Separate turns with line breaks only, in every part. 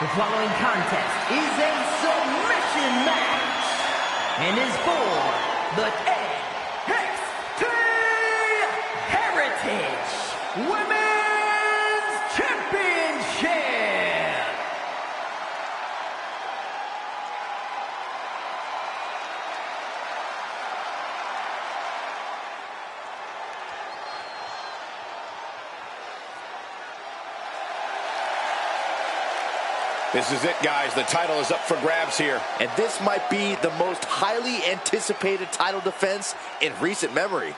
The following contest is a submission match and is for the NXT Heritage Women's Championship.
This is it, guys. The title is up for grabs here.
And this might be the most highly anticipated title defense in recent memory.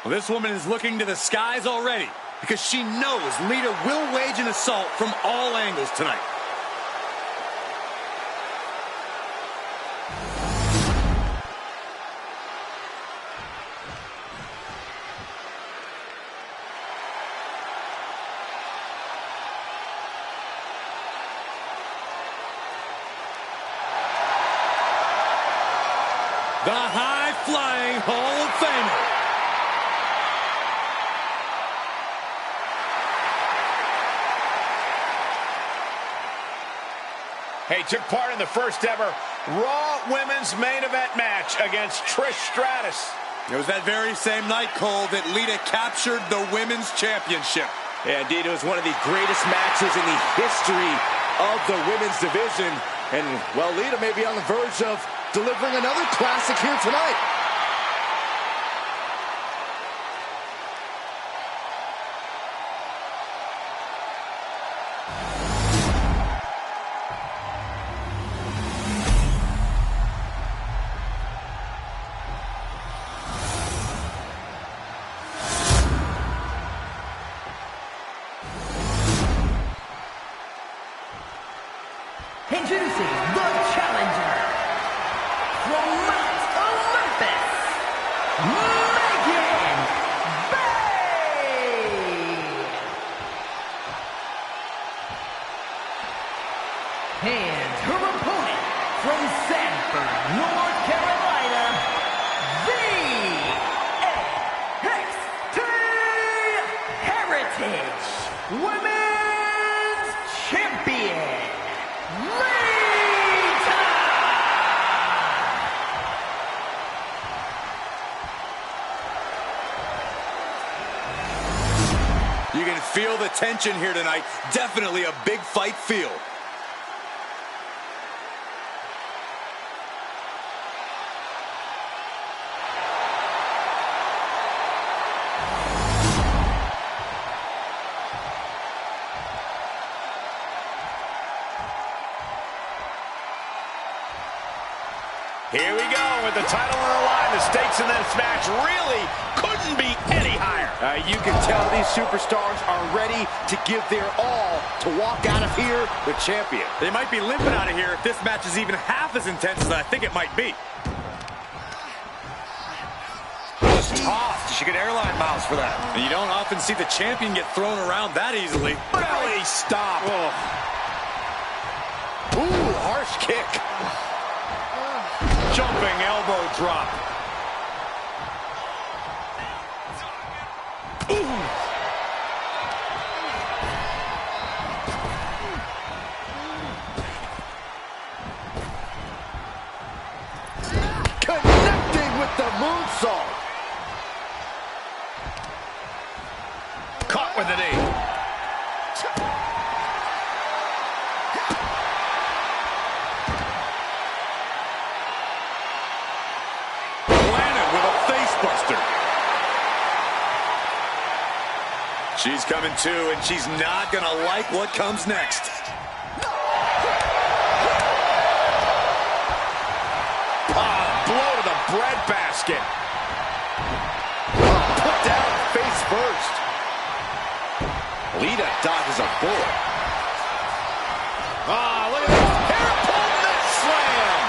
Well, this woman is looking to the skies already, because she knows Lita will wage an assault from all angles tonight. The high-flying Hall of Famer.
Hey, took part in the first ever Raw Women's Main Event match against Trish Stratus.
It was that very same night, Cole, that Lita captured the Women's Championship.
Yeah, indeed, it was one of the greatest matches in the history of the women's division. And, well, Lita may be on the verge of delivering another classic here tonight.
Introducing the challenger from Mount Olympus, Megan Bay. And her opponent from Sanford, North Carolina, the NXT Heritage Women's Champion.
You can feel the tension here tonight. Definitely a big fight feel.
Here we go with the title on the line. The stakes in this match really couldn't be any higher.
You can tell these superstars are ready to give their all to walk out of here the champion.
They might be limping out of here if this match is even half as intense as I think it might be. Just tossed. She get airline miles for that. And you don't often see the champion get thrown around that easily.
Belly stop.
Oh. Ooh, harsh kick.
Jumping elbow drop.
Ooh. Connecting with the moonsault.
Caught with an knee.
She's coming to, and she's not going to like what comes next.
Blow to the breadbasket.
Put down face first. Lita dodges a bullet.
Look at this. Hair pull mitt slam.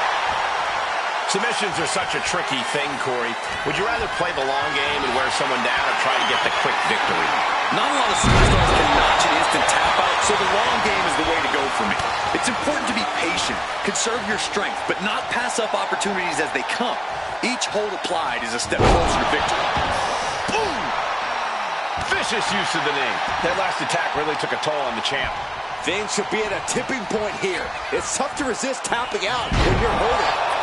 Submissions are such a tricky thing, Corey. Would you rather play the long game and wear someone down or try to get the quick victory?
Not a lot of superstars can notch an instant tap out, so the long game is the way to go for me. It's important to be patient, conserve your strength, but not pass up opportunities as they come. Each hold applied is a step closer to victory.
Boom! Vicious use of the knee. That last attack really took a toll on the champ.
Things should be at a tipping point here. It's tough to resist tapping out when you're holding.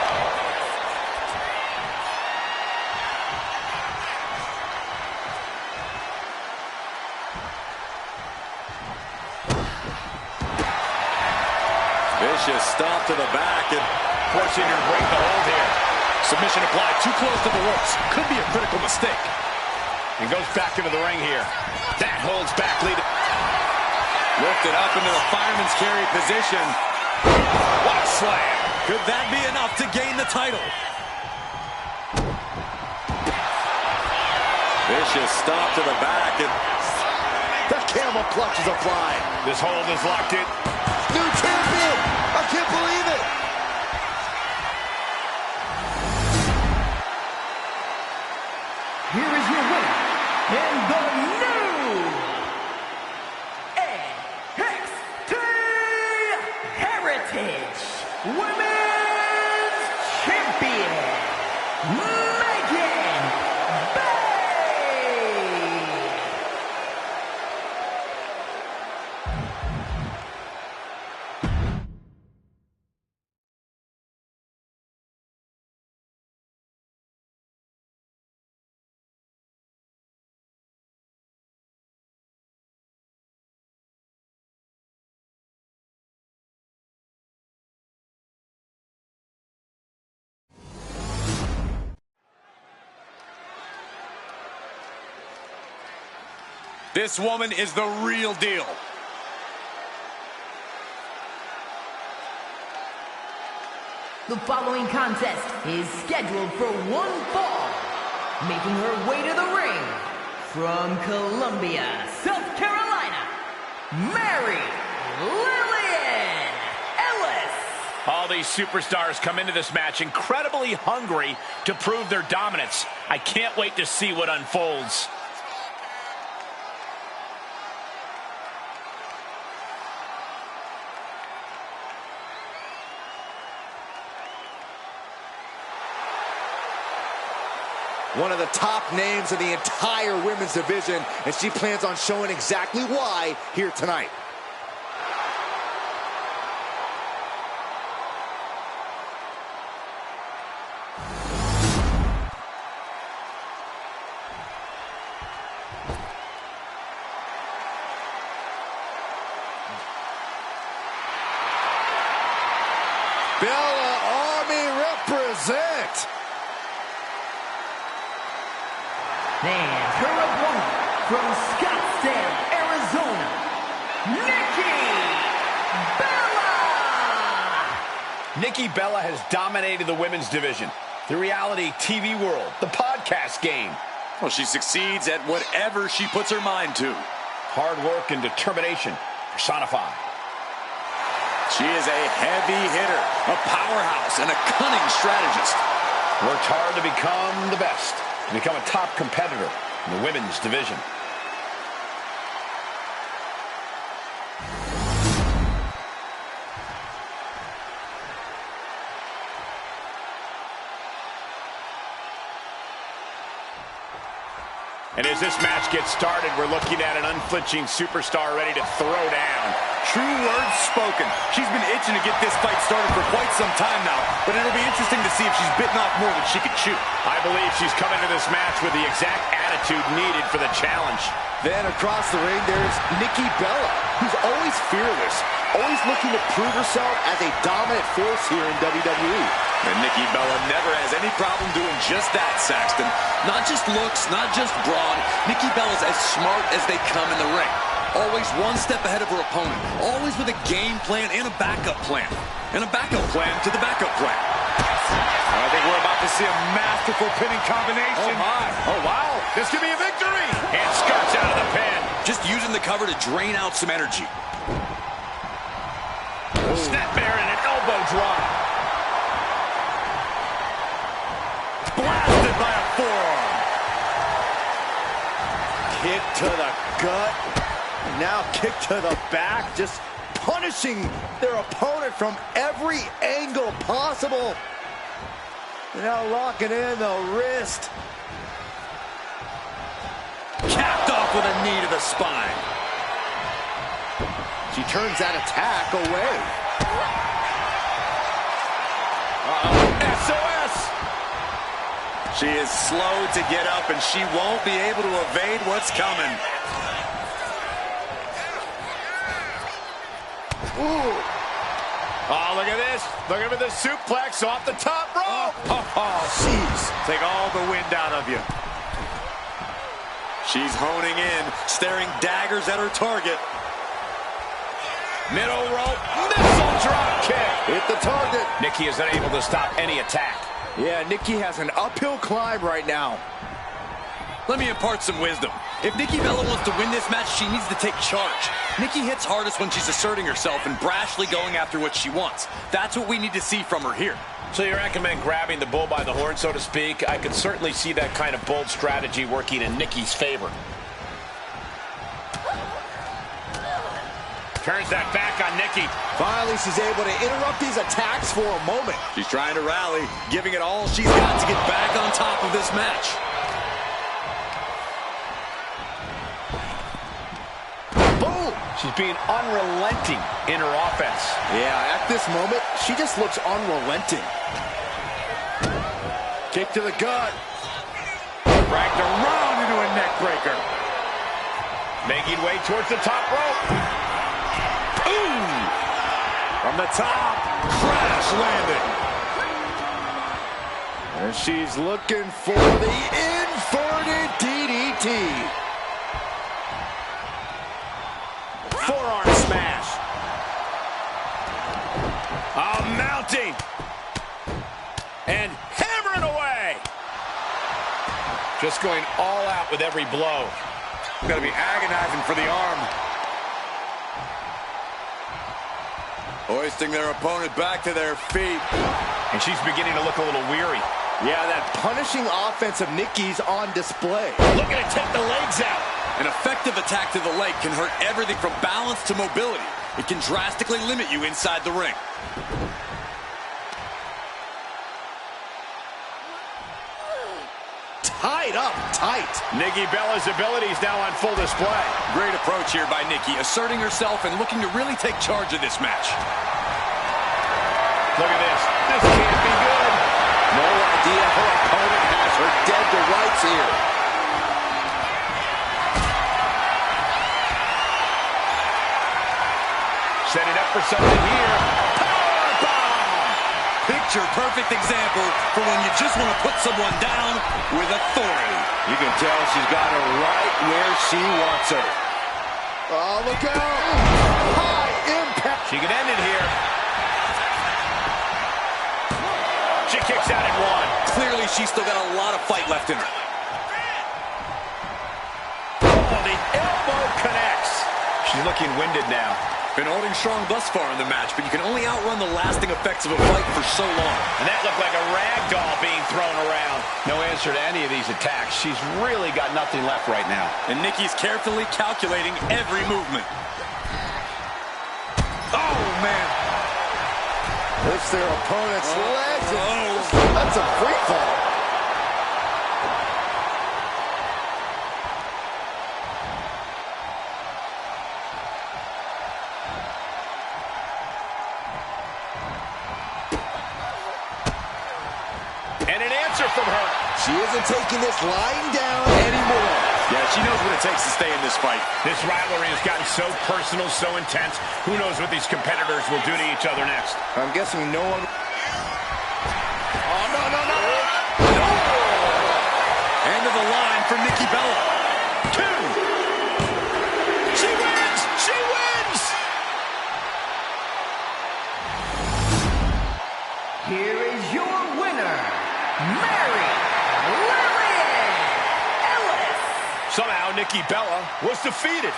Vicious stomp to the back and
forcing her to break the hold here.
Submission applied too close to the ropes. Could be a critical mistake.
And goes back into the ring here. That holds back lead.
Lifted up into the fireman's carry position.
What a slam.
Could that be enough to gain the title? Vicious stomp to the back and
the camel clutch is applied.
This hold is locked in.
New champion! I can't believe it!
Here is your winner, and the new NXT Heritage Women's Champion, Megan Bay!
this woman is the real deal.
The following contest is scheduled for one fall. Making her way to the ring from Columbia, South Carolina, Mary Lillian Ellis.
All these superstars come into this match incredibly hungry to prove their dominance. I can't wait to see what unfolds.
One of the top names in the entire women's division, and she plans on showing exactly why here tonight. Bella Army represent.
And her opponent from Scottsdale, Arizona, Nikki Bella!
Nikki Bella has dominated the women's division, the reality TV world, the podcast game.
Well, she succeeds at whatever she puts her mind to.
Hard work and determination personified.
She is a heavy hitter, a powerhouse, and a cunning strategist.
Worked hard to become the best, to become a top competitor in the women's division. And as this match gets started, we're looking at an unflinching superstar ready to throw down.
True words spoken. She's been itching to get this fight started for quite some time now, but it'll be interesting to see if she's bitten off more than she could chew.
I believe she's coming to this match with the exact attitude needed for the challenge.
Then across the ring, there's Nikki Bella, who's always fearless, always looking to prove herself as a dominant force here in WWE.
And Nikki Bella never has any problem doing just that, Saxton. Not just looks, not just brawn. Nikki Bella's as smart as they come in the ring. Always one step ahead of her opponent. Always with a game plan and a backup plan. And a backup plan to the backup plan. I think we're about to see a masterful pinning combination.
Oh, my. Oh, wow. This could be a victory. And skirts out of the pin.
Just using the cover to drain out some energy.
Snap bear and an elbow drop.
blasted by a forearm. Kick to the gut. Now kick to the back. Just punishing their opponent from every angle possible. Now locking in the wrist. Capped off with a knee to the spine. She turns that attack away. SOS! She is slow to get up, and she won't be able to evade what's coming. Ooh. Oh, look at this. Look at the suplex off the top rope. Oh, jeez. Take all the wind out of you. She's honing in, staring daggers at her target.
Middle rope, missile drop kick.
Hit the target.
Nikki is unable to stop any attack.
Yeah, Nikki has an uphill climb right now.
Let me impart some wisdom. If Nikki Bella wants to win this match, she needs to take charge. Nikki hits hardest when she's asserting herself and brashly going after what she wants. That's what we need to see from her here.
So you recommend grabbing the bull by the horn, so to speak? I could certainly see that kind of bold strategy working in Nikki's favor. Turns that back on Nikki.
Finally, she's able to interrupt these attacks for a moment. She's trying to rally, giving it all she's got to get back on top of this match. Boom!
She's being unrelenting in her offense.
Yeah, at this moment, she just looks unrelenting. Kick to the gut. Dragged around into a neck breaker.
Making way towards the top rope.
Ooh! From the top, crash landing. And she's looking for the inverted DDT. Forearm smash. Mounting.
And hammering away. Just going all out with every blow.
It's going to be agonizing for the arm. Hoisting their opponent back to their feet.
And she's beginning to look a little weary.
Yeah, that punishing offense of Nikki's on display.
Looking to take the legs out.
An effective attack to the leg can hurt everything from balance to mobility. It can drastically limit you inside the ring.
Tied up tight.
Nikki Bella's abilities now on full display.
Great approach here by Nikki, asserting herself and looking to really take charge of this match.
Look at this. This can't be good.
No idea her opponent has her dead to rights here.
Setting up for something here.
Picture-perfect example for when you just want to put someone down with authority.
You can tell she's got her right where she wants her. Oh, look out! High impact!
She can end it here. She kicks out at one.
Clearly, she's still got a lot of fight left in her.
Oh, the elbow connects. She's looking winded now.
Been holding strong thus far in the match, but you can only outrun the lasting effects of a fight for so long.
And that looked like a rag doll being thrown around. No answer to any of these attacks. She's really got nothing left right now.
And Nikki's carefully calculating every movement.
Oh, man. Lifts their opponent's legs. That's a free fall.
And an answer from her.
She isn't taking this lying down anymore.
Yeah, she knows what it takes to stay in this fight.
This rivalry has gotten so personal, so intense. Who knows what these competitors will do to each other next?
I'm guessing no one... Oh, no, no, no!
No! End of the line for Nikki Bella.
2. She wins! She wins!
Here is your winner, Mary Ellis.
Somehow, Nikki Bella was defeated.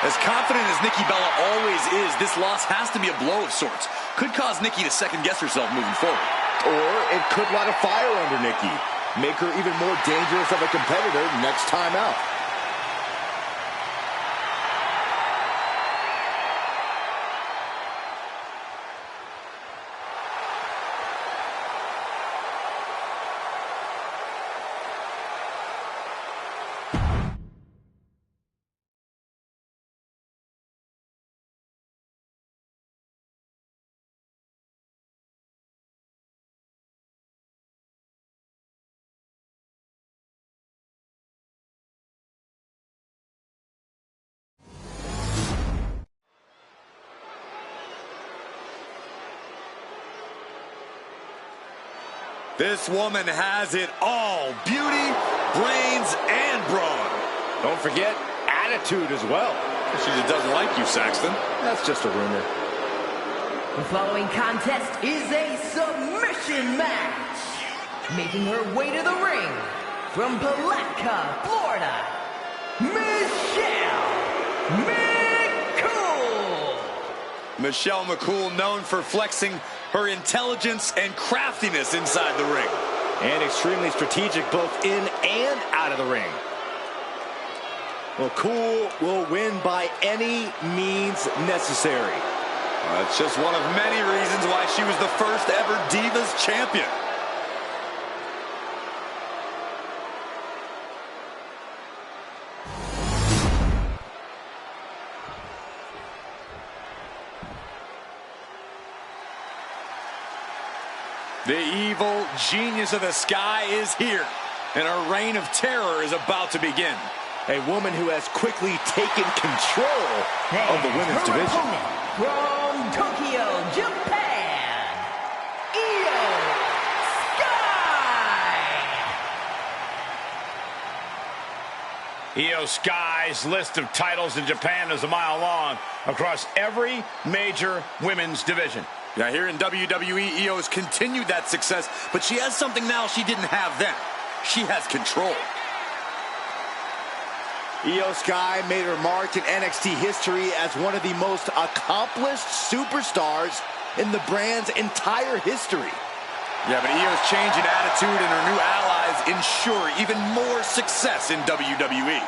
As confident as Nikki Bella always is, this loss has to be a blow of sorts. Could cause Nikki to second-guess herself moving forward.
Or it could light a fire under Nikki. make her even more dangerous of a competitor next time out.
This woman has it all. Beauty, brains, and brawn.
Don't forget, attitude as well.
She just doesn't like you, Saxton.
That's just a rumor.
The following contest is a submission match. Making her way to the ring from Palatka, Florida, Michelle McCool.
Michelle McCool, known for flexing her intelligence and craftiness inside the ring.
And extremely strategic both in and out of the ring. McCool will win by any means necessary.
That's just one of many reasons why she was the first ever Divas champion. The evil genius of the sky is here, and her reign of terror is about to begin.
A woman who has quickly taken control of the women's division.
From Tokyo, Japan, Io Sky.
Io Sky's list of titles in Japan is a mile long across every major women's division.
Now here in WWE, Io has continued that success, but she has something now she didn't have then. She has control.
Io Sky made her mark in NXT history as one of the most accomplished superstars in the brand's entire history.
Yeah, but Io's change in attitude and her new allies ensure even more success in WWE.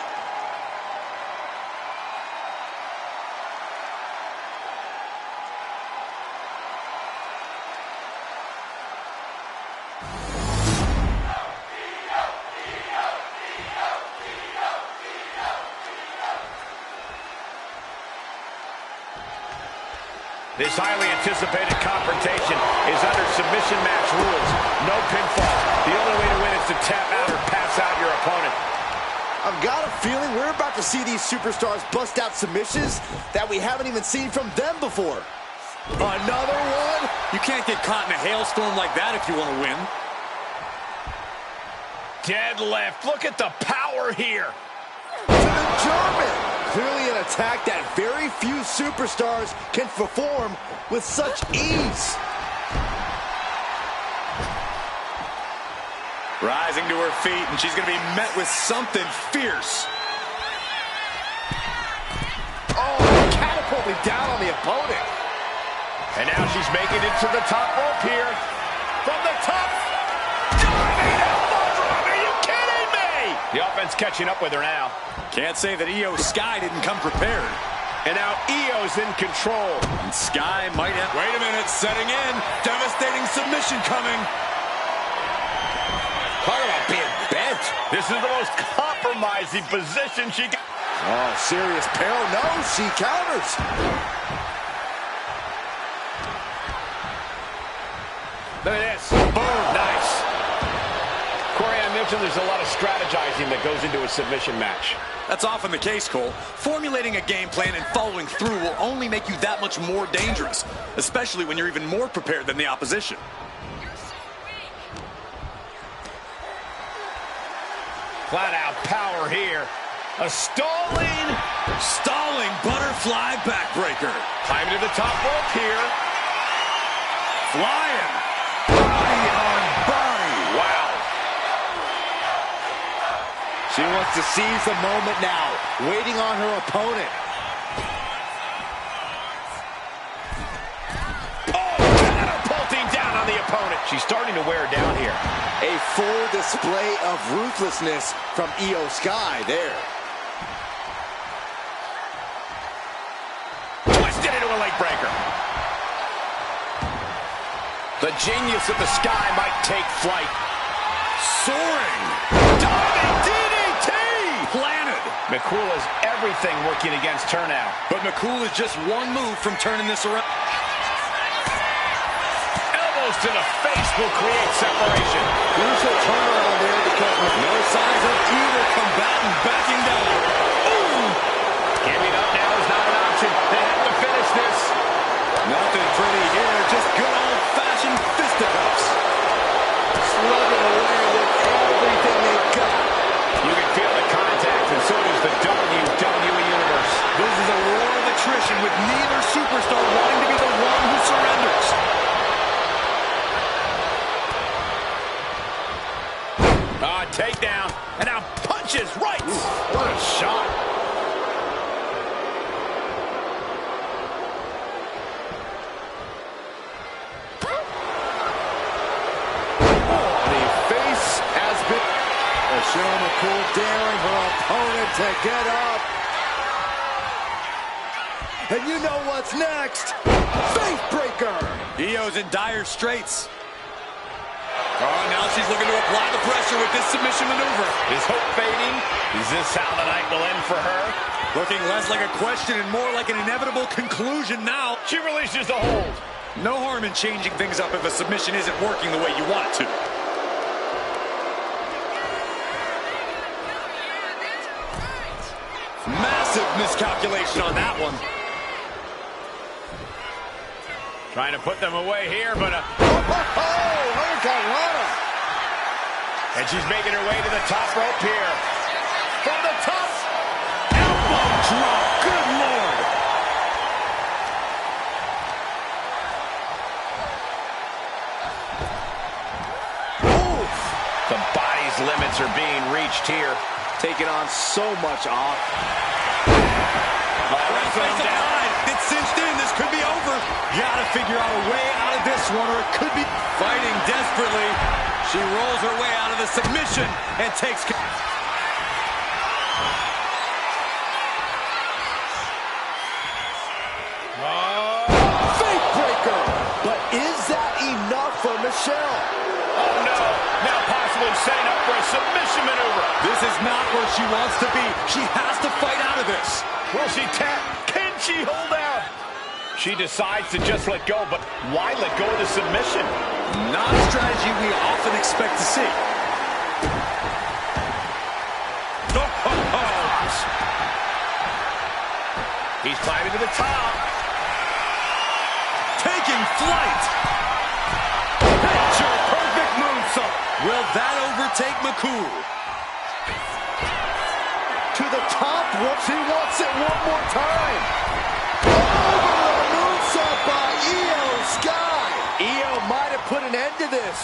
This highly anticipated confrontation is under submission match rules. No pinfall. The only way to win is to tap out or pass out your opponent.
I've got a feeling we're about to see these superstars bust out submissions that we haven't even seen from them before. Another one?
You can't get caught in a hailstorm like that if you want to win.
Deadlift. Look at the power here.
To the German. Clearly an attack that very few superstars can perform with such ease.
Rising to her feet, and she's going to be met with something fierce.
Oh, catapulting down on the opponent.
And now she's making it to the top rope here. From the top. Diving elbow drop. Are you kidding me? The offense catching up with her now.
Can't say that Io Sky didn't come prepared.
And now Io's in control.
And Sky might have... Wait a minute, setting in. Devastating submission coming.
Talk about being bent.
This is the most compromising position she can...
Oh, serious peril. No, she counters.
Look at this. Boom. Nice. Corey, I mentioned there's a lot of strategizing that goes into a submission match.
That's often the case, Cole. Formulating a game plan and following through will only make you that much more dangerous, especially when you're even more prepared than the opposition.
Flat out power here. A stalling
butterfly backbreaker.
Climbing to the top rope here.
Flying. Body on body.
Wow.
She wants to seize the moment now, waiting on her opponent.
Oh, catapulting down on the opponent. She's starting to wear down here.
A full display of ruthlessness from Io Sky there.
Twisted into a leg breaker. The genius of the Sky might take flight.
Soaring.
Diving DDT!
Planted.
McCool has everything working against her now.
But McCool is just one move from turning this around.
Elbows to the face will create separation.
Crucial turnaround there because with
No signs of either combatant backing down.
Ooh! Giving up now is not an option. They have to finish this.
Nothing pretty here, just good old-fashioned fisticuffs.
slugging away with everything they've got.
You can feel the contact, and so does the WWE Universe.
This is a war of attrition with neither superstar wanting to be the one who surrenders.
Takedown, and now punches right. What a shot.
The face has been... Michelle McCool daring her opponent to get up. And you know what's next. Face breaker.
Io's in dire straits. Oh, now she's looking to apply the pressure with this submission maneuver.
Is hope fading? Is this how the night will end for her?
Looking less like a question and more like an inevitable conclusion now.
She releases the hold.
No harm in changing things up if a submission isn't working the way you want it to. Massive miscalculation on that one.
Trying to put them away here, but and she's making her way to the top rope here. From the top.
Elbow drop. Good Lord.
Oof. The body's limits are being reached here.
Taking on so much off.
It's cinched in. This could be over. Gotta figure out a way out of this one, or it could be fighting desperately. She rolls her way out of the submission and takes...
Fake breaker. But is that enough for Michelle?
Oh, no. Now possibly setting up for a submission maneuver.
This is not where she wants to be. She has to fight out of this.
Will she tap? Can she hold out? She decides to just let go, but why let go of the submission?
Not a strategy we often expect to see.
He's climbing to the top.
Taking flight. Picture perfect moonsault. Will that overtake McCool?
To the top. She wants it one more time. Over a moonsault by Io Sky. Io might have put an end to this.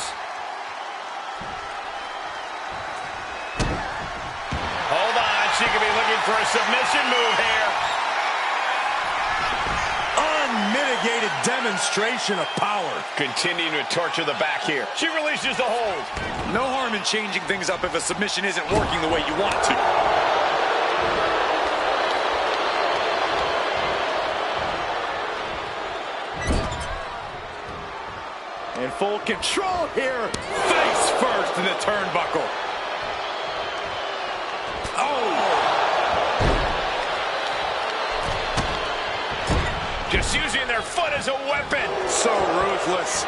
Hold on. She could be looking for a submission move here.
Unmitigated demonstration of power.
Continuing to torture the back here. She releases the hold.
No harm in changing things up if a submission isn't working the way you want it to.
In full control here.
Face first in the turnbuckle.
Just using their foot as a weapon.
So ruthless.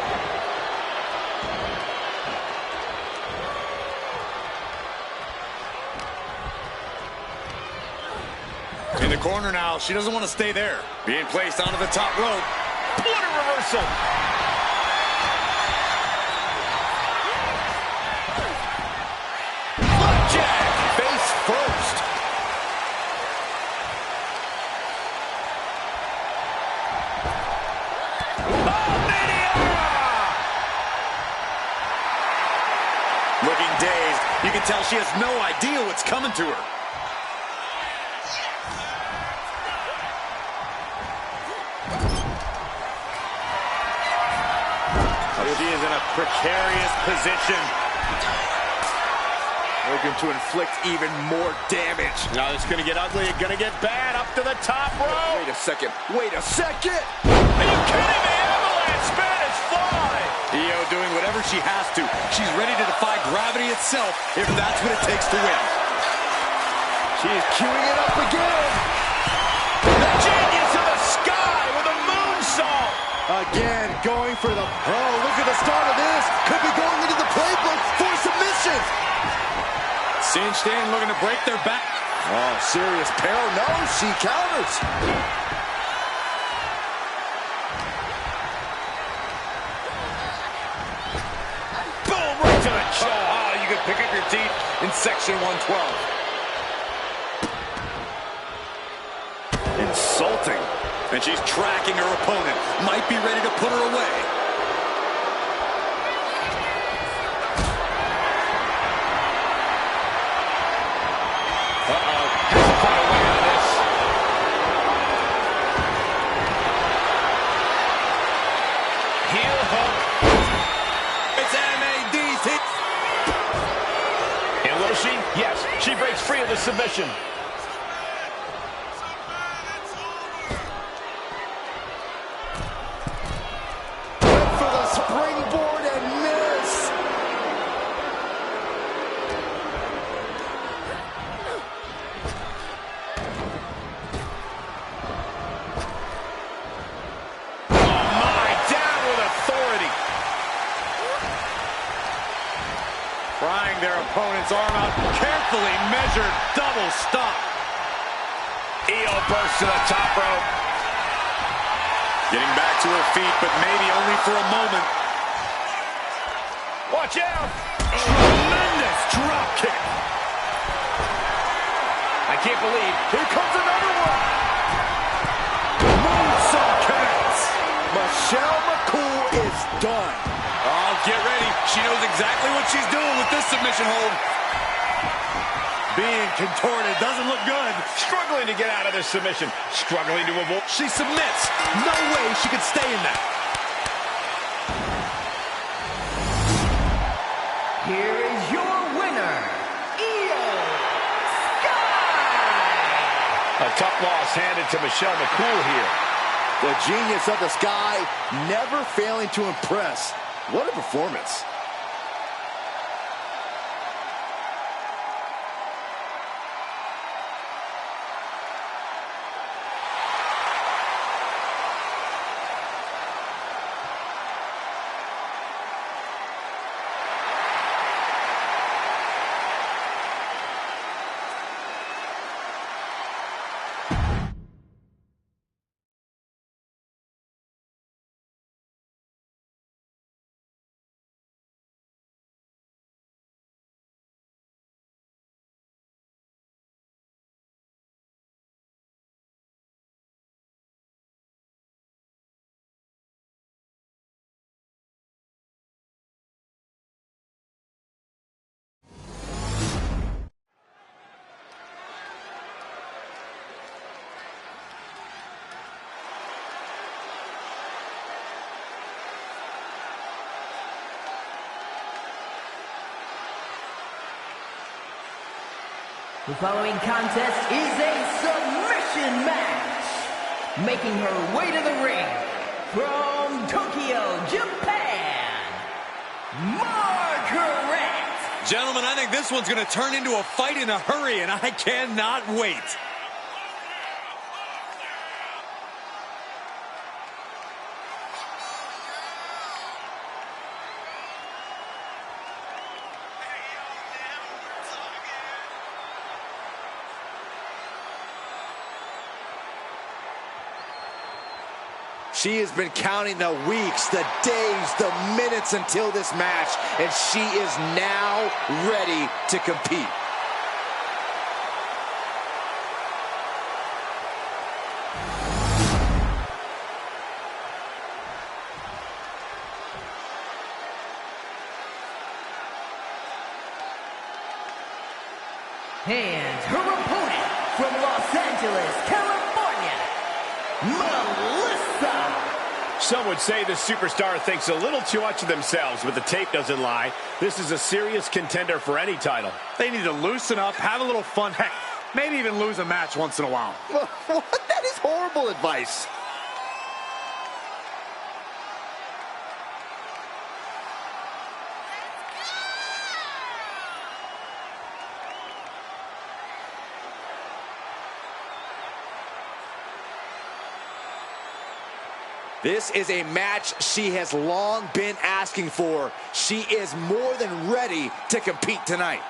In the corner now. She doesn't want to stay there. Being placed onto the top rope.
What a reversal.
Flapjack. Face first.
Looking dazed. You can tell she has no idea what's coming to her.
She is in a precarious position. Looking to inflict even more damage. Now it's going to get ugly. It's going to get bad. Up to the top rope.
Wait a second. Wait a second.
Are you kidding me? Avalanche Spanish fly.
Io doing whatever she has to. She's ready to defy gravity itself if that's what it takes to win.
She's queuing it up again.
The genius of the sky with a moonsault.
Again, going for the... Oh, look at the start of this. Could be going into the playbook for submission.
Cinched in, looking to break their back.
Oh, serious peril. No, she counters.
Boom, right to the jaw. Oh, you can pick up your teeth in section 112.
Insulting.
And she's tracking her opponent. Might be ready to put her away.
Uh-oh. Has to find a way out of this. Heel hook.
It's MADT.
And will she? Yes. She breaks free of the submission.
Went for the springboard and miss.
Prying their opponent's arm out. Carefully measured double stop. Io bursts to the top rope.
Getting back to her feet, but maybe only for a moment.
Watch out! Tremendous drop kick. I can't believe. Here comes another one. Moonsault connects.
Michelle McCool is done.
Oh, get ready. She knows exactly what she's doing with this submission hold.
Being contorted doesn't look good. Struggling to get out of this submission. Struggling to avoid.
She submits. No way she could stay in that.
Here is your winner, Io Sky!
A tough loss handed to Michelle McCool here.
The genius of the Sky never failing to impress. What a performance.
The following contest is a submission match. Making her way to the ring from Tokyo, Japan, Margaret.
Gentlemen, I think this one's going to turn into a fight in a hurry, and I cannot wait.
She has been counting the weeks, the days, the minutes until this match, and she is now ready to compete.
And her opponent from Los Angeles, California, Melissa.
Some would say this superstar thinks a little too much of themselves, but the tape doesn't lie. This is a serious contender for any title.
They need to loosen up, have a little fun, heck, maybe even lose a match once in a while.
What? That is horrible advice. This is a match she has long been asking for. She is more than ready to compete tonight.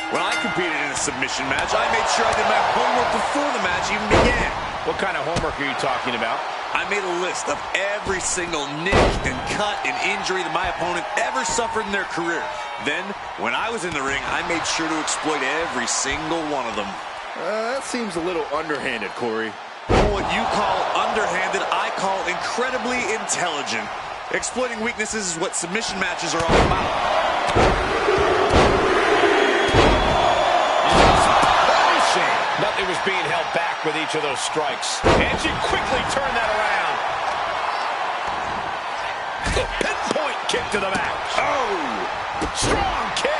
When I competed in a submission match, I made sure I did my homework before the match even began.
What kind of homework are you talking about?
I made a list of every single nick and cut and injury that my opponent ever suffered in their career. Then, when I was in the ring, I made sure to exploit every single one of them.
That seems a little underhanded, Corey.
What you call underhanded, I call incredibly intelligent. Exploiting weaknesses is what submission matches are all about.
Nothing was being held back with each of those strikes. And she quickly turned that around. The pinpoint kick to the back. Oh, strong kick.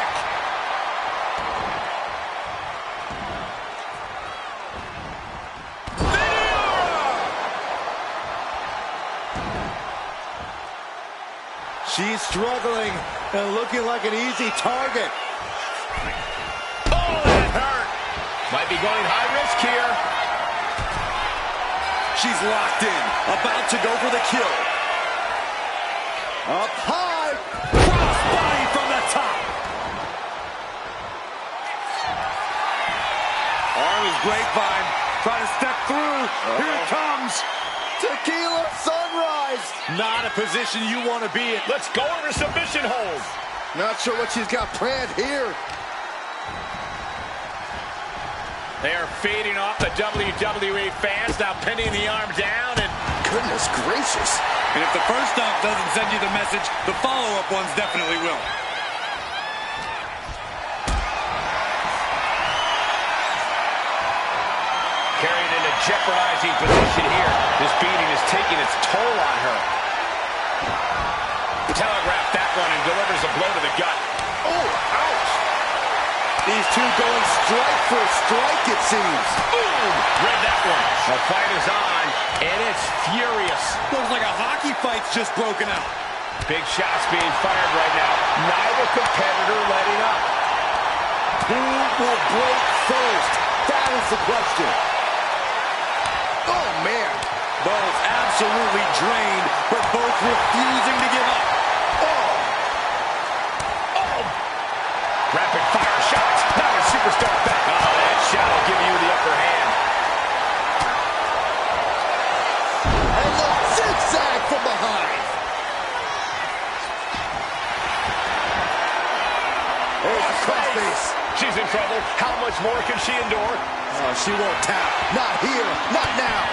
She's struggling and looking like an easy target.
Oh, that hurt. Might be going high risk here.
She's locked in, about to go for the kill.
Up high.
Crossbody from the top. Arm is grapevine. Trying to step through. Here it comes.
Tequila sunrise.
Not a position you want to be in.
Let's go over submission hold.
Not sure what she's got planned here.
They are feeding off the WWE fans, now pinning the arm down, and
Goodness gracious.
And if the first off doesn't send you the message, the follow-up ones definitely will.
carried into jeopardizing position here. This beating is taking its toll on her. Telegraphed that one and delivers a blow to the gut.
Oh, ouch. These two going strike for strike, it seems.
Boom! Read that one. The fight is on, and it's furious.
Looks like a hockey fight's just broken out.
Big shots being fired right now. Neither competitor letting up.
Who will break first? That is the question. Oh, man.
Both absolutely drained, but both refusing to give up.
Oh! Rapid fire shots. Now a superstar back. Oh, that shot will give you the upper hand.
And the zigzag from behind. There's the crossface.
She's in trouble. How much more can she endure?
Oh, she won't tap. Not here. Not now.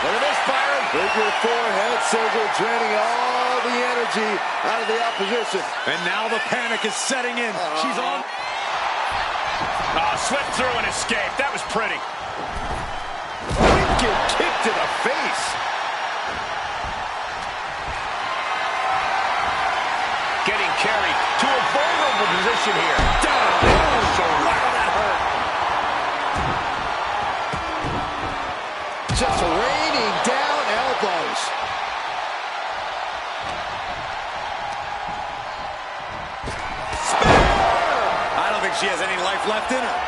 Look at this, Byron.
Figure four head scissor, draining all the energy out of the opposition.
And now the panic is setting in. She's on.
Oh, slipped through and escaped. That was pretty.
Wicked kick to the face.
Getting carried to a vulnerable position here.
Down. Oh, so wow, that hurt. Just raining down elbows.
I don't think she has any life left in her.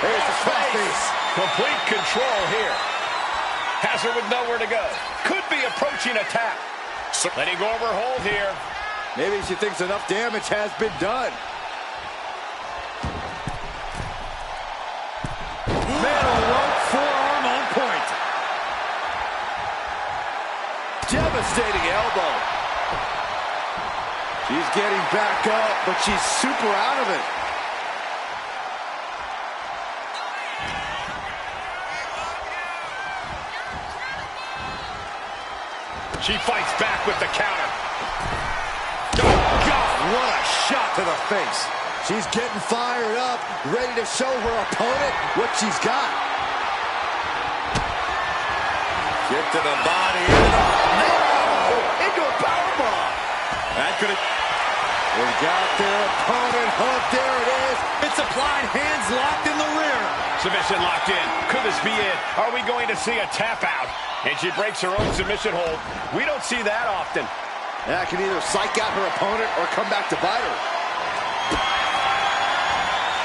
There's the crossface.
Complete control here. Has her with nowhere to go. Could be approaching a tap. Letting go of her hold here.
Maybe she thinks enough damage has been done.
Middle rope forearm on point.
Devastating elbow. She's getting back up, but she's super out of it.
She fights back with the counter.
Oh, God, what a shot to the face. She's getting fired up, ready to show her opponent what she's got. Kick to the body. Into a powerbomb.
That could have...
They got their opponent hooked. There it is.
It's applied, hands locked in the rear.
Submission locked in. Could this be it? Are we going to see a tap out? And she breaks her own submission hold. We don't see that often.
That can either psych out her opponent or come back to bite her.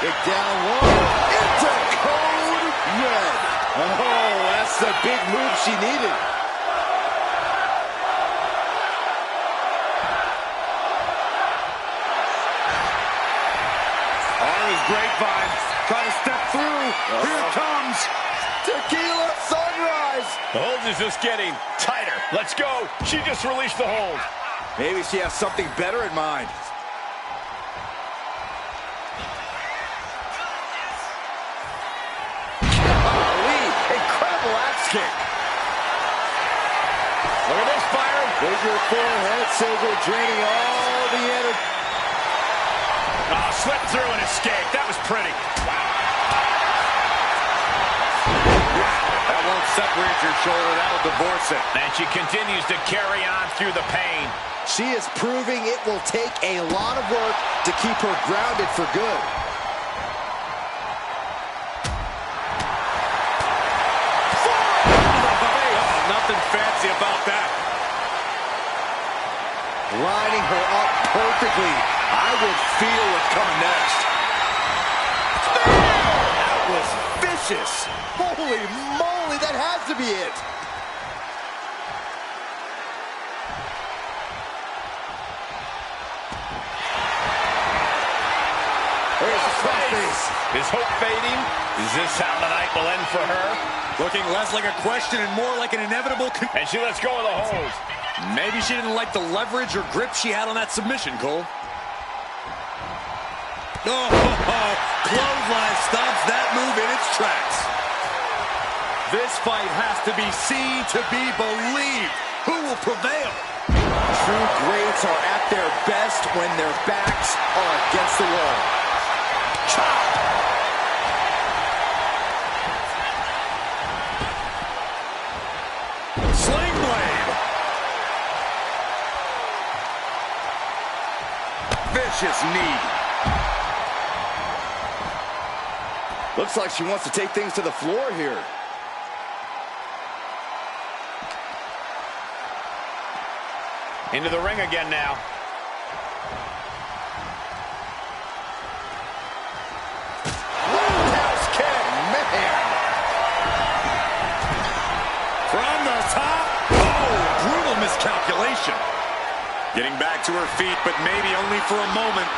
Kick down low. Into code red. Oh, that's the big move she needed.
Arm is grapevine. Trying to step through. Here it comes.
Tequila sunrise.
The hold is just getting tighter. Let's go. She just released the hold.
Maybe she has something better in mind. Golly, incredible axe kick.
Look at this, Byron.
Figure four head scissor draining all the energy.
Oh, slipped through and escaped. That was pretty. Wow.
That won't separate your shoulder. That'll divorce it.
And she continues to carry on through the pain.
She is proving it will take a lot of work to keep her grounded for good.
Nothing fancy about that.
Lining her up perfectly. I would feel what's coming next. That was vicious. Holy moly, that has to be it. There's the face.
Is hope fading? Is this how the night will end for her?
Looking less like a question and more like an inevitable...
And she lets go of the hold.
Maybe she didn't like the leverage or grip she had on that submission, Cole. Oh, clothesline stops that move in its tracks. This fight has to be seen to be believed. Who will prevail?
True greats are at their best when their backs are against the wall. Chop!
Sling blade. Vicious knee.
Looks like she wants to take things to the floor here.
Into the ring again now.
Roundhouse kick, man.
From the top. Oh, brutal miscalculation. Getting back to her feet, but maybe only for a moment.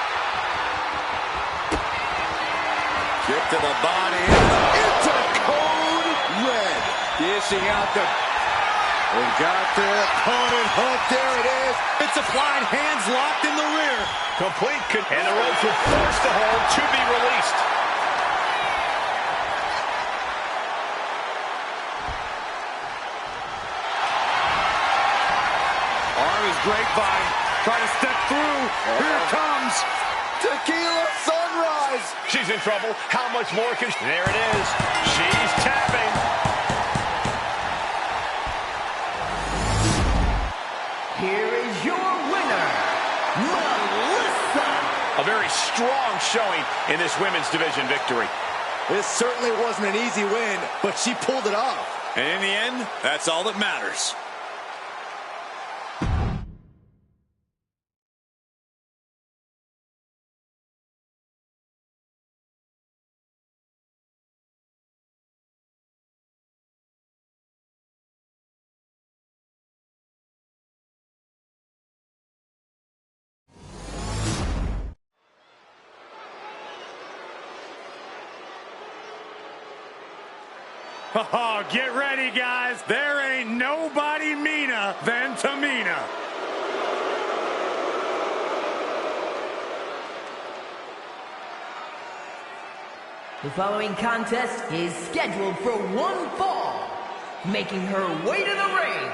Kick to the body. Into code red. Dishing out the... They've got their opponent hooked. There it is.
It's applied, hands locked in the rear.
And the ropes will force the hold to be released.
Arm is grapevine. Trying to step through. Here it comes.
Tequila sunrise.
She's in trouble. How much more can she... There it is. She's tapping.
Here is your winner, Melissa.
A very strong showing in this women's division victory.
This certainly wasn't an easy win, but she pulled it off.
And in the end, that's all that matters. Oh, get ready, guys. There ain't nobody meaner than Tamina.
The following contest is scheduled for one fall, making her way to the ring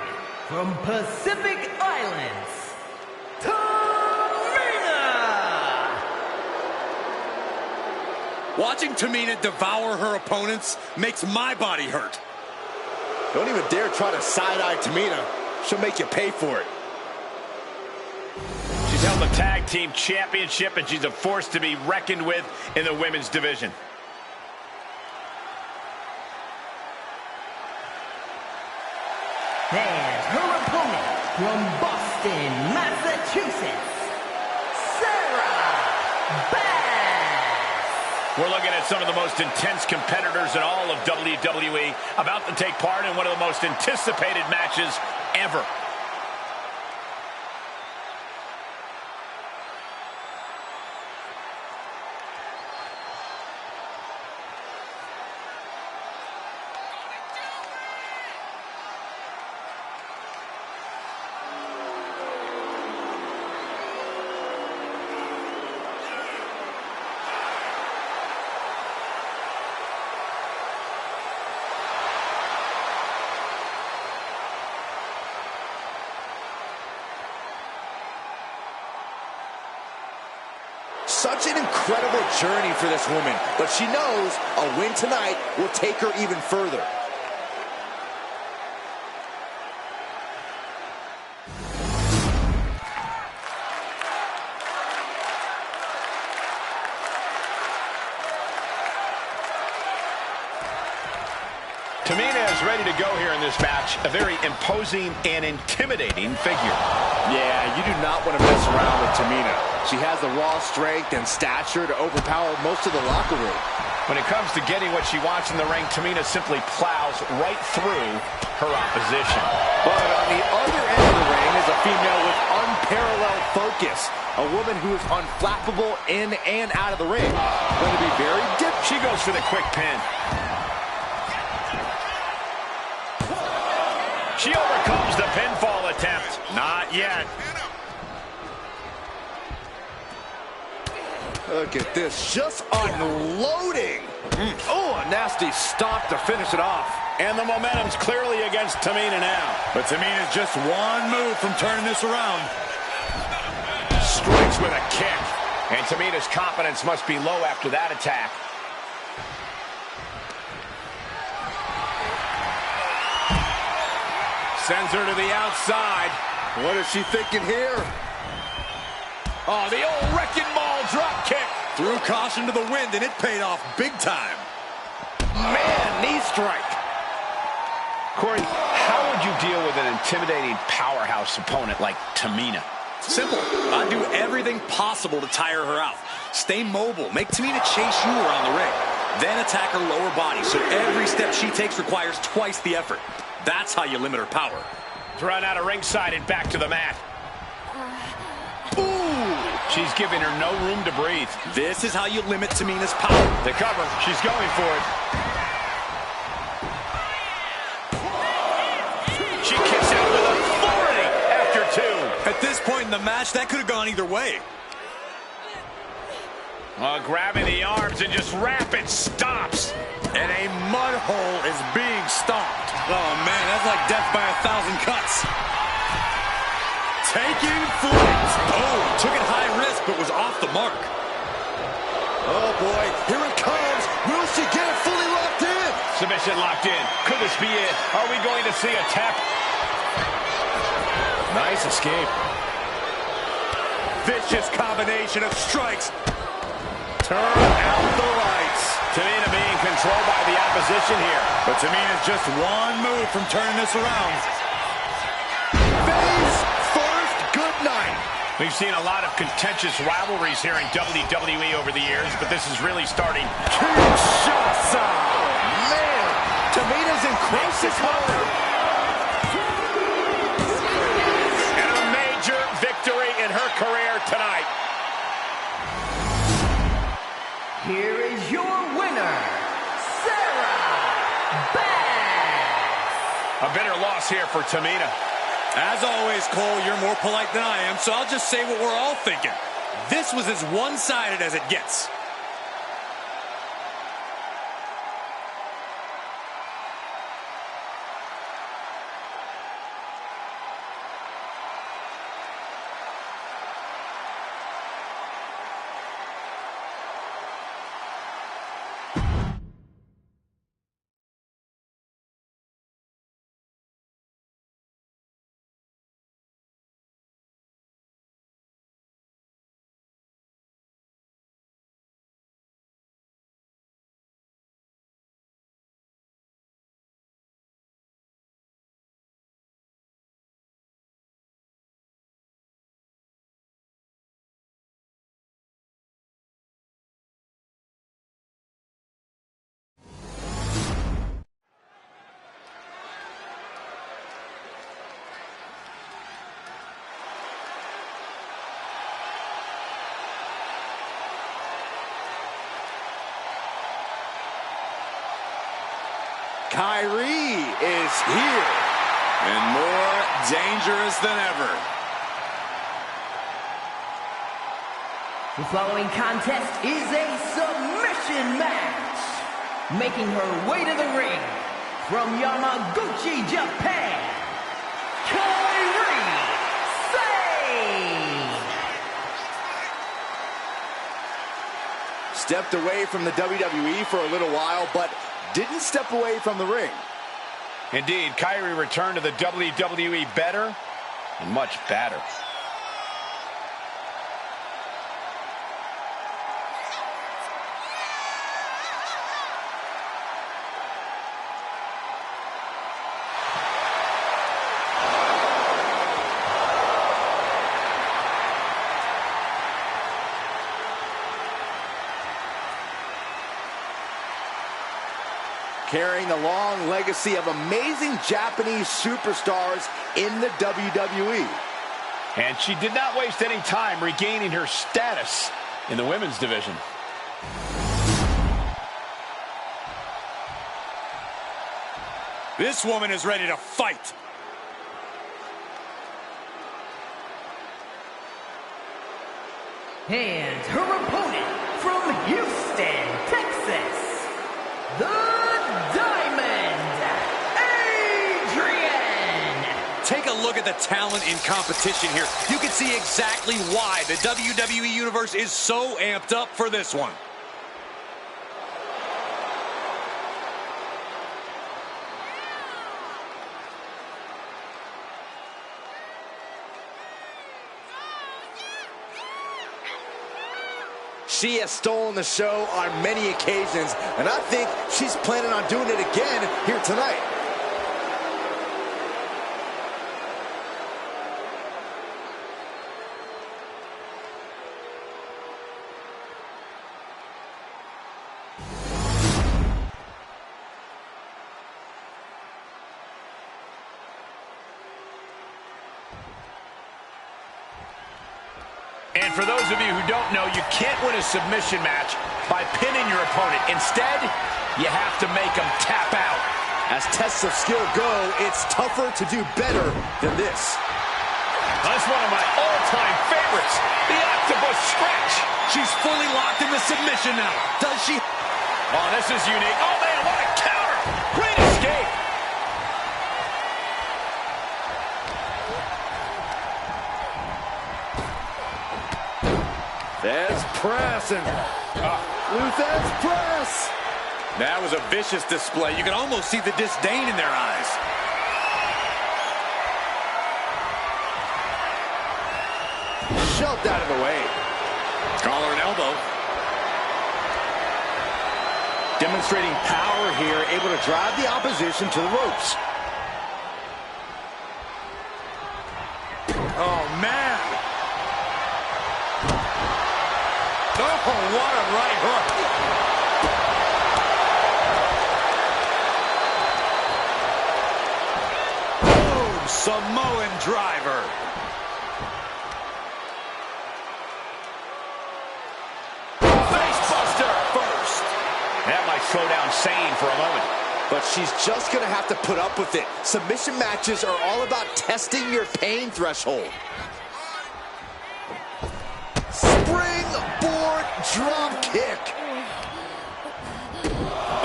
from Pacific Islands,
Watching Tamina devour her opponents makes my body hurt.
Don't even dare try to side-eye Tamina. She'll make you pay for it.
She's held the tag team championship, and she's a force to be reckoned with in the women's division.
And her opponent from Boston, Massachusetts, Sarah Bass.
We're looking at some of the most intense competitors in all of WWE about to take part in one of the most anticipated matches ever.
Such an incredible journey for this woman, but she knows a win tonight will take her even further.
Tamina is ready to go here in this match. A very imposing and intimidating figure.
Yeah, you do not want to mess around with Tamina. She has the raw strength and stature to overpower most of the locker room.
When it comes to getting what she wants in the ring, Tamina simply plows right through her opposition.
But on the other end of the ring is a female with unparalleled focus. A woman who is unflappable in and out of the ring. Going to be very difficult.
She goes for the quick pin. She overcomes the pinfall attempt.
Not yet.
Look at this, just unloading. Oh, a nasty stop to finish it off.
And the momentum's clearly against Tamina now.
But Tamina's just one move from turning this around.
Strikes with a kick. And Tamina's confidence must be low after that attack.
Sends her to the outside.
What is she thinking here?
Oh, the old wrecking ball drop kick.
Threw caution to the wind, and it paid off big time.
Man, knee strike.
Corey, how would you deal with an intimidating powerhouse opponent like Tamina?
Simple. I'd do everything possible to tire her out. Stay mobile. Make Tamina chase you around the ring. Then attack her lower body, so every step she takes requires twice the effort. That's how you limit her power.
Run out of ringside and back to the mat. Ooh! She's giving her no room to breathe.
This is how you limit Tamina's power.
The cover. She's going for it. She kicks out with authority after two.
At this point in the match, that could have gone either way.
Grabbing the arms and just rapid stops.
And a mud hole is being stomped. Oh, man, that's like death by 1,000 cuts. Taking flight.
Oh, took it high risk, but was off the mark.
Oh, boy, here it comes. Will she get it fully locked in?
Submission locked in. Could this be it? Are we going to see a tap?
Nice escape.
Vicious combination of strikes. Turn out the lights.
Tamina being controlled by the opposition here.
But Tamina's just one move from turning this around.
Face first, good night.
We've seen a lot of contentious rivalries here in WWE over the years, but this is really starting.
Kinshasa. Man, Tamina's in crisis mode.
And a major victory in her career tonight.
Here is your winner, Sarah Bass.
A bitter loss here for Tamina.
As always, Cole, you're more polite than I am, so I'll just say what we're all thinking. This was as one-sided as it gets.
Kyrie is here.
And more dangerous than ever.
The following contest is a submission match. Making her way to the ring from Yamaguchi, Japan, Kyrie Sane.
Stepped away from the WWE for a little while, but didn't step away from the ring.
Indeed, Kyrie returned to the WWE better and much badder.
Carrying the long legacy of amazing Japanese superstars in the WWE.
And she did not waste any time regaining her status in the women's division.
This woman is ready to fight.
And her opponent from Houston, Texas, the Diamond, Adrian.
Take a look at the talent in competition here. You can see exactly why the WWE Universe is so amped up for this one.
She has stolen the show on many occasions, and I think she's planning on doing it again here tonight.
And for those of you who don't know, you can't win a submission match by pinning your opponent. Instead, you have to make them tap out.
As tests of skill go, it's tougher to do better than this.
That's one of my all-time favorites, the octopus stretch.
She's fully locked in the submission now. Does she?
Oh, this is unique. Oh, man, what a counter. Great escape.
There's press and Luthez press.
That was a vicious display. You can almost see the disdain in their eyes.
Shoved out of the way.
Collar and elbow.
Demonstrating power here, able to drive the opposition to the ropes.
Oh, man. Oh, what a right hook. Boom, Samoan driver.
Facebuster first. That might slow down Sane for a moment.
but she's just gonna have to put up with it. Submission matches are all about testing your pain threshold. Springboard drop kick.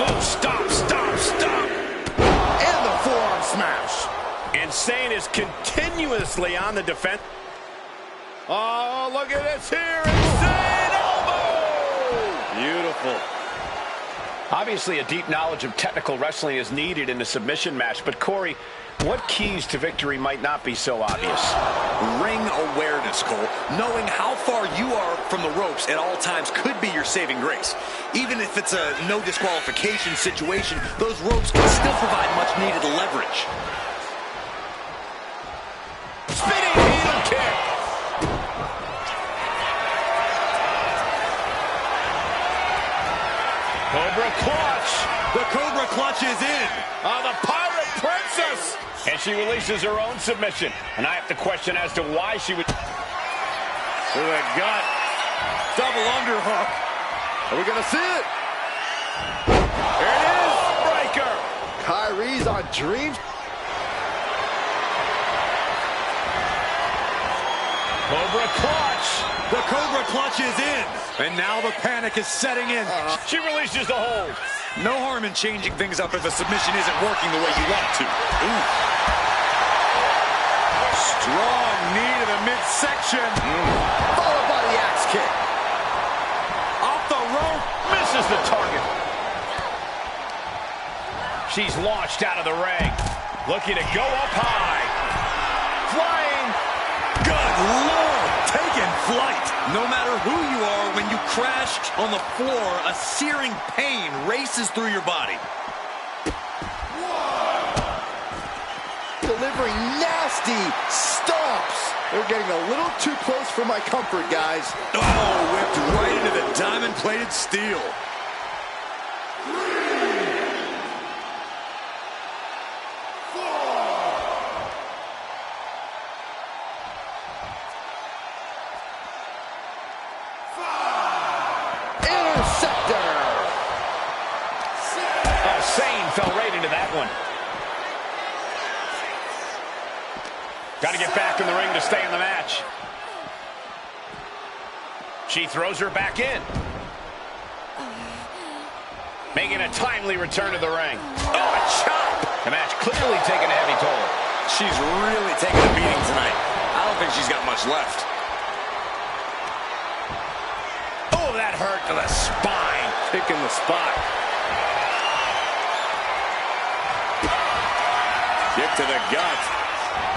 Oh, stop, stop, stop.
And the forearm smash.
Insane is continuously on the defense. Oh, look at this here. Insane elbow.
Beautiful.
Obviously, a deep knowledge of technical wrestling is needed in a submission match. But, Corey, what keys to victory might not be so obvious?
Ring awareness, Cole. Knowing how far you are from the ropes at all times could be your saving grace. Even if it's a no disqualification situation, those ropes can still provide much needed leverage.
Spinning heel kick. Cobra clutch.
The Cobra clutch is in.
The Pirate Princess. And she releases her own submission. And I have to question as to why she would...
To the gut. Double underhook.
Are we gonna see it?
There it is. Breaker.
Kyrie's on dreams.
Cobra clutch.
The Cobra clutch is in. And now the panic is setting in.
She releases the hold.
No harm in changing things up if a submission isn't working the way you want to. Ooh.
Strong knee to the midsection.
Followed by the axe kick.
Off the rope.
Misses the target. She's launched out of the ring. Looking to go up high. Flying.
Good Lord, taking flight. No matter who you are, when you crash on the floor, a searing pain races through your body.
Delivering nasty stomps. They're getting a little too close for my comfort, guys.
Oh, whipped right into the diamond-plated steel.
Fell right into that one. Got to get back in the ring to stay in the match. She throws her back in. Making a timely return to the ring. Oh, a chop! The match clearly taking a heavy toll.
She's really taking a beating tonight. I don't think she's got much left.
Oh, that hurt to the spine.
Picking the spot. Kick to the gut.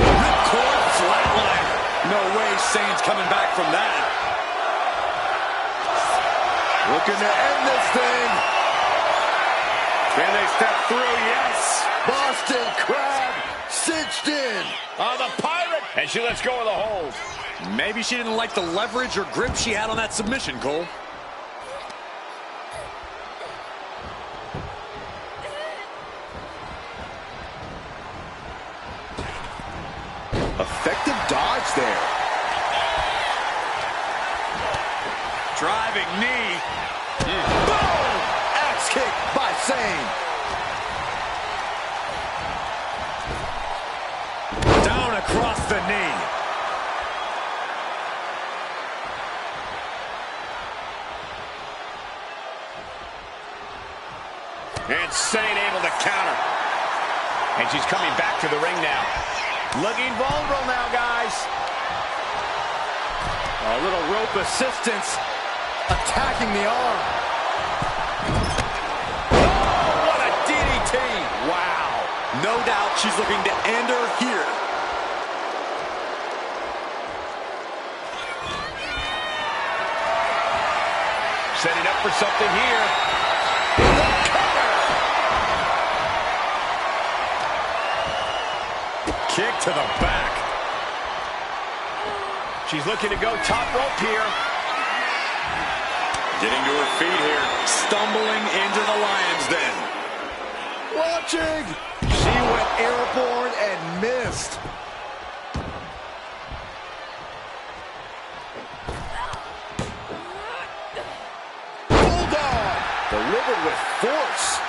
Ripcord flatliner. No way Sane's coming back from that.
Looking to end this thing.
Can they step through? Yes.
Boston Crab cinched in.
The Pirate. And she lets go of the hold.
Maybe she didn't like the leverage or grip she had on that submission, Cole.
Effective dodge there.
Driving knee.
Boom! Axe kick by Sane.
Down across the knee.
Insane able to counter. And she's coming back to the ring now. Looking vulnerable now, guys.
A little rope assistance attacking the arm.
Oh, what a DDT.
Wow. No doubt she's looking to end her here.
Setting up for something here.
Kick to the back.
She's looking to go top rope here.
Getting to her feet here. Stumbling into the lion's den.
Launching. She went airborne and missed. Bulldog. Delivered with force.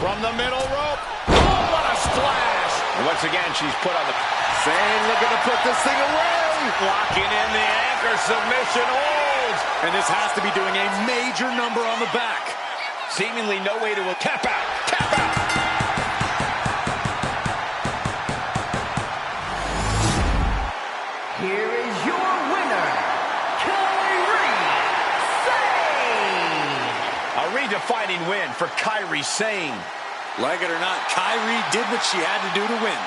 From the middle rope. Oh, what a splash. And once again, she's put on the...
Zayn looking to put this thing away.
Locking in the anchor, submission holds.
And this has to be doing a major number on the back.
Seemingly no way to tap out. Tap out.
Here is your winner,
A redefining win for Kairi Sane.
Like it or not, Kairi did what she had to do to win.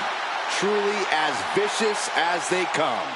Truly as vicious as they come.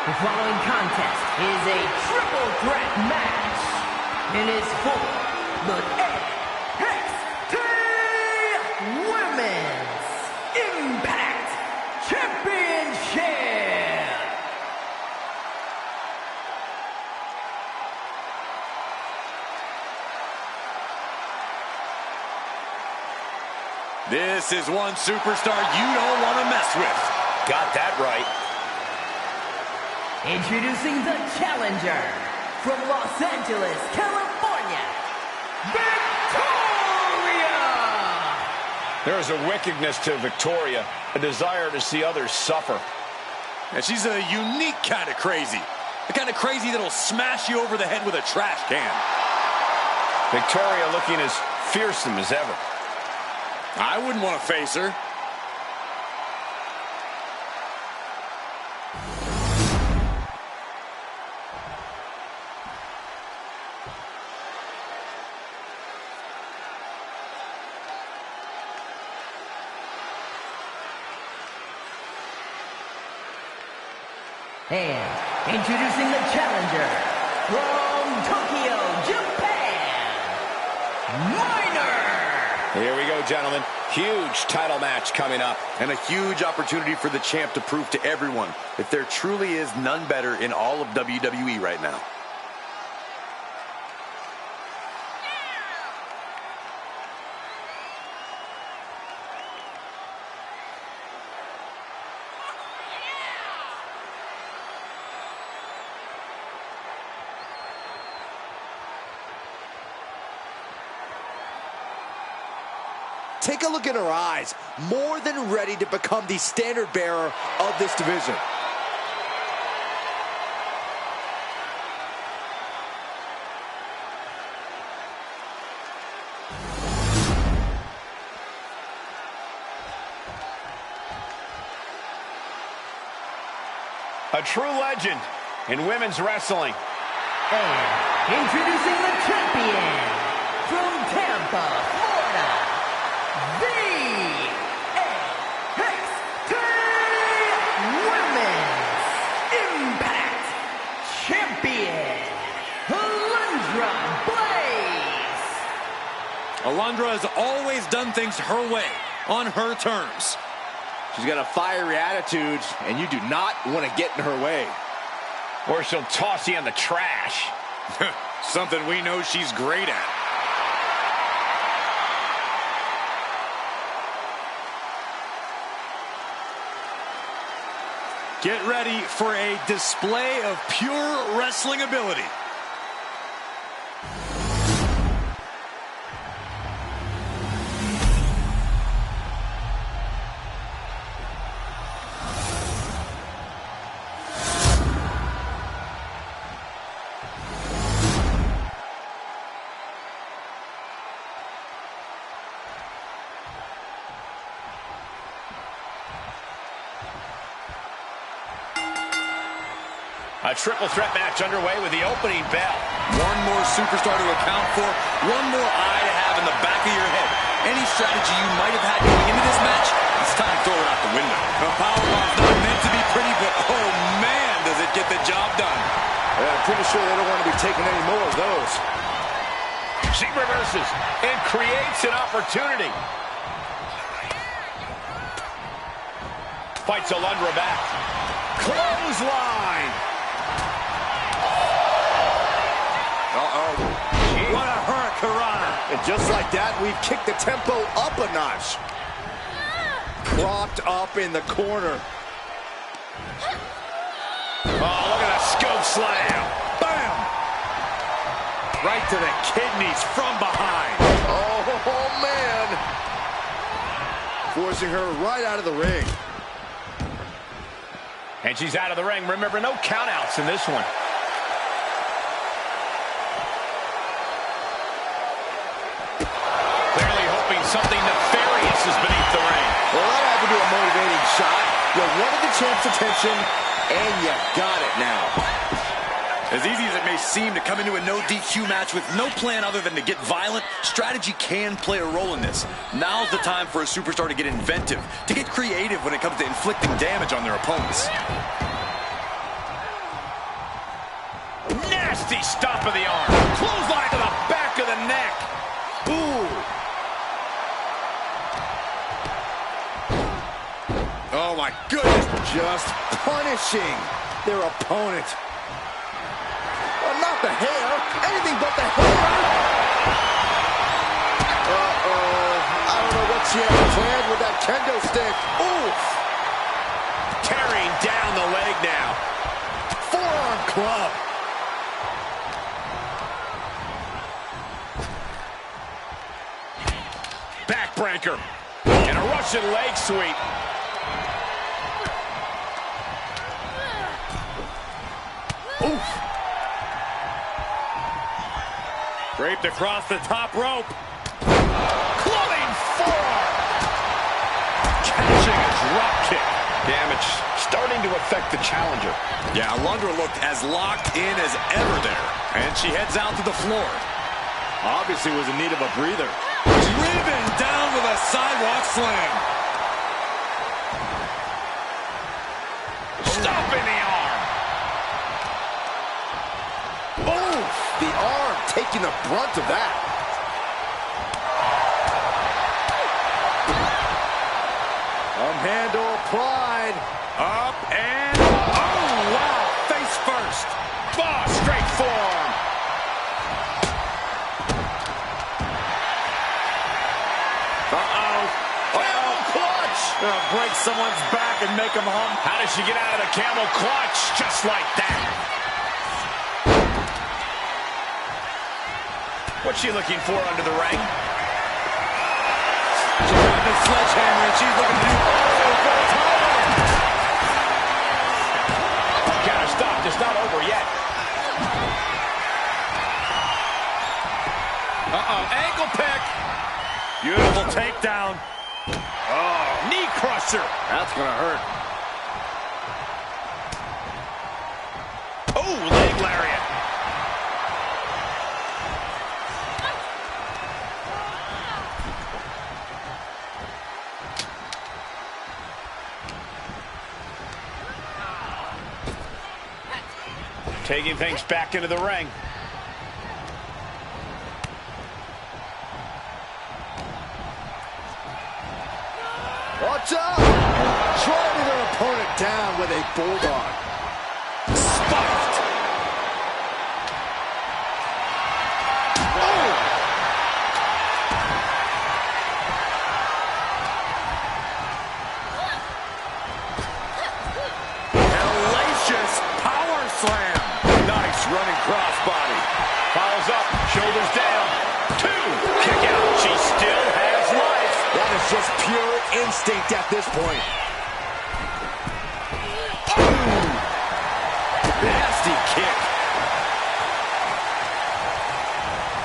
The following contest is a triple threat match and is for the NXT Women's Impact Championship.
This is one superstar you don't want to mess with.
Got that right.
Introducing the challenger from Los Angeles, California, Victoria!
There is a wickedness to Victoria, a desire to see others suffer.
And she's a unique kind of crazy. The kind of crazy that'll smash you over the head with a trash can.
Victoria looking as fearsome as ever.
I wouldn't want to face her.
And introducing the challenger from Tokyo, Japan, Minor!
Here we go, gentlemen. Huge title match coming up.
And a huge opportunity for the champ to prove to everyone that there truly is none better in all of WWE right now. Take a look at her eyes, more than ready to become the standard bearer of this division.
A true legend in women's wrestling.
And introducing the champion from Tampa, Florida, the NXT Women's Impact Champion, Alundra Blaze.
Alundra has always done things her way, on her terms.
She's got a fiery attitude, and you do not want to get in her way.
Or she'll toss you in the trash.
Something we know she's great at. Get ready for a display of pure wrestling ability.
A triple threat match underway with the opening bell.
One more superstar to account for, one more eye to have in the back of your head. Any strategy you might have had going into this match, it's time to throw it out the window. A powerbomb's not meant to be pretty, but oh man, does it get the job done.
I'm pretty sure they don't want to be taking any more of those.
She reverses and creates an opportunity. Fights Alundra back.
Clothesline. Uh-oh.
What a hurricanrana.
And just like that, we've kicked the tempo up a notch. Propped up in the corner.
Oh, look at that scope slam.
Bam!
Right to the kidneys from behind.
Oh, man. Forcing her right out of the ring.
And she's out of the ring. Remember, no countouts in this one. Clearly hoping something nefarious is beneath the ring.
Well, that had to be a motivating shot. You wanted the champ's attention, and you got it now.
As easy as it may seem to come into a no DQ match with no plan other than to get violent, strategy can play a role in this. Now's the time for a superstar to get inventive, to get creative when it comes to inflicting damage on their opponents.
Nasty stomp of the arm. Clothesline to the back of the neck.
Ooh.
Oh my goodness.
Just punishing their opponent. Well, not the hair. Anything but the hair. Uh-oh. I don't know what she has planned with that kendo stick. Oof.
Tearing down the leg now.
Forearm club.
Backbreaker. And a Russian leg sweep.
Oof.
Draped across the top rope.
Clubbing forearm. Catching a drop kick. Damage starting to affect the challenger.
Yeah, Alundra looked as locked in as ever there. And she heads out to the floor.
Obviously was in need of a breather.
Driven down with a sidewalk slam.
Stomping the arm.
Oof. The arm taking the brunt of that. Handle applied.
Up and... Oh, wow. Face first.
Oh, straight forearm.
Uh-oh.
Camel clutch.
Break someone's back and make them hum.
How does she get out of the camel clutch? Just like that. What's she looking for under the ring?
She got the sledgehammer and she's looking to do
Counter stop, it's not over yet.
Uh-oh, ankle pick. Beautiful takedown.
Oh, knee crusher.
That's gonna hurt.
Oh, leg lariat. Taking things back into the ring.
Watch out! Driving their opponent down with a bulldog.
Spiked.
Oh!
hellacious power slam.
Nice running crossbody. Follows up, shoulders down. 2. Kick out. She still has life.
That is just pure instinct at this point.
Nasty kick.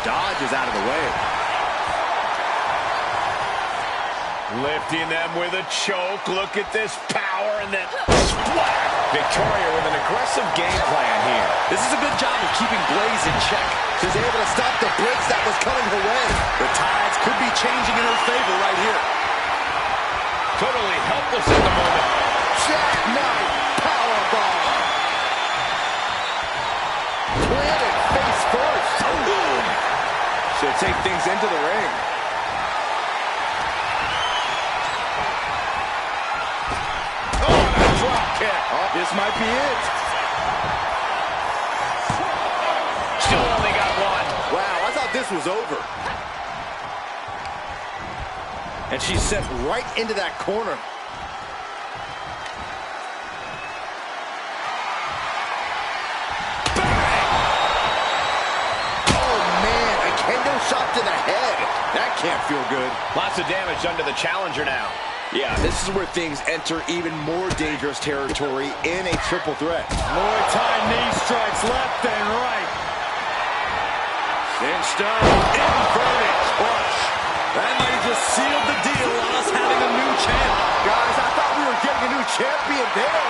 Dodges out of the way.
Lifting them with a choke. Look at this power and then splat. Victoria with an aggressive game plan here.
This is a good job of keeping Blaze in check.
She's able to stop the blitz that was coming her way.
The tides could be changing in her favor right here.
Totally helpless at the moment.
Jackknife powerbomb.
take things into the ring.
Oh, and a drop kick.
Oh, this might be it.
Still only got one.
Wow, I thought this was over. And she's sent right into that corner. Shot to the head. That can't feel good.
Lots of damage done to the challenger now.
Yeah, this is where things enter even more dangerous territory in a triple threat.
Muay Thai knee strikes left and right. Cinched up. Inverted clutch. That might have just sealed the deal on us having a new champ.
Guys, I thought we were getting a new champion there.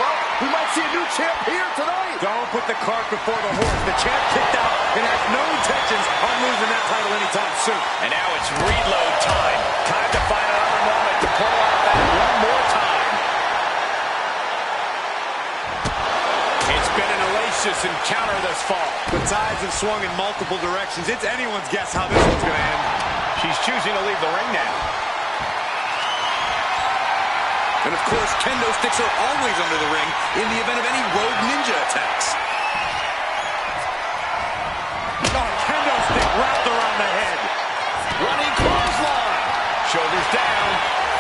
Well, we might see a new champ here tonight.
Don't put the cart before the horse. The champ kicked out and has no intentions on losing that title anytime soon.
And now it's reload time. Time to find another moment to pull out that one more time. It's been an hellacious encounter thus far.
The tides have swung in multiple directions. It's anyone's guess how this one's going to end.
She's choosing to leave the ring now.
And of course, kendo sticks are always under the ring in the event of any rogue ninja attacks.
Oh, kendo stick wrapped around the head.
Running clothesline. Shoulders down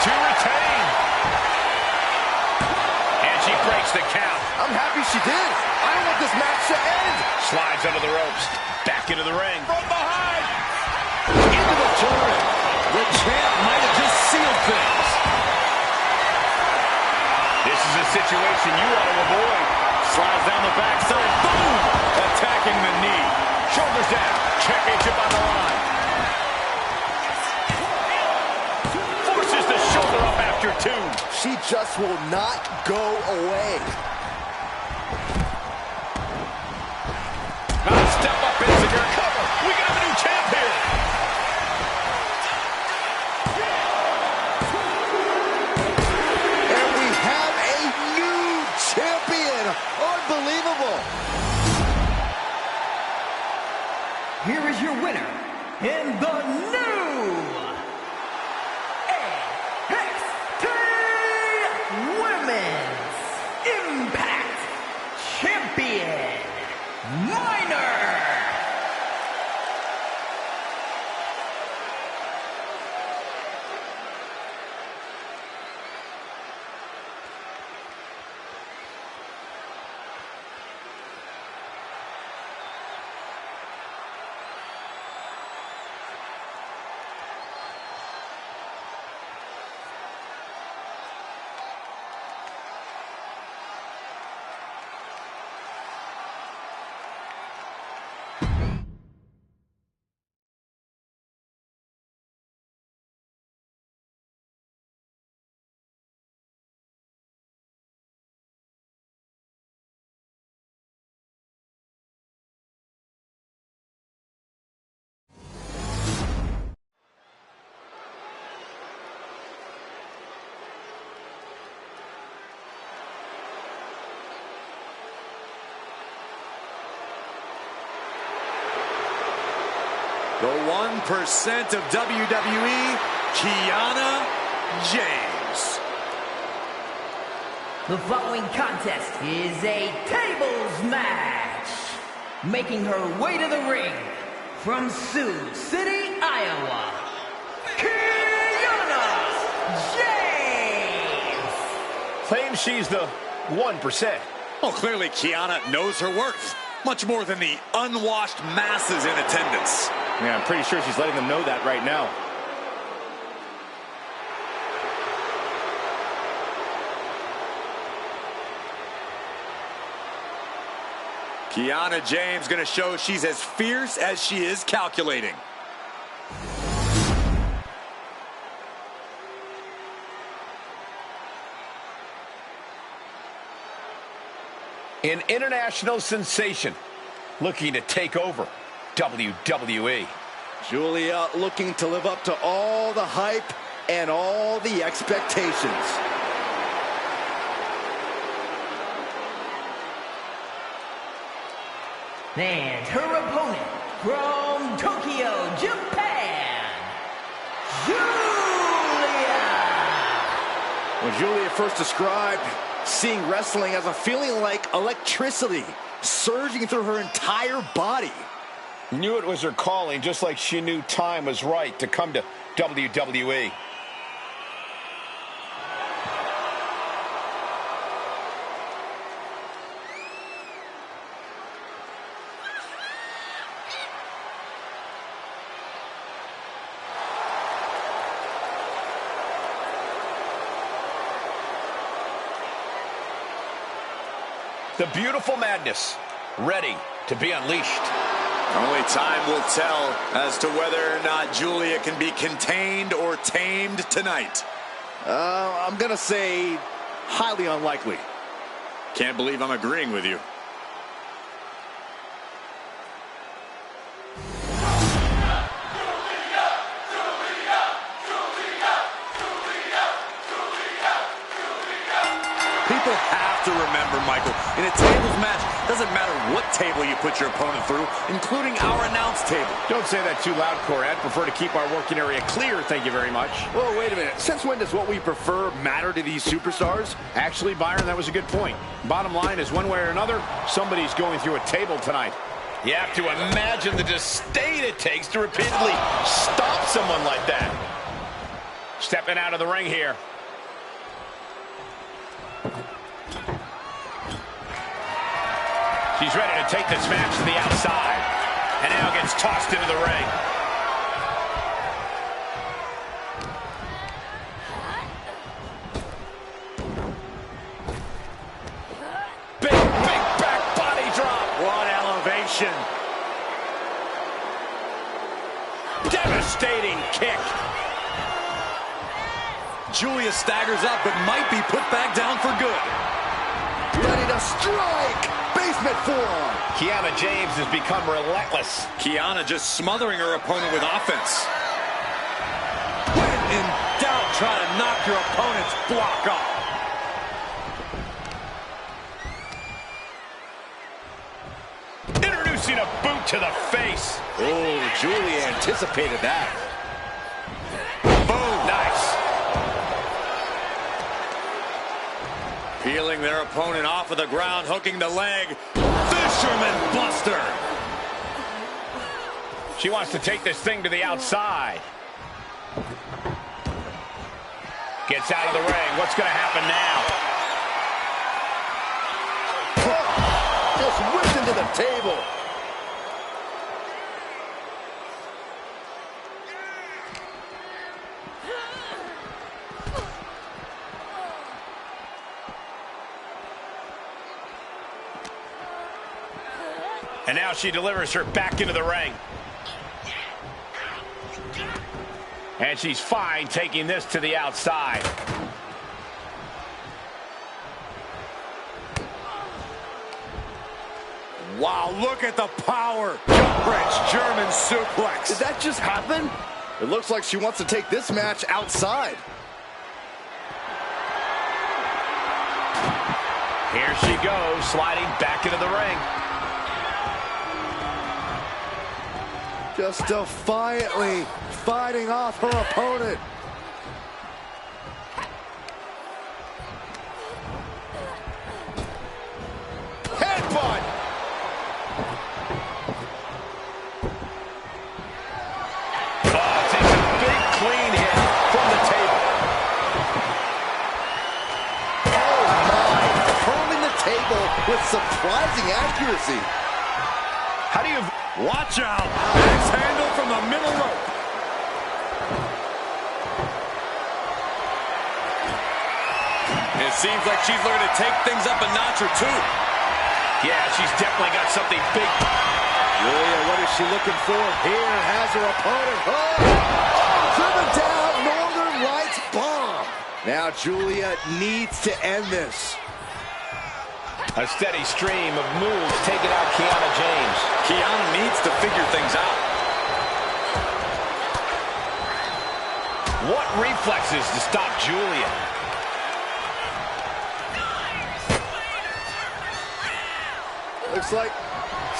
to retain. And she breaks the count.
I'm happy she did. I don't want this match to end.
Slides under the ropes. Back into the ring.
From behind.
Into the turn.
The champ might have just sealed things.
This is a situation you want to avoid.
Slides down the backside. Boom! Attacking the knee.
Shoulders down. Championship on the line. Forces the shoulder up after two.
She just will not go away.
Step up into your cover. We can have a new champ here.
And we have a new champion. Unbelievable.
Here is your winner, and the new NXT Women's Impact Champion, Minor.
The 1% of WWE, Kiana James.
The following contest is a tables match. Making her way to the ring from Sioux City, Iowa, Kiana James.
Claims she's the 1%.
Well, clearly Kiana knows her worth. Much more than the unwashed masses in attendance.
Yeah, I'm pretty sure she's letting them know that right now.
Kiana James going to show she's as fierce as she is calculating.
An international sensation looking to take over WWE.
Julia looking to live up to all the hype and all the expectations.
And her opponent from Tokyo, Japan, Julia.
When Julia first described seeing wrestling as a feeling like electricity surging through her entire body.
Knew it was her calling, just like she knew time was right to come to WWE. The beautiful madness, ready to be unleashed.
Only time will tell as to whether or not Julia can be contained or tamed tonight.
I'm going to say highly unlikely.
Can't believe I'm agreeing with you. People have to remember, Michael, in a tables match, doesn't matter what table you put your opponent through, including our announce table.
Don't say that too loud, Corey. I'd prefer to keep our working area clear, thank you very much.
Whoa, wait a minute. Since when does what we prefer matter to these superstars?
Actually, Byron, that was a good point. Bottom line is, one way or another, somebody's going through a table tonight. You have to imagine the disdain it takes to repeatedly stop someone like that. Stepping out of the ring here. She's ready to take this match to the outside. And now gets tossed into the ring. Big back body drop.
What elevation.
Devastating kick.
Julia staggers up, but might be put back down for good.
Ready to strike. Basement forearm.
Kiana James has become relentless.
Kiana just smothering her opponent with offense. When in doubt, try to knock your opponent's block off.
Introducing a boot to the face.
Oh, Julia anticipated that.
Boom. Nice.
Peeling their opponent off of the ground, hooking the leg. Fisherman Buster.
She wants to take this thing to the outside. Gets out of the ring. What's going to happen now?
Just whipped into the table.
And now she delivers her back into the ring. And she's fine taking this to the outside.
Wow, look at the power. Jump bridge, German suplex.
Did that just happen? It looks like she wants to take this match outside.
Here she goes, sliding back into the ring.
Just defiantly fighting off her opponent. Headbutt!
Oh, takes a big clean hit from the table.
Oh my! Curling the table with surprising accuracy.
How do you...
Watch out. Axe handle from the middle rope. It seems like she's looking to take things up a notch or two.
Yeah, she's definitely got something big.
Julia, what is she looking for? Here has her opponent. Oh, driven down, Northern Lights bomb. Now Julia needs to end this.
A steady stream of moves taking out Kiana James.
Kiana needs to figure things out.
What reflexes to stop Julia?
Looks like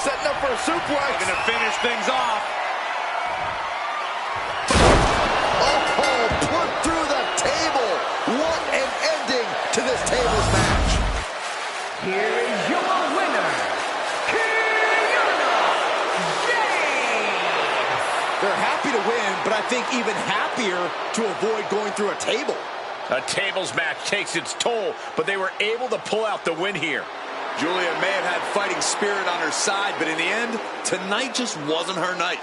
setting up for a suplex.
Going to finish things off.
Oh, put through the table. What an ending to this tables match.
Here is your winner,
They're happy to win, but I think even happier to avoid going through a table.
A tables match takes its toll, but they were able to pull out the win here.
Julia may have had fighting spirit on her side, but in the end, tonight just wasn't her night.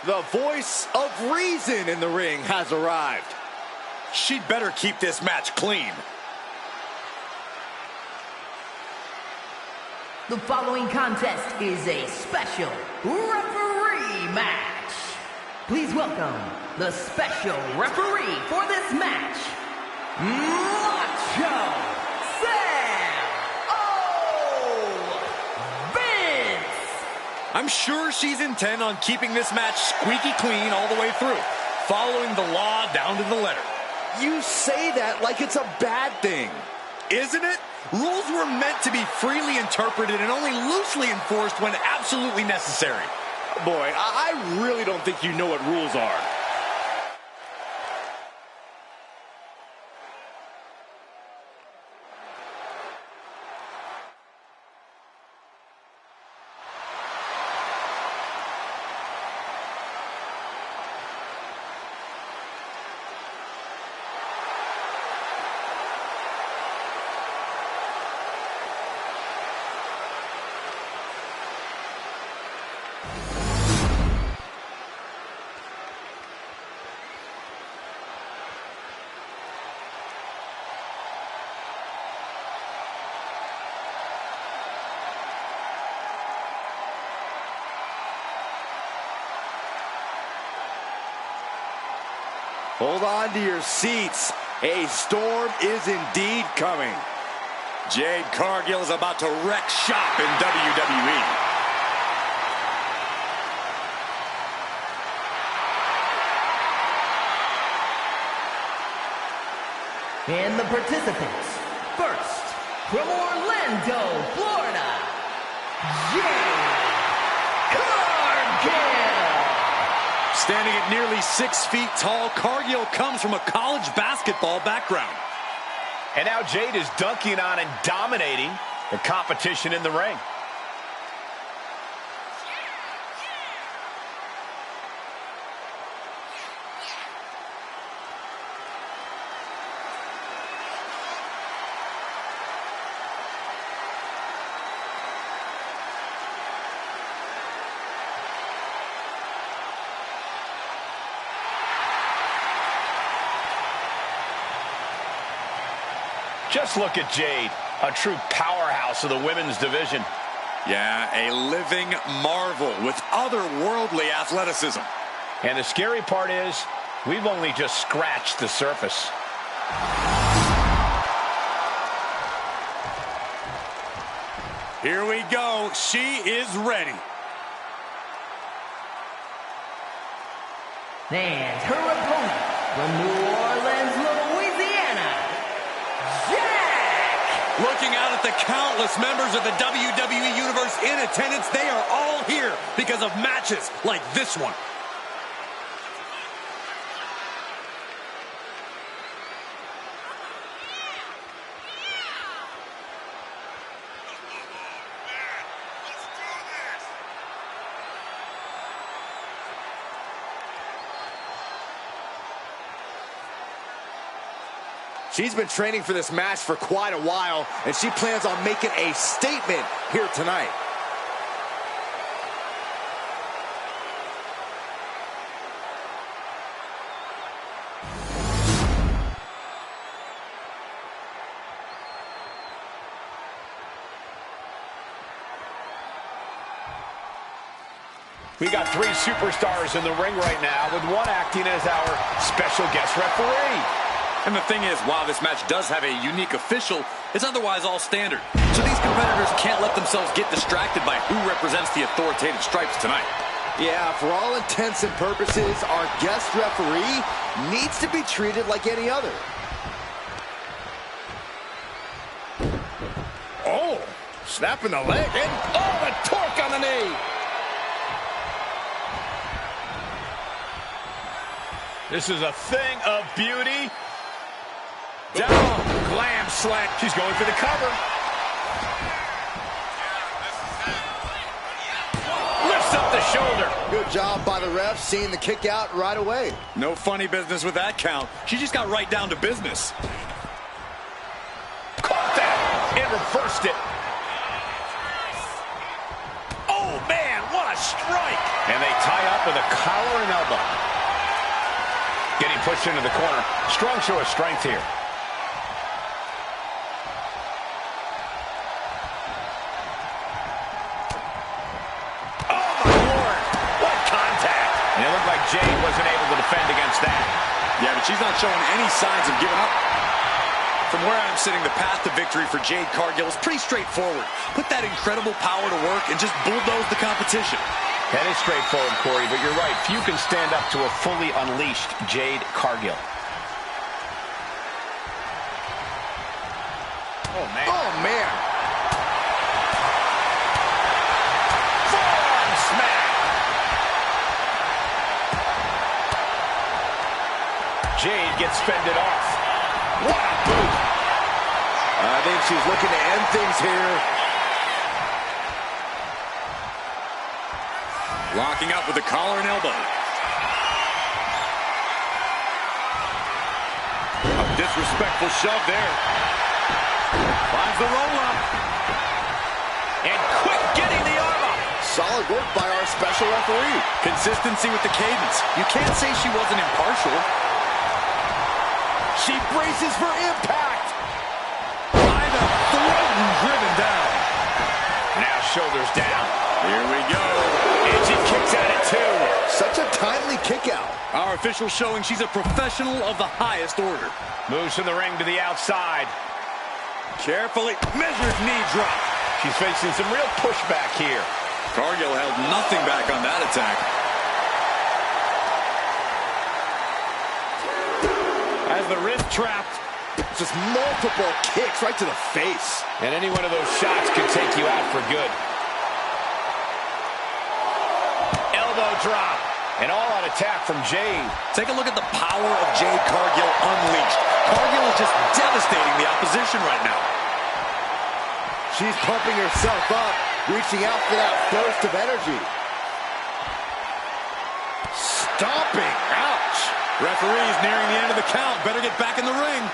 The voice of reason in the ring has arrived.
She'd better keep this match clean.
The following contest is a special referee match. Please welcome the special referee for this match, Macho Sam Vince.
I'm sure she's intent on keeping this match squeaky clean all the way through, following the law down to the letter.
You say that like it's a bad thing.
Isn't it? Rules were meant to be freely interpreted and only loosely enforced when absolutely necessary.
Boy, I really don't think you know what rules are. Hold on to your seats. A storm is indeed coming.
Jade Cargill is about to wreck shop in WWE.
And the participants, first, from Orlando, Florida, Jade Cargill.
Standing at nearly 6 feet tall, Cargill comes from a college basketball background.
And now Jade is dunking on and dominating the competition in the ring. Just look at Jade, a true powerhouse of the women's division.
Yeah, a living marvel with otherworldly athleticism.
And the scary part is, we've only just scratched the surface.
Here we go. She is ready.
And her opponent from New Orleans, Louisiana, Jack.
Looking out at the countless members of the WWE Universe in attendance, they are all here because of matches like this one.
She's been training for this match for quite a while, and she plans on making a statement here tonight.
We got 3 superstars in the ring right now, with one acting as our special guest referee.
And the thing is, while this match does have a unique official, it's otherwise all standard. So these competitors can't let themselves get distracted by who represents the authoritative stripes tonight.
Yeah, for all intents and purposes, our guest referee needs to be treated like any other.
Oh, snapping the leg, and oh, the torque on the knee. This is a thing of beauty. Down, glam slam. She's going for the cover. Lifts up the shoulder.
Good job by the ref, seeing the kick out right away.
No funny business with that count. She just got right down to business.
Caught that and reversed it. Oh, man, what a strike. And they tie up with a collar and elbow. Getting pushed into the corner. Strong show of strength here. Oh, my Lord. What contact. And it looked like Jade wasn't able to defend against that.
Yeah, but she's not showing any signs of giving up. From where I'm sitting, the path to victory for Jade Cargill is pretty straightforward. Put that incredible power to work and just bulldoze the competition.
That is straightforward, Corey, but you're right. Few can stand up to a fully unleashed Jade Cargill. Oh, man.
Oh, man.
Forearm smack. Jade gets fended off. What a boot.
I think she's looking to end things here.
Locking up with the collar and elbow. A disrespectful shove there. Finds the roll-up.
And quick getting the arm up.
Solid work by our special referee.
Consistency with the cadence. You can't say she wasn't impartial.
She braces for impact.
By the throat and driven down.
Now shoulders down.
Here we go.
And she kicks at it too.
Such a timely kick out.
Our official showing she's a professional of the highest order.
Moves from the ring to the outside.
Carefully measured knee drop.
She's facing some real pushback here.
Cargill held nothing back on that attack.
Has the wrist trapped.
Just multiple kicks right to the face.
And any one of those shots could take you out for good. Elbow drop. And all-out attack from Jade.
Take a look at the power of Jade Cargill unleashed. Cargill is just devastating the opposition right now.
She's pumping herself up, reaching out for that burst of energy. Stomping. Ouch.
Referee's nearing the end of the count. Better get back in the ring.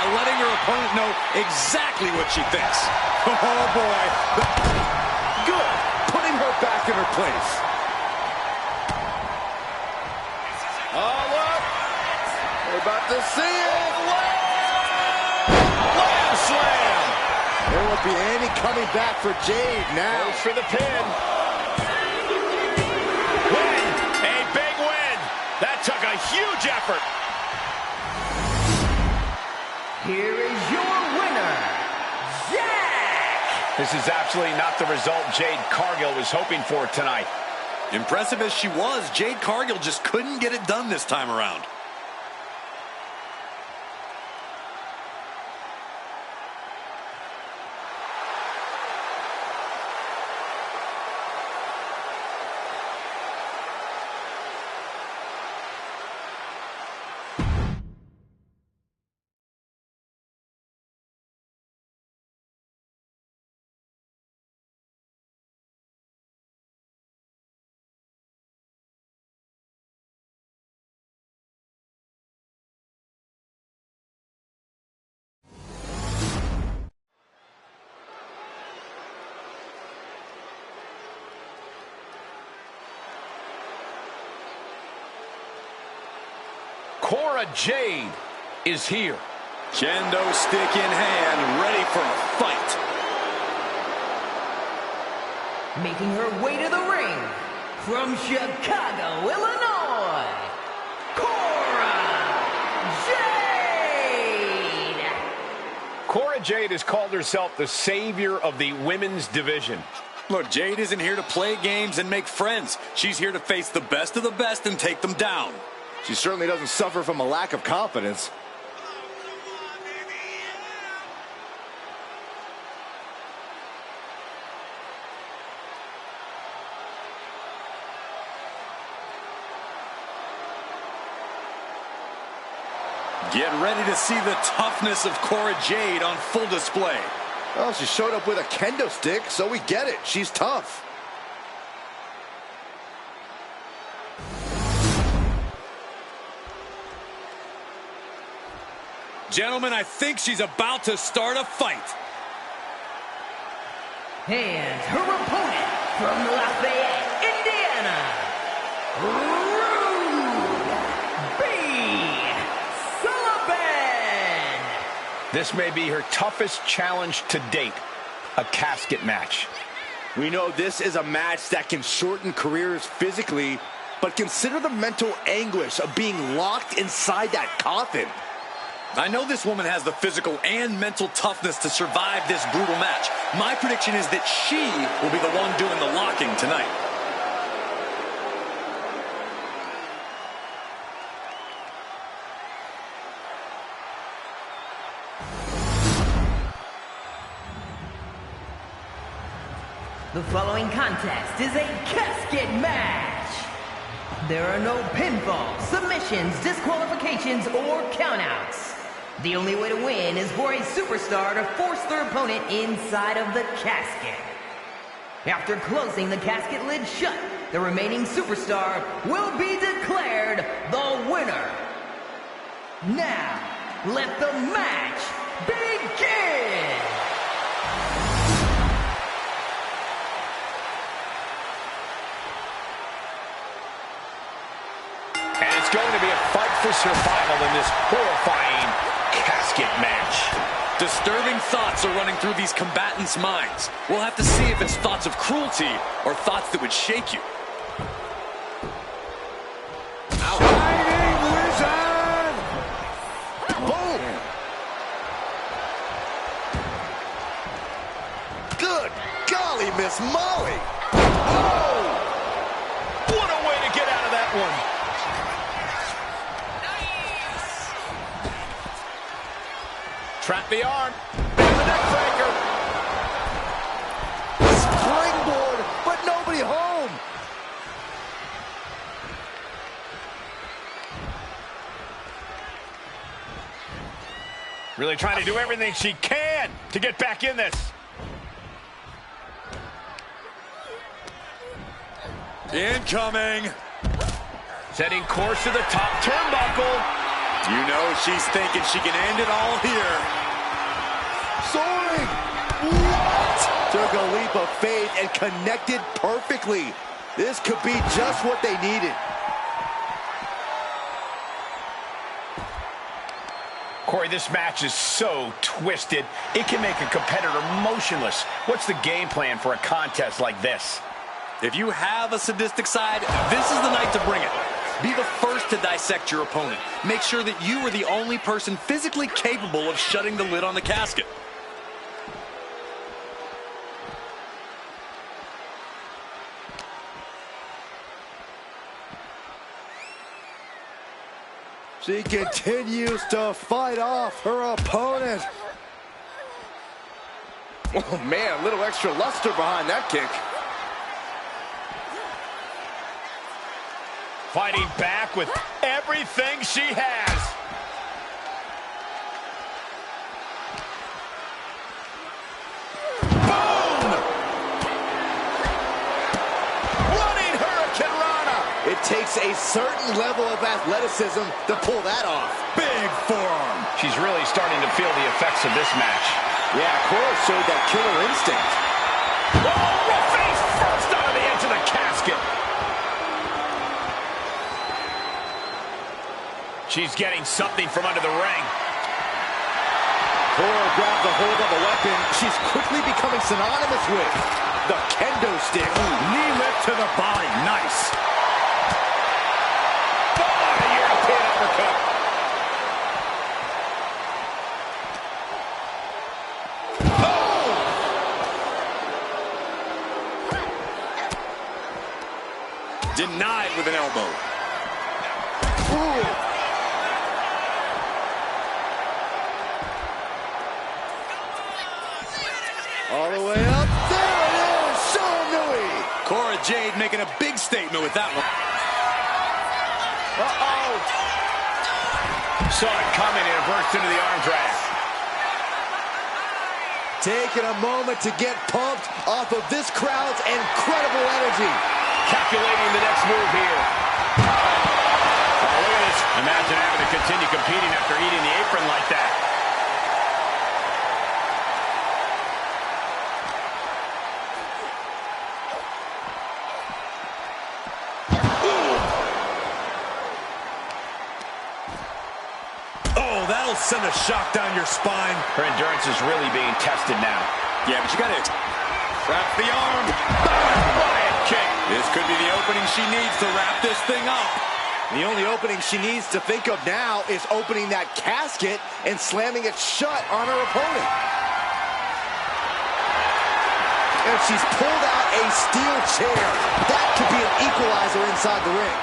Letting her opponent know exactly what she thinks.
Oh, boy. Good. Putting her back in her place. Oh, look. We're about to see it.
Slam slam.
There won't be any coming back for Jade now.
Goes for the pin. Win. A big win. That took a huge effort.
Here is your winner, Jack!
This is absolutely not the result Jade Cargill was hoping for tonight.
Impressive as she was, Jade Cargill just couldn't get it done this time around.
Jade is here.
Kendo stick in hand, ready for a fight.
Making her way to the ring, from Chicago, Illinois, Jade!
Cora Jade has called herself the savior of the women's division.
Look, Jade isn't here to play games and make friends. She's here to face the best of the best and take them down.
She certainly doesn't suffer from a lack of confidence.
Get ready to see the toughness of Cora Jade on full display.
Well, she showed up with a kendo stick, so we get it. She's tough.
Gentlemen, I think she's about to start a fight.
And her opponent from Lafayette, Indiana, Sullivan.
This may be her toughest challenge to date, a casket match.
We know this is a match that can shorten careers physically, but consider the mental anguish of being locked inside that coffin.
I know this woman has the physical and mental toughness to survive this brutal match. My prediction is that she will be the one doing the locking tonight.
The following contest is a casket match. There are no pinfalls, submissions, disqualifications, or countouts. The only way to win is for a superstar to force their opponent inside of the casket. After closing the casket lid shut, the remaining superstar will be declared the winner. Now, let the match begin!
And it's going to be a fight for survival in this horrifying casket match.
Disturbing thoughts are running through these combatants' minds. We'll have to see if it's thoughts of cruelty or thoughts that would shake you.
Fighting Wizard! Boom! Good golly, Miss Molly!
Oh! What a way to get out of that one. Trap the arm. And the neck breaker.
Springboard, but nobody home.
Really trying to do everything she can to get back in this.
Incoming.
Setting course to the top turnbuckle.
You know she's thinking she can end it all here.
Soaring! What? Took a leap of faith and connected perfectly. This could be just what they needed.
Corey, this match is so twisted, it can make a competitor motionless. What's the game plan for a contest like this?
If you have a sadistic side, this is the night to bring it. Be the first to dissect your opponent. Make sure that you are the only person physically capable of shutting the lid on the casket.
She continues to fight off her opponent. Oh man, a little extra luster behind that kick.
Fighting back with everything she has. Boom! Running Hurricane Rana.
It takes a certain level of athleticism to pull that off.
Big forearm.
She's really starting to feel the effects of this match.
Yeah, Cora showed that killer instinct.
Oh, face first out of the edge of the casket. She's getting something from under the ring.
Cora grabs a hold of a weapon she's quickly becoming synonymous with. The kendo stick.
Knee lift to the body. Nice.
European uppercut.
Denied with an elbow.
Ooh. All the way up. There it is. Show Nui.
Cora Jade making a big statement with that one.
Uh-oh. Saw it coming and it burst into the arm drag.
Taking a moment to get pumped off of this crowd's incredible energy.
Calculating the next move here. Oh, look at this. Imagine having to to continue competing after eating the apron like that.
Oh, that'll send a shock down your spine.
Her endurance is really being tested now.
Yeah, but you got to wrap the arm.
Riot kick.
This could be the opening she needs to wrap this thing up.
The only opening she needs to think of now is opening that casket and slamming it shut on her opponent. And she's pulled out a steel chair. That could be an equalizer inside the ring.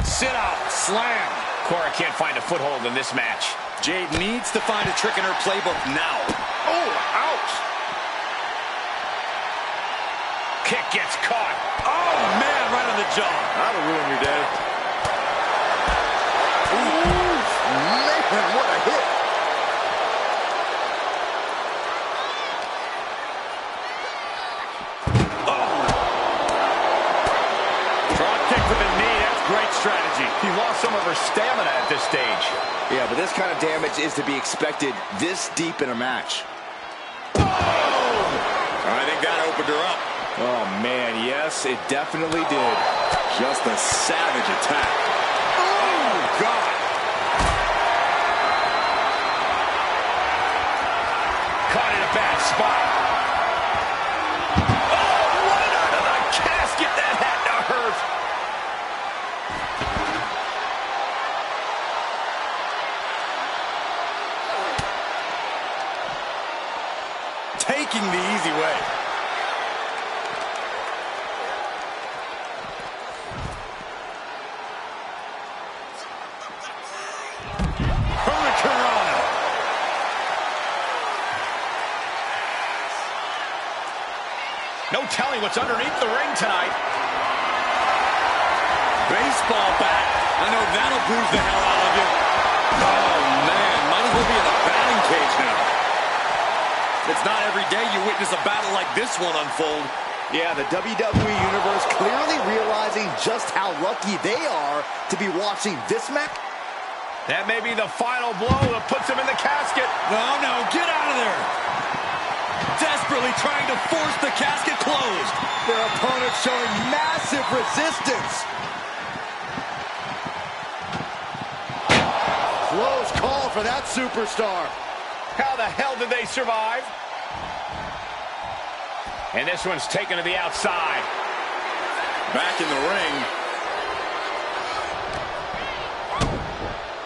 Sit out, slam.
Cora can't find a foothold in this match.
Jade needs to find a trick in her playbook now.
Oh, ouch. Kick gets caught.
Oh, man, right on the jaw.
That'll ruin your day. Ooh, man, what a hit.
Great strategy.
She lost some of her stamina at this stage.
Yeah, but this kind of damage is to be expected this deep in a match.
Boom! I think that opened her up.
Oh, man, yes, it definitely did.
Just a savage attack. Oh, God.
Caught in a bad spot. Oh, right out of the casket. That had to hurt.
Taking the easy way. Hurricanrana.
No telling what's underneath the ring tonight.
Baseball bat. I know that'll bruise the hell out of you. Oh, man. Might as well be in a batting cage now. It's not every day you witness a battle like this one unfold.
Yeah, the WWE Universe clearly realizing just how lucky they are to be watching this match.
That may be the final blow that puts him in the casket.
No, get out of there. Desperately trying to force the casket closed.
Their opponent showing massive resistance. Close call for that superstar.
How the hell did they survive? And this one's taken to the outside.
Back in the ring.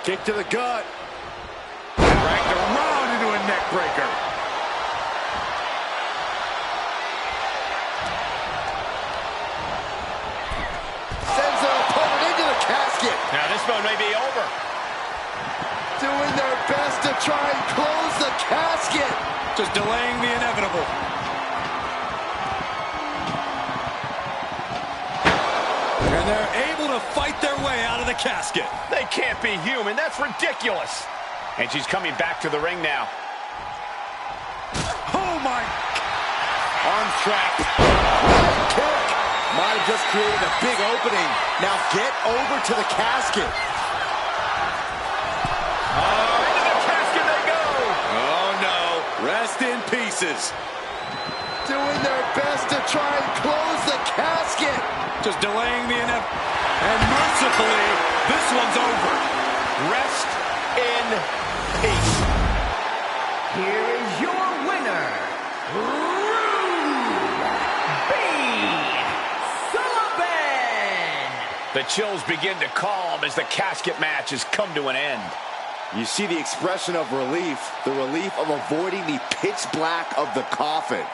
Kick to the gut.
Dragged around into a neck breaker.
Sends their opponent into the casket.
Now this one may be over.
Doing their best to try and close the casket.
Just delaying the inevitable. And they're able to fight their way out of the casket.
They can't be human. That's ridiculous. And she's coming back to the ring now.
Oh, my.
Arm trapped. Right kick. Might have just created a big opening. Now get over to the casket.
Into the casket they go.
Oh, no. Rest in pieces.
Doing their best to try and close the casket.
Just delaying the inevitable. And mercifully, this one's over.
Rest in peace.
Here is your winner,
The chills begin to calm as the casket match has come to an end.
You see the expression of relief, the relief of avoiding the pitch black of the coffin.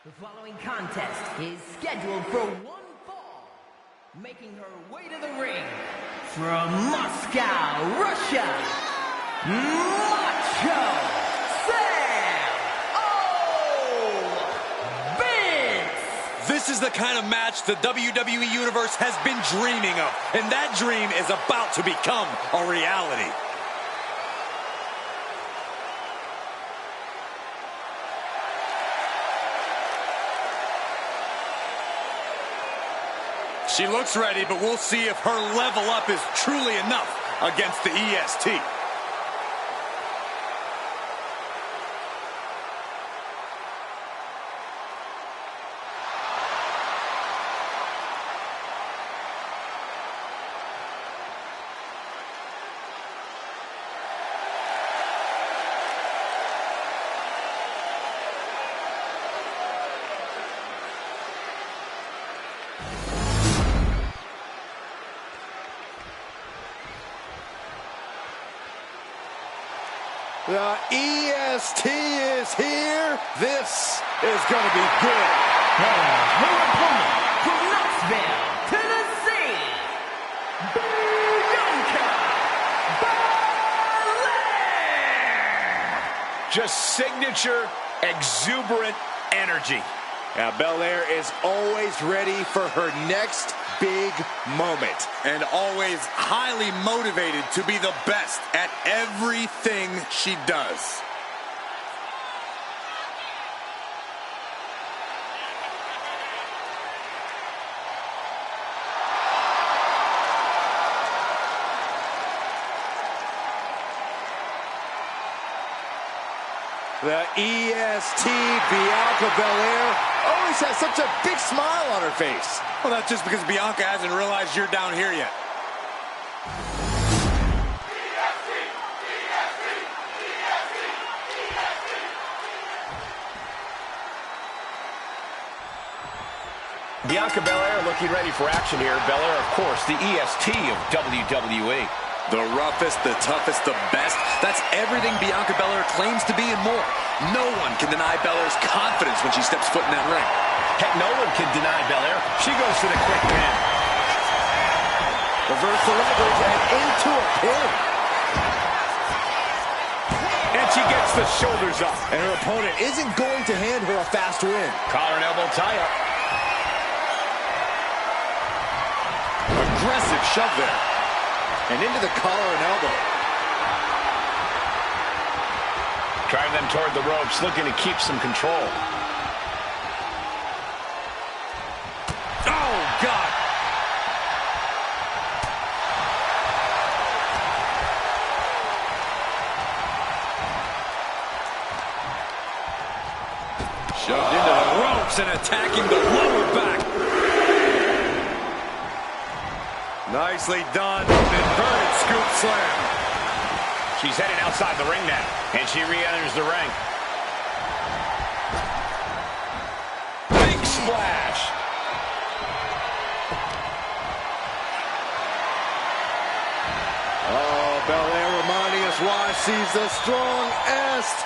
The following contest is scheduled for one fall. Making her way to the ring from Moscow, Russia, Macho Vince!
This is the kind of match the WWE Universe has been dreaming of, and that dream is about to become a reality. She looks ready, but we'll see if her level up is truly enough against the EST.
The EST is here. This is going to be good.
Her opponent from Knoxville, Tennessee, Bianca Belair!
Just signature, exuberant energy.
Now, Belair is always ready for her next big moment.
And always highly motivated to be the best at everything she does.
The EST, Bianca Belair, always has such a big smile on her face.
Well, that's just because Bianca hasn't realized you're down here yet.
Bianca Belair looking ready for action here. Belair, of course, the EST of WWE.
The roughest, the toughest, the best. That's everything Bianca Belair claims to be and more. No one can deny Belair's confidence when she steps foot in that ring.
Heck, no one can deny Belair. She goes to the quick pin.
Reverse the leverage and into a pin.
And she gets the shoulders up.
And her opponent isn't going to hand her a fast win.
Collar and elbow tie-up.
Aggressive shove there.
And into the collar and elbow.
Driving them toward the ropes, looking to keep some control.
Oh, God. Shoved into the ropes and attacking the lower back. Nicely done. Inverted scoop slam.
She's heading outside the ring now, and she re-enters the ring. Big splash.
Oh, Belair reminding us why she's the strongest.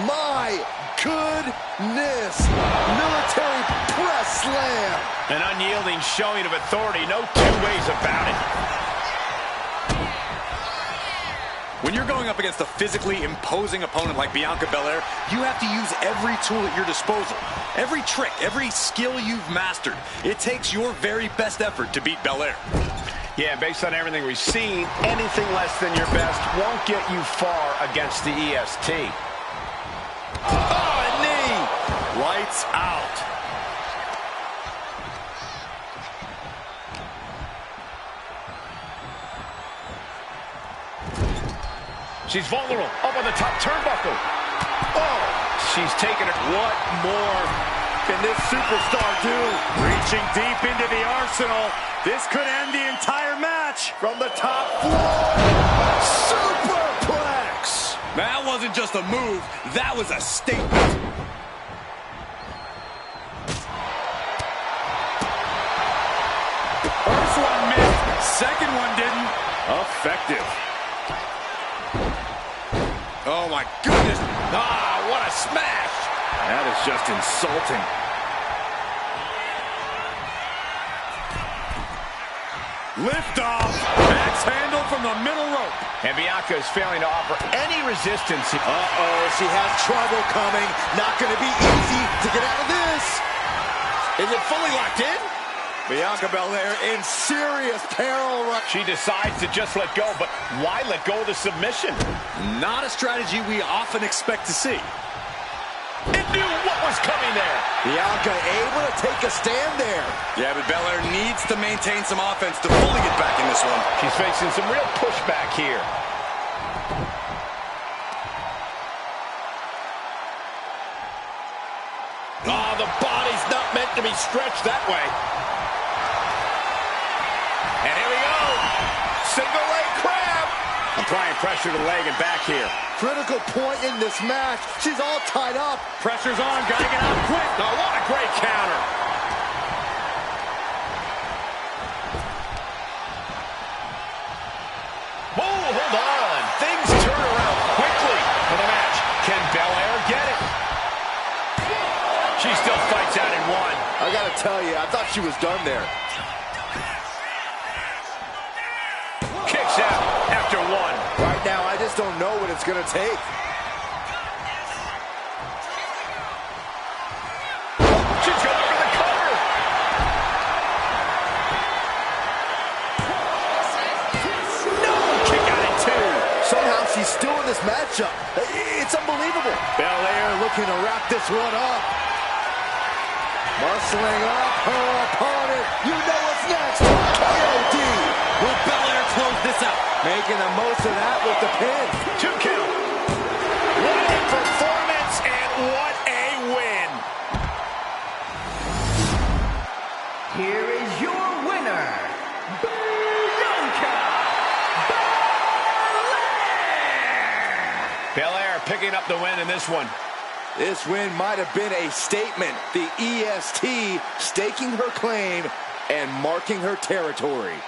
My goodness. Military press slam.
An unyielding showing of authority, no two ways about it.
When you're going up against a physically imposing opponent like Bianca Belair, you have to use every tool at your disposal. Every trick, every skill you've mastered. It takes your very best effort to beat Belair.
Yeah, based on everything we've seen, anything less than your best won't get you far against the EST.
Oh, a knee! Lights out.
She's vulnerable, up on the top turnbuckle. Oh, she's taking it.
What more can this superstar do?
Reaching deep into the arsenal. This could end the entire match.
From the top floor. Superplex.
That wasn't just a move, that was a statement.
First one missed, second one didn't. Effective.
Oh my goodness. Ah, what a smash.
That is just insulting. Lift off. Axe handle from the middle rope.
And Bianca is failing to offer any resistance.
Uh-oh, she has trouble coming. Not going to be easy to get out of this.
Is it fully locked in?
Bianca Belair in serious peril.
She decides to just let go, but why let go of the submission?
Not a strategy we often expect to see.
It knew what was coming there.
Bianca able to take a stand there.
Yeah, but Belair needs to maintain some offense to fully get back in this one.
She's facing some real pushback here. Oh, the body's not meant to be stretched that way. And here we go. Single leg crab. Applying pressure to the leg and back here.
Critical point in this match. She's all tied up.
Pressure's on. Gotta get out quick. Oh, what a great counter. Oh, hold on. Things turn around quickly for the match. Can Belair get it? She still fights out in one.
I gotta tell you, I thought she was done there.
Kicks out after one.
Right now, I just don't know what it's gonna take.
She's going for the cover. No! Kick out at two.
Somehow she's still in this matchup. It's unbelievable. Belair looking to wrap this one up. Muscling up her opponent. You know what's next. KOD.
Will Belair close this out?
Making the most of that with the pin.
2 count. What a performance and what a win.
Here is your winner, Bianca Belair!
Belair picking up the win in this one.
This win might have been a statement. The EST staking her claim and marking her territory.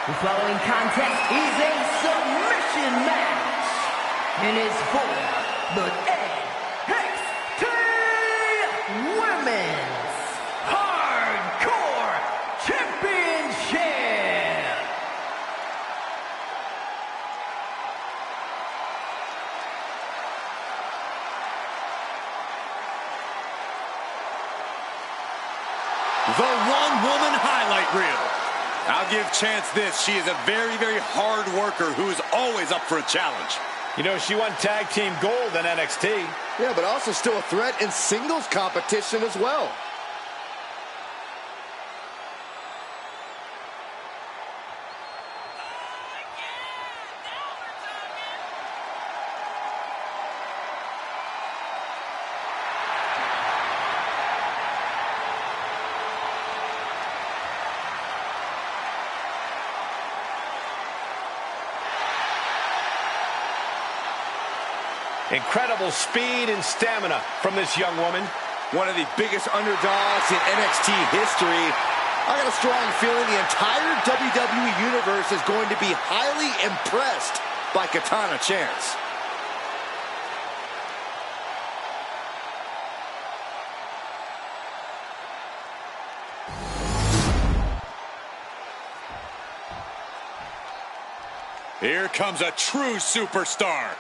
The following contest is a submission match and is for the NXT Women's Hardcore Championship.
The one-woman highlight reel. I'll give Chance this. She is a very, very hard worker who is always up for a challenge.
You know, she won tag team gold in NXT.
Yeah, but also still a threat in singles competition as well.
Incredible speed and stamina from this young woman.
One of the biggest underdogs in NXT history. I got a strong feeling the entire WWE Universe is going to be highly impressed by Katana Chance.
Here comes a true superstar.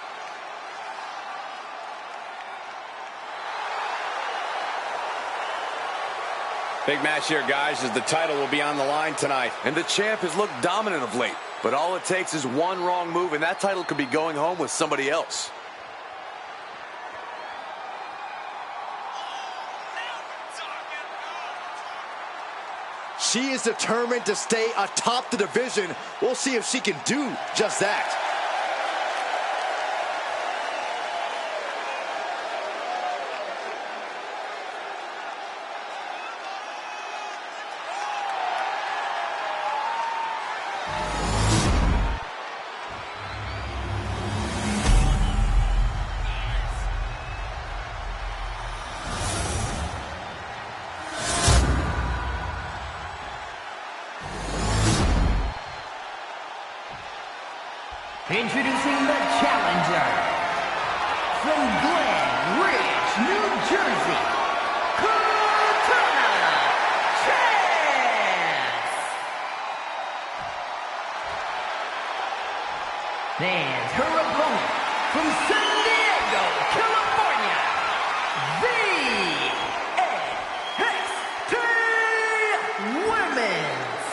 Big match here, guys, as the title will be on the line tonight.
And the champ has looked dominant of late. But all it takes is one wrong move, and that title could be going home with somebody else.
She is determined to stay atop the division. We'll see if she can do just that.
Introducing the challenger from Glen Ridge, New Jersey, Katana Chance. And her opponent from San Diego, California, the NXT Women's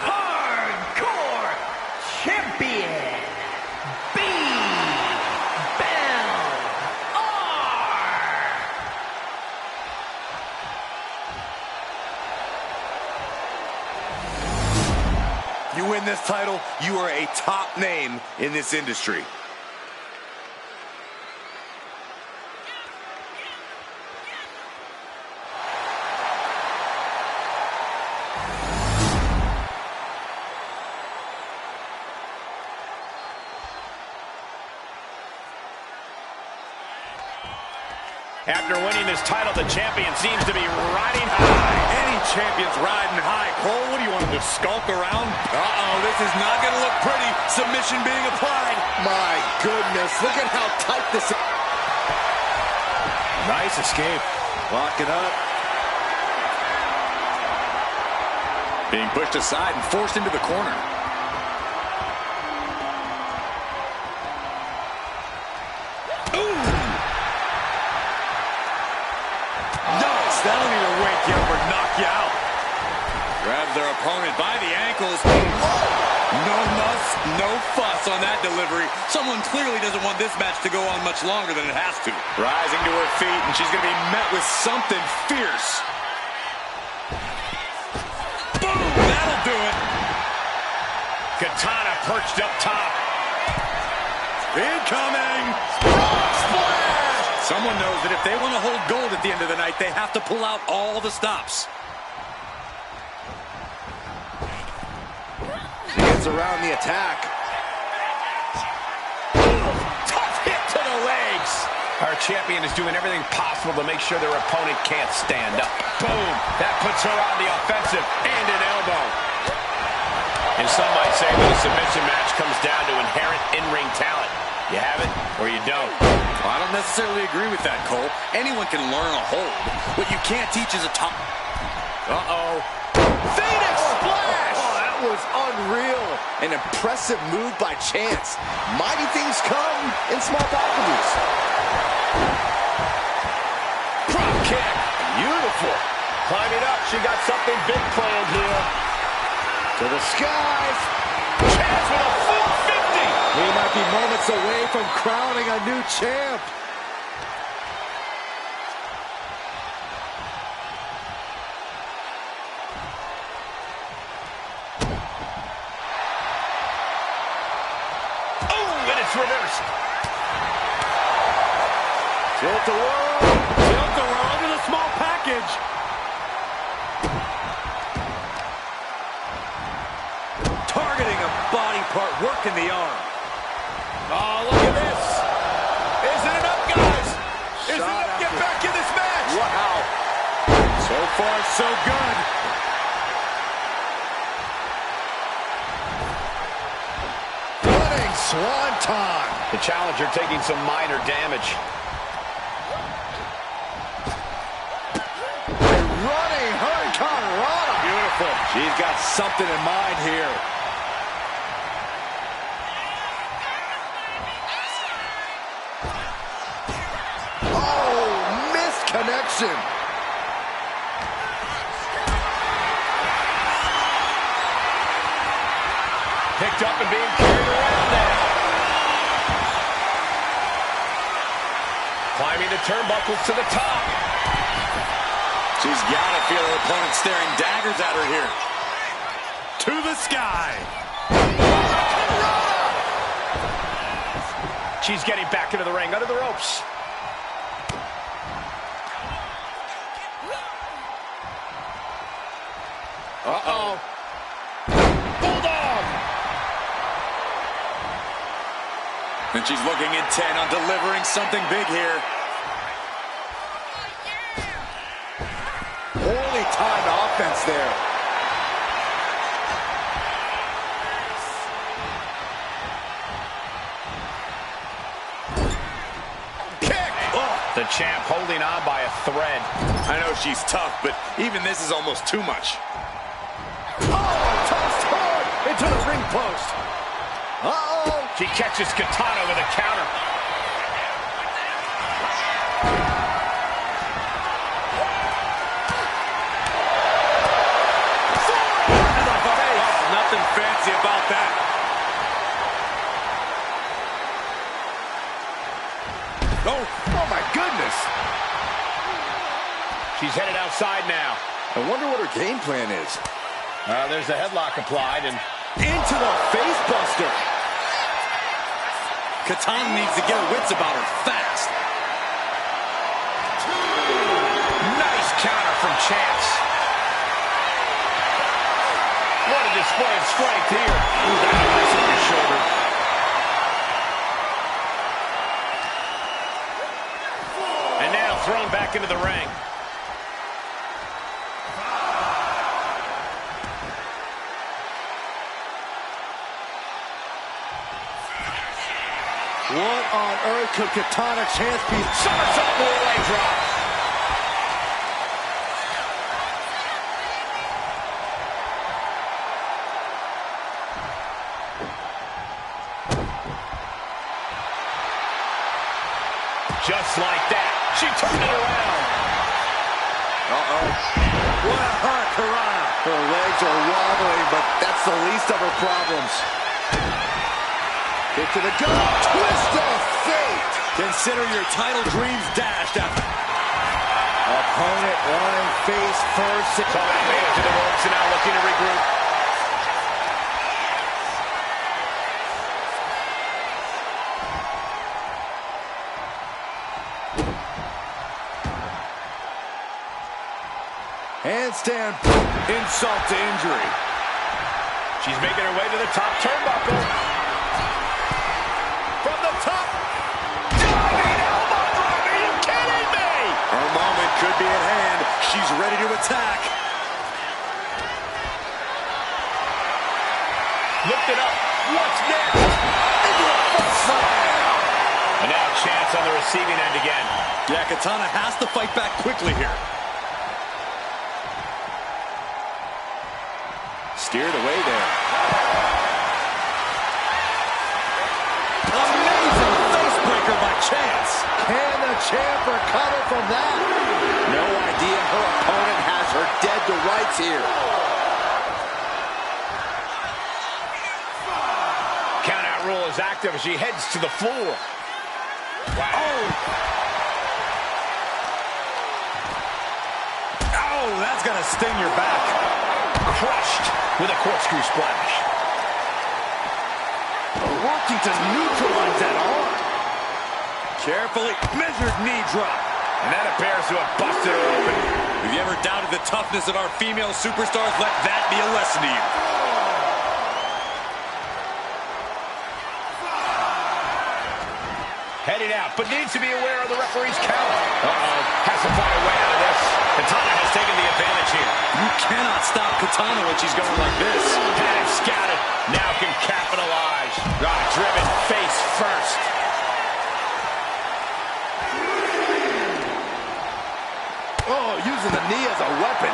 Hardcore Champion.
You win this title, you are a top name in this industry.
After winning this title, the champion seems to be riding high.
Any champion's riding high. Cole, what do you want him to skulk around? Uh-oh, this is not going to look pretty. Submission being applied.
My goodness, look at how tight this is.
Nice escape.
Locking up.
Being pushed aside and forced into the corner. That'll either wake you up or knock you out. Grabs their opponent by the ankles. No muss, no fuss on that delivery. Someone clearly doesn't want this match to go on much longer than it has to.
Rising to her feet, and she's going to be met with something fierce.
Boom! That'll do it.
Katana perched up top.
Incoming! Someone knows that if they want to hold gold at the end of the night, they have to pull out all the stops.
Gets around the attack.
Tough hit to the legs. Our champion is doing everything possible to make sure their opponent can't stand up. Boom! That puts her on the offensive and an elbow. And some might say that a submission match comes down to inherent in-ring talent. You have it or you don't.
Well, I don't necessarily agree with that, Cole. Anyone can learn a hold. What you can't teach is a top.
Uh-oh.
Phoenix splash! Oh, that was unreal. An impressive move by Chance. Mighty things come in small packages.
Drop kick. Beautiful. Climbing up. She got something big planned here.
To the skies.
Chance with a 450.
We might be moments away from crowning a new champ.
Oh, and it's reversed.
Tilt-a-whirl.
Tilt-a-whirl into the small package.
Targeting a body part, working the arm.
Oh, look at this. Isn't it up, guys? Isn't it up? Get back in this match.
Wow. So far, so good. Running swanton.
The challenger taking some minor damage.
A running hurricane rana. Beautiful. She's got something in mind here. Oh, missed connection.
Picked up and being carried around now. Climbing the turnbuckles to the top.
She's got to feel her opponent staring daggers at her here. To the sky.
She's getting back into the ring, under the ropes. Uh-oh. Bulldog!
And she's looking intent on delivering something big here.
Poorly timed offense there.
The champ holding on by a thread.
I know she's tough, but even this is almost too much.
Oh, tossed hard into the ring post. Uh-oh.
She catches Katana with a counter.
Nothing fancy about that.
Oh my goodness.
She's headed outside now.
I wonder what her game plan is.
There's the headlock applied, and
Into the face buster.
Katana needs to get her wits about her fast.
nice counter from Chance. What a display of strength here. Ooh, that's a nice on your shoulder. And now thrown back into the ring.
What on earth could Katana Chance be?
Somersault with a leg drop. Just like that, she turned it around.
Uh-oh. What a hurt, Karana. Her legs are wobbling, but that's the least of her problems. Get to the gut. Twist of fate.
Consider your title dreams dashed after.
Opponent running face first.
Somebody made it to the ropes and now looking to regroup.
Handstand. Insult to injury.
She's making her way to the top turnbuckle. From the top. Diving elbow drop. Are you kidding me?
Her moment could be at hand. She's ready to attack.
lifted up. What's next? Into a foot slam. And now Chance on the receiving end again.
Yeah, Katana has to fight back quickly here. Steered away there. Amazing face breaker by Chance.
Can the champ recover from that? No idea her opponent has her dead to rights here.
Countout rule is active as she heads to the floor. Wow.
Oh, that's going to sting your back.
Crushed with a corkscrew splash.
Working to neutralize that arm.
Carefully measured knee drop.
And that appears to have busted her open.
If you ever doubted the toughness of our female superstars, let that be a lesson to you.
Heading out, but needs to be aware of the referee's count. Has to find a way out of this. Katana has taken the advantage here.
You cannot stop Katana when she's going like this.
Had it scouted. Now can capitalize. Driven face first.
Oh, using the knee as a weapon.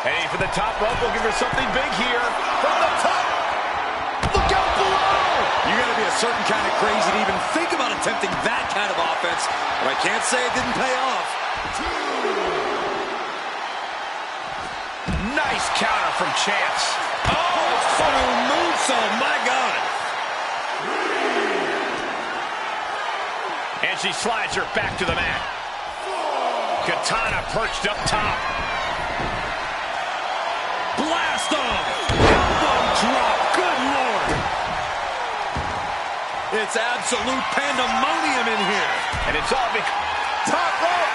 Heading for the top rope, looking for something big here. From the top. Look out below.
You got to be a certain kind of crazy to even think about attempting that kind of offense. But I can't say it didn't pay off.
Nice counter from Chance.
Oh, full moonsault, my God.
And she slides her back to the mat. Katana perched up top.
Blast off. Elbow drop. Good Lord. It's absolute pandemonium in here.
And it's all because... Top rope.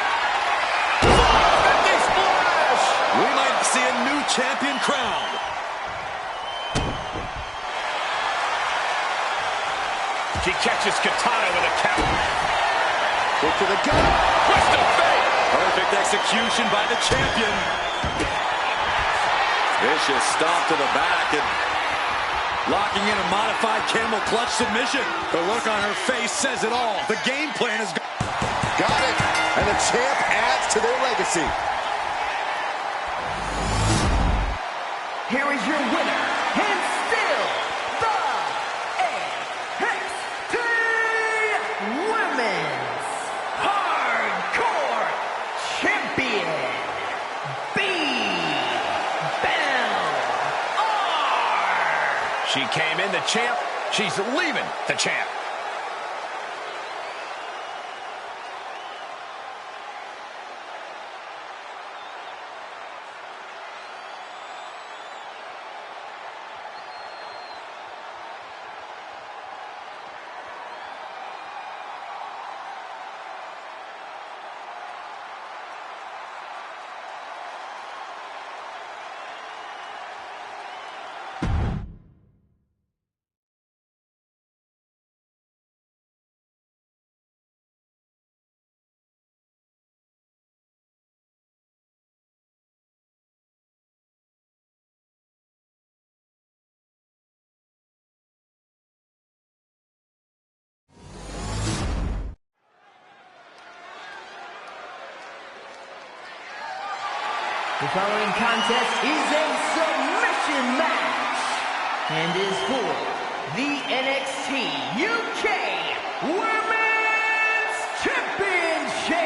450 splash.
We might see a new champion crowned.
She catches Katana with a count.
Look to the gut.
Twist of fate.
Perfect execution by the champion. Vicious stomp to the back and locking in a modified camel clutch submission. The look on her face says it all. The game plan is...
Got it. And the champ adds to their legacy.
Here is your winner, and still the NXT Women's Hardcore Champion, Belle.
She came in the champ. She's leaving the champ.
The following contest is a submission match and is for the NXT UK Women's Championship.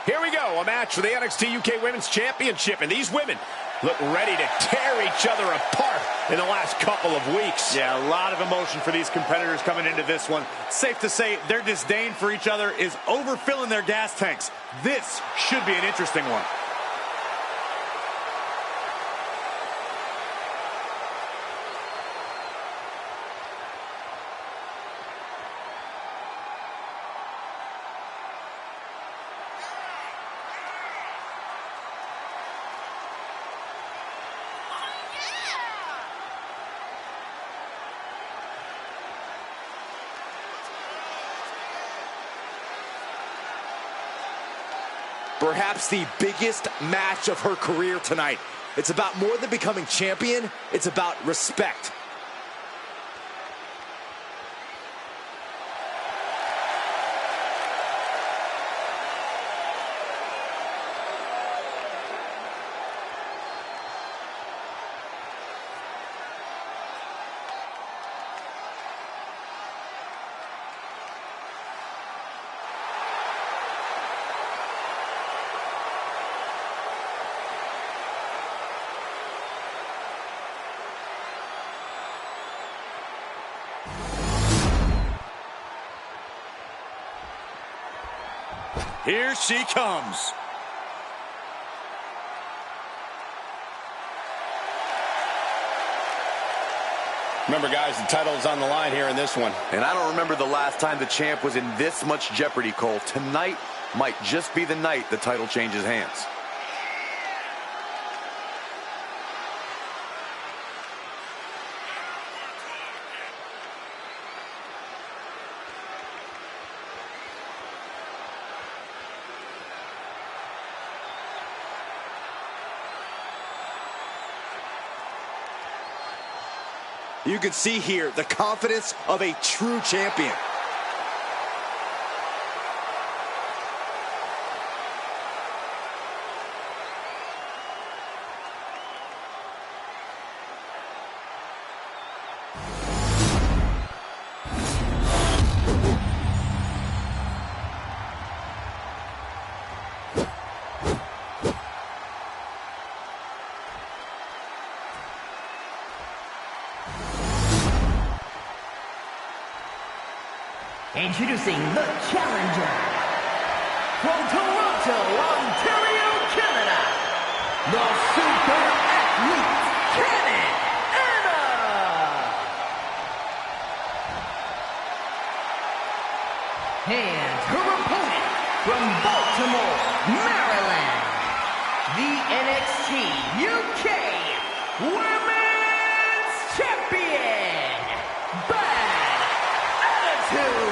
Here we go, a match for the NXT UK Women's Championship, and these women look ready to tear each other apart in the last couple of weeks.
Yeah, a lot of emotion for these competitors coming into this one. Safe to say their disdain for each other is overfilling their gas tanks. This should be an interesting one.
Perhaps the biggest match of her career tonight. It's about more than becoming champion, it's about respect.
Here she comes.
Remember, guys, the title is on the line here in this one.
And I don't remember the last time the champ was in this much jeopardy, Cole. Tonight might just be the night the title changes hands.
You can see here the confidence of a true champion.
Introducing the challenger from Toronto, Ontario, Canada, the super athlete, Cannon Anna. And her opponent from Baltimore, Maryland, the NXT UK Women's Champion, Bad Attitude.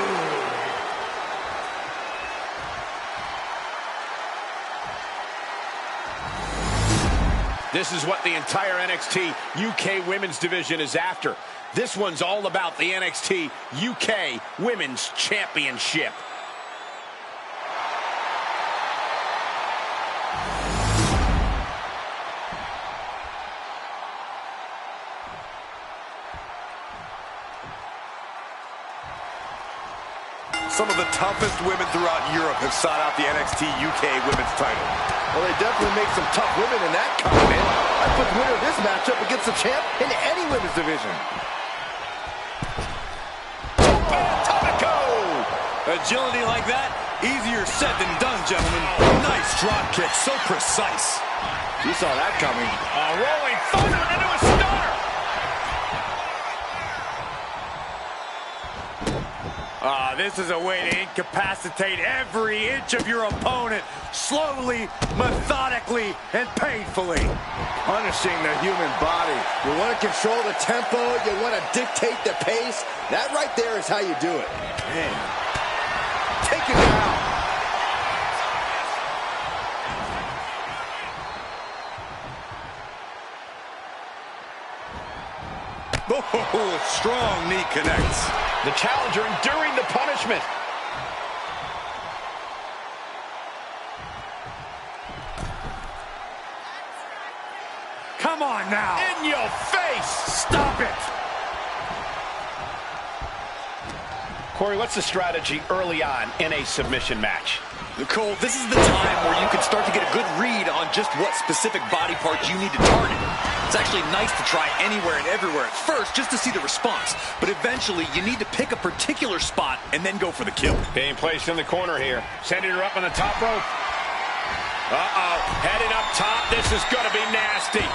This is what the entire NXT UK Women's Division is after. This one's all about the NXT UK Women's Championship.
Some of the toughest women throughout Europe have sought out the NXT UK Women's title.
Well, they definitely make some tough women in that comment. I put the winner of this matchup against the champ in any women's division.
Agility like that, easier said than done, gentlemen. Nice drop kick, so precise.
You saw that coming.
Rolling thunder into a stunner.
This is a way to incapacitate every inch of your opponent, slowly, methodically, and painfully.
Punishing the human body. You want to control the tempo, you want to dictate the pace. That right there is how you do it. Man. Take it down.
Oh, strong knee connects.
The challenger enduring the punishment.
Come on now.
In your face.
Stop it.
Corey, what's the strategy early on in a submission match?
Cole, this is the time where you can start to get a good read on just what specific body parts you need to target. It's actually nice to try anywhere and everywhere at first just to see the response. But eventually, you need to pick a particular spot and then go for the kill.
Being placed in the corner here. Sending her up on the top rope. Uh-oh. Heading up top. This is going to be nasty.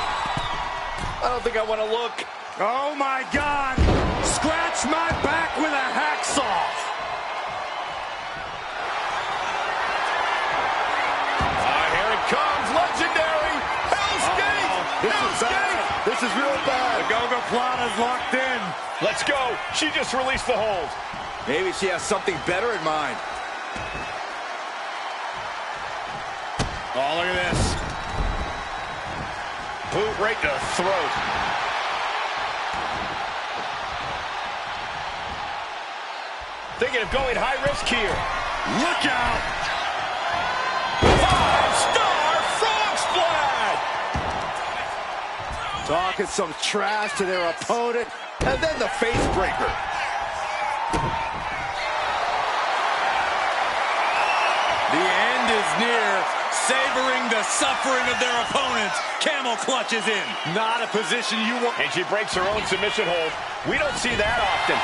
I don't think I want to look.
Oh, my God. Scratch my back with a hacksaw.
Here it comes. Legendary. Hell's Gate. Hell's Gate.
This is real bad.
The Gogoplana's locked in.
Let's go. She just released the hold.
Maybe she has something better in mind.
Oh, look at this. Boot right to the throat. Thinking of going high risk here.
Look out!
5-star frog splash!
Talking some trash to their opponent, and then the face breaker.
The end is near. Savoring the suffering of their opponents. Camel clutch is in. Not a position you want.
And she breaks her own submission hold. We don't see that often.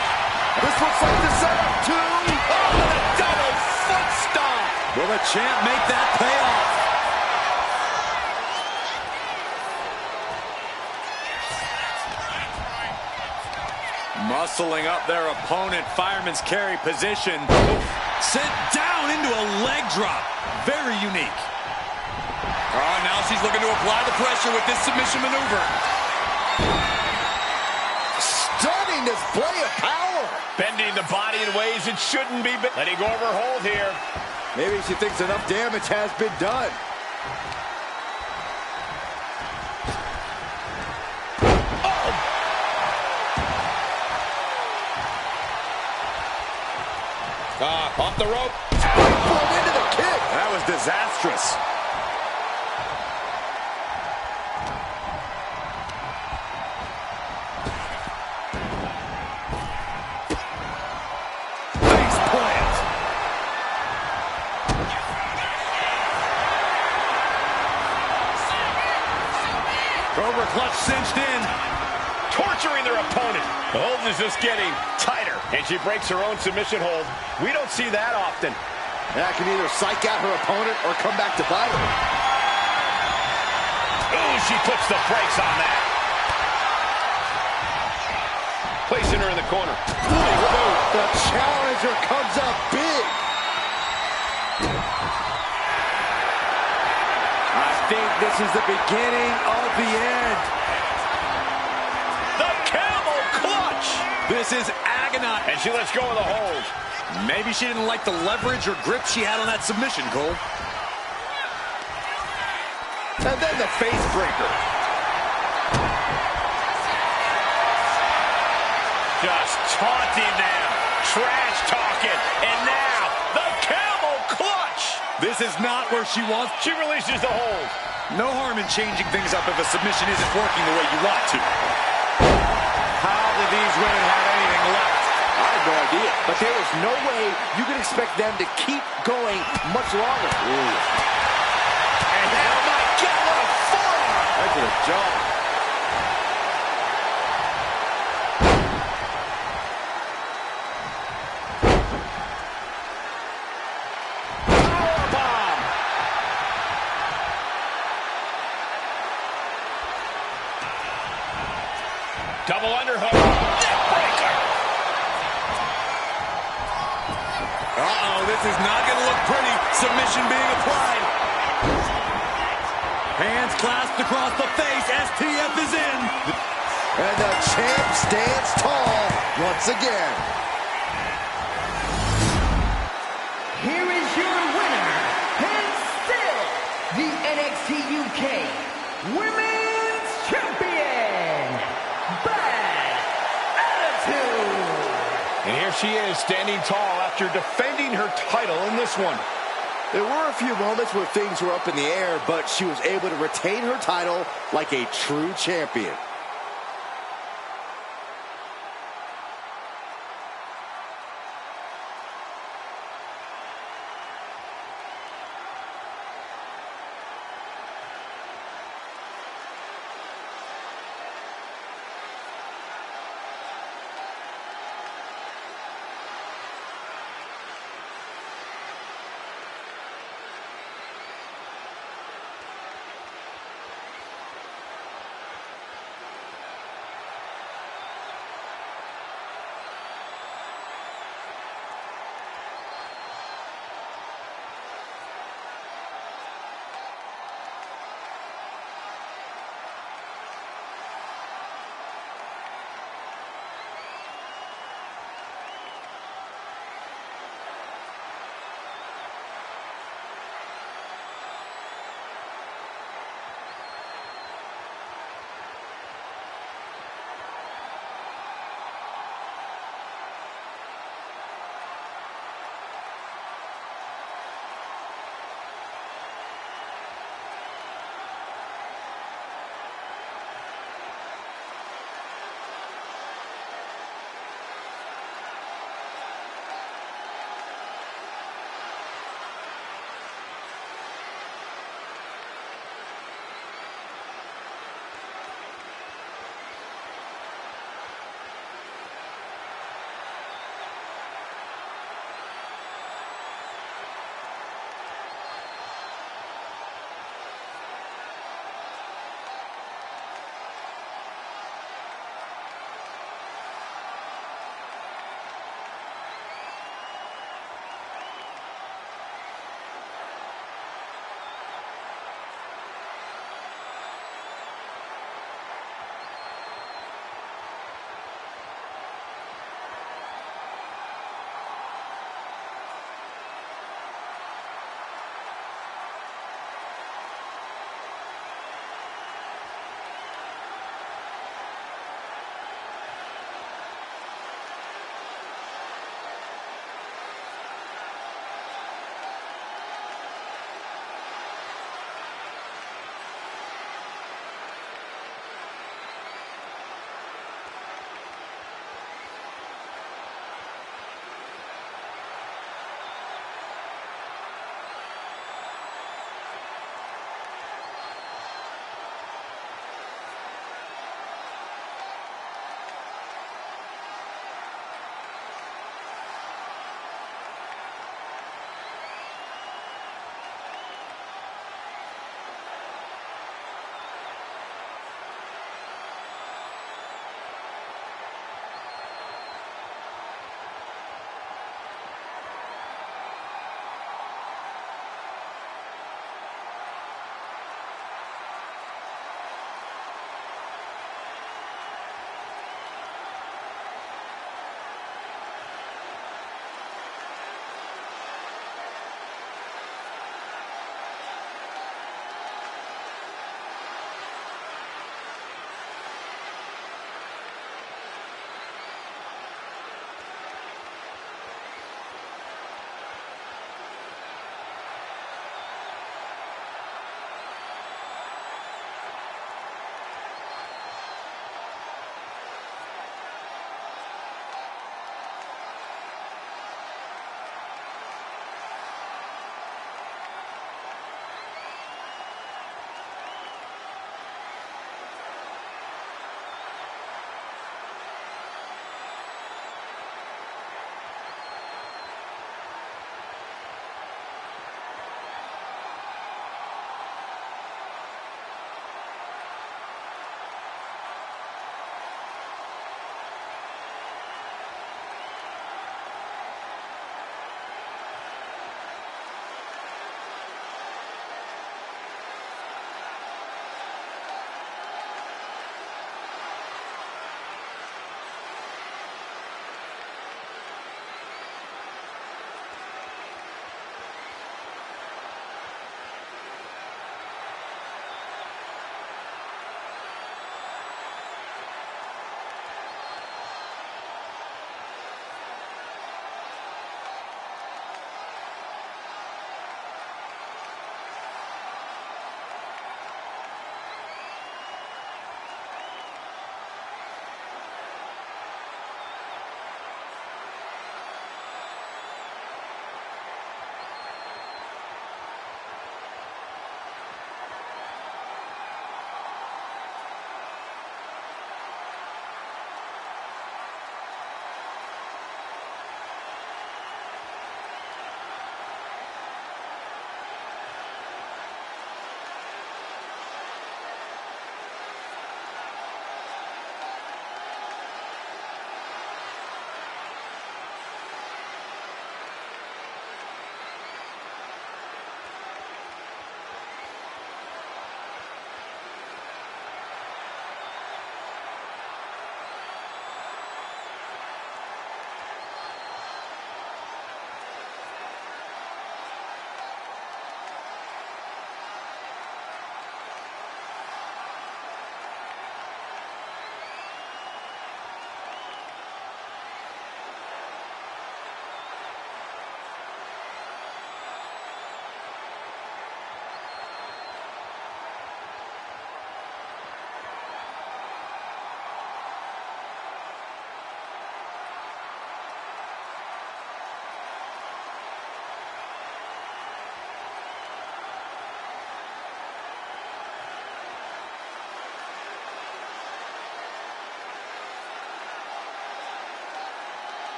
This looks like the setup, too.
Oh, the double foot stomp!
Will the champ make that pay off? Muscling up their opponent. Fireman's carry position. Sent down into a leg drop. Very unique. Oh, now she's looking to apply the pressure with this submission maneuver.
Stunning display of power.
Bending the body in ways it shouldn't be. Letting go of her hold here.
Maybe she thinks enough damage has been done.
Off the rope.
Pulled into the kick.
That was disastrous. Face plant. Cobra clutch cinched in.
Torturing their opponent. The hold is just getting tighter. And she breaks her own submission hold. We don't see that often.
That can either psych out her opponent or come back to bite her.
Ooh, she puts the brakes on that. Placing her in the corner.
The challenger comes up big. I think this is the beginning of the end.
The camel clutch.
This is agonizing.
And she lets go of the hold.
Maybe she didn't like the leverage or grip she had on that submission, Cole.
And then the face breaker.
Just taunting them. Trash talking. And now, the camel clutch.
This is not where she wants.
She releases the hold.
No harm in changing things up if a submission isn't working the way you want to. How do these women have anything left?
I have no idea. But there is no way you can expect them to keep going much longer. Ooh.
And oh my God, what a forearm!
That's a jump.
Powerbomb! Double underhook. Neckbreaker!
Uh-oh, this is not going to look pretty. Submission being applied. Hands clasped across the face. STF is in.
And the champ stands tall once again.
Here is your winner, and still the NXT UK Women's Champion, Bad Attitude.
And here she is, standing tall after defending her title in this one.
There were a few moments where things were up in the air, but she was able to retain her title like a true champion.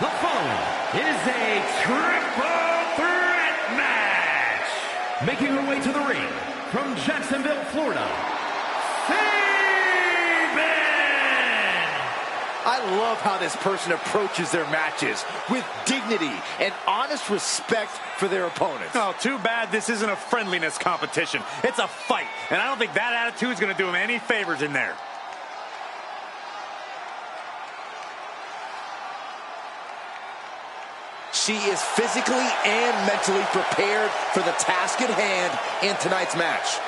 The following is a triple threat match. Making her way to the ring from Jacksonville, Florida,
I love how this person approaches their matches with dignity and honest respect for their opponents.
Oh, too bad this isn't a friendliness competition. It's a fight, and I don't think that attitude is going to do him any favors in there.
She is physically and mentally prepared for the task at hand in tonight's match.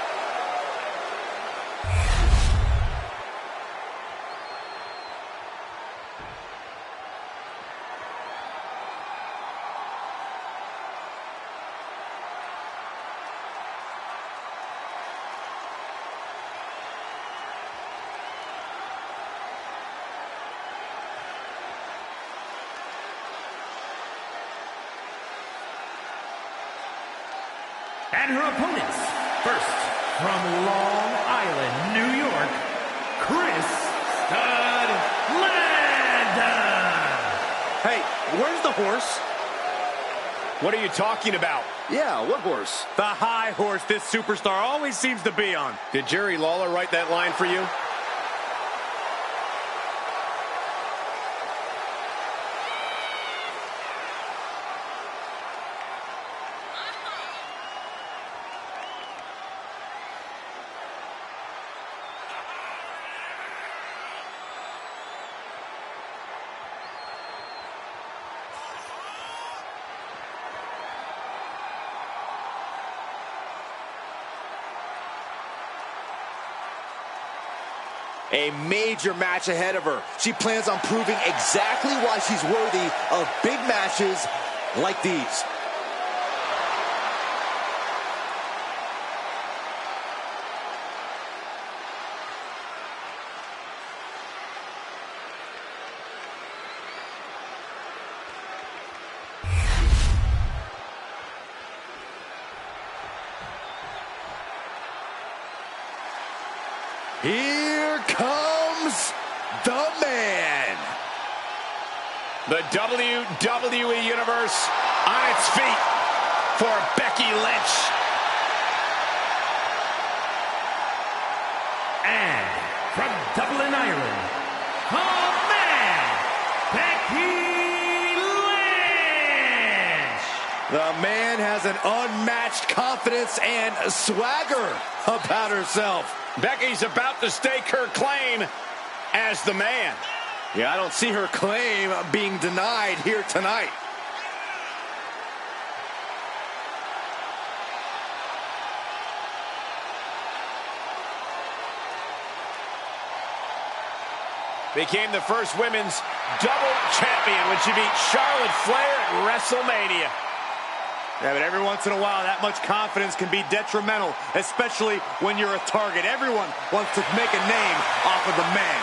and her opponents. First, from Long Island, New York, Chris Stud Landon.
Hey, where's the horse?
What are you talking about?
Yeah, what horse?
The high horse this superstar always seems to be on.
Did Jerry Lawler write that line for you?
A major match ahead of her. She plans on proving exactly why she's worthy of big matches like these. Here comes the man.
The WWE Universe on its feet for Becky Lynch.
And from Dublin, Ireland, the man, Becky Lynch.
The man has an unmatched confidence and swagger about herself.
Becky's about to stake her claim as the man.
Yeah, I don't see her claim being denied here tonight.
Became the first women's double champion when she beat Charlotte Flair at WrestleMania.
Yeah, but every once in a while, that much confidence can be detrimental, especially when you're a target. Everyone wants to make a name off of the man.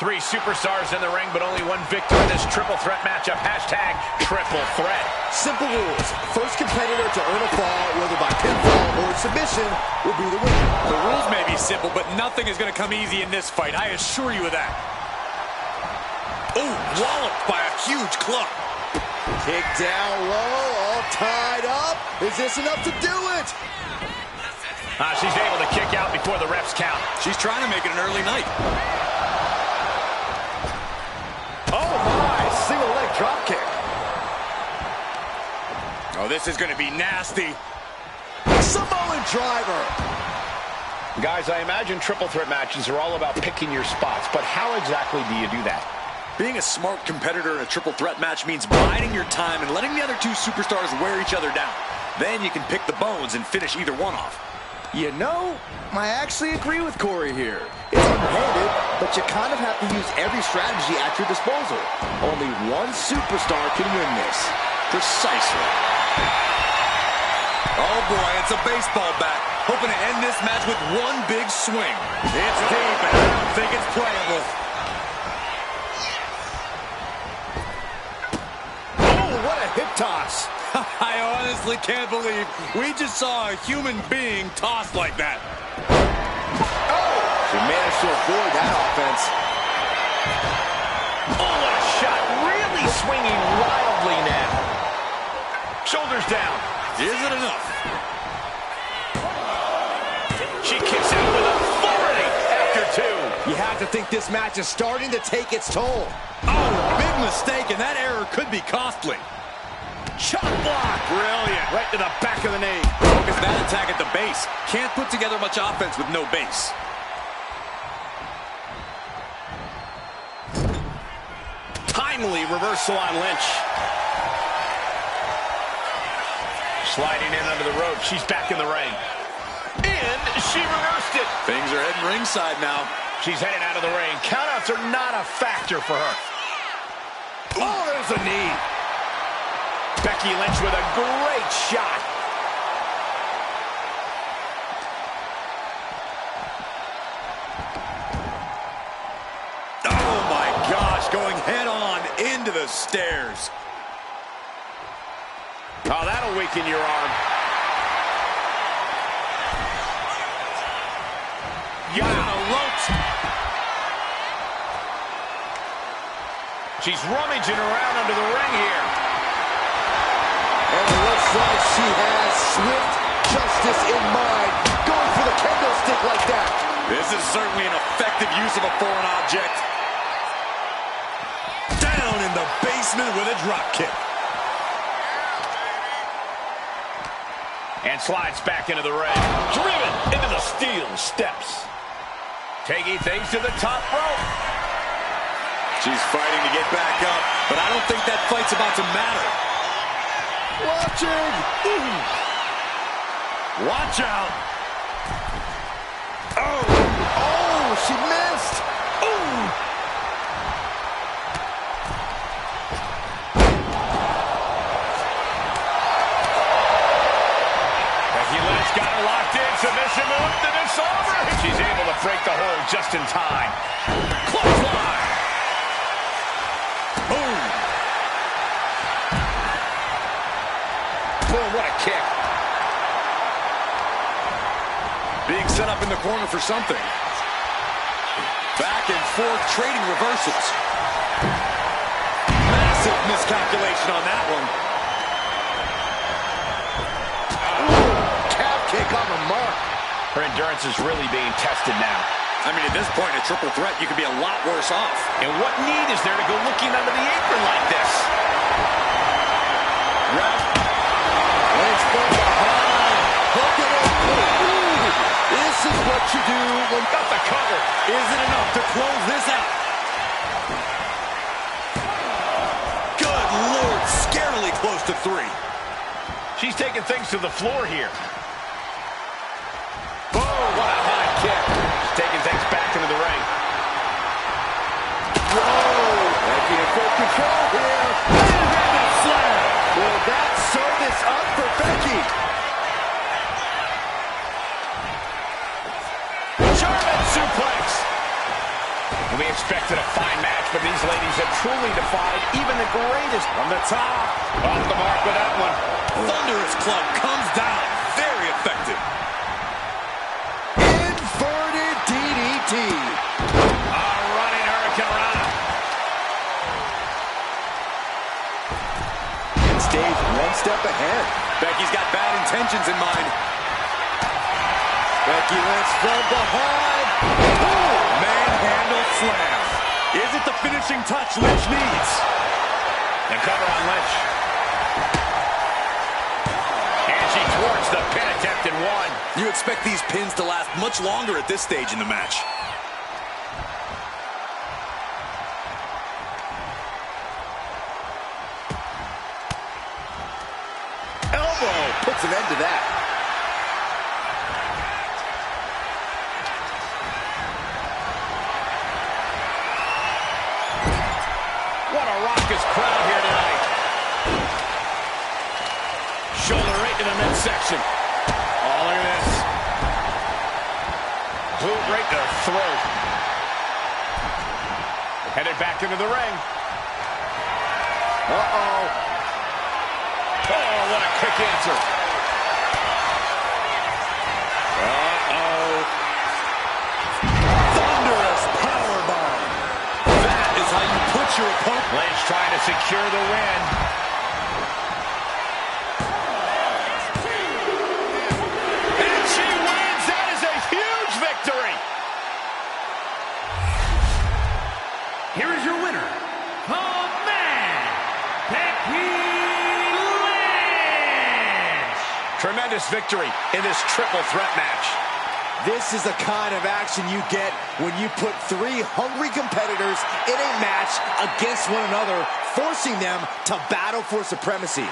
Three superstars in the ring, but only one victor in this triple threat matchup. Hashtag triple threat.
Simple rules. First competitor to earn a fall, whether by pinfall or submission, will be the winner.
The rules may be simple, but nothing is going to come easy in this fight. I assure you of that. Oh, walloped by a huge club.
Kick down low, all tied up. Is this enough to do it?
She's able to kick out before the refs count.
She's trying to make it an early night.
Oh my, single leg drop kick.
Oh, this is going to be nasty.
Samoan driver.
Guys, I imagine triple threat matches are all about picking your spots, but how exactly do you do that?
Being a smart competitor in a triple threat match means biding your time and letting the other two superstars wear each other down. Then you can pick the bones and finish either one off.
You know, I actually agree with Corey here. It's unhanded, but you kind of have to use every strategy at your disposal. Only one superstar can win this.
Precisely. Oh, boy, it's a baseball bat. Hoping to end this match with one big swing.
It's deep, and I don't think it's playable.
Oh, what a hip toss.
I honestly can't believe we just saw a human being tossed like that.
She managed to avoid that offense.
Oh, what a shot. Really swinging wildly now. Shoulders down.
Is it enough?
She kicks out with authority after two.
You have to think this match is starting to take its toll.
Oh, big mistake, and that error could be costly.
Chop block. Brilliant. Right to the back of the knee.
Focus that attack at the base. Can't put together much offense with no base.
Timely reversal on Lynch. Sliding in under the rope. She's back in the ring. And she reversed it.
Things are heading ringside now.
She's heading out of the ring. Countouts are not a factor for her. Oh, there's a knee. Becky Lynch with a great shot.
Oh, my gosh, going head on into the stairs.
Oh, that'll weaken your arm.
Using the ropes.
She's rummaging around under the ring here.
And it looks like she has swift justice in mind. Going for the kendo stick like that.
This is certainly an effective use of a foreign object. Down in the basement with a drop kick.
And slides back into the ring. Driven into the steel steps. Taking things to the top rope.
She's fighting to get back up, but I don't think that fight's about to matter.
Watching.
Watch out.
Oh, she missed.
Becky Lynch got her locked in. Submission move to disarmer. She's able to break the hold just in time. Clothesline. Boom. Boom, what a kick.
Being set up in the corner for something. Back and forth trading reversals. Massive miscalculation on that one.
Calf kick on the mark.
Her endurance is really being tested now.
I mean, at this point, a triple threat, you could be a lot worse off.
And what need is there to go looking under the apron like this?
Ref. Lynch from behind. Hook it up. Ooh. This is what you do when...
Got the cover.
Is it enough to close this out? Good Lord, scarily close to 3.
She's taking things to the floor here. Oh, what a high kick. She's taking things back into the ring.
Whoa. Becky in full control here.
Two-handed slam.
Will that sew this up for Becky?
German suplex. And we expected a fine match, but these ladies have truly defied even the greatest. From the top. Off the mark with that one.
Thunderous club comes down. Very effective.
Inverted DDT.
Running Hurricanrana.
Stays one step ahead.
Becky's got bad intentions in mind.
Becky Lynch from behind.
Manhandle slam. Is it the finishing touch Lynch needs?
The cover on Lynch. And she thwarts the pin attempt in one.
You expect these pins to last much longer at this stage in the match.
Elbow puts an end to that.
What a raucous crowd here tonight. to the midsection. Oh, look at this. Boot right to the throat. Headed back into the ring. Uh-oh. Oh, what a quick answer. Uh-oh.
Thunderous powerbomb.
That is how you put your opponent.
Lynch trying to secure the win. And she wins. That is a huge victory.
Here is your winner, the man, Becky Lynch.
Tremendous victory in this triple threat match.
This is the kind of action you get when you put three hungry competitors in a match against one another, forcing them to battle for supremacy.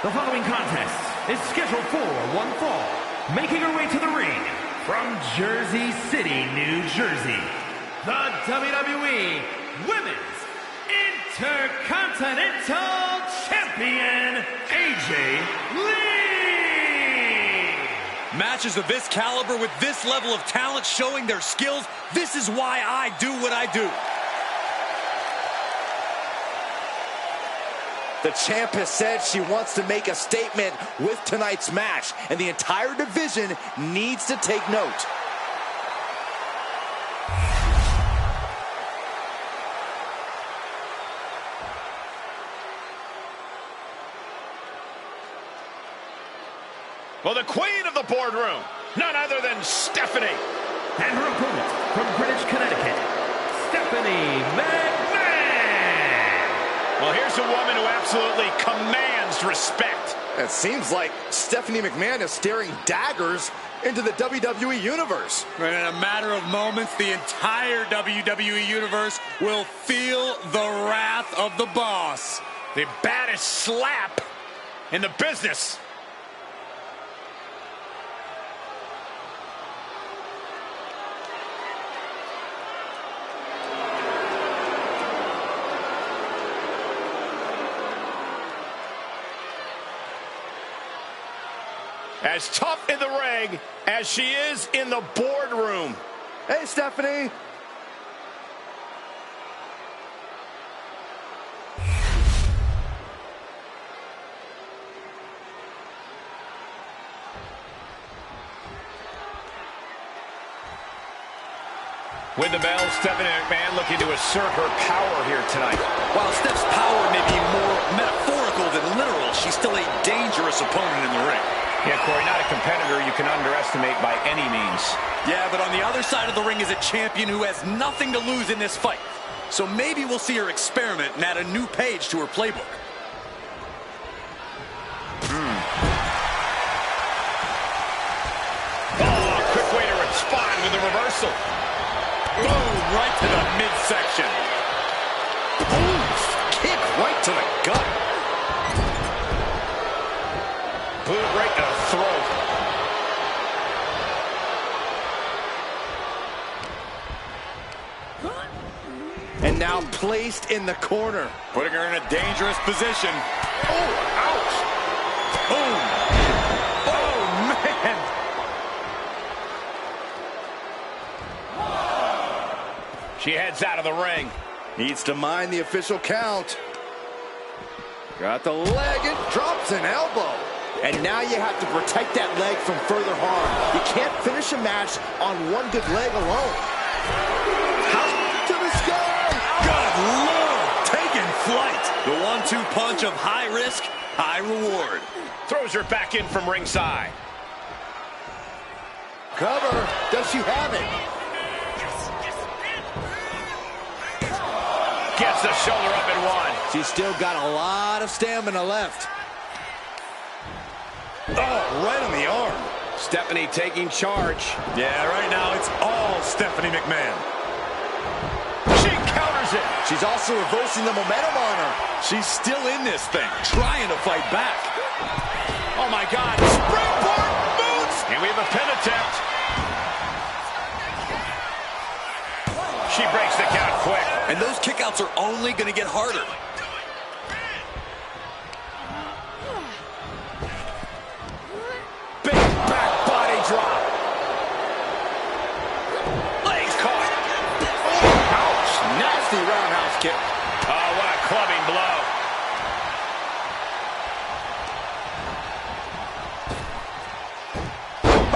The following contest is scheduled for one fall. Making her way to the ring from Jersey City, New Jersey, the WWE Women's Intercontinental Champion, AJ Lee!
Matches of this caliber with this level of talent showing their skills, this is why I do what I do.
The champ has said she wants to make a statement with tonight's match, and the entire division needs to take note.
Well, the queen of the boardroom, none other than Stephanie.
And her opponent from Greenwich, Connecticut, Stephanie McMahon.
Well, here's a woman who absolutely commands respect.
It seems like Stephanie McMahon is staring daggers into the WWE Universe.
And in a matter of moments, the entire WWE Universe will feel the wrath of the boss.
The baddest slap in the business. As tough in the ring as she is in the boardroom.
Hey, Stephanie.
With the bell, Stephanie McMahon looking to assert her power here tonight.
While Steph's power may be more metaphorical than literal, she's still a dangerous opponent in the ring.
Yeah, Corey, not a competitor you can underestimate by any means.
Yeah, but on the other side of the ring is a champion who has nothing to lose in this fight. So maybe we'll see her experiment and add a new page to her playbook.
Oh, quick way to respond with a reversal.
Boom, right to the midsection.
Boom, kick right to the gut.
Boot right to the throat.
And now placed in the corner.
Putting her in a dangerous position.
Oh, ouch.
Boom. Oh, man.
She heads out of the ring.
Needs to mind the official count. Got the leg and drops an elbow. And now you have to protect that leg from further harm. You can't finish a match on one good leg alone. Out to the sky.
Good Lord, taking flight. The 1-2 punch of high risk, high reward.
Throws her back in from ringside.
Cover. Does she have it?
Gets the shoulder up and one.
She's still got a lot of stamina left.
Oh, right on the arm.
Stephanie taking charge.
Yeah, right now it's all Stephanie McMahon.
She counters it.
She's also reversing the momentum on her.
She's still in this thing, trying to fight back.
Oh, my God. Springboard boots. And we have a pin attempt. She breaks the count quick.
And those kickouts are only going to get harder.
Big back body drop. Legs caught.
Ouch. Nasty roundhouse kick.
Oh, what a clubbing blow.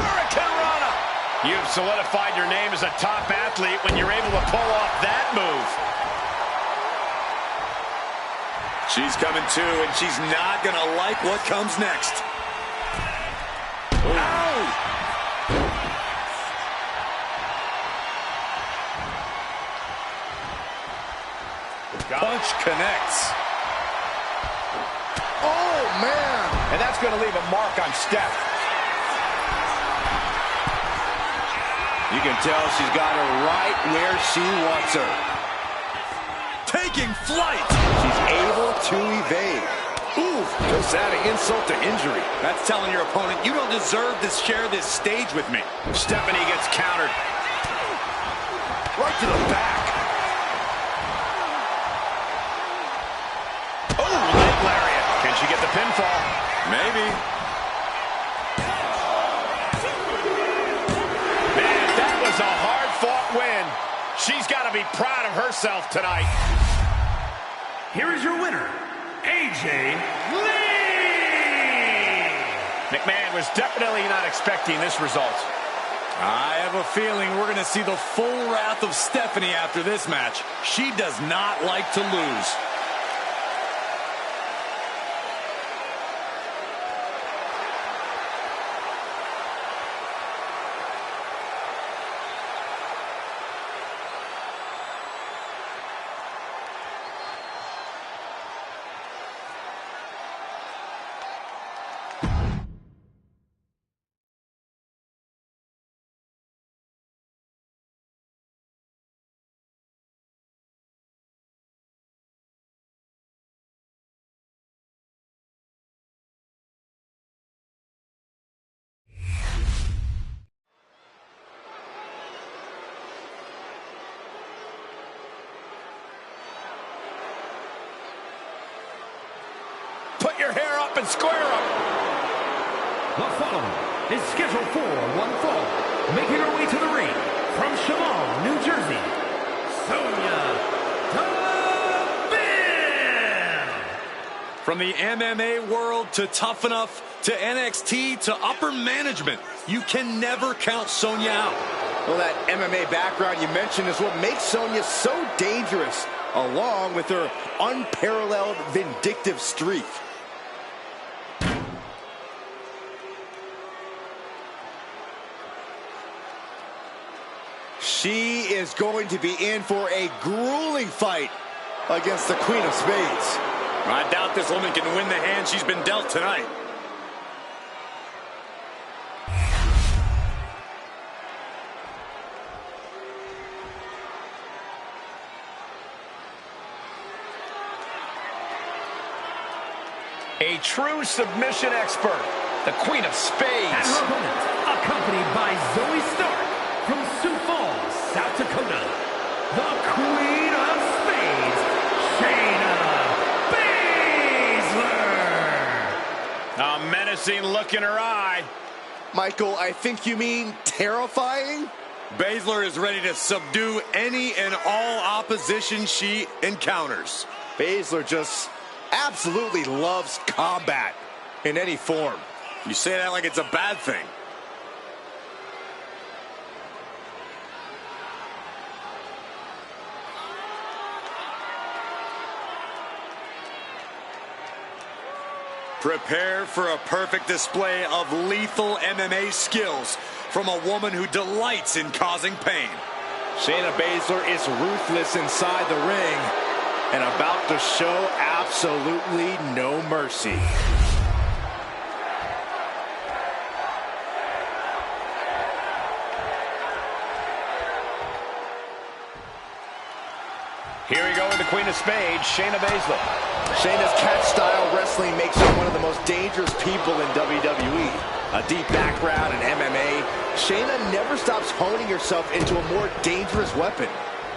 Hurricane Rana. You've solidified your name as a top athlete when you're able to pull off that move.
She's coming too, and she's not going to like what comes next. Ow! Punch connects.
Oh, man.
And that's going to leave a mark on Steph.
You can tell she's got her right where she wants her.
Taking flight.
She's able to evade.
Ooh, just adding insult to injury.
That's telling your opponent, you don't deserve to share this stage with me.
Stephanie gets countered. Right to the back. Oh, leg lariat. Can she get the pinfall?
Maybe.
Man, that was a hard-fought win. She's got to be proud of herself tonight.
Here is your winner, AJ Lee!
McMahon was definitely not expecting this result.
I have a feeling we're going to see the full wrath of Stephanie after this match. She does not like to lose.
Put your hair up and square up.
The following is scheduled for one fall. Making her way to the ring from Chemung, New Jersey, Sonya Deville.
From the MMA world to Tough Enough to NXT to upper management, you can never count Sonya out.
Well, that MMA background you mentioned is what makes Sonya so dangerous, along with her unparalleled vindictive streak. She is going to be in for a grueling fight against the Queen of Spades.
I doubt this woman can win the hand she's been dealt tonight.
A true submission expert, the Queen of Spades.
And her opponent, accompanied by Zoe Stark from Sioux Falls, South Dakota, the Queen of Spades, Shayna Baszler.
A menacing look in her eye.
Michael, I think you mean terrifying?
Baszler is ready to subdue any and all opposition she encounters.
Baszler just absolutely loves combat in any form.
You say that like it's a bad thing. Prepare for a perfect display of lethal MMA skills from a woman who delights in causing pain.
Shayna Baszler is ruthless inside the ring and about to show absolutely no mercy.
Here we go with the Queen of Spades, Shayna Baszler.
Shayna's catch-style wrestling makes her one of the most dangerous people in WWE. A deep background in MMA, Shayna never stops honing herself into a more dangerous weapon.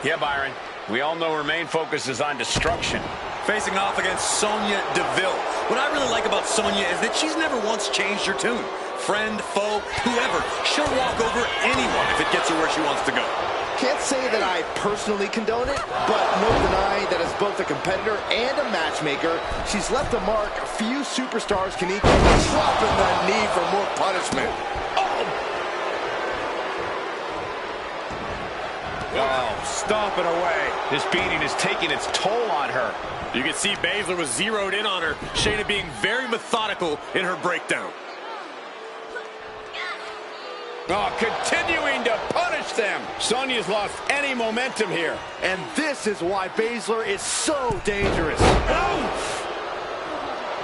Yeah, Byron. We all know her main focus is on destruction.
Facing off against Sonya Deville. What I really like about Sonya is that she's never once changed her tune. Friend, foe, whoever, she'll walk over anyone if it gets her where she wants to go.
Can't say that I personally condone it, but no denying that as both a competitor and a matchmaker, she's left a mark few superstars can equal, dropping the knee for more punishment.
Oh, stomping away. This beating is taking its toll on her.
You can see Baszler was zeroed in on her, Shayna being very methodical in her breakdown.
Oh, continuing to punish them. Sonya's lost any momentum here.
And this is why Baszler is so dangerous.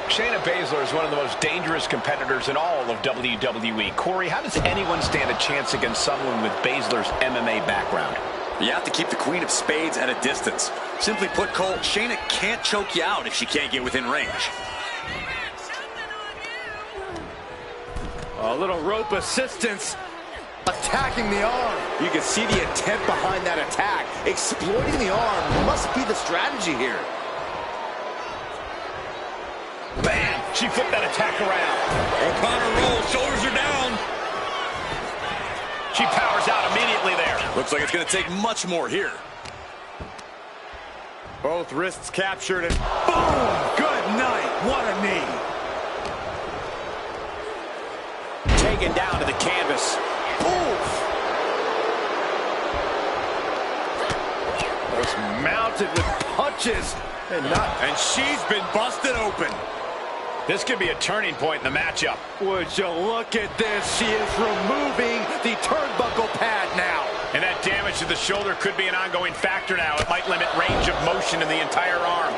Shayna Baszler is one of the most dangerous competitors in all of WWE. Corey, how does anyone stand a chance against someone with Baszler's MMA background?
You have to keep the Queen of Spades at a distance. Simply put, Cole, Shayna can't choke you out if she can't get within range.
A little rope assistance.
Attacking the arm. You can see the intent behind that attack. Exploiting the arm must be the strategy here.
Bam! She flipped that attack around.
O'Connor rolls, shoulders are down.
She powers out immediately there.
Looks like it's going to take much more here.
Both wrists captured and boom! Good night. What a knee.
Taken down to the canvas.
Oof.
Was mounted with punches and she's been busted open.
This could be a turning point in the matchup.
Would you look at this? She is removing the turnbuckle pad now.
And that damage to the shoulder could be an ongoing factor now. It might limit range of motion in the entire arm.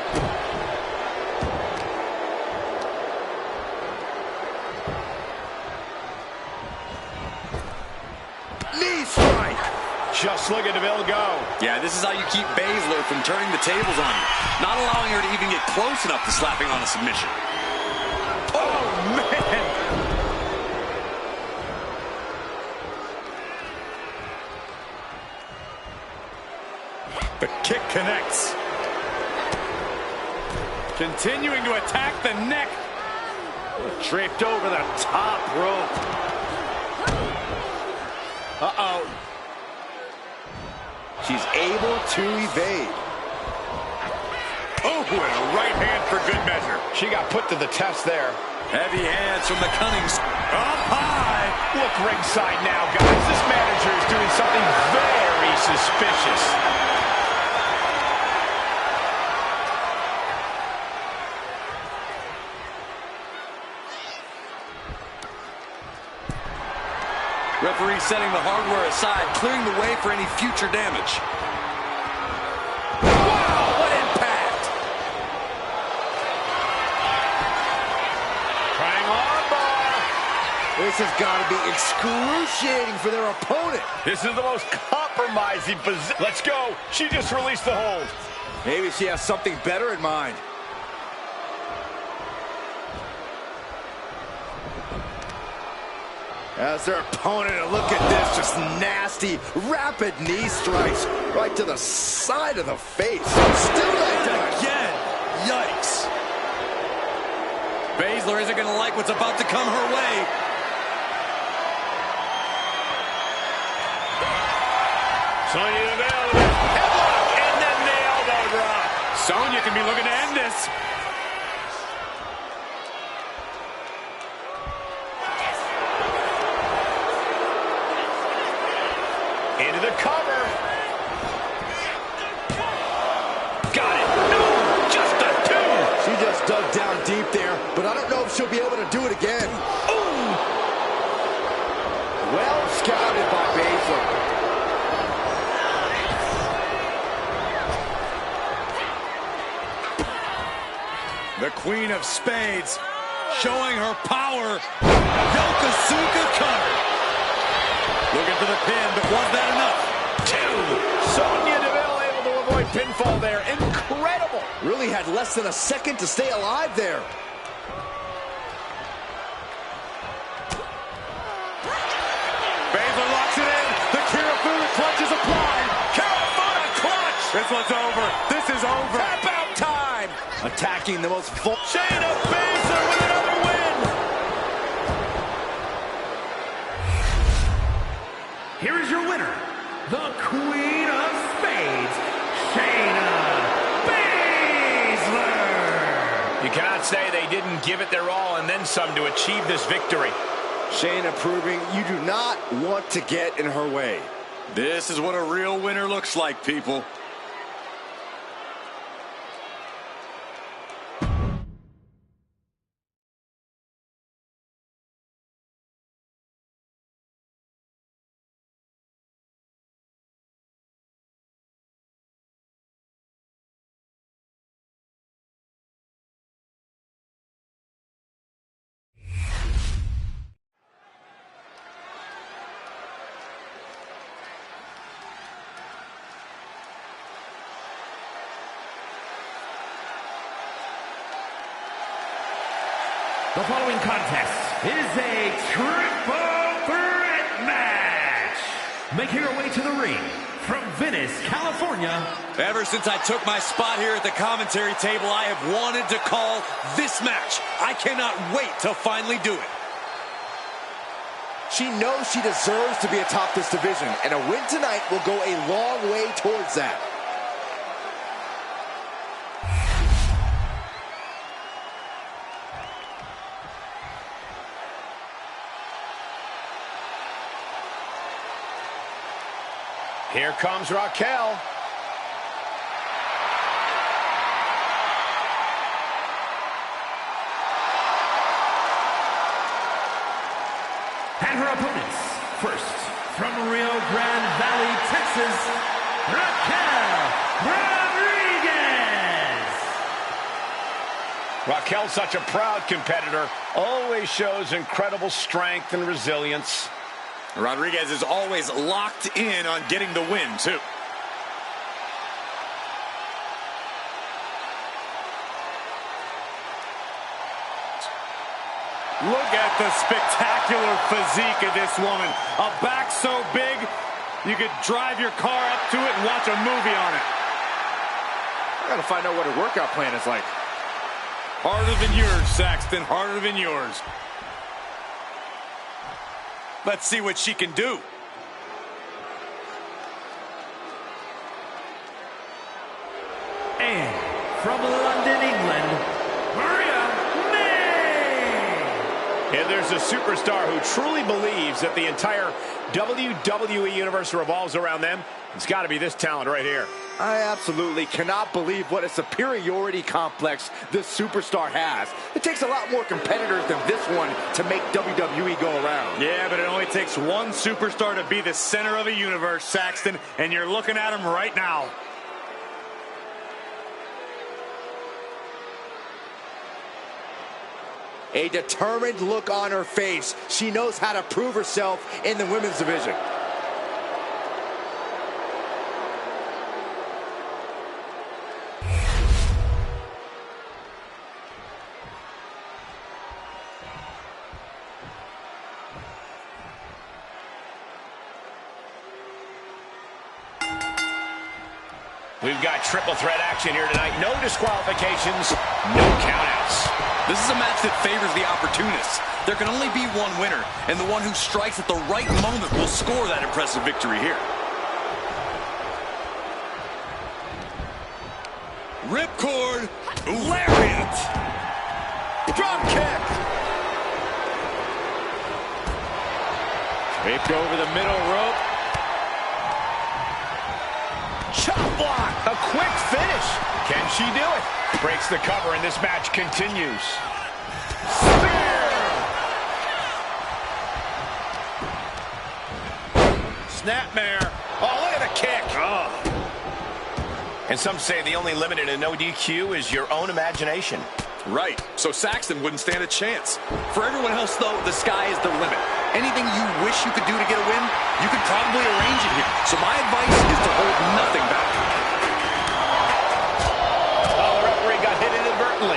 Knee strike.
Just look at Deville go.
Yeah, this is how you keep Baszler from turning the tables on you. Not allowing her to even get close enough to slapping on a submission.
Oh, man. The kick connects. Continuing to attack the neck. Draped over the top rope. Uh-oh.
She's able to evade.
Oh, and a right hand for good measure.
She got put to the test there.
Heavy hands from the Cunnings.
Up high.
Look ringside now, guys. This manager is doing something very suspicious.
Referee setting the hardware aside, clearing the way for any future damage. Wow, what impact!
Trying on bar.
This has got to be excruciating for their opponent.
This is the most compromising position. Let's go. She just released the hold.
Maybe she has something better in mind. As their opponent, look at this, just nasty, rapid knee strikes right to the side of the face. Still like that
Again, yikes. Baszler isn't going to like what's about to come her way.
Sonya Deville with a headlock and then the elbow drop.
Sonya can be looking to end this.
Into the cover. Got it. No, just a two.
She just dug down deep there, but I don't know if she'll be able to do it again.
Ooh.
Well scouted by Baszler.
The Queen of Spades showing her power. Yokosuka cutter. Looking for the pin, but was that enough?
Two. Sonya Deville able to avoid pinfall there. Incredible.
Really had less than a second to stay alive there.
Baszler locks it in. The Kirifuda clutch is applied. Kirifuda clutch. This one's over. This is over.
Tap out time. Attacking the most
Shayna Baszler with another win.
Here is your winner, the Queen of Spades, Shayna Baszler.
You cannot say they didn't give it their all and then some to achieve this victory.
Shayna proving you do not want to get in her way.
This is what a real winner looks like, people.
The following contest is a triple threat match. Making her way to the ring from Venice, California.
Ever since I took my spot here at the commentary table, I have wanted to call this match. I cannot wait to finally do it.
She knows she deserves to be atop this division, and a win tonight will go a long way towards that.
Here comes Raquel.
And her opponents, first, from Rio Grande Valley, Texas, Raquel Rodriguez.
Raquel's such a proud competitor, always shows incredible strength and resilience.
Rodriguez is always locked in on getting the win, too. Look at the spectacular physique of this woman. A back so big, you could drive your car up to it and watch a movie on it. I gotta find out what her workout plan is like. Harder than yours, Saxton, harder than yours. Let's see what she can do.
And from London, England, Maria May.
And there's a superstar who truly believes that the entire WWE Universe revolves around them. It's got to be this talent right here.
I absolutely cannot believe what a superiority complex this superstar has. It takes a lot more competitors than this one to make WWE go around.
Yeah, but it only takes one superstar to be the center of a universe, Saxton, and you're looking at him right now.
A determined look on her face. She knows how to prove herself in the women's division.
We've got triple threat action here tonight. No disqualifications, no countouts.
This is a match that favors the opportunists. There can only be one winner, and the one who strikes at the right moment will score that impressive victory here. Ripcord, lariat,
Drop kick.
Draped over the middle rope.
Chop block. A quick finish. Can she do it? Breaks the cover, and this match continues. Spear. Snapmare. Oh, look at the kick. Oh. And some say the only limit in a no DQ is your own imagination.
Right, so Saxton wouldn't stand a chance. For everyone else, though, the sky is the limit. Anything you wish you could do to get a win, you could probably arrange it here. So my advice is to hold nothing back.
Oh, the referee got hit inadvertently.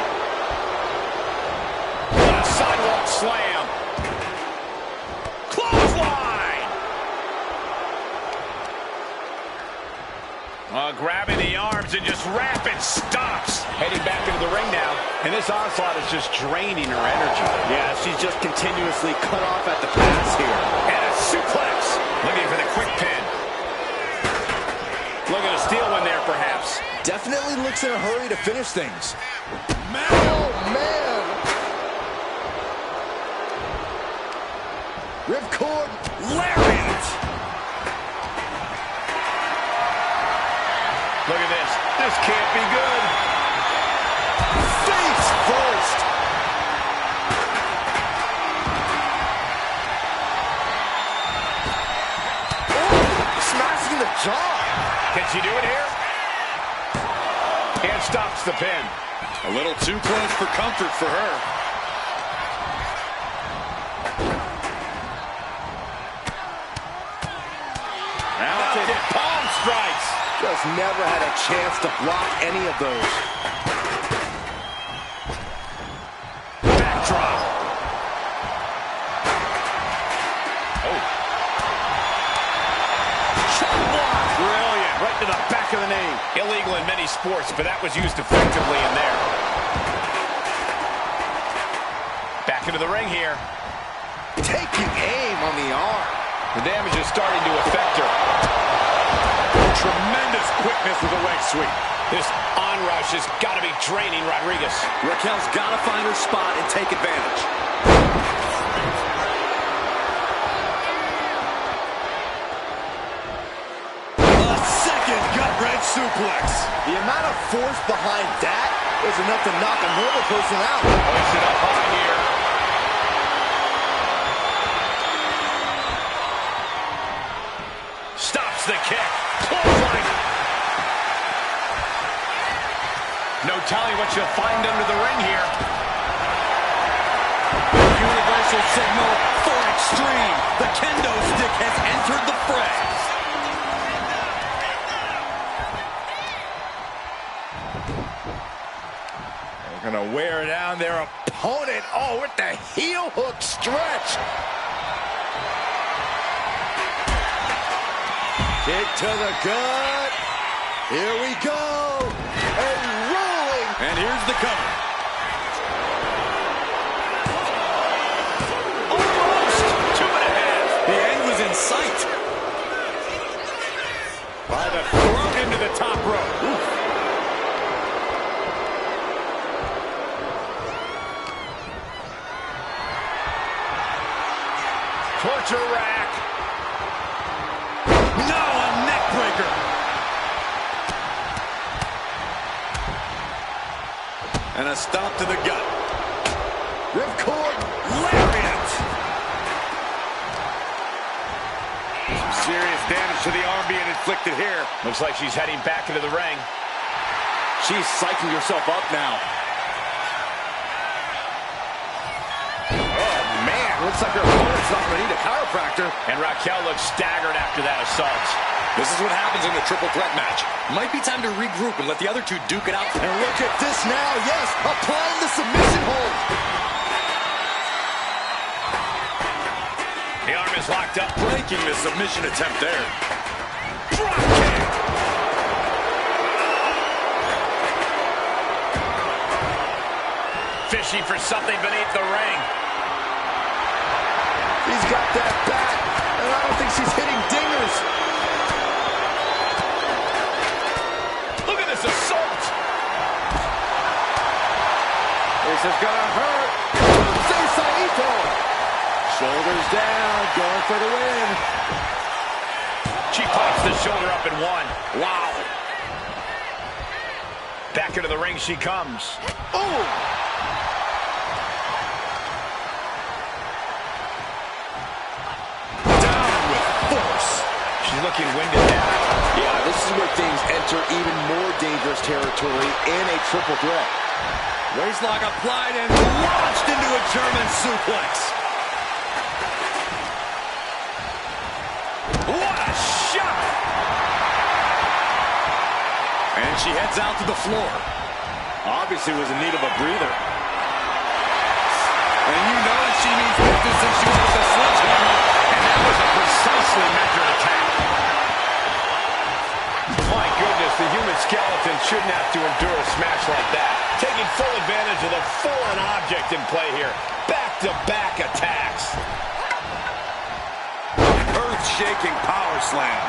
What a sidewalk slam. Clothesline. Grabbing the arms and just rapid stops. Heading back into the ring now. And this onslaught is just draining her energy.
Yeah, she's just continuously cut off at the pass here.
And a suplex. Looking for the quick pin. Looking to steal one there, perhaps.
Definitely looks in a hurry to finish things. Oh, man. Ripcord lariat.
Look at this. This can't be good.
Face first. Oh, smashing the jaw.
Can she do it here? And stops the pin.
A little too close for comfort for her.
Mounted palm strikes.
Just never had a chance to block any of those.
Backdrop.
back of the knee.
Illegal in many sports, but that was used effectively in there. Back into the ring here.
Taking aim on the arm.
The damage is starting to affect her.
Tremendous quickness with a leg sweep.
This onrush has got to be draining Rodriguez.
Raquel's got to find her spot and take advantage.
A second gut-wrench suplex. The amount of force behind that is enough to knock a normal person out.
Hoist it up high here. Stops the kick. Clothesline. No telling what you'll find under the ring here.
Universal signal for extreme. The kendo stick has entered the fray.
They're gonna wear down their opponent. Oh, with the heel hook stretch. Kick to the gut. Here we go. And rolling.
And here's the cover.
Almost 2.5.
The end was in sight.
By the throat into the top rope. Oof.
Torture rack.
No, a neck breaker. And a stop to the gut.
Ripcord.
Lariat.
Some serious damage to the arm being inflicted here.
Looks like she's heading back into the ring.
She's psyching herself up now.
Oh, man.
Looks like her opponent's not gonna need a chiropractor.
And Raquel looks staggered after that assault.
This is what happens in a triple threat match. Might be time to regroup and let the other two duke it out.
And look at this now. Yes, applying the submission hold.
The arm is locked up.
Breaking the submission attempt there.
Drop kick. Fishing for something beneath the ring.
He's got that back, and I don't think she's hitting dingers.
Look at this assault.
This is gonna hurt. Say Saito. Shoulders down, going for the win.
She pops the shoulder up and one. Wow. Back into the ring she comes.
Oh!
She's looking winded now.
Yeah, this is where things enter even more dangerous territory in a triple threat.
Waistlock applied and launched into a German suplex.
What a shot!
And she heads out to the floor.
Obviously was in need of a breather.
And you know that she means business since she went with the sledgehammer.
And that was a precisely measured attack. My goodness, the human skeleton shouldn't have to endure a smash like that. Taking full advantage of the foreign object in play here. Back-to-back attacks.
Earth-shaking power slam.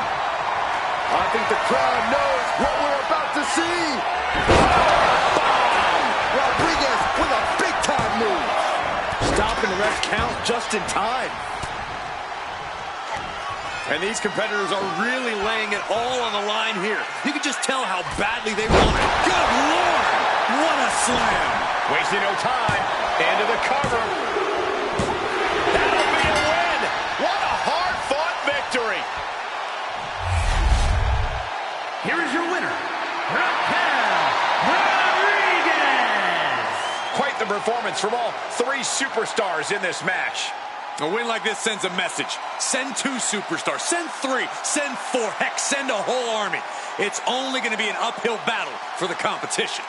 I think the crowd knows what we're about to see. Bomb! Rodriguez with a big-time move. Stopping the ref's count just in time.
And these competitors are really laying it all on the line here. You can just tell how badly they want it. Good Lord! What a slam!
Wasting no time. Into the cover. That'll be a win. What a hard-fought victory.
Here is your winner, Raquel Rodriguez!
Quite the performance from all three superstars in this match.
A win like this sends a message. Send 2 superstars, send 3, send 4, heck, send a whole army. It's only going to be an uphill battle for the competition.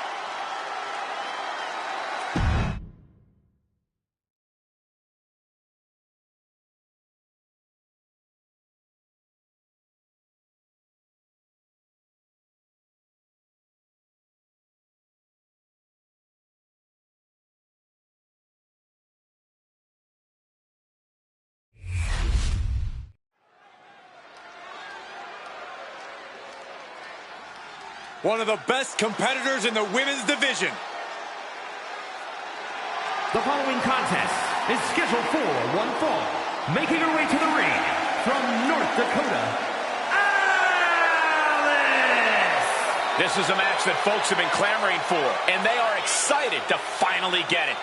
one of the best competitors in the women's division.
The following contest is scheduled for one fall. Making her way to the ring from North Dakota, Alice!
This is a match that folks have been clamoring for, and they are excited to finally get it.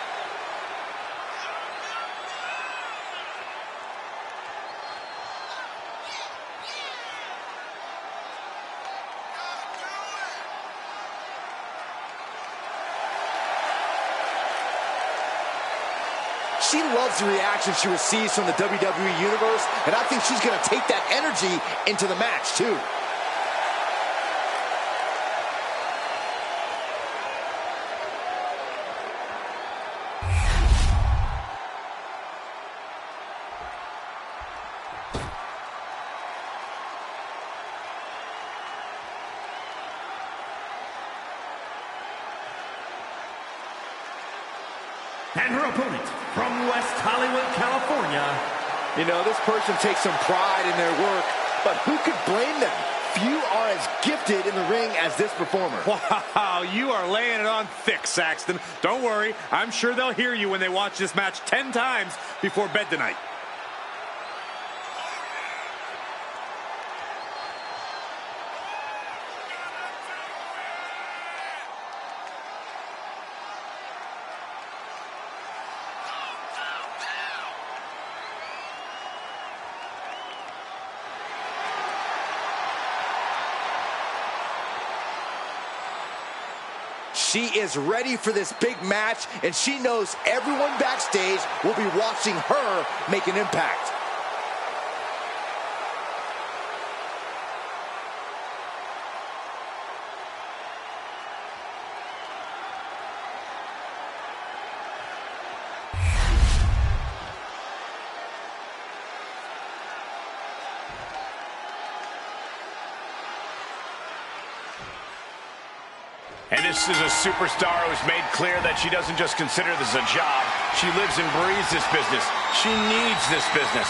She loves the reaction she receives from the WWE Universe, and I think she's going to take that energy into the match, too.
And her opponent from West Hollywood, California.
You know, this person takes some pride in their work, but who could blame them? Few are as gifted in the ring as this performer.
Wow, you are laying it on thick, Saxton. Don't worry, I'm sure they'll hear you when they watch this match 10 times before bed tonight.
She is ready for this big match, and she knows everyone backstage will be watching her make an impact.
And this is a superstar who's made clear that she doesn't just consider this a job. She lives and breathes this business. She needs this business.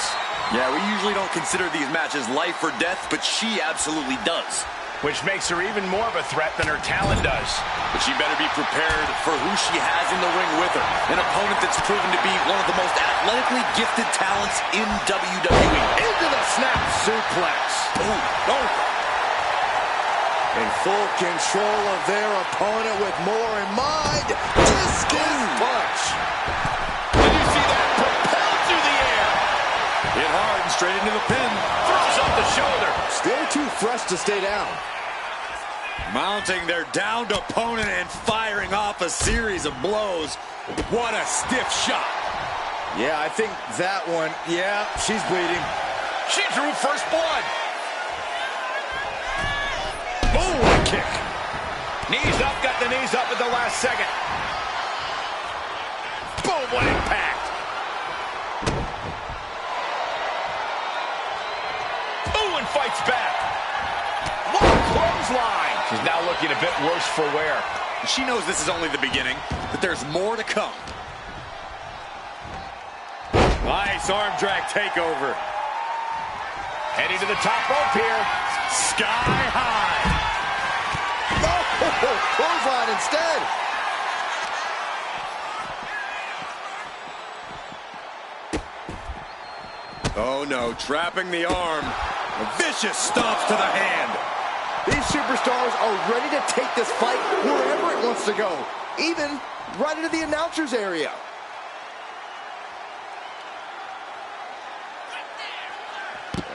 Yeah, we usually don't consider these matches life or death, but she absolutely does.
Which makes her even more of a threat than her talent does.
But she better be prepared for who she has in the ring with her. An opponent that's proven to be one of the most athletically gifted talents in WWE.
Into the snap suplex.
Oh, oh.
In full control of their opponent with more in mind. Discus punch.
Did you see that? Propelled through the air.
Hit hard and straight into the pin.
Throws off the shoulder.
Still too fresh to stay down.
Mounting their downed opponent and firing off a series of blows. What a stiff shot.
Yeah, I think that one, yeah, she's bleeding.
She drew first blood.
Oh, what a kick.
Knees up, got the knees up at the last second. Boom, what impact. Ooh, and fights back. What a clothesline. She's now looking a bit worse for wear.
She knows this is only the beginning, but there's more to come.
Nice arm drag takeover.
Heading to the top rope here.
Sky high.
Oh, clothesline instead.
Oh no, trapping the arm. A vicious stomps to the hand.
These superstars are ready to take this fight wherever it wants to go, even right into the announcer's area.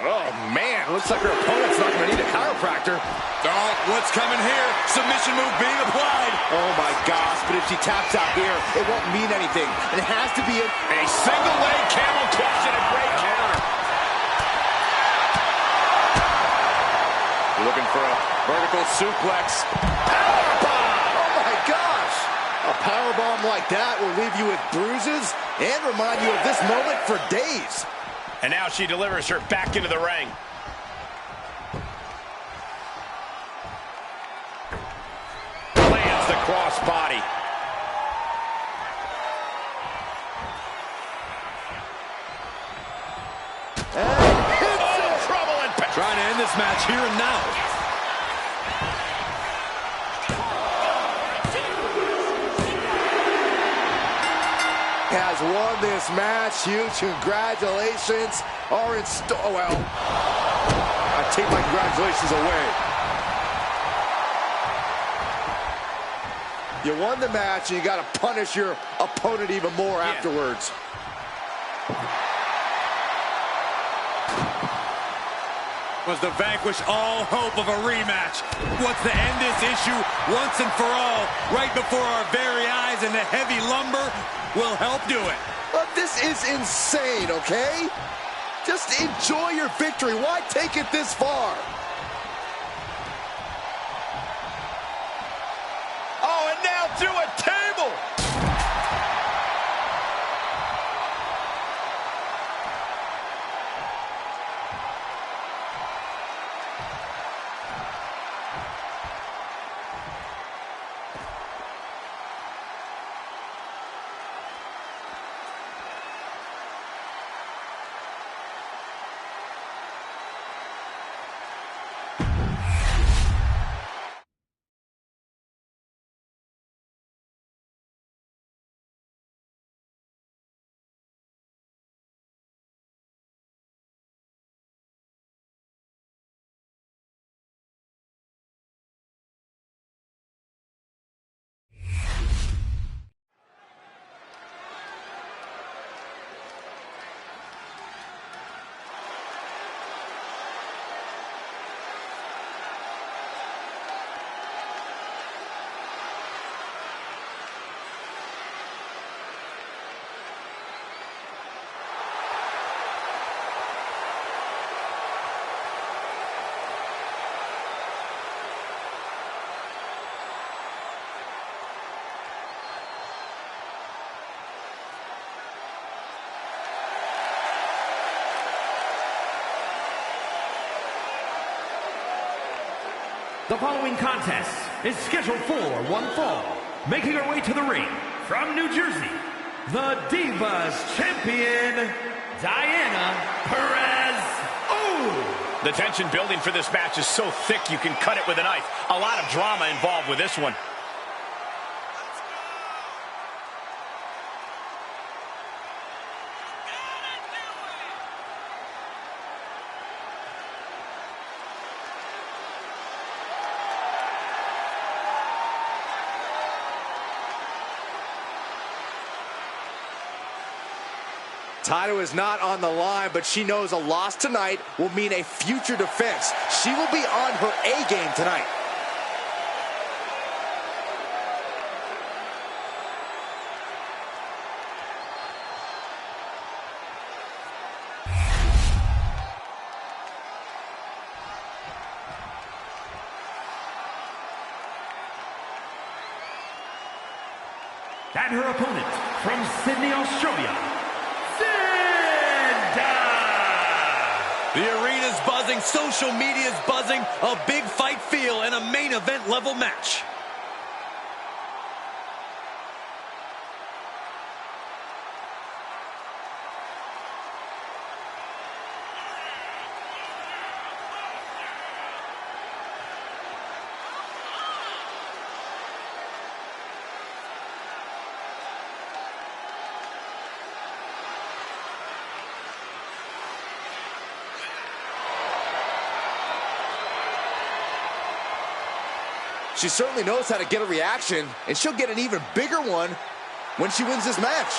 Oh, man, looks like her opponent's not going to need a chiropractor.
Oh, what's coming here? Submission move being applied.
Oh, my gosh, but if she taps out here, it won't mean anything. And it has to be
A single leg camel clutch and a great counter.
Looking for a vertical suplex.
powerbomb. Oh, my gosh. A powerbomb like that will leave you with bruises and remind you of this moment for days.
And now she delivers her back into the ring. Lands the crossbody.
And
Trouble and
Trying to end this match here and now.
has won this match. Huge congratulations are in store. Well, I take my congratulations away. You won the match, and you got to punish your opponent even more afterwards.
Was to vanquish all hope of a rematch. Wants to end this issue once and for all, right before our very eyes, and the heavy lumber will help do it.
But this is insane, okay? Just enjoy your victory. Why take it this far?
Oh, and now to a table!
The following contest is scheduled for one fall. Making her way to the ring from New Jersey, the Divas Champion, Diana Perez. Oh!
The tension building for this match is so thick you can cut it with a knife. A lot of drama involved with this one.
Title is not on the line, but she knows a loss tonight will mean a future defense. She will be on her A game tonight.
And her opponent from Sydney, Australia,
The arena's buzzing, social media's buzzing, a big fight feel, and a main event level match.
She certainly knows how to get a reaction, and she'll get an even bigger one when she wins this match.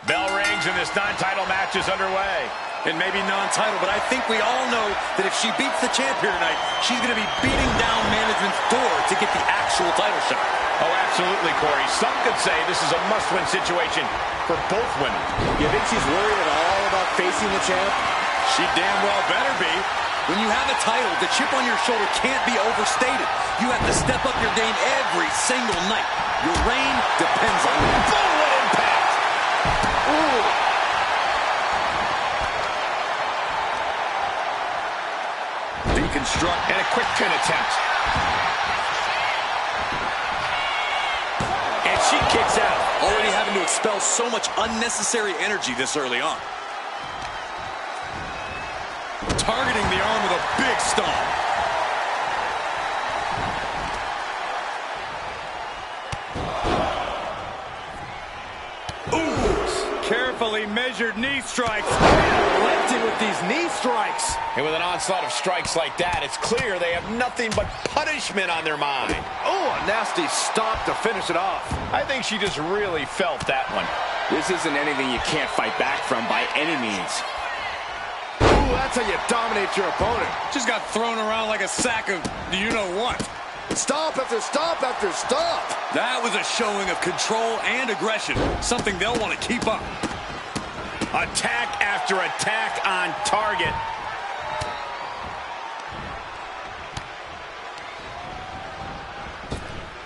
Bell rings and this non-title match is underway.
And maybe non-title, but I think we all know that if she beats the champ here tonight, she's going to be beating down management's door to get the actual title shot.
Oh, absolutely, Corey. Some could say this is a must-win situation for both women.
You think she's worried at all about facing the champ?
She damn well better be. When you have a title, the chip on your shoulder can't be overstated. You have to step up your game every single night. Your reign depends on it.
Boom, what impact!
Ooh.
Deconstruct and a quick pin attempt.
expel so much unnecessary energy this early on. Targeting the arm with a big stomp.
Carefully measured knee strikes. Relenting with these knee strikes.
And with an onslaught of strikes like that, it's clear they have nothing but punishment on their mind.
Oh, a nasty stop to finish it off.
I think she just really felt that one.
This isn't anything you can't fight back from by any means.
Ooh, that's how you dominate your opponent.
Just got thrown around like a sack of you-know-what.
Stop after stop after stop.
That was a showing of control and aggression, something they'll want to keep up.
Attack after attack on target.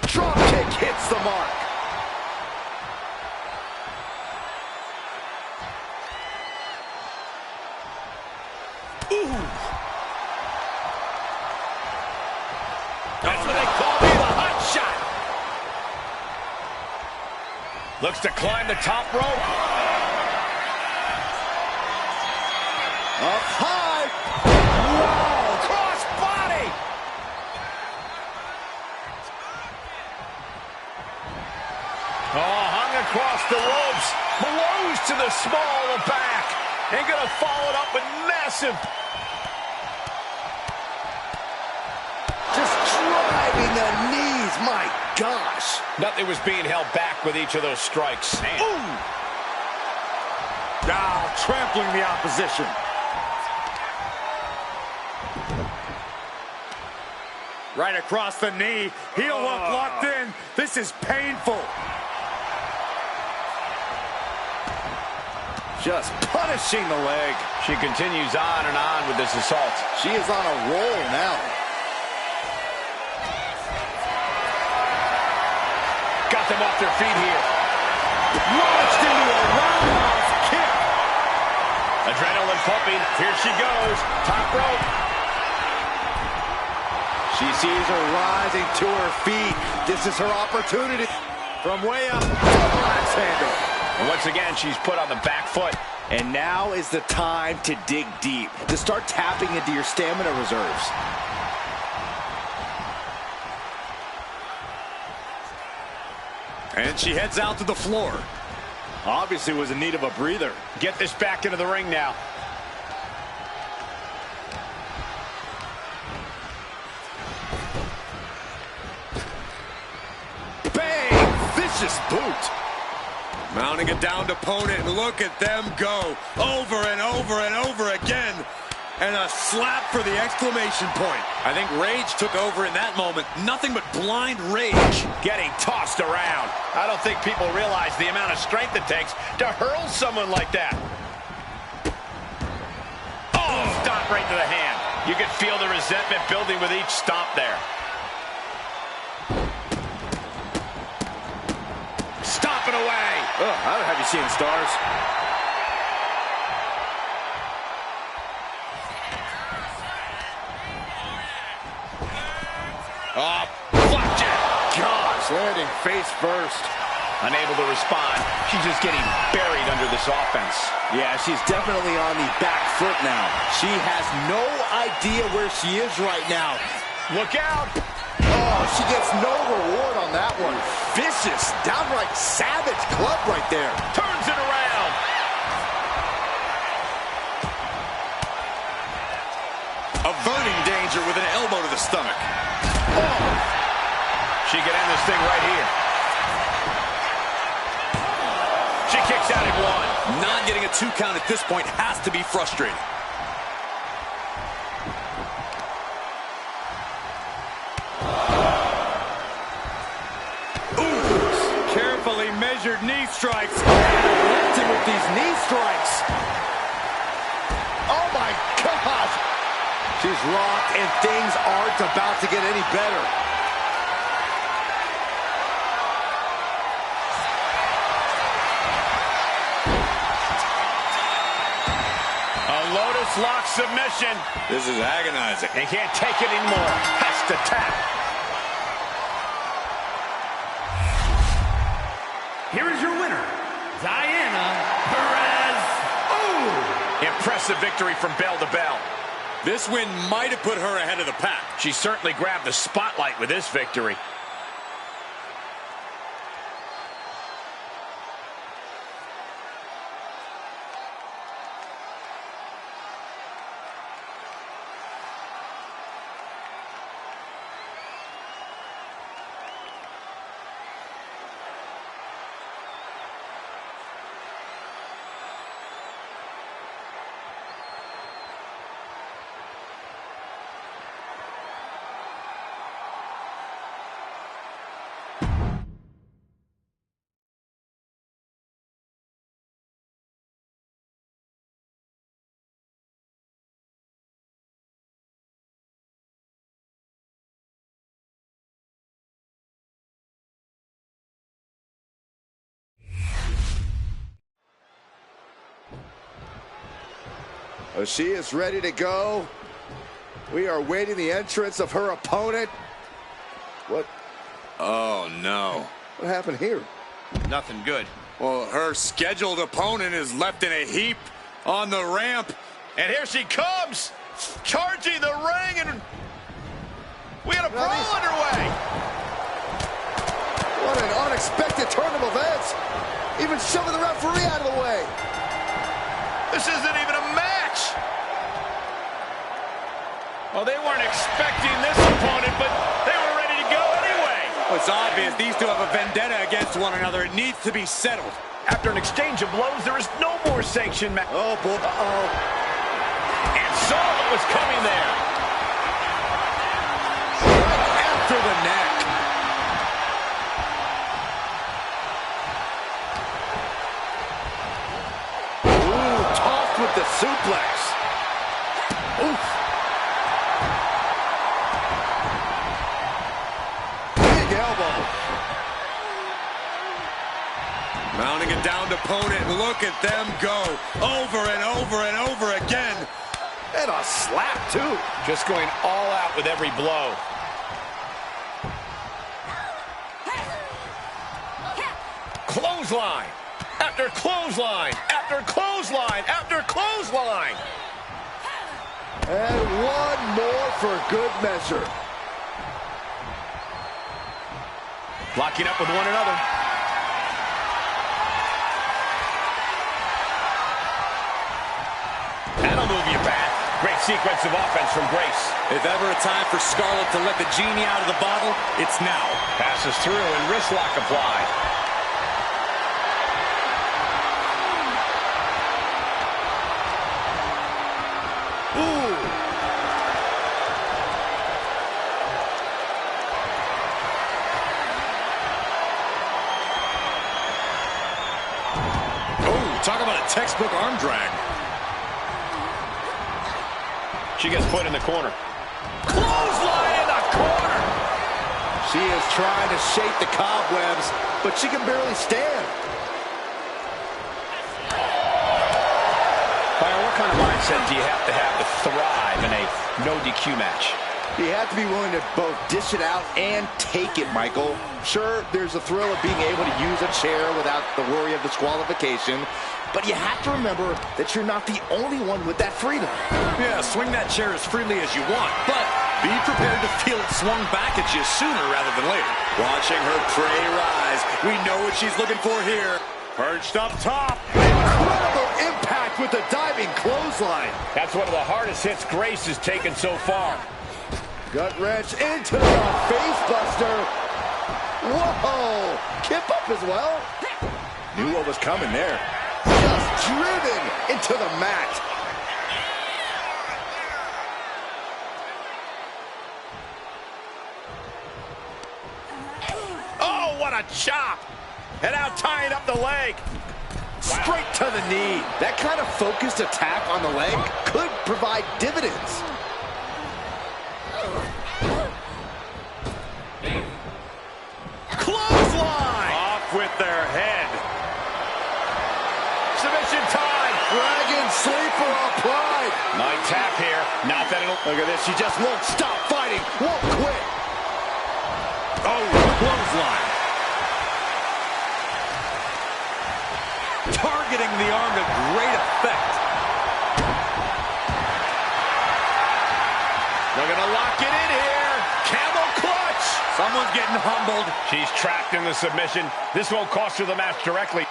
Drop kick hits the mark.
Ooh. That's what they call me, the hot shot. Looks to climb the top rope.
Up high. Whoa, cross body.
Oh, hung across the ropes. Blows to the small of the back. And gonna follow it up with massive.
Just driving the knees, my gosh.
Nothing was being held back with each of those strikes.
Ooh. Ah, trampling the opposition. Right across the knee. Heel hook locked in. This is painful.
Just punishing the leg.
She continues on and on with this assault.
She is on a roll now.
Got them off their feet here.
Launched into a roundhouse kick.
Adrenaline pumping. Here she goes. Top rope.
She sees her rising to her feet. This is her opportunity. From way up, double axe handle.
And once again, she's put on the back foot.
And now is the time to dig deep, to start tapping into your stamina reserves.
And she heads out to the floor.
Obviously was in need of a breather.
Get this back into the ring now.
Bang! Vicious boot.
Mounting a downed opponent, and look at them go. Over and over and over again. And a slap for the exclamation point. I think rage took over in that moment. Nothing but blind rage.
Getting tossed around. I don't think people realize the amount of strength it takes to hurl someone like that. Oh, stomp right to the hand. You could feel the resentment building with each stomp there. Stomping away.
I would have you seeing stars.
Oh, flapjack.
Gosh, landing face first.
Unable to respond. She's just getting buried under this offense.
Yeah, she's definitely on the back foot now. She has no idea where she is right now.
Look out.
Oh, she gets no reward on that one. Vicious, downright savage club right there.
Turns it around.
Averting danger with an elbow to the stomach.
Oh. She can end this thing right here. She kicks out at one.
Not getting a 2 count at this point has to be frustrating.
Carefully measured knee strikes. Lifting with these knee strikes.
Oh my gosh. She's rocked and things aren't about to get any better.
A Lotus lock submission.
This is agonizing.
They can't take it anymore. Has to tap.
Here is your winner, Diana Perez. Ooh!
Impressive victory from bell to bell.
This win might have put her ahead of the pack.
She certainly grabbed the spotlight with this victory.
She is ready to go. We are waiting the entrance of her opponent. What?
Oh, no.
What happened here?
Nothing good.
Well, her scheduled opponent is left in a heap on the ramp.
And here she comes, charging the ring, and we got a brawl underway.
What an unexpected turn of events. Even shoving the referee out of the way.
This isn't even a match. Well, they weren't expecting this opponent, but they were ready to go anyway.
Well, it's obvious these two have a vendetta against one another. It needs to be settled.
After an exchange of blows, there is no more sanction match.
Oh, boy. Uh-oh.
And saw what was coming there.
Right after the neck.
Ooh, tossed with the suplex. Oof. Big elbow.
Mounting a downed opponent. Look at them go over and over and over again.
And a slap, too.
Just going all out with every blow. Clothesline. After clothesline. After clothesline. After clothesline.
And one more for good measure.
Locking up with one another. That'll move you back. Great sequence of offense from Grace.
If ever a time for Scarlett to let the genie out of the bottle, it's now.
Passes through and wrist lock applied.
Ooh.
Oh, talk about a textbook arm drag.
She gets put in the corner. Clothesline in the corner.
She is trying to shake the cobwebs, but she can barely stand.
Byron, what kind of mindset do you have to thrive in a no DQ match?
You have to be willing to both dish it out and take it, Michael. Sure, there's a thrill of being able to use a chair without the worry of disqualification, but you have to remember that you're not the only one with that freedom.
Yeah, swing that chair as freely as you want, but be prepared to feel it swung back at you sooner rather than later. Watching her prey rise. We know what she's looking for here. Perched up top.
Incredible impact with the diving clothesline.
That's one of the hardest hits Grace has taken so far.
Gut wrench into the face buster. Whoa! Kip up as well. Knew what was coming there. Just driven into the mat.
Oh, what a chop! And now tying up the leg.
Straight to the knee. That kind of focused attack on the leg could provide dividends.
Clothesline!
Off with their head.
Submission time.
Dragon sleeper applied.
Might tap here. Not that it'll...
Look at this. She just won't stop fighting. Won't quit.
Oh, clothesline.
Targeting the arm to great effect.
They're going to lock it in here. Camel clutch.
Someone's getting humbled.
She's trapped in the submission. This won't cost her the match directly.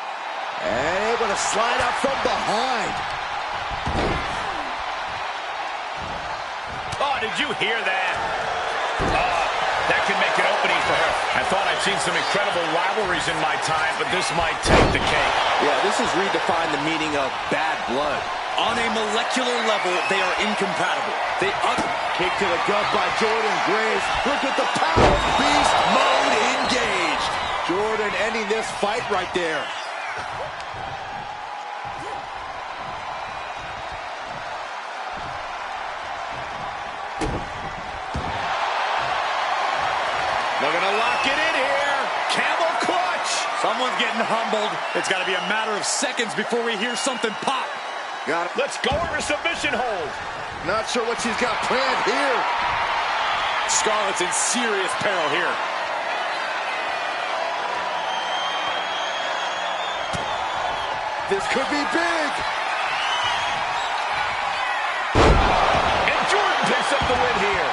And able to slide out from behind.
Oh, did you hear that? Oh, that could make an opening for her. I thought I'd seen some incredible rivalries in my time, but this might take the cake.
Yeah, this has redefined the meaning of bad blood. On a molecular level, they are incompatible.
Kick to the gut by Jordan Grace. Look at the power. Beast mode engaged. Jordan ending this fight right there.
They're going to lock it in here. Camel clutch.
Someone's getting humbled. It's got to be a matter of seconds before we hear something pop.
Got it.
Let's go over a submission hold.
Not sure what she's got planned here.
Scarlett's in serious peril here.
This could be big.
And Jordan picks up the win here.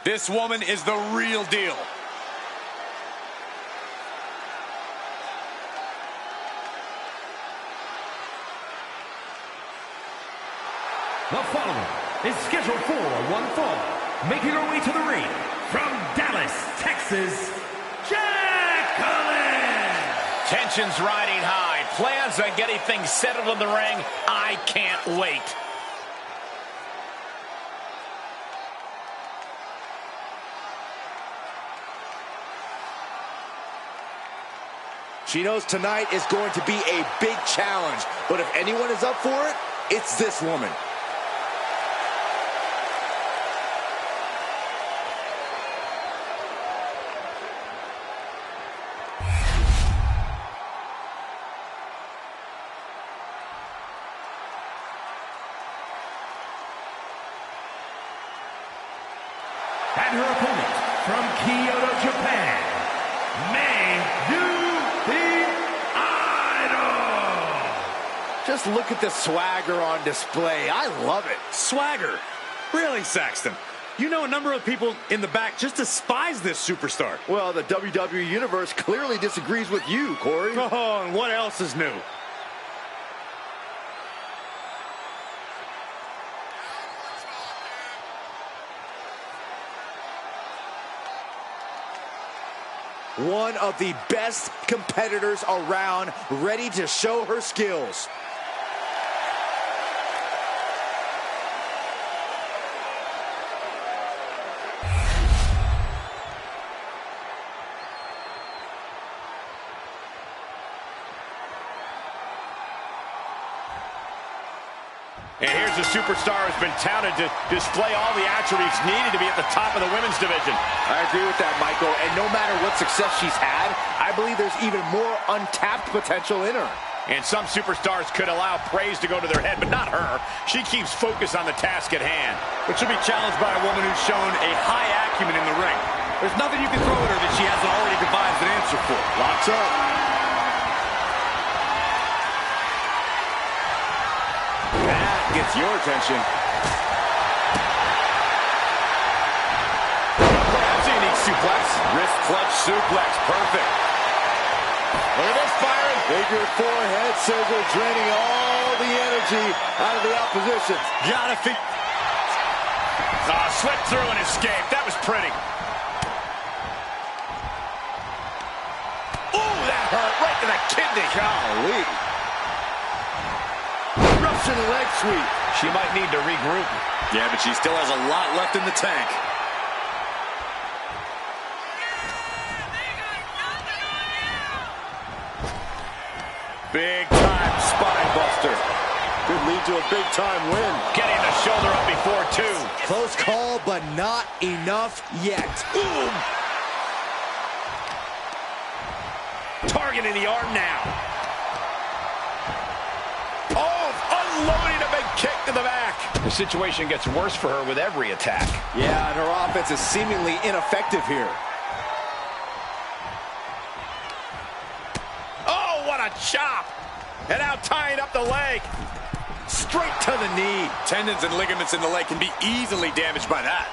This woman is the real deal.
The following is scheduled for one fall, making her way to the ring from Dallas, Texas, Jacqueline!
Tensions riding high. Plans on getting things settled in the ring. I can't wait.
She knows tonight is going to be a big challenge, but if anyone is up for it, it's this woman.
And her opponent from Kyoto, Japan, May the Idol.
Just look at the swagger on display. I love it.
Swagger? Really, Saxton? You know a number of people in the back just despise this superstar.
Well, the WWE Universe clearly disagrees with you, Corey.
Oh, and what else is new?
One of the best competitors around, ready to show her skills.
And here's a superstar who's been touted to display all the attributes needed to be at the top of the women's division.
I agree with that, Michael. And no matter what success she's had, I believe there's even more untapped potential in her.
And some superstars could allow praise to go to their head, but not her. She keeps focus on the task at hand.
But she'll be challenged by a woman who's shown a high acumen in the ring. There's nothing you can throw at her that she hasn't already devised an answer for.
Locks up. That gets your attention.
That's a unique suplex.
Wrist clutch suplex, perfect.
Look at this, Byron.
Figure four head scissor, draining all the energy out of the opposition.
Gotta think.
Slipped through and escaped. That was pretty. Ooh, that hurt right to the kidney.
Golly. Russian leg sweep.
She might need to regroup.
Yeah, but she still has a lot left in the tank.
Big time spine buster.
Could lead to a big time win.
Getting the shoulder up before two.
Close call, but not enough yet.
Boom. Targeting the arm now. Oh, unloading a big kick to the back. The situation gets worse for her with every attack.
Yeah, and her offense is seemingly ineffective here.
Oh, what a chop. And now tying up the leg.
Straight to the knee.
Tendons and ligaments in the leg can be easily damaged by that.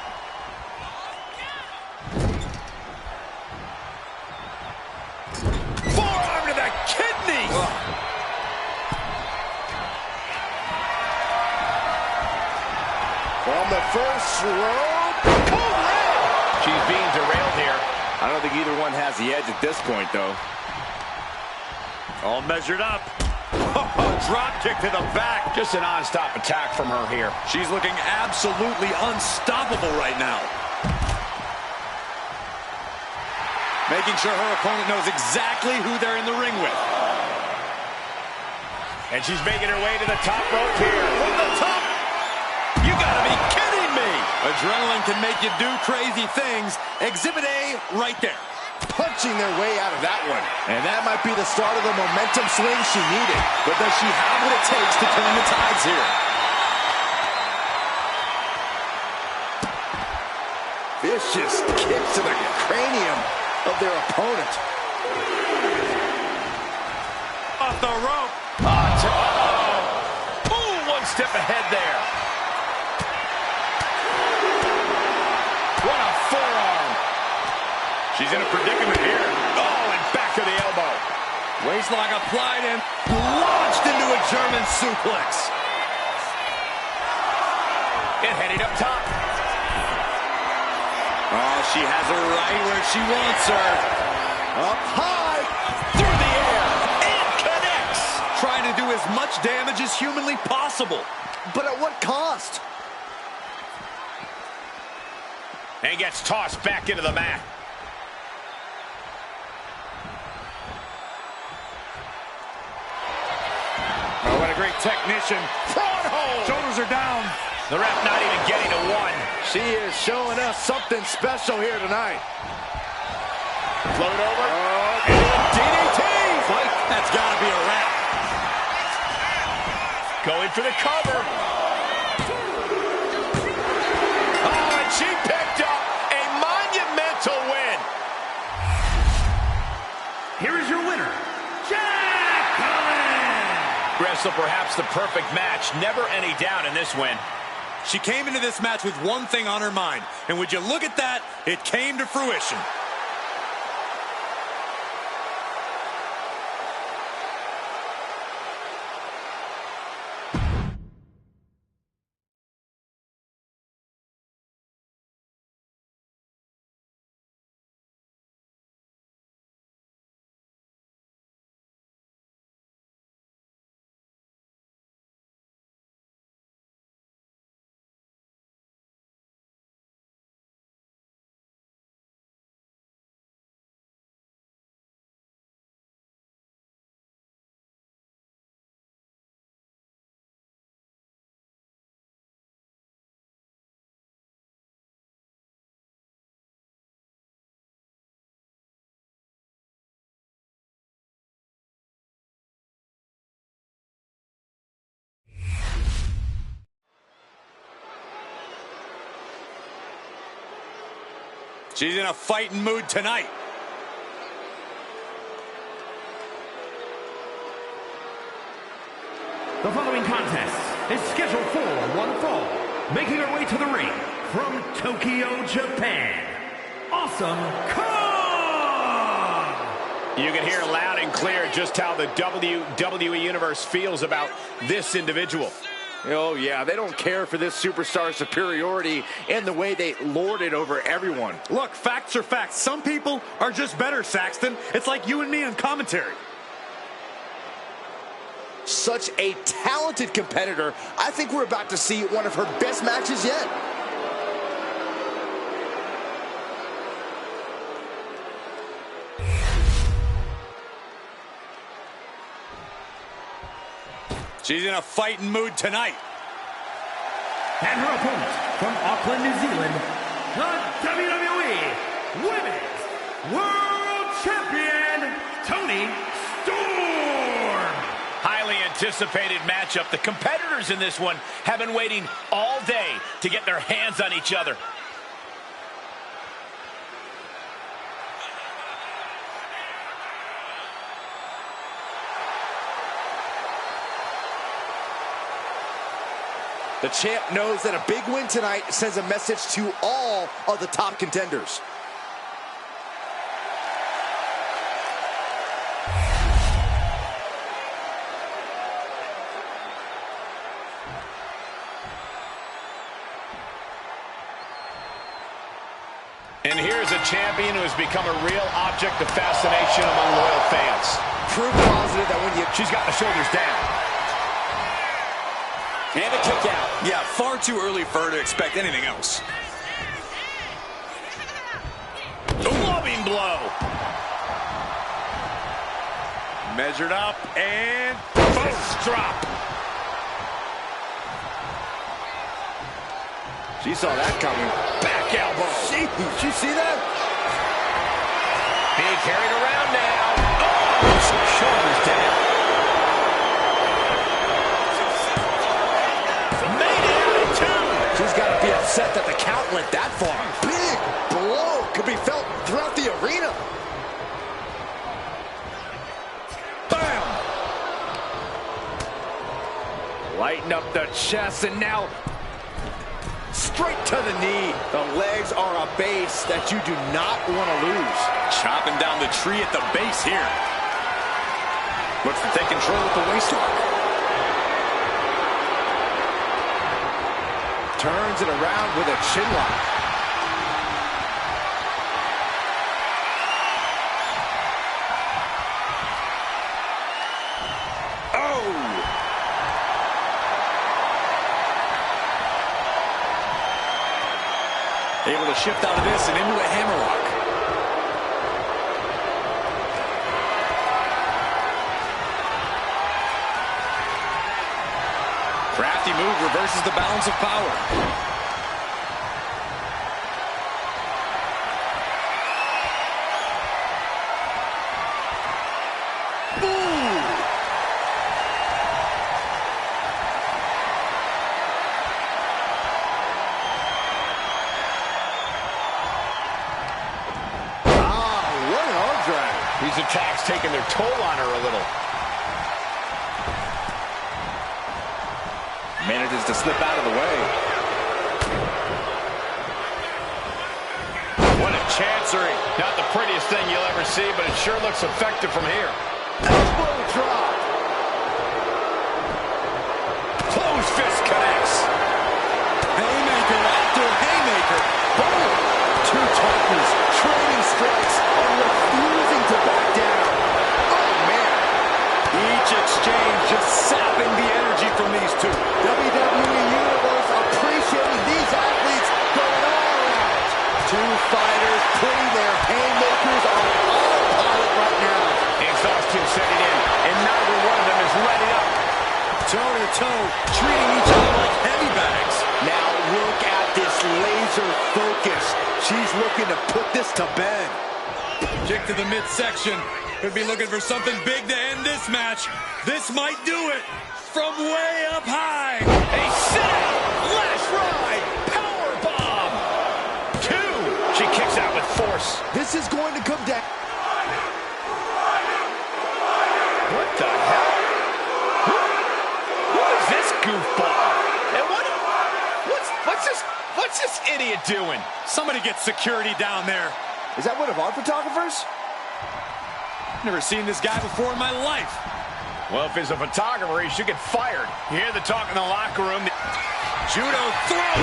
Forearm to the kidney.
From the first rope.
She's being derailed here.
I don't think either one has the edge at this point, though.
All measured up. Drop kick to the back.
Just a non-stop attack from her here.
She's looking absolutely unstoppable right now. Making sure her opponent knows exactly who they're in the ring with.
And she's making her way to the top rope here. From the top. You gotta be kidding me.
Adrenaline can make you do crazy things. Exhibit A right there.
Punching their way out of that one. And that might be the start of the momentum swing she needed. But does she have what it takes to turn the tides here? Vicious kicks to the cranium of their opponent.
Off the rope.
Ooh, one step ahead there. What a
She's in a predicament here.
Oh, and back to the elbow.
Waistlock applied and launched into a German suplex.
And heading up top.
Oh, she has her right where she wants her.
Up high.
Through the air. And connects.
Trying to do as much damage as humanly possible.
But at what cost?
And gets tossed back into the mat.
Oh, what a great technician.
Front hold.
Shoulders are down.
The ref not even getting to one.
She is showing us something special here tonight.
Float over.
Oh,
And DDT.
Fight, that's got to be a wrap.
Going for the cover. Oh, and she picked up a monumental win.
Here is your winner, Jacqueline!
Wrestle perhaps the perfect match. Never any doubt in this win.
She came into this match with one thing on her mind. And would you look at that? It came to fruition. She's in a fighting mood tonight.
The following contest is scheduled for one fall. Making her way to the ring from Tokyo, Japan, Awesome Kong!
You can hear loud and clear just how the WWE Universe feels about this individual.
Oh, yeah, they don't care for this superstar superiority and the way they lord it over everyone.
Look, facts are facts. Some people are just better, Saxton. It's like you and me on commentary.
Such a talented competitor. I think we're about to see one of her best matches yet.
She's in a fighting mood tonight.
And her opponent from Auckland, New Zealand, the WWE Women's World Champion, Toni Storm.
Highly anticipated matchup. The competitors in this one have been waiting all day to get their hands on each other.
The champ knows that a big win tonight sends a message to all of the top contenders.
And here's a champion who has become a real object of fascination among loyal fans.
Proof positive that when
she's got the shoulders down.
And a kick out. Yeah, far too early for her to expect anything else.
Loving blow.
Measured up and
Post drop.
she saw that coming.
Back elbow.
Did you see that?
Being carried around now. Oh, shoulders down.
She's got to be upset that the count went that far. Big blow could be felt throughout the arena. Bam!
lighten up the chest, and now
straight to the knee. The legs are a base that you do not want to lose.
Chopping down the tree at the base here. Looks to take control with the waistlock.
Turns it around with a chin lock.
Able to shift out of this and into a hammerlock. Crafty move, reverses the balance of power.
These attacks taking their toll on her a little.
Manages to slip out of the way.
What a chancery. Not the prettiest thing you'll ever see, but it sure looks effective from here.
Elbow drop.
Closed fist connects.
Haymaker after haymaker.
Boom. Two Titans trading strikes and refusing to back down. Oh, man.
Each exchange just sapping the energy from these two.
WWE Universe appreciating these athletes going all out. Two fighters putting their haymakers on autopilot right now.
Exhaustion setting in, and neither one of them is letting up.
Toe to toe, treating each other like heavy bags.
Now look at this laser focus. She's looking to put this to bed.
Kick to the midsection. Could be looking for something big to end this match. This might do it. From way up high.
A sit-out, lash ride, power bomb. Two. She kicks out with force.
This is going to come down.
What the hell? Who is this goofball? And what's this idiot doing?
Somebody get security down there.
Is that one of our photographers?
Never seen this guy before in my life.
Well, if he's a photographer, he should get fired. You hear the talk in the locker room.
Judo throw.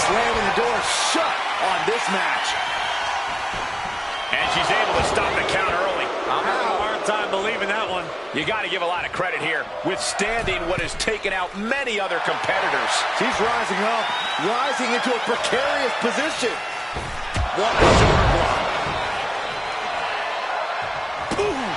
Slamming the door shut on this match.
And she's able to stop the count early.
I'm having a hard time believing that one.
You got to give a lot of credit here, withstanding what has taken out many other competitors.
She's rising up, rising into a precarious position.
What a shoulder block.
Boom.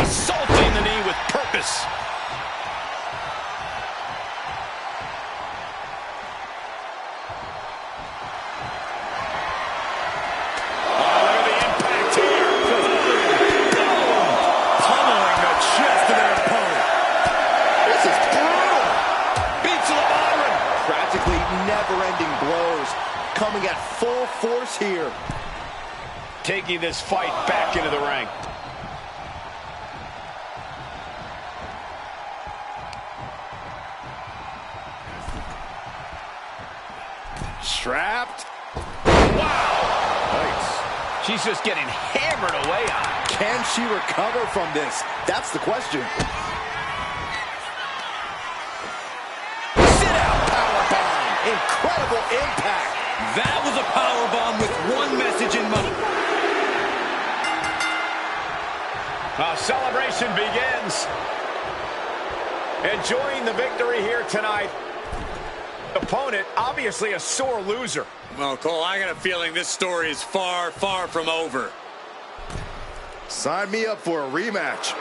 Assaulting the knee with purpose.
Never-ending blows coming at full force here.
Taking this fight back into the ring.
Strapped.
Wow!
Nice.
She's just getting hammered away on.
Can she recover from this? That's the question. Incredible impact.
That was a powerbomb with one message in mind.
Our celebration begins. Enjoying the victory here tonight. Opponent, obviously a sore loser.
Well, Cole, I got a feeling this story is far, far from over.
Sign me up for a rematch.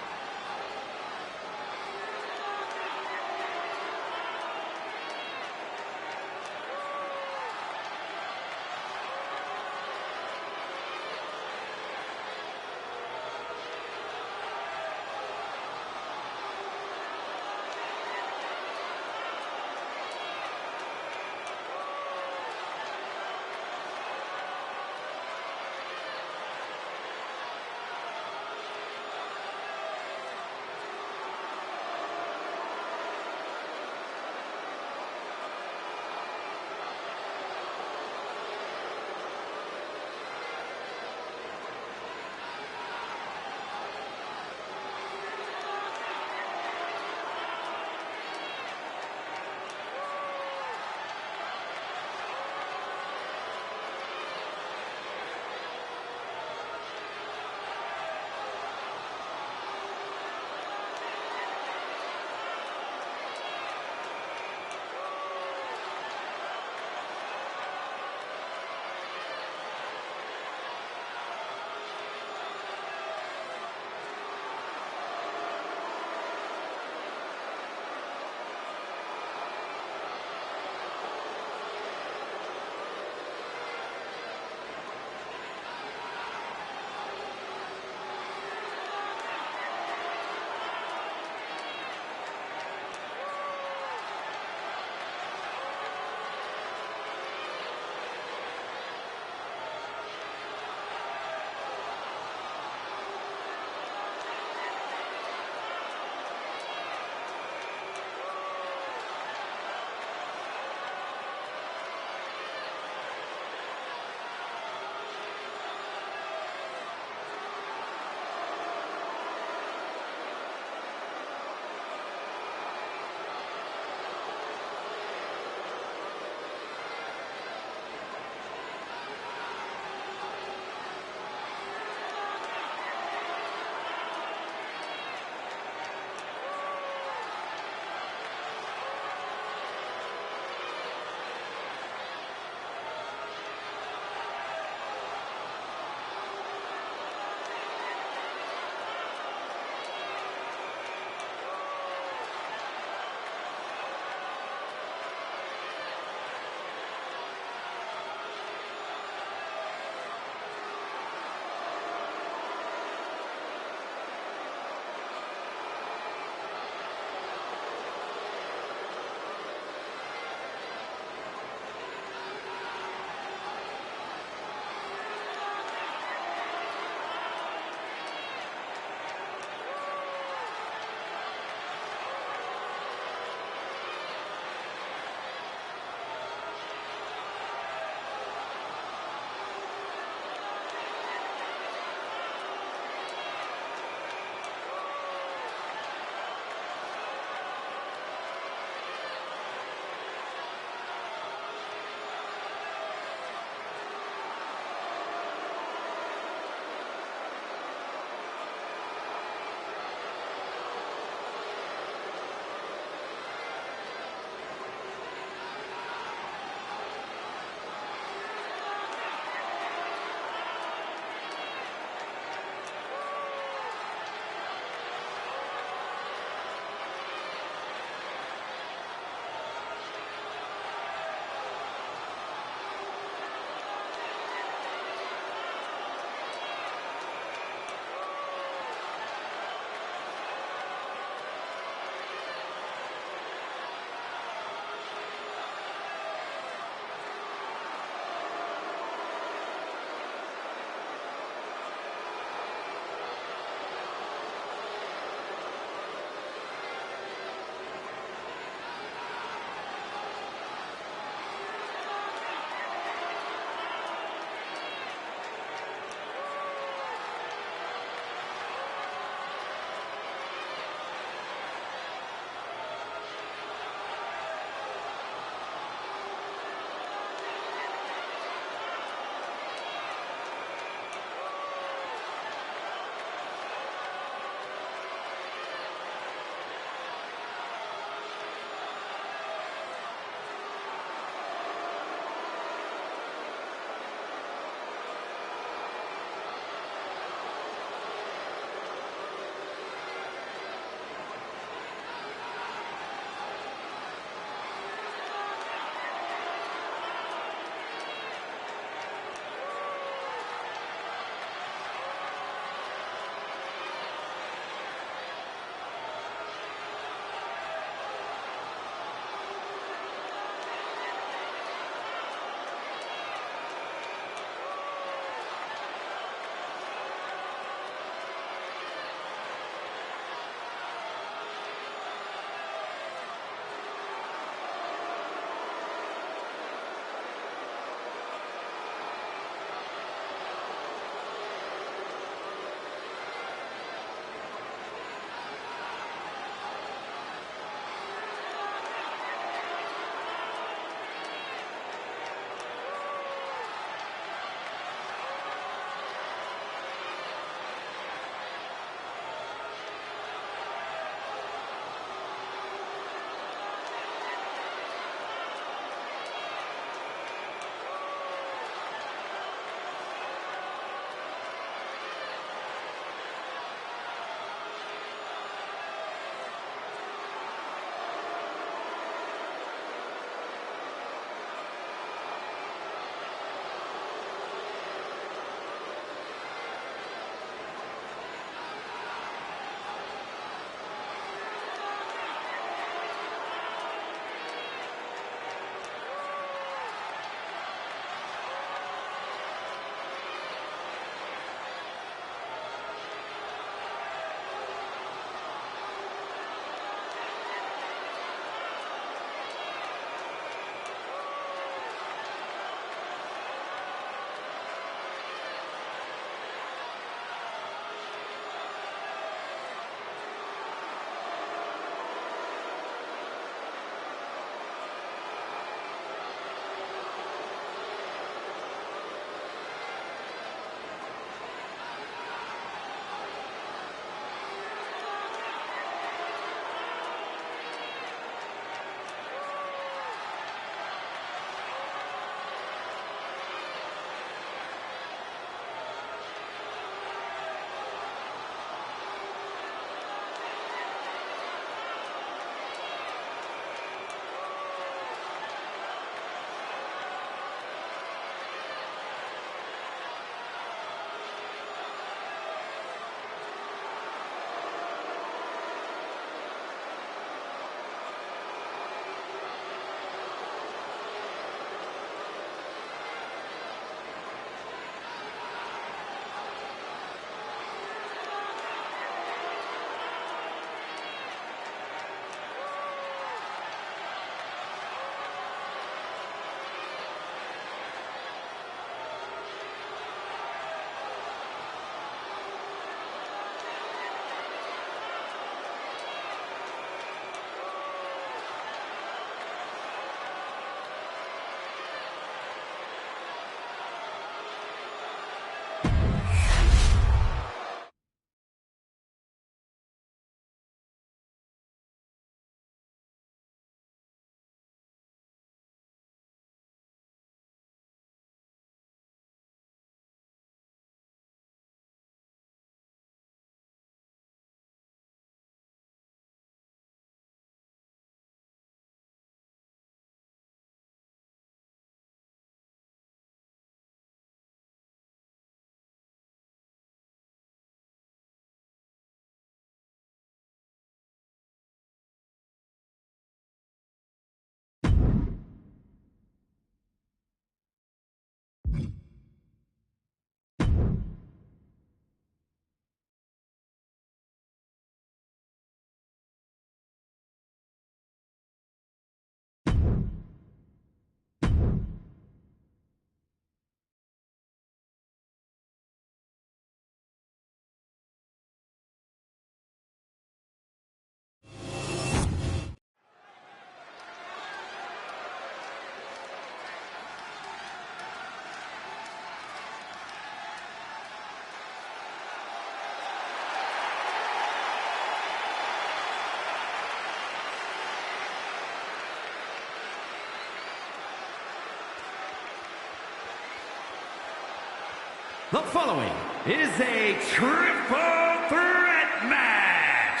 The following is a triple threat match.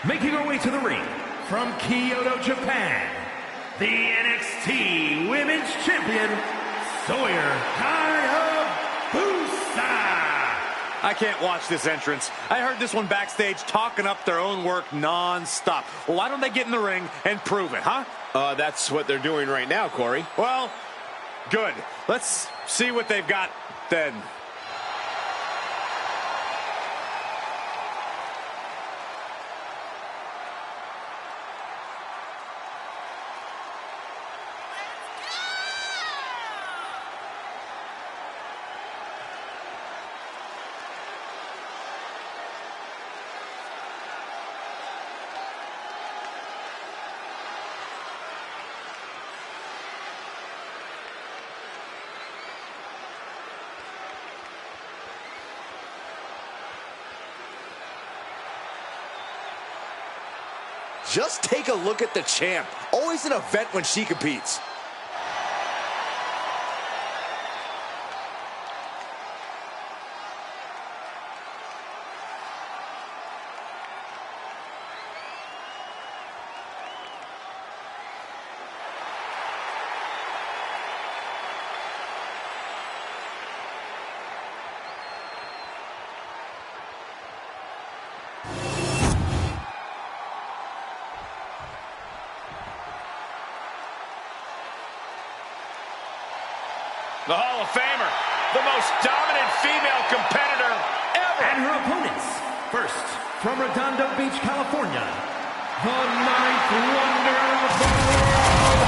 Making her way to the ring from Kyoto, Japan, the NXT Women's Champion, Sawyer Hayabusa.
I can't watch this entrance. I heard this one backstage talking up their own work non-stop. Well, why don't they get in the ring and prove it, huh?
That's what they're doing right now, Corey.
Well, good. Let's see what they've got then.
Just take a look at the champ. Always an event when she competes.
The Hall of Famer, the most dominant female competitor ever.
And her opponents, first from Redondo Beach, California, the ninth wonder of the world,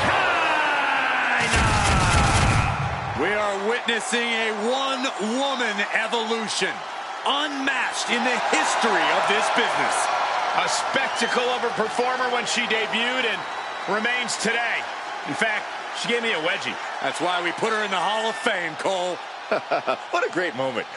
China!
We are witnessing a one-woman evolution, unmatched in the history of this business.
A spectacle of a performer when she debuted and remains today. In fact, she gave me a wedgie.
That's why we put her in the Hall of Fame, Cole.
What a great moment.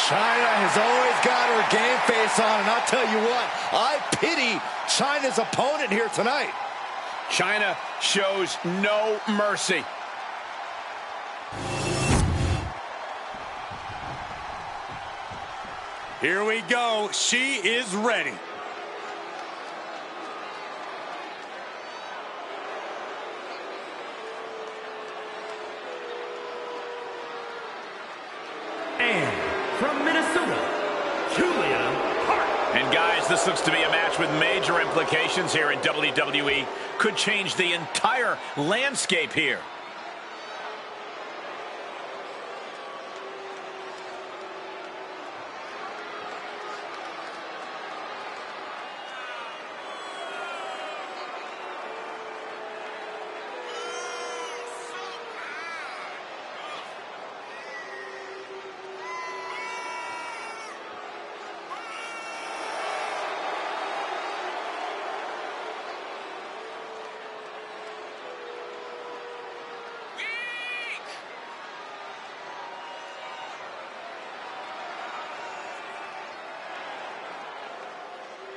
China has always got her game face on, and I'll tell you what, I pity China's opponent here tonight.
China shows no mercy.
Here we go. She is ready.
And from Minnesota, Julia Hart.
And guys, this looks to be a match with major implications here in WWE. Could change the entire landscape here.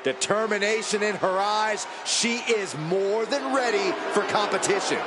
Determination in her eyes. She is more than ready for competition.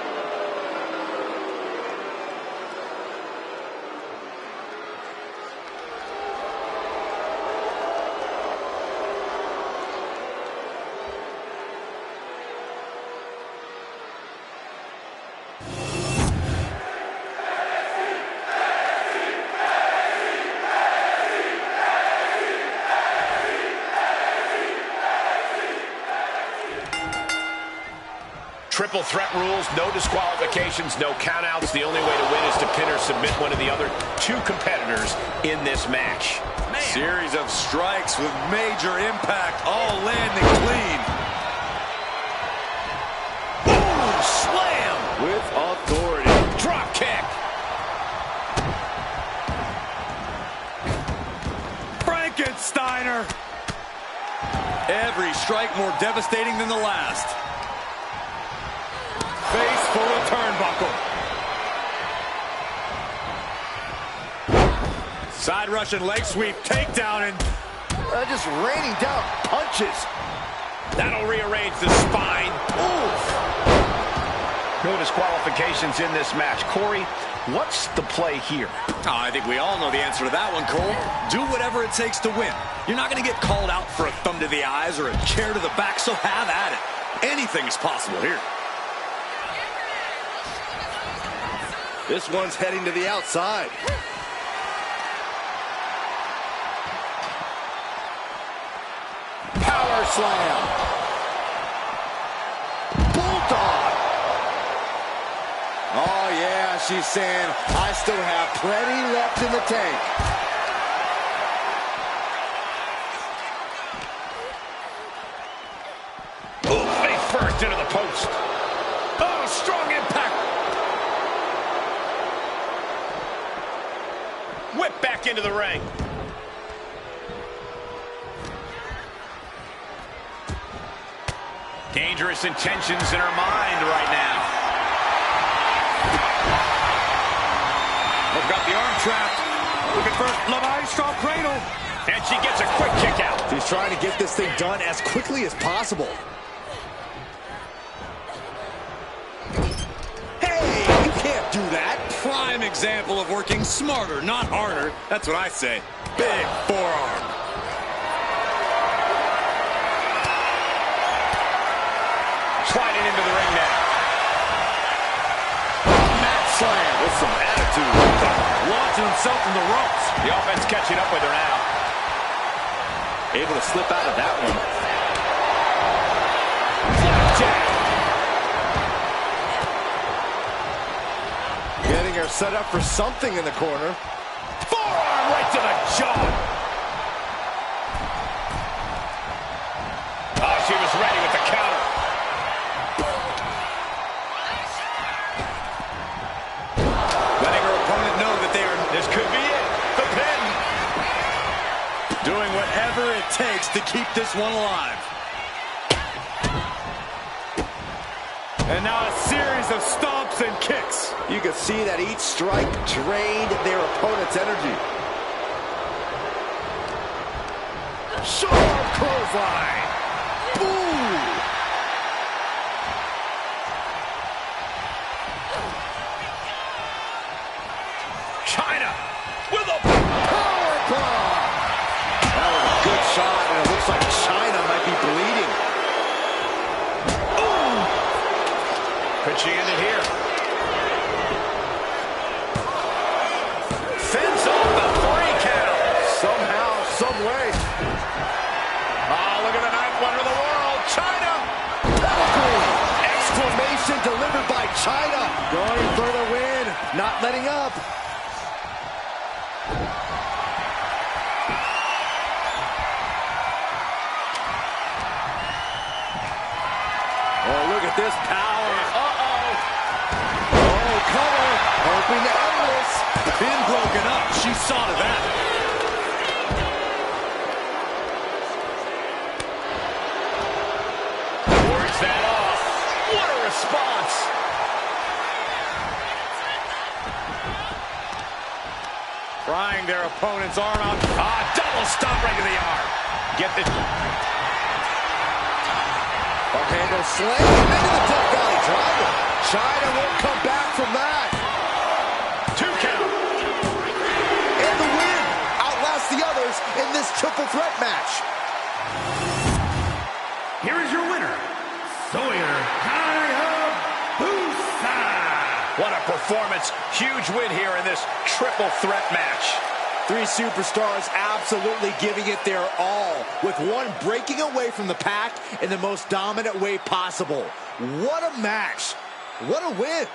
Triple threat rules, no disqualifications, no countouts. The only way to win is to pin or submit one of the other two competitors in this match.
Series of strikes with major impact, all landing clean.
Boom! Slam!
With authority.
Drop kick!
Frankensteiner! Every strike more devastating than the last. Face full of turnbuckle. Side Russian leg sweep, takedown, and
Just raining down punches.
That'll rearrange the spine. Oof. No disqualifications in this match. Corey, what's the play here?
Oh, I think we all know the answer to that one, Cole. Do whatever it takes to win. You're not going to get called out for a thumb to the eyes or a chair to the back, so have at it. Anything is possible here.
This one's heading to the outside. Power slam. Bulldog. Oh, yeah, she's saying, I still have plenty left in the tank.
Ooh, face first into the post. Oh, strong impact. Whip back into the ring. Dangerous intentions in her mind right now.
They've got the arm trapped. Looking for La Maestro Cradle.
And she gets a quick kick out.
She's trying to get this thing done as quickly as possible. Hey, you can't do that.
Prime example of working smarter, not harder. That's what I say. Big forearm.
Sliding into the ring now.
Mat slam with some attitude.
Launching himself from the ropes.
The offense catching up with her now.
Able to slip out of that one.
Flapjack.
Getting her set up for something in the corner.
Forearm right to the jaw. Oh, she was ready with the counter.
Letting her opponent know that
This could be it. The pin.
doing whatever it takes to keep this one alive.
And now a series of stomps and kicks.
You can see that each strike drained their opponent's energy.
Sharp clothesline.
Ooh!
China with a
Powerbomb! That was a good shot, and it looks like China might be bleeding.
Could she end it here? Fends off the 3 count.
Somehow, some way.
Oh, look at the ninth wonder of the world. China.
Exclamation delivered by China. Going for the win, not letting up. Oh, look at this power.
Uh-oh.
Oh, cover. Hoping to end this.
Pin broken up. She saw to that.
Wards that off. What a response.
Prying their opponent's arm out.
Ah, double stomp right to the arm. Get the...
Handle slam into the Death Valley Driver. China won't come back from that.
2 count.
And the win outlasts the others in this triple threat match.
Here is your winner, Sawyer Hayabusa.
What a performance. Huge win here in this triple threat match.
3 superstars absolutely giving it their all, with one breaking away from the pack in the most dominant way possible. What a match. What a win.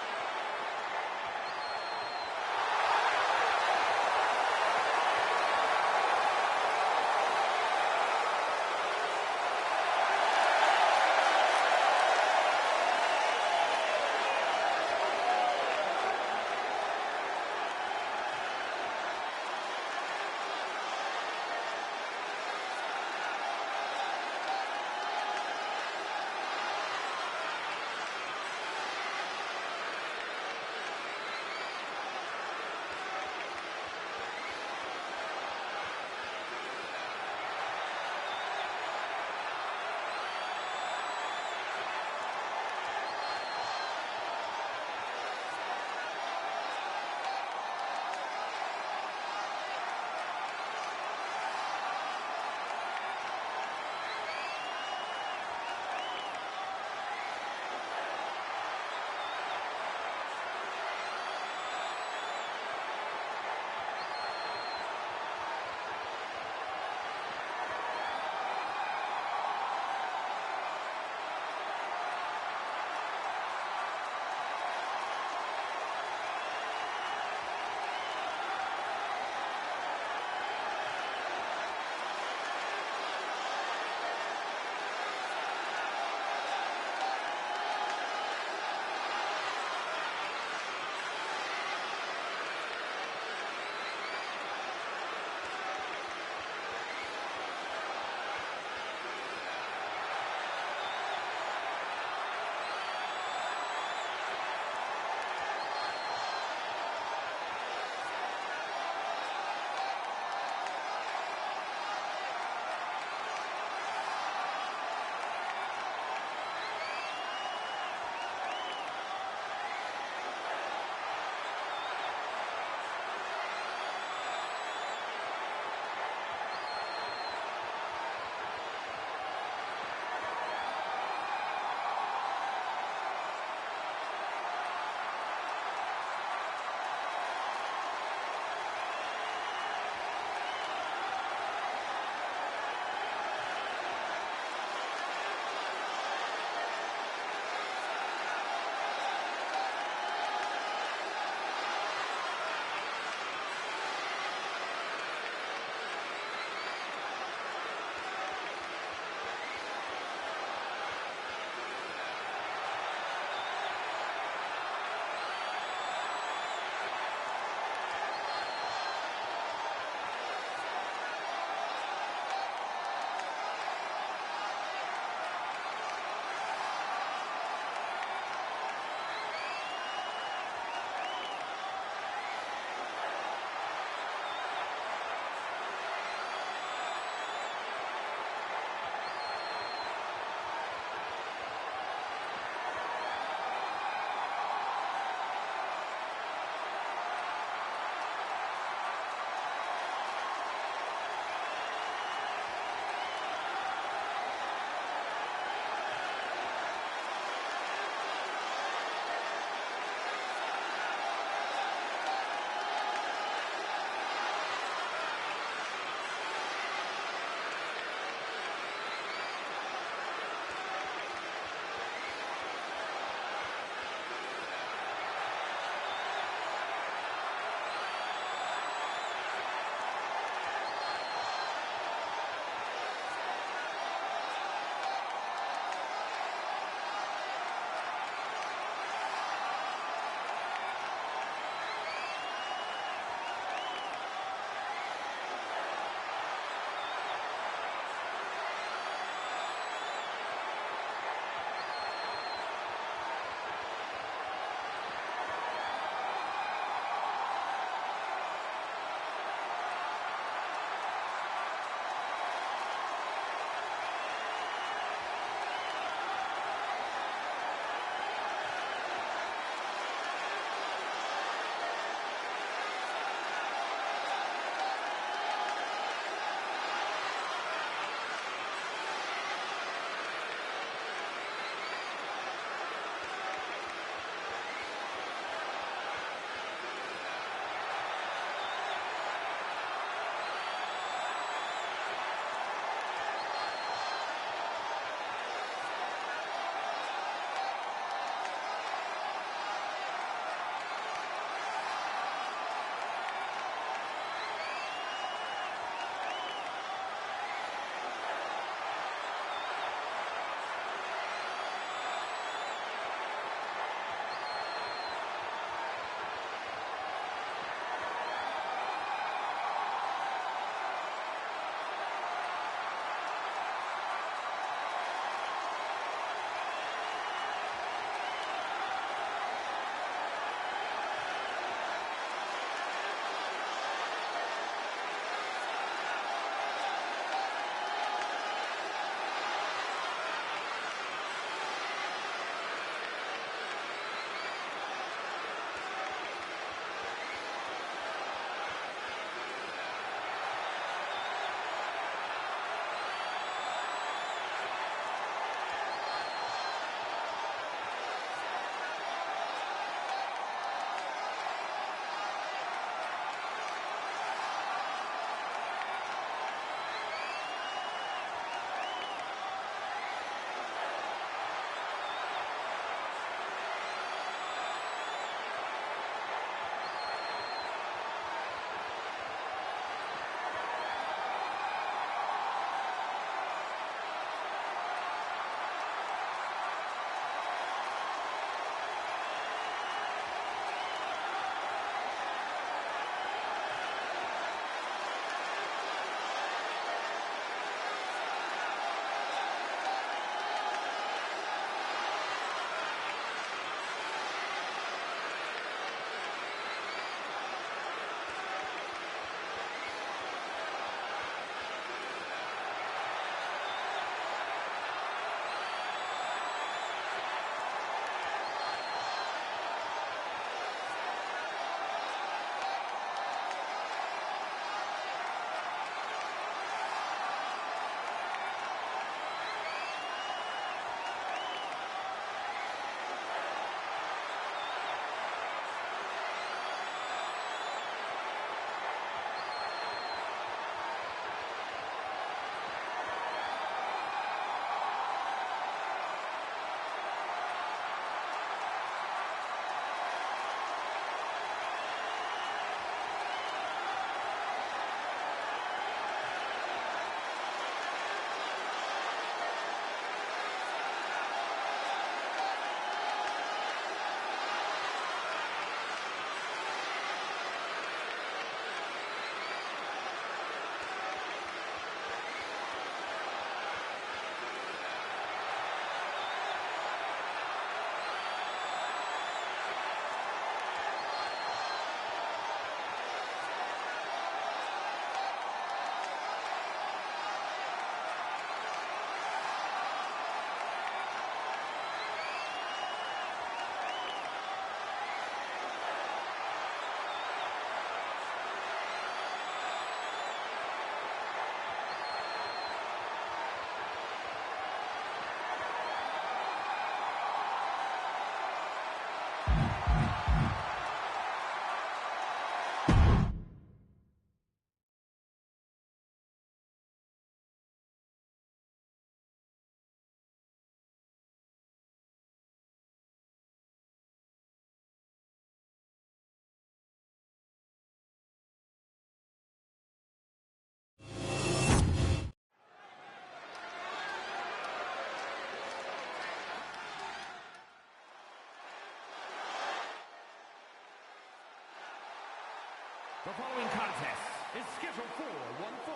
The following contest is scheduled for one fall.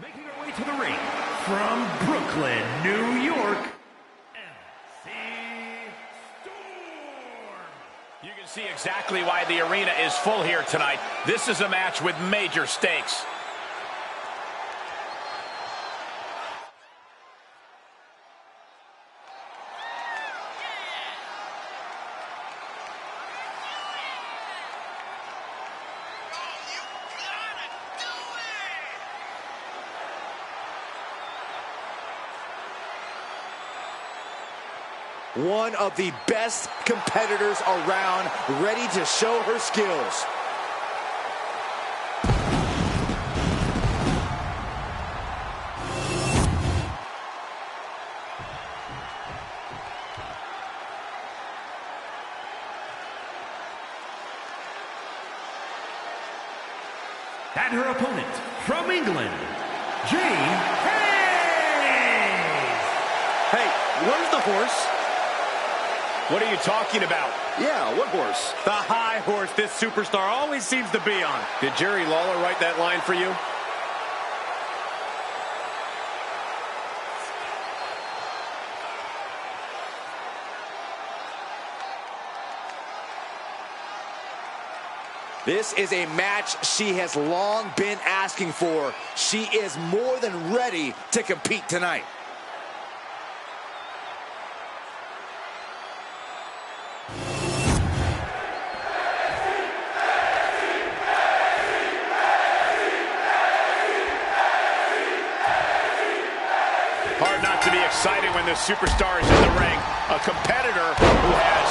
Making her way to the ring from Brooklyn, New York, MC Storm.
You can see exactly why the arena is full here tonight. This is a match with major stakes.
One of the best competitors around, ready to show her skills.
And her opponent from England, Jane Hayes.
Hey, where's the horse?
What are you talking about?
Yeah, what horse?
The high horse this superstar always seems to be on.
Did Jerry Lawler write that line for you?
This is a match she has long been asking for. She is more than ready to compete tonight.
Hard not to be excited when the superstar is in the ring. A competitor who has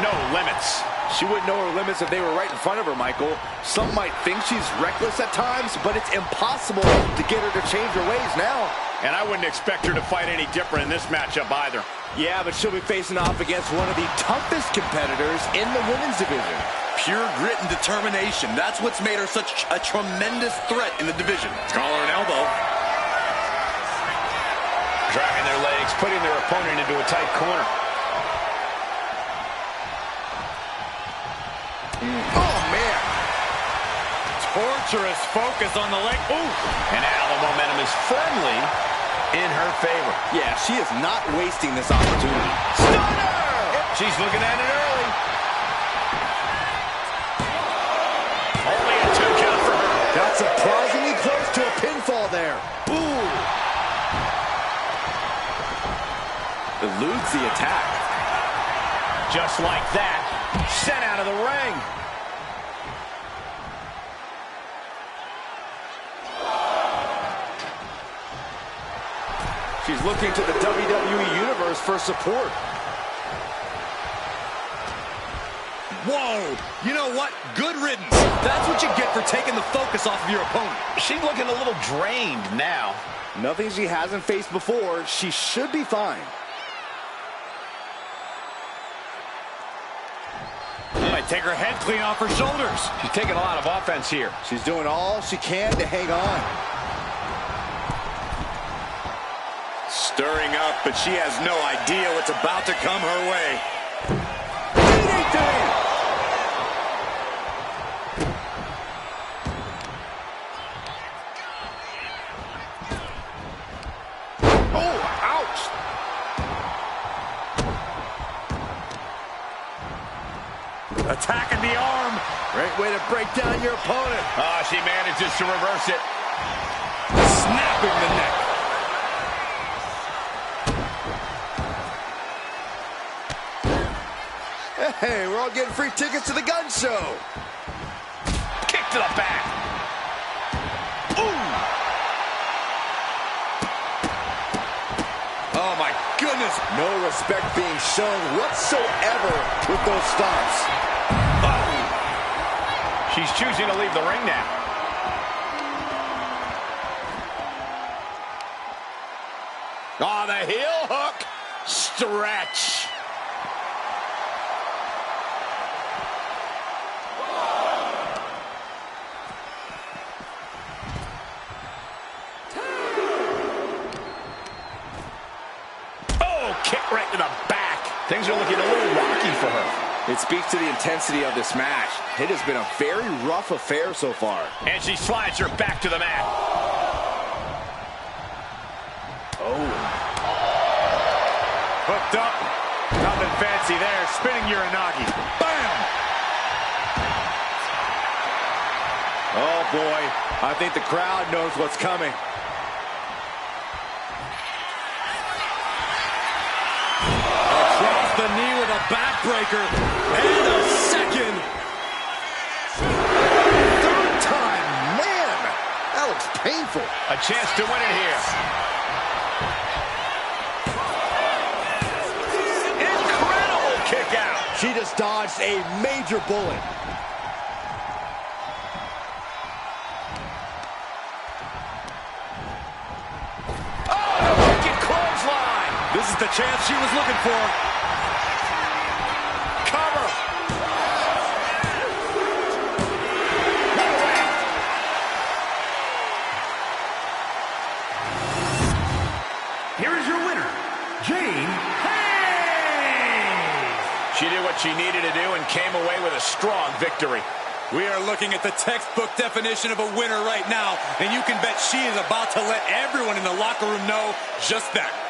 no limits.
She wouldn't know her limits if they were right in front of her, Michael. Some might think she's reckless at times, but it's impossible to get her to change her ways now.
And I wouldn't expect her to fight any different in this matchup either.
Yeah, but she'll be facing off against one of the toughest competitors in the women's division.
Pure grit and determination. That's what's made her such a tremendous threat in the division. Call her an elbow.
Dragging their legs, putting their opponent into a tight corner.
Oh, man.
Torturous focus on the leg. Ooh.
And now the momentum is firmly in her favor.
Yeah, she is not wasting this opportunity.
Stunner! She's looking at it early. Only a 2 count for her.
Got surprisingly close to a pinfall there. Ooh. Eludes the attack.
Just like that, sent out of the ring.
She's looking to the WWE Universe for support.
Whoa! You know what? Good riddance. That's what you get for taking the focus off of your opponent.
She's looking a little drained now.
Nothing she hasn't faced before. She should be fine.
Might take her head clean off her shoulders.
She's taking a lot of offense here.
She's doing all she can to hang on.
Stirring up, but she has no idea what's about to come her way.
Oh, ouch!
Attacking the arm.
Great way to break down your opponent.
She manages to reverse it.
Snapping the neck.
Hey, we're all getting free tickets to the gun show.
Kick to the back. Ooh!
Oh, my goodness.
No respect being shown whatsoever with those stomps.
Oh. She's choosing to leave the ring now. Oh, the heel hook. Stretch. Kick right to the back. Things are looking a little rocky for her.
It speaks to the intensity of this match. It has been a very rough affair so far.
And she slides her back to the mat.
Oh.
Hooked up. Nothing fancy there. Spinning Uranagi. Bam!
Oh, boy. I think the crowd knows what's coming.
Across the knee with a backbreaker. And a second.
Third time. Man, that looks painful.
A chance to win it here. Incredible kick out.
She just dodged a major bullet.
This is the chance she was looking for.
Cover.
Here is your winner, Jane Hayes.
She did what she needed to do and came away with a strong victory.
We are looking at the textbook definition of a winner right now, and you can bet she is about to let everyone in the locker room know just that.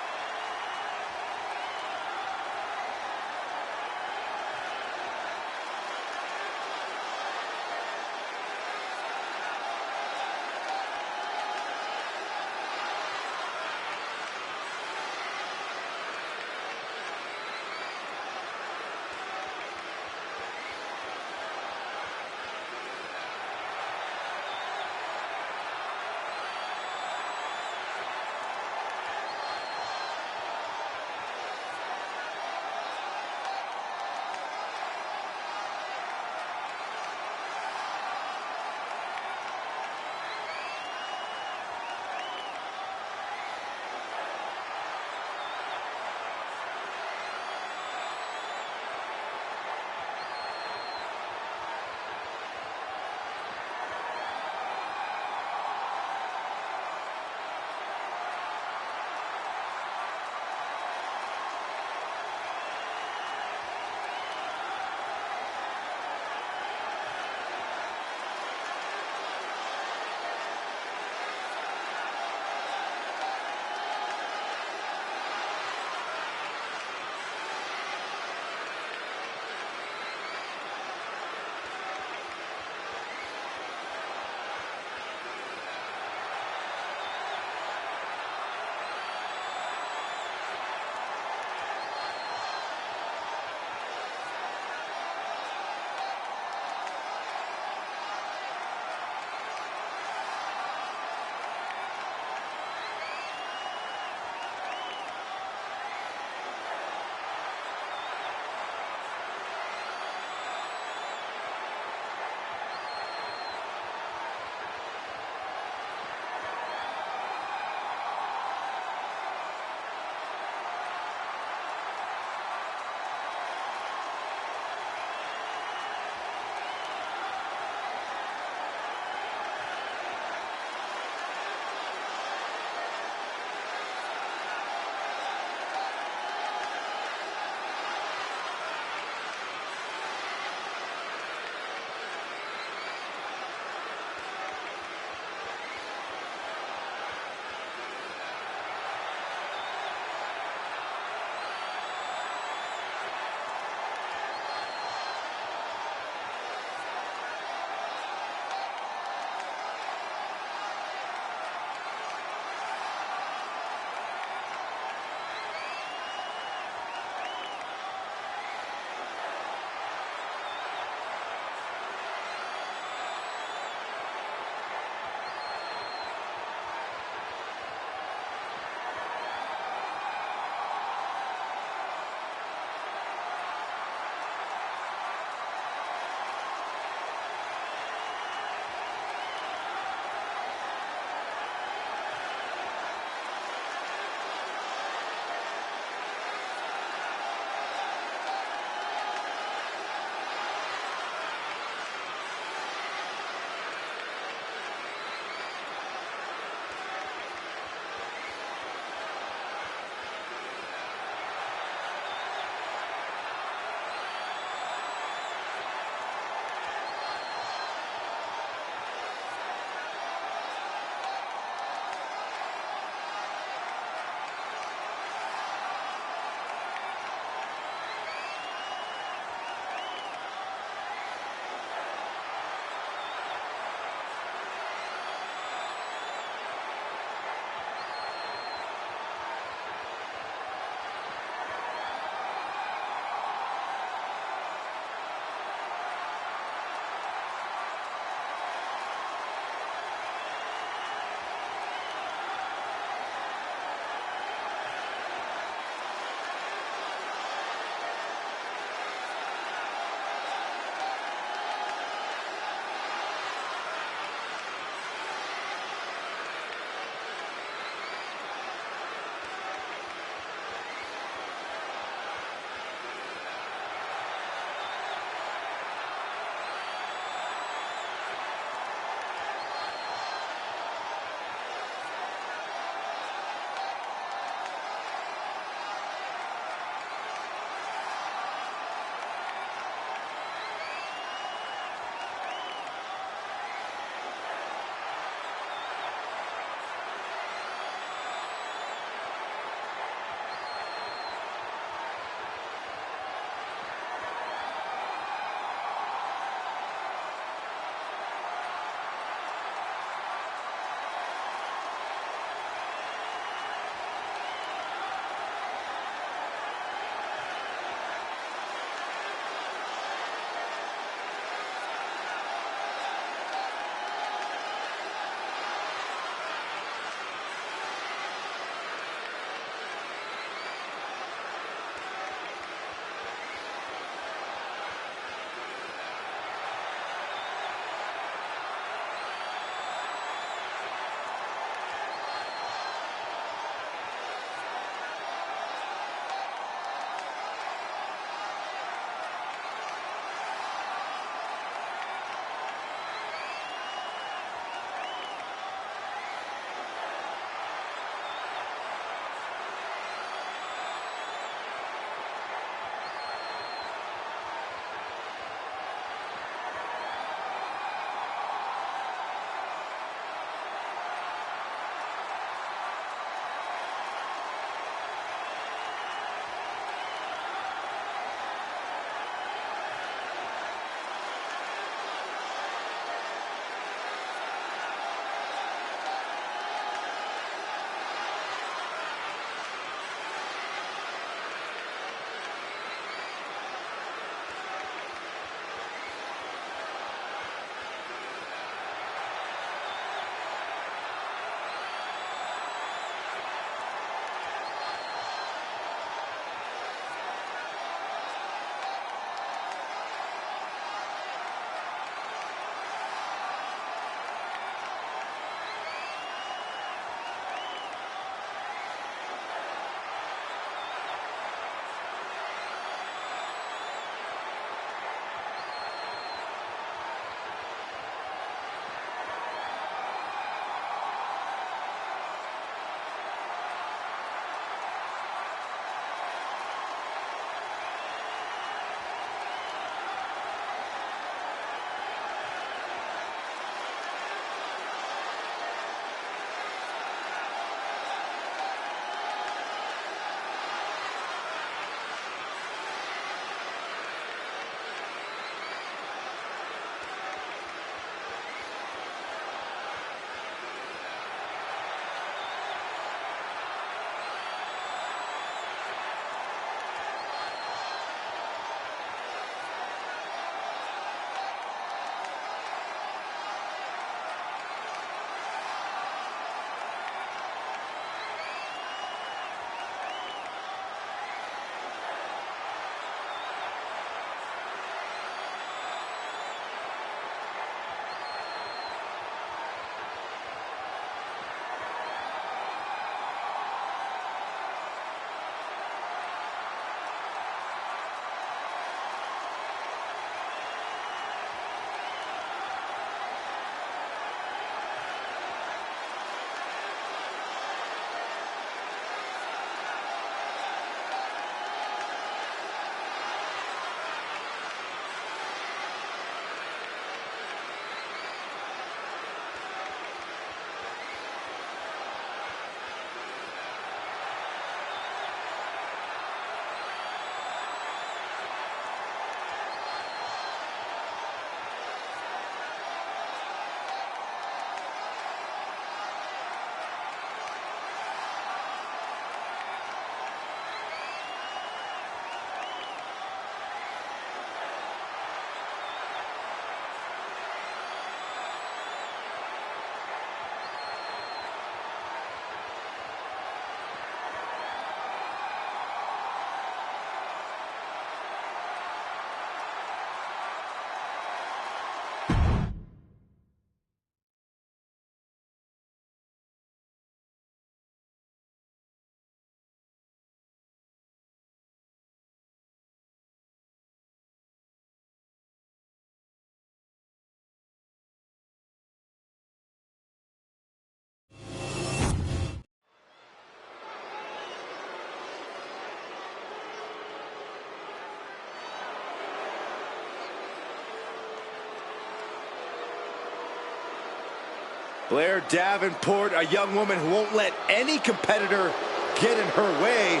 Blair Davenport, a young woman who won't let any competitor get in her way,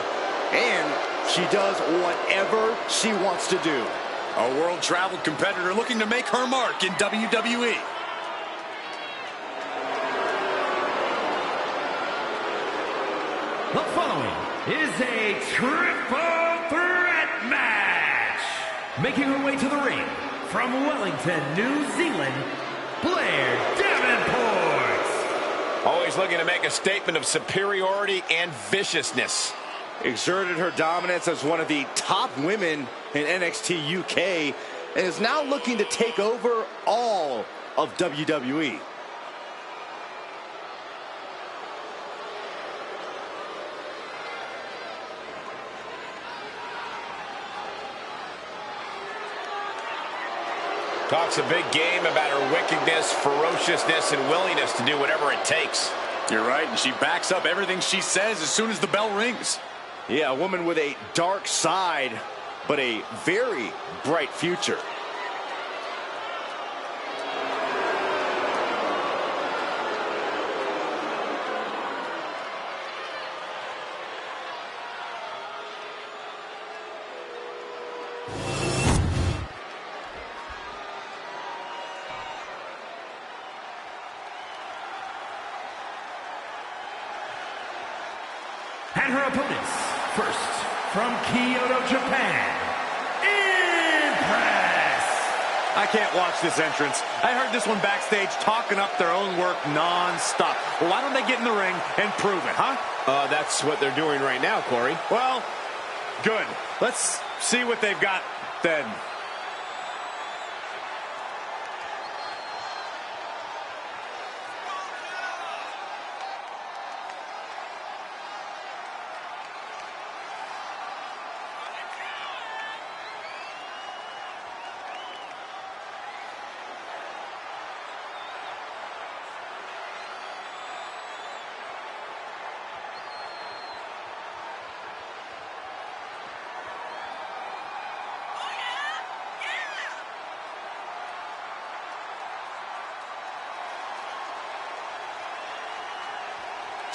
and she does whatever she wants to do.
A world-traveled competitor looking to make her mark in WWE.
The following is a triple threat match. Making her way to the ring from Wellington, New Zealand, Blair Davenport.
Always looking to make a statement of superiority and viciousness.
Exerted her dominance as one of the top women in NXT UK and is now looking to take over all of WWE.
Talks a big game about her wickedness, ferociousness, and willingness to do whatever it takes.
You're right, and she backs up everything she says as soon as the bell rings.
Yeah, a woman with a dark side, but a very bright future.
And her opponents, first, from Kyoto, Japan, Impress.
I can't watch this entrance. I heard this one backstage talking up their own work non-stop. Well, why don't they get in the ring and prove it, huh?
That's what they're doing right now, Corey.
Well, good. Let's see what they've got then.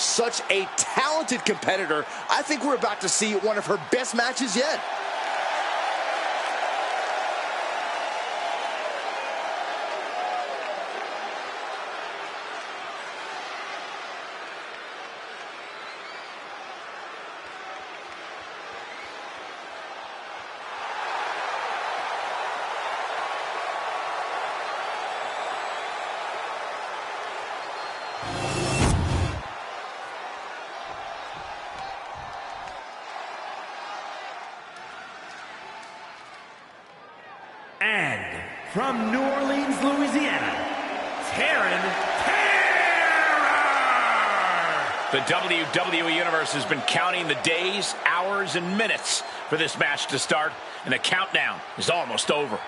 Such a talented competitor. I think we're about to see one of her best matches yet.
And from New Orleans, Louisiana, Terror.
The WWE Universe has been counting the days, hours, and minutes for this match to start, and the countdown is almost over.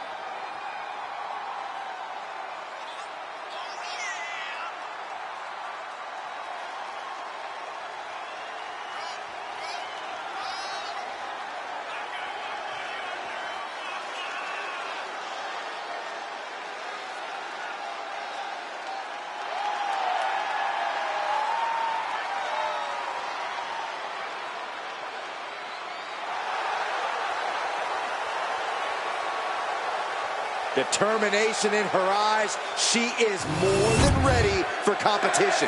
Determination in her eyes. She is more than ready for competition.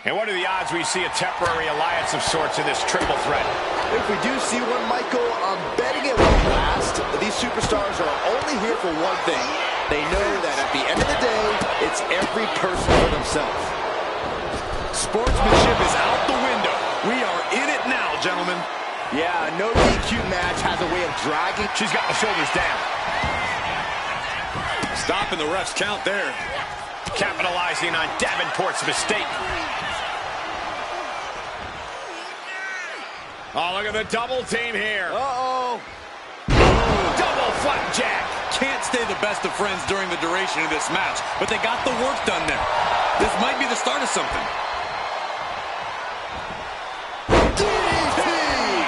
And what are the odds we see a temporary alliance of sorts in this triple threat?
If we do see one, Michael, I'm betting it won't last. These superstars are only here for one thing. They know that at the end of the day, it's every person for themselves.
Sportsmanship is out the window. We are in it now, gentlemen.
Yeah, no DQ match has a way of dragging.
She's got the shoulders down.
Stopping the ref's count there.
Capitalizing on Davenport's mistake. Oh, look at the double team here.
Uh-oh.
Double flapjack.
Can't stay the best of friends during the duration of this match, but they got the work done there. This might be the start of something.
DDT!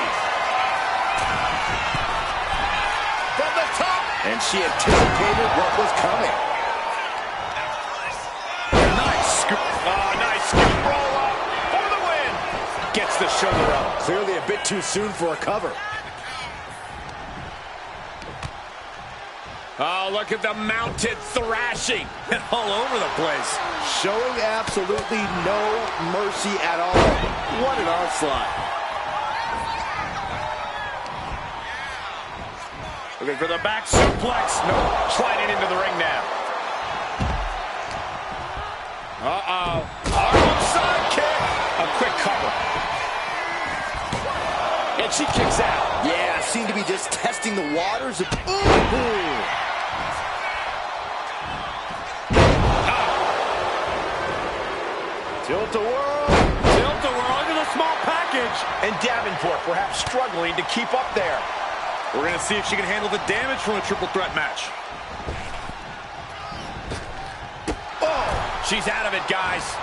she anticipated what was coming.
Nice scoop. Nice scoop roll up for the win. Gets the shoulder up.
Clearly a bit too soon for a cover.
Oh, look at the mounted thrashing.
All over the place.
Showing absolutely no mercy at all. What an onslaught.
Looking for the back suplex. No, sliding into the ring now. Uh-oh. Arm side kick. A quick cover. And she kicks out.
Yeah, seemed to be just testing the waters of... Ooh.
Tilt-a-whirl.
Tilt-a-whirl into the small package.
And Davenport perhaps struggling to keep up there.
We're going to see if she can handle the damage from a triple threat match.
Oh, she's out of it, guys.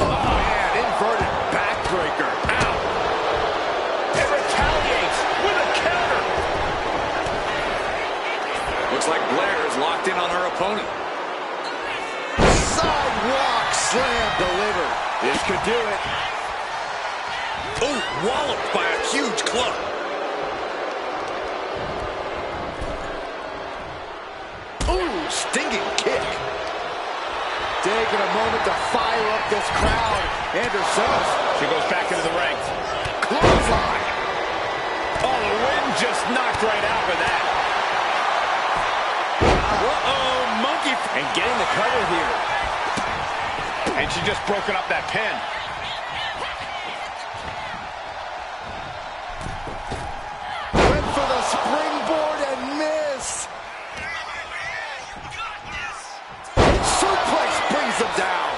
Oh, man, inverted backbreaker.
Ow. And retaliates with a counter.
Looks like Blair is locked in on her opponent.
Sidewalk slam delivered.
This could do it.
Oh, walloped by a huge club.
Ooh, stinging kick. Taking a moment to fire up this crowd and herself.
She goes back into the ring.
Clothesline.
Oh, the wind just knocked right out with that.
Uh-oh, monkey.
And getting the cover here. And she just broken up that pin.
Went for the springboard and missed. Suplex brings them down.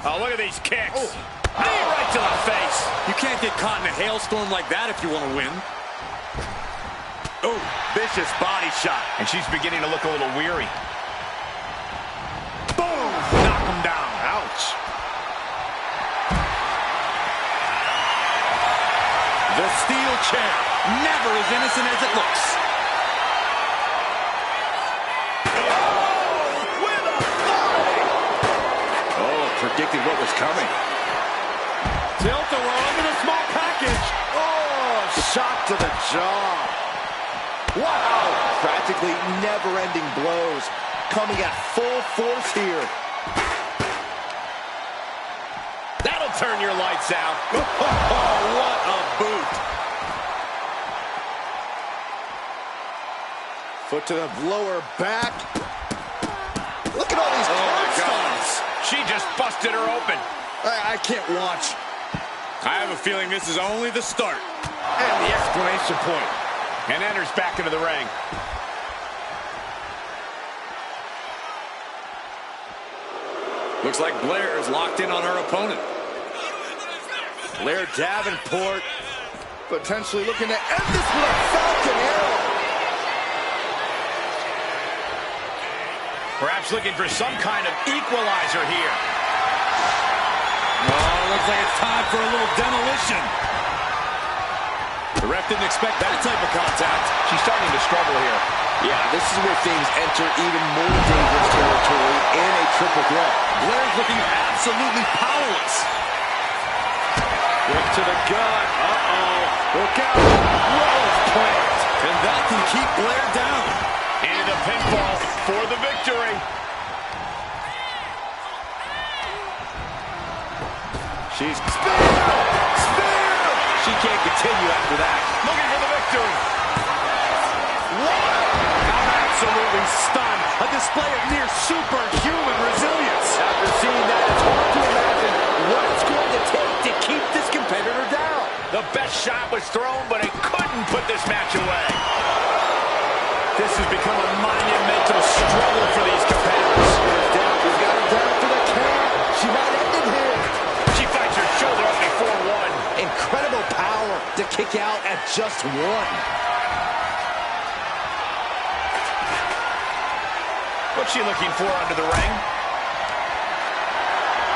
Oh, look at these kicks. Oh. Knee right to the face.
You can't get caught in a hailstorm like that if you want to win. Oh, vicious body shot.
And she's beginning to look a little weary.
Boom! Knock him down.
Ouch.
The steel chair, never as innocent as it looks.
With authority.
Oh, predicted what was coming.
Tilt-a-whirl into the small package.
Oh, shot to the jaw. Wow. Practically never-ending blows coming at full force here.
That'll turn your lights out.
Oh, what a boot.
Foot to the lower back. Look at all these curbstones.
She just busted her open.
I can't watch.
I have a feeling this is only the start.
And the exclamation point. And enters back into the ring.
Looks like Blair is locked in on her opponent.
Blair Davenport potentially looking to end this with a Falcon Arrow.
Perhaps looking for some kind of equalizer here.
Oh, looks like it's time for a little demolition. The ref didn't expect that type of contact.
She's starting to struggle here.
Yeah, this is where things enter even more dangerous territory in a triple threat.
Blair's looking absolutely powerless.
Quick to the gut. Uh-oh. Look out. Rose plant.
And that can keep Blair down.
Into the pinfall for the victory.
She's spear!
She can't continue after that. Looking for the victory.
Wow. I'm absolutely stunned. A display of near superhuman resilience.
After seeing that, it's hard to imagine what it's going to take to keep this competitor down.
The best shot was thrown, but it couldn't put this match away. This has become a monumental struggle for these competitors.
He's got her down for the count. She might end it here.
She fights her shoulder up before one.
Incredible power to kick out at just one.
What's she looking for under the ring?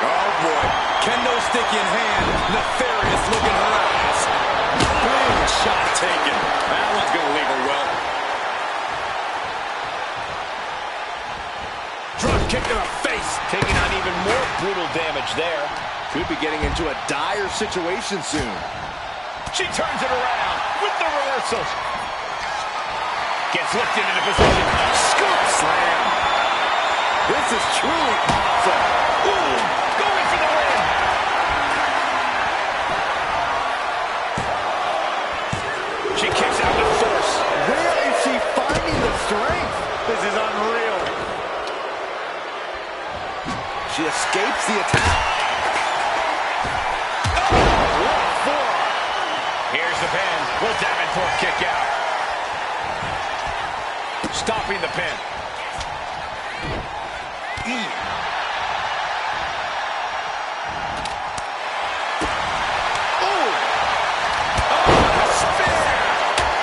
Oh, boy. Kendo stick in hand. Nefarious look in her eyes. Clean shot taken. That one's going to leave her well.
Drop kick to the face, taking on even more brutal damage there.
Could be getting into a dire situation soon.
She turns it around with the reversals. Gets lifted into position. Scoop slam.
This is truly awesome.
Ooh, going for the win. She kicks out with force.
Where is she finding the strength?
This is unreal.
She escapes the attack.
Here's the pin. Will Davenport kick out. Stopping the pin.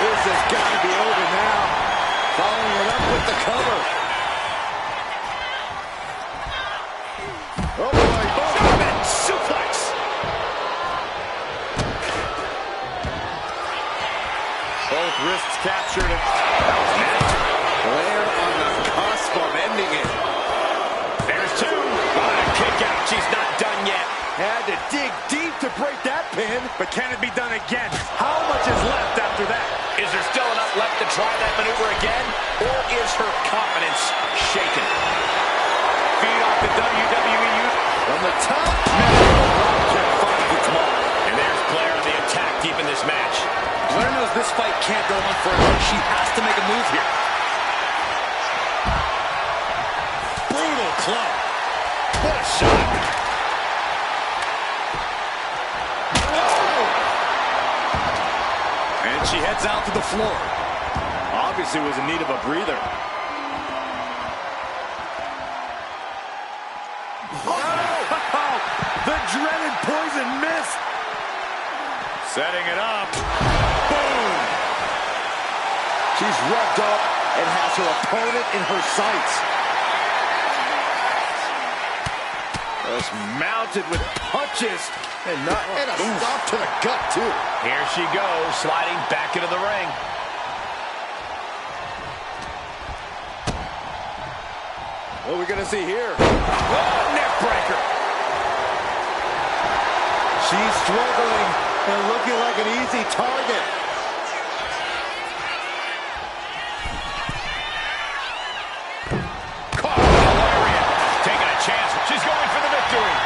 This has got to be over now. Following it up with the cover. Oh, boy.
German suplex.
Both wrists captured.
Blair on the cusp of ending it.
There's two. What a kick out. She's not done yet.
Had to dig deep to break that pin.
But can it be done again? How much is left after that?
Is there still enough left to try that maneuver again? Or is her confidence shaken?
Feed off the WWE.
From the top.
Finds its mark.
And there's Blair on the attack deep in this match.
Blair knows this fight can't go on forever. She has to make a move here.
Brutal club. What a shot.
And she heads out to the floor.
Obviously was in need of a breather.
The dreaded poison mist.
Setting it up. Boom!
She's revved up and has her opponent in her sights. Just mounted with punches and a stop to the gut, too.
Here she goes, sliding back into the ring.
What are we going to see here?
Oh, neck breaker.
She's struggling and looking like an easy target.
Caught with a lariat. Taking a chance. She's going for the victory.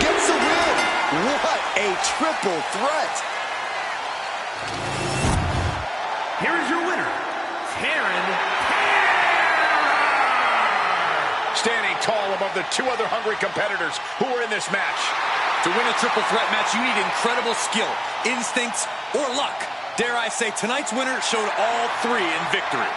Gets the win. What a triple threat.
Here is your winner, Taryn.
Standing tall above the two other hungry competitors who were in this match.
To win a triple threat match, you need incredible skill, instincts, or luck. Dare I say, tonight's winner showed all three in victory.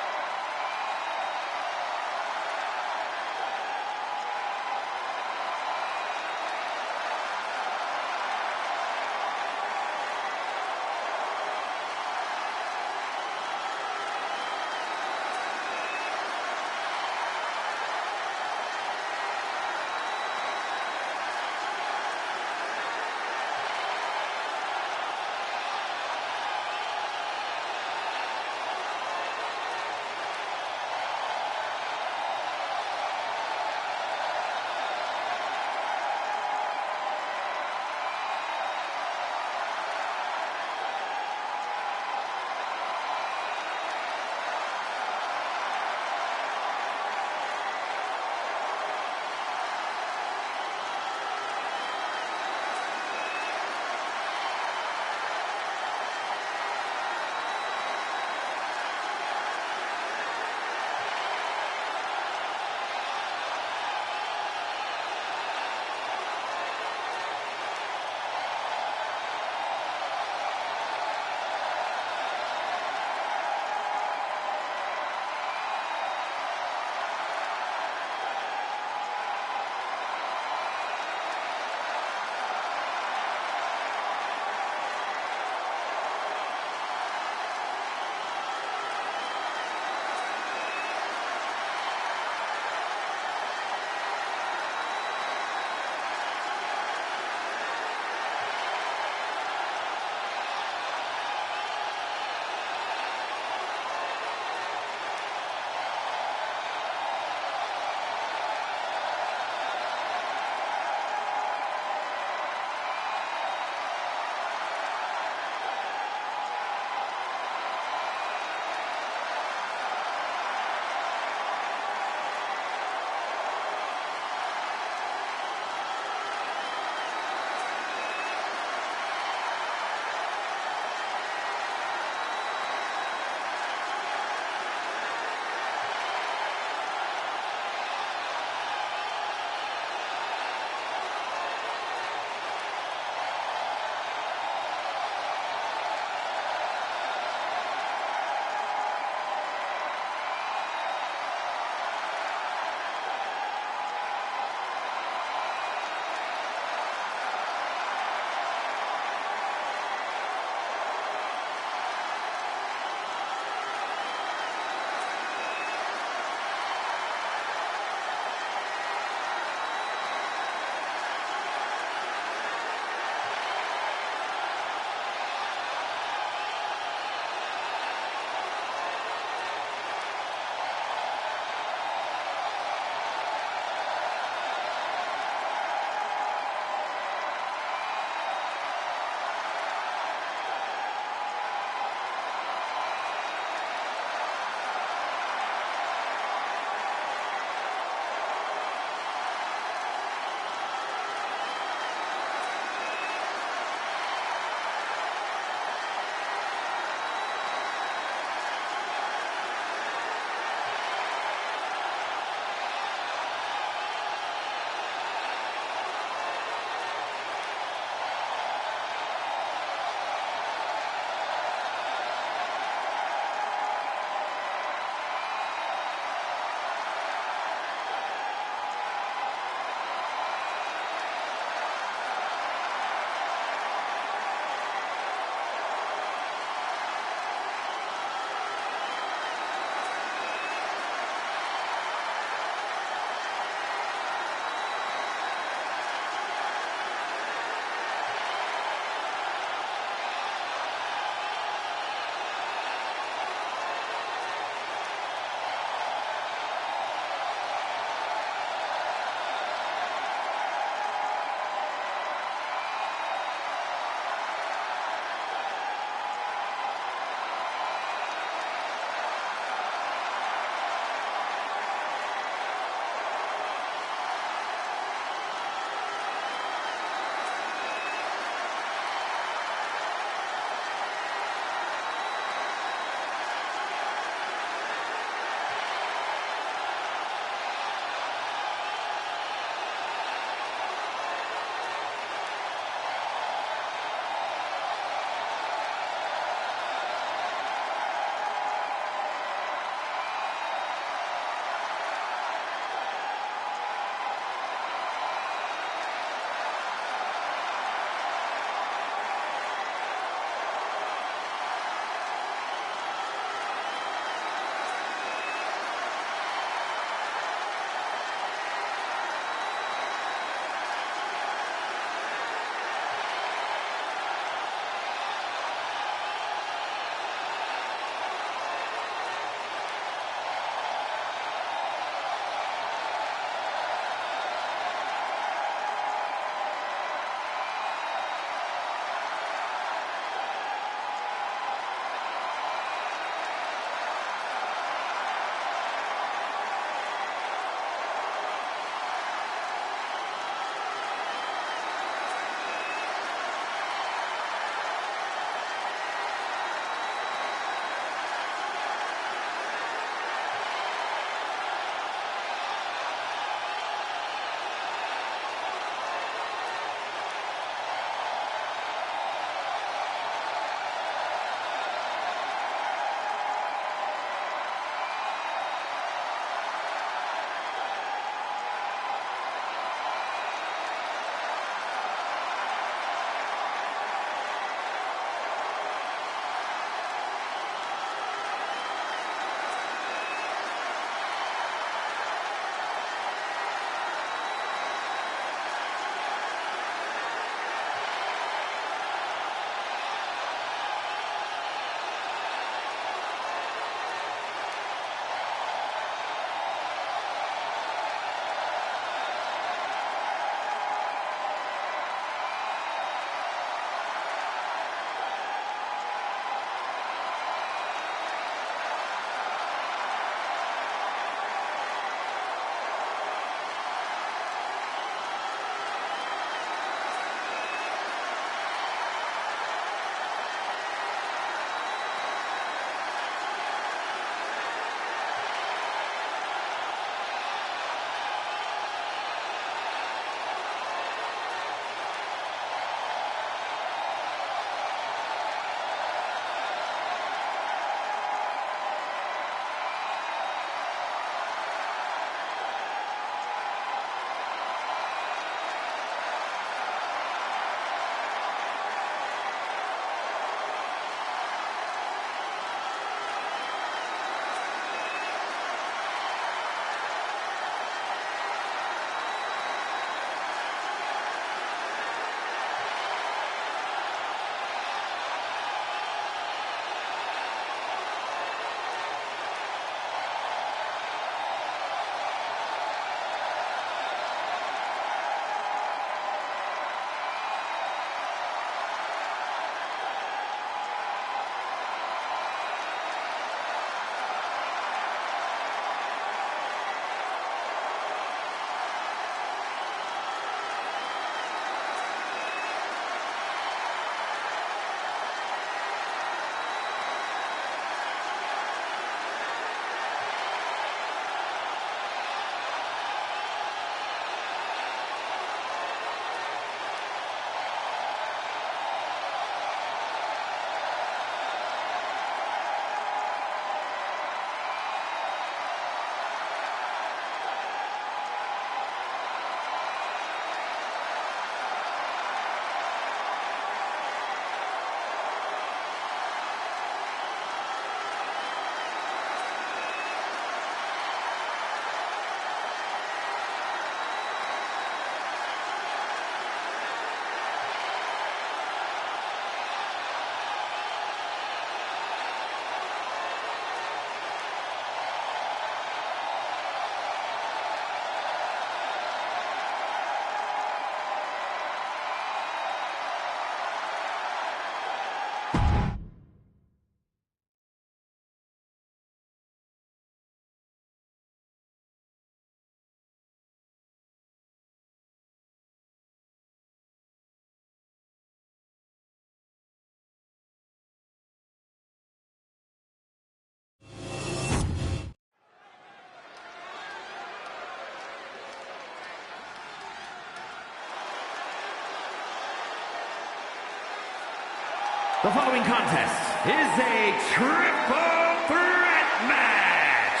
The following contest is a triple threat match.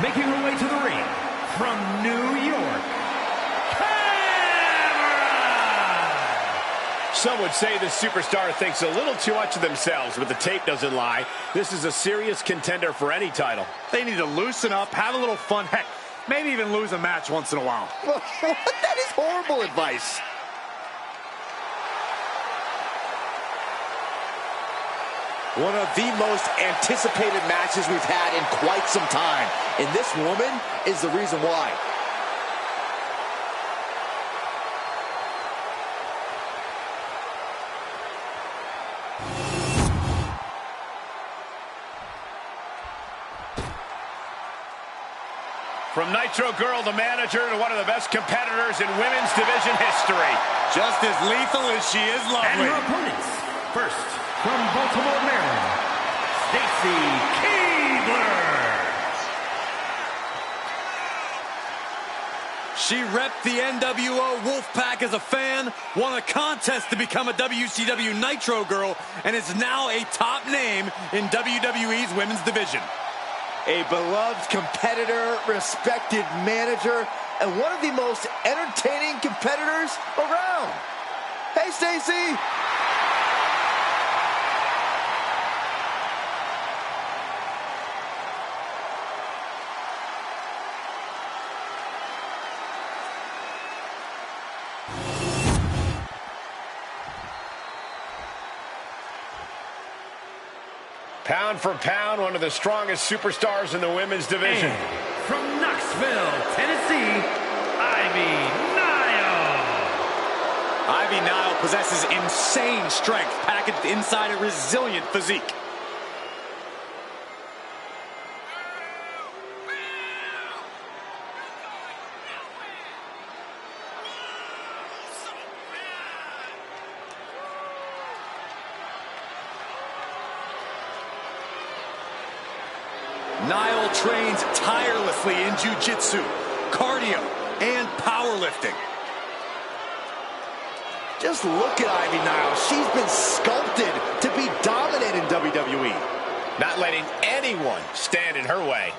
Making her way to the ring from New York,
Some would say the superstar thinks a little too much of themselves, but the tape doesn't lie. This is a serious contender for any title.
They need to loosen up, have a little fun, heck, maybe even lose a match once in a while.
That is horrible advice. One of the most anticipated matches we've had in quite some time. And this woman is the reason why.
From Nitro Girl, the manager, to one of the best competitors in women's division history.
Just as lethal as she is
and
lovely.
her opponents. First, from Baltimore, Maryland, Stacy Keibler.
She repped the NWO Wolfpack as a fan, won a contest to become a WCW Nitro Girl, and is now a top name in WWE's women's division.
A beloved competitor, respected manager, and one of the most entertaining competitors around. Hey, Stacy.
Pound for pound, one of the strongest superstars in the women's division.
And from Knoxville, Tennessee, Ivy Nile.
Ivy Nile possesses insane strength, packaged inside a resilient physique.
Nile trains tirelessly in jiu-jitsu, cardio, and powerlifting.
Just look at Ivy Nile. She's been sculpted to be dominant in WWE.
Not letting anyone stand in her way.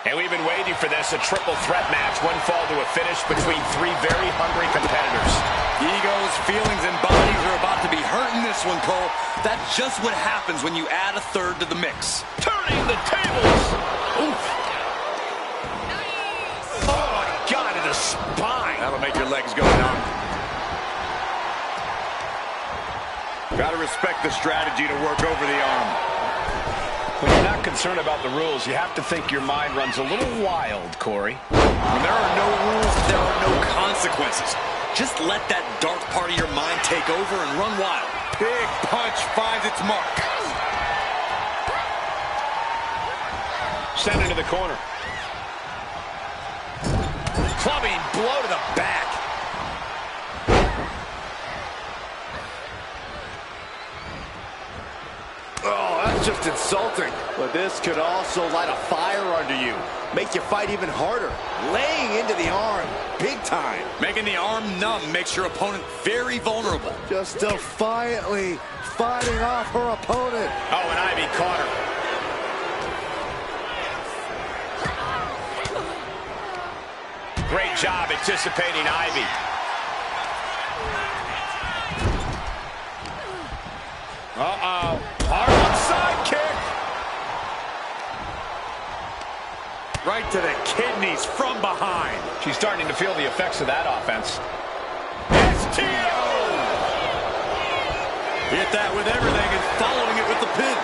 And we've been waiting for this, a triple threat match, one fall to a finish between three very hungry competitors.
Egos, feelings, and bodies are about to be hurt in this one, Cole. That's just what happens when you add a third to the mix.
Turning the tables. Oof. Oh, my God, in the spine.
That'll make your legs go numb. Gotta respect the strategy to work over the arm.
When you're not concerned about the rules, you have to think your mind runs a little wild, Corey.
When there are no rules, there are no consequences. Just let that dark part of your mind take over and run wild.
Big punch finds its mark.
Send into the corner. Clubbing blow to the back.
Oh, that's just insulting. But this could also light a fire under you. Make you fight even harder. Laying into the arm, big time.
Making the arm numb makes your opponent very vulnerable.
Just defiantly fighting off her opponent.
Oh, and Ivy caught her. Great job anticipating Ivy. Uh-oh. Hard side kick.
Right to the kidneys from behind.
She's starting to feel the effects of that offense. STO!
Hit that with everything and following it with the pin.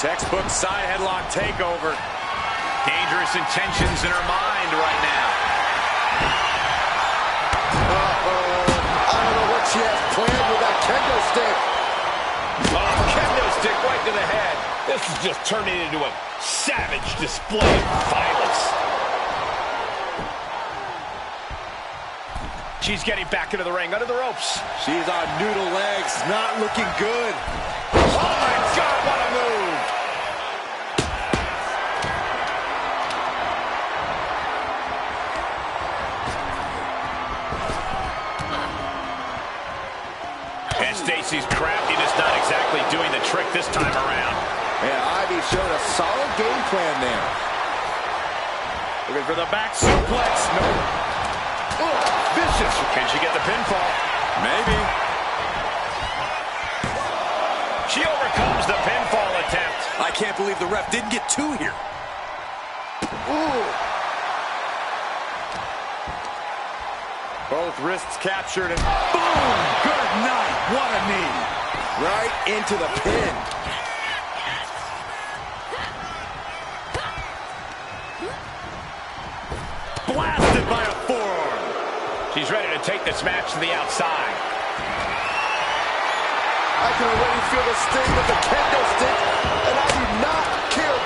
Textbook side headlock takeover.
Dangerous intentions in her mind right now.
I don't know what she has planned with that kendo stick.
Oh, kendo stick right to the head. This is just turning into a savage display of violence. She she's getting back into the ring, under the ropes.
She's on noodle legs, not looking good.
Oh my God, what a move! And Stacy's craftiness not exactly doing the trick this time around.
Yeah, Ivy showed a solid game plan there.
Looking for the back suplex. No.
Oh, vicious. Can she get the pinfall?
Maybe.
She overcomes the pinfall attempt.
I can't believe the ref didn't get two here.
Ooh.
Both wrists captured and boom! Good night. What a knee.
Right into the pin.
Blasted by a forearm.
She's ready to take this match to the outside.
I can already feel the sting of the kendo stick, and I do not care.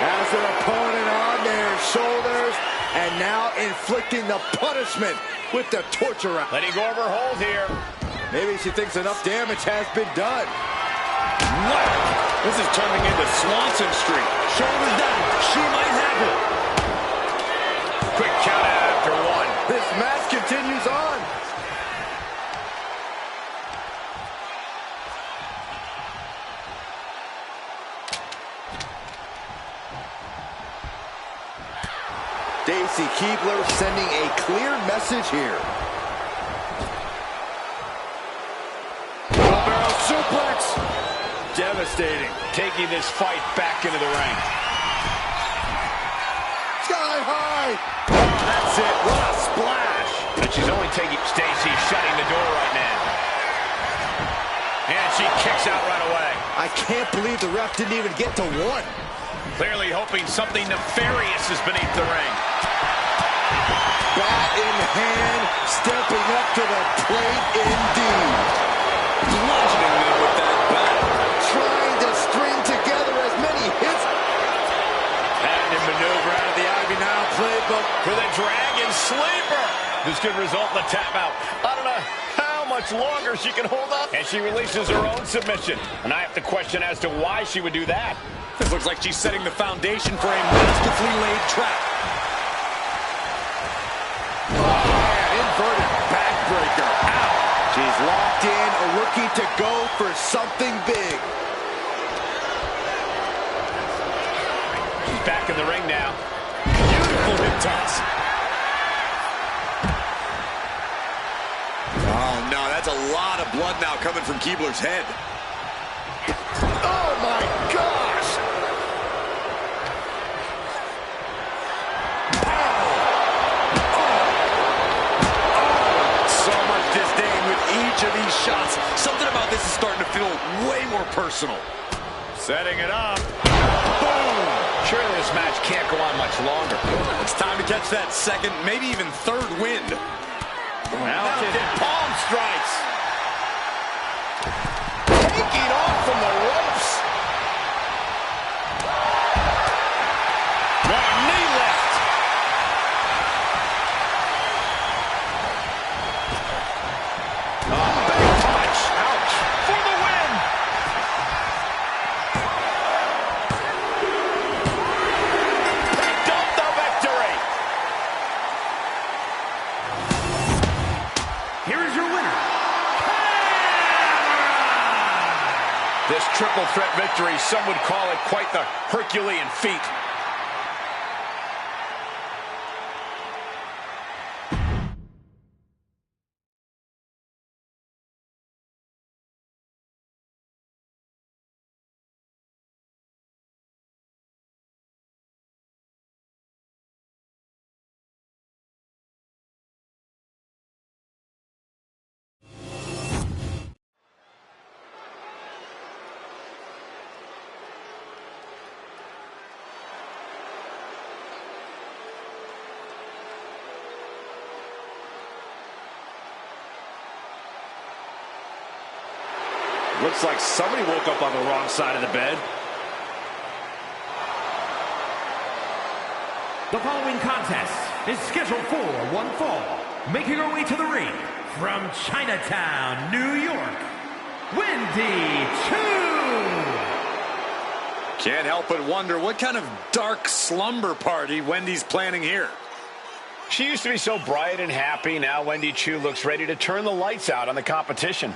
Has her opponent on their shoulders, and now inflicting the punishment with the torture rack.
Letting go of her hold here.
Maybe she thinks enough damage has been done.
Whack! This is turning into Swanson Street. Shoulders down. She might have it.
Quick count out after one.
This match continues on. Stacy Keibler sending a clear message here.
Barrel suplex. Devastating.
Taking this fight back into the ring.
Sky high.
That's it. What a splash.
And she's only taking Stacy shutting the door right now. And she kicks out right away.
I can't believe the ref didn't even get to one.
Clearly hoping something nefarious is beneath the ring.
Bat in hand, stepping up to the plate indeed.
Bludgeoning them with that bat.
Trying to string together as many hits.
And to maneuver out of the Ivy Now playbook for the Dragon Sleeper. This could result in a tap out. I don't know how much longer she can hold up. And she releases her own submission. And I have to question as to why she would do that.
This looks like she's setting the foundation for a masterfully laid trap.
Inverted backbreaker. Ow. She's locked in, looking to go for something big.
She's back in the ring now.
Beautiful hip toss. Oh, no, that's a lot of blood now coming from Keibler's head.
Oh, my gosh.
Each of these shots, something about this is starting to feel way more personal.
Setting it up.
Boom! Surely this match can't go on much longer.
It's time to catch that second, maybe even third wind.
Mounted palm strikes. Taking off from the ropes. Knee lift. Big punch. Ouch. For the win. Picked up the victory.
Here is your winner.
This triple threat victory, some would call it quite the Herculean feat.
Looks like somebody woke up on the wrong side of the bed.
The following contest is scheduled for one fall. Making her way to the ring from Chinatown, New York, Wendy Choo.
Can't help but wonder what kind of dark slumber party Wendy's planning here.
She used to be so bright and happy. Now Wendy Choo looks ready to turn the lights out on the competition.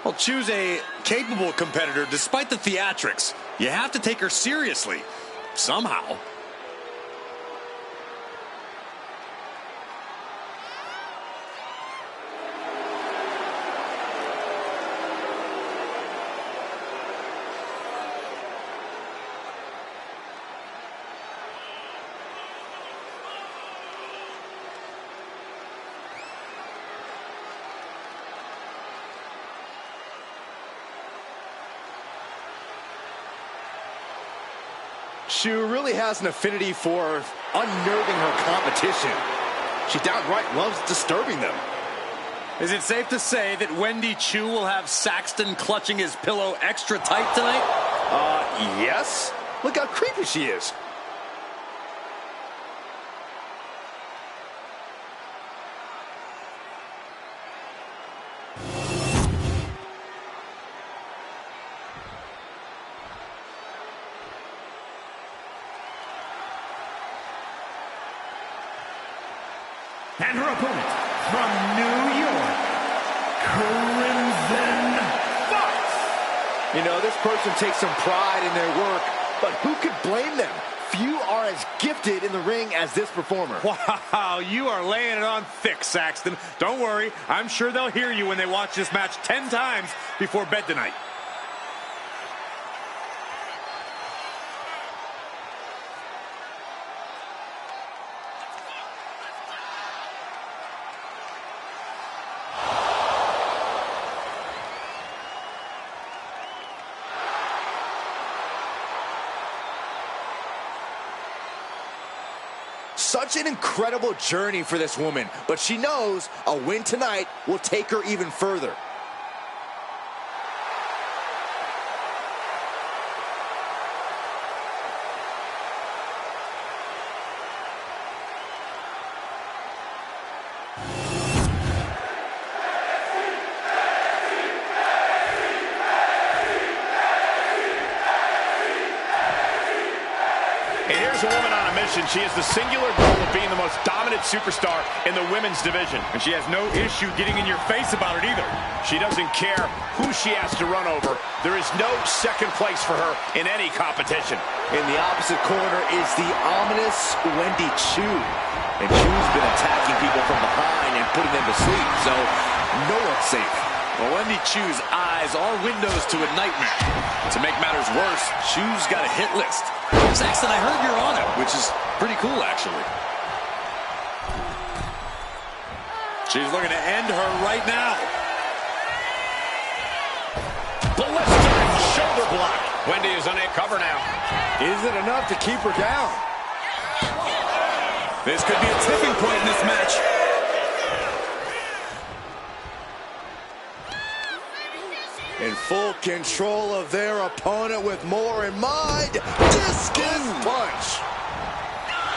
Well, Choo's a capable competitor despite the theatrics. You have to take her seriously, somehow.
Choo really has an affinity for unnerving her competition. She downright loves disturbing them.
Is it safe to say that Wendy Choo will have Saxton clutching his pillow extra tight tonight?
Yes. Look how creepy she is.
And her opponent from New York, Crimson Fox.
You know, this person takes some pride in their work, but who could blame them? Few are as gifted in the ring as this performer.
Wow, you are laying it on thick, Saxton. Don't worry, I'm sure they'll hear you when they watch this match 10 times before bed tonight.
Such an incredible journey for this woman, but she knows a win tonight will take her even further.
And here's a woman on a mission. She has the singular goal of being the most dominant superstar in the women's division.
And she has no issue getting in your face about it either.
She doesn't care who she has to run over. There is no second place for her in any competition.
In the opposite corner is the ominous Wendy Choo. And Choo's been attacking people from behind and putting them to sleep, so no one's safe.
Well, Wendy Choo's eyes are windows to a nightmare. To make matters worse, Choo's got a hit list. Saxton, I heard you're on it, which is pretty cool, actually. She's looking to end her right now.
Ballistic shoulder block. Wendy is on a cover now.
Is it enough to keep her down?
This could be a tipping point in this match.
In full control of their opponent with more in mind. Discus punch.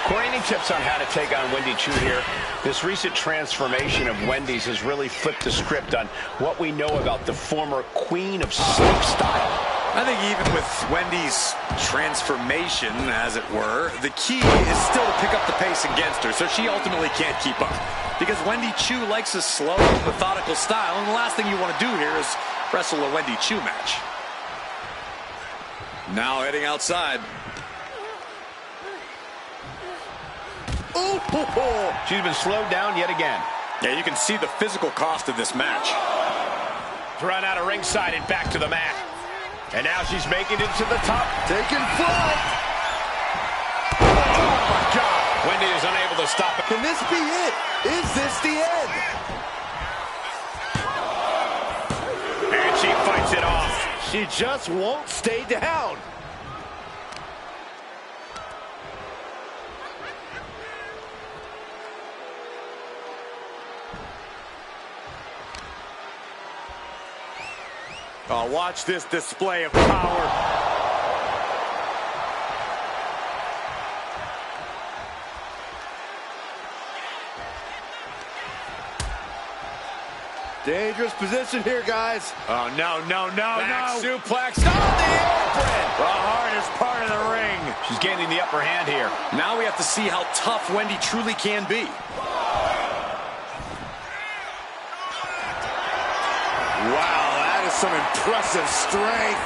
Corey, any tips on how to take on Wendy Choo here? This recent transformation of Wendy's has really flipped the script on what we know about the former queen of sleep style.
I think even with Wendy's transformation, as it were, the key is still to pick up the pace against her, so she ultimately can't keep up. Because Wendy Choo likes a slow, methodical style, and the last thing you want to do here is wrestle a Wendy Choo match. Now heading outside.
Oh,
she's been slowed down yet again.
Yeah, you can see the physical cost of this match.
Run out of ringside and back to the mat. And now she's making it to the top.
Taking flight.
Oh, my God. Wendy is unable to stop it.
Can this be it? Is this the end?
And she fights it off.
She just won't stay down.
Oh, watch this display of power.
Dangerous position here, guys.
Oh, no, no, no,
Back
no.
suplex on the apron.
The hardest part of the ring.
She's gaining the upper hand here.
Now we have to see how tough Wendy truly can be.
Wow, that is some impressive strength.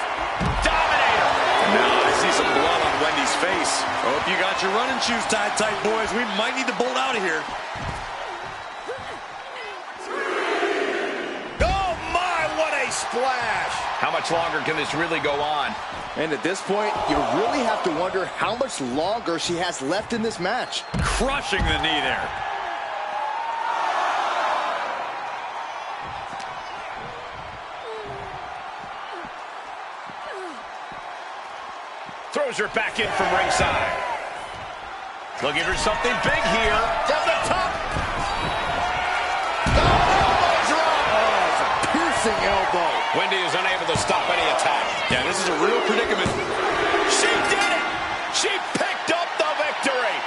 Dominator.
Now I see some blood on Wendy's face. Hope you got your running shoes tied tight, boys. We might need to bolt out of here.
Oh, my, what a splash. How much longer can this really go on?
And at this point, you really have to wonder how much longer she has left in this match.
Crushing the knee there.
Throws her back in from ringside. Looking for something big here. From the top. Oh, elbow drop.
Oh, it's a piercing elbow.
Wendy is unable to stop any attack.
Yeah, this is a real predicament.
She did it. She picked up the victory.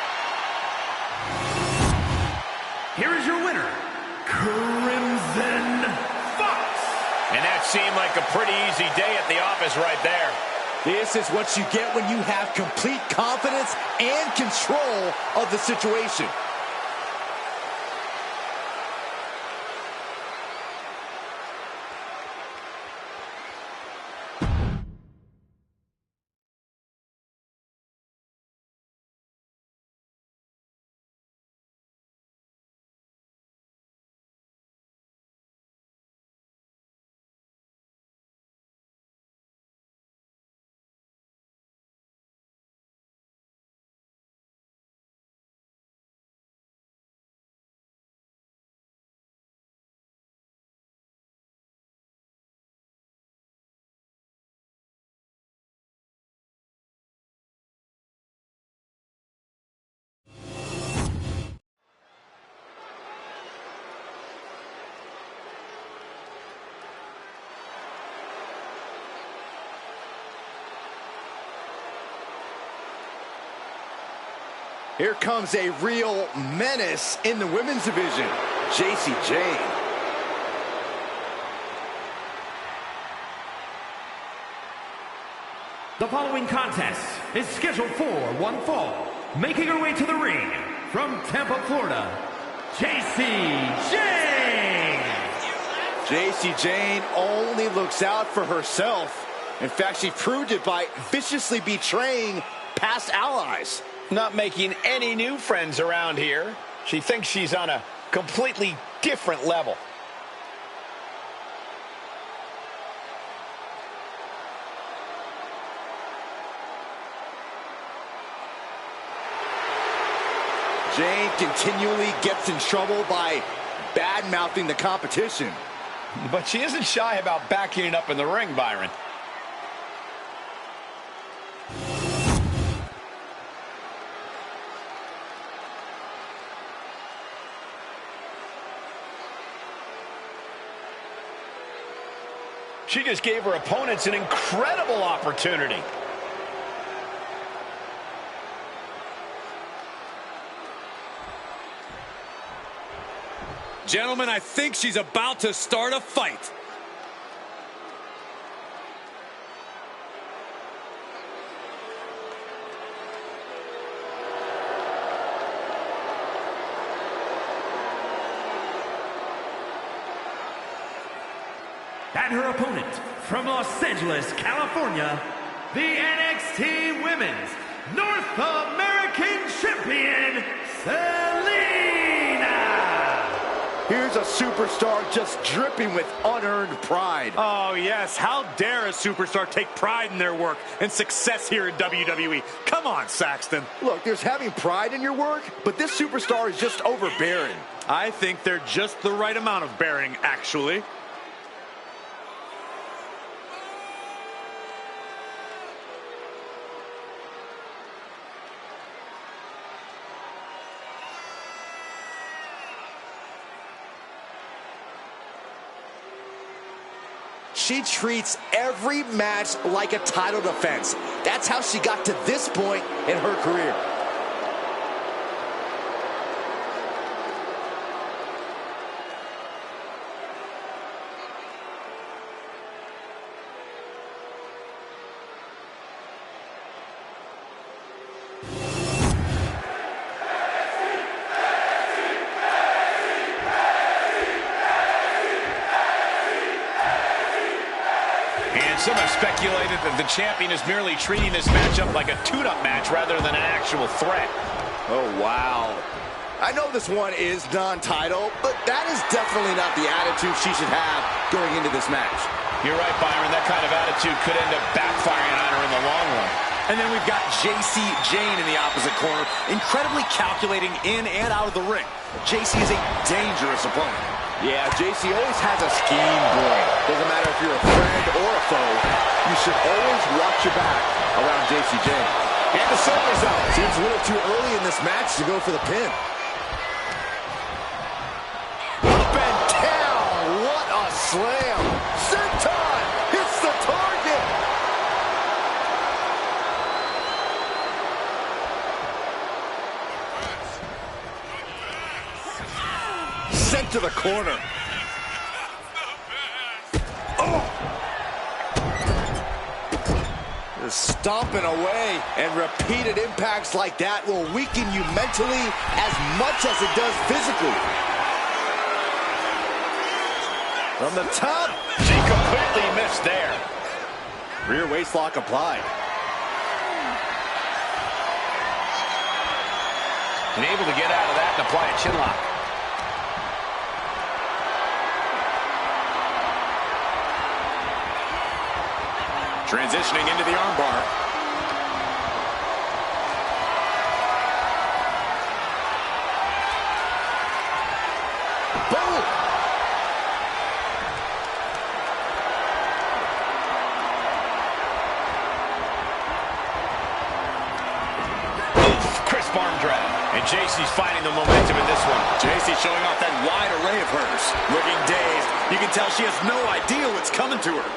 Here is your winner, Crimson Fox.
And that seemed like a pretty easy day at the office right there.
This is what you get when you have complete confidence and control of the situation. Here comes a real menace in the women's division, Jacy Jayne.
The following contest is scheduled for one fall. Making her way to the ring from Tampa, Florida, Jacy Jayne.
Jacy Jayne only looks out for herself. In fact, she proved it by viciously betraying past allies.
Not making any new friends around here. She thinks she's on a completely different level.
Jayne continually gets in trouble by bad-mouthing the competition.
But she isn't shy about backing it up in the ring, Byron. She just gave her opponents an incredible opportunity.
Gentlemen, I think she's about to start a fight.
And her opponent from Los Angeles, California, the NXT Women's North American Champion, Selena.
Here's a superstar just dripping with unearned pride.
Oh, yes. How dare a superstar take pride in their work and success here in WWE? Come on, Saxton.
Look, there's having pride in your work, but this superstar is just overbearing.
I think they're just the right amount of bearing, actually.
She treats every match like a title defense. That's how she got to this point in her career.
speculated that the champion is merely treating this matchup like a tune-up match rather than an actual threat.
Oh, wow. I know this one is non-title, but that is definitely not the attitude she should have going into this match.
You're right, Byron. That kind of attitude could end up backfiring on her in the long run.
And then we've got JC Jane in the opposite corner, incredibly calculating in and out of the ring. JC is a dangerous opponent.
Yeah, JC always has a scheme brewing. Doesn't matter if you're a friend or a foe, you should always watch your back around JC Jane. And the shoulders up. Seems a little too early in this match to go for the pin. Up and down. What a slam. Senton hits the target. Sent to the corner. Oh! Just stomping away, and repeated impacts like that will weaken you mentally as much as it does physically. From the top.
She completely missed there.
Rear waist lock applied.
And able to get out of that and apply a chin lock.
Transitioning into the armbar.
Boom!
Crisp arm drag. And JC's finding the momentum in this one.
JC showing off that wide array of hers. Looking dazed. You can tell she has no idea what's coming to her.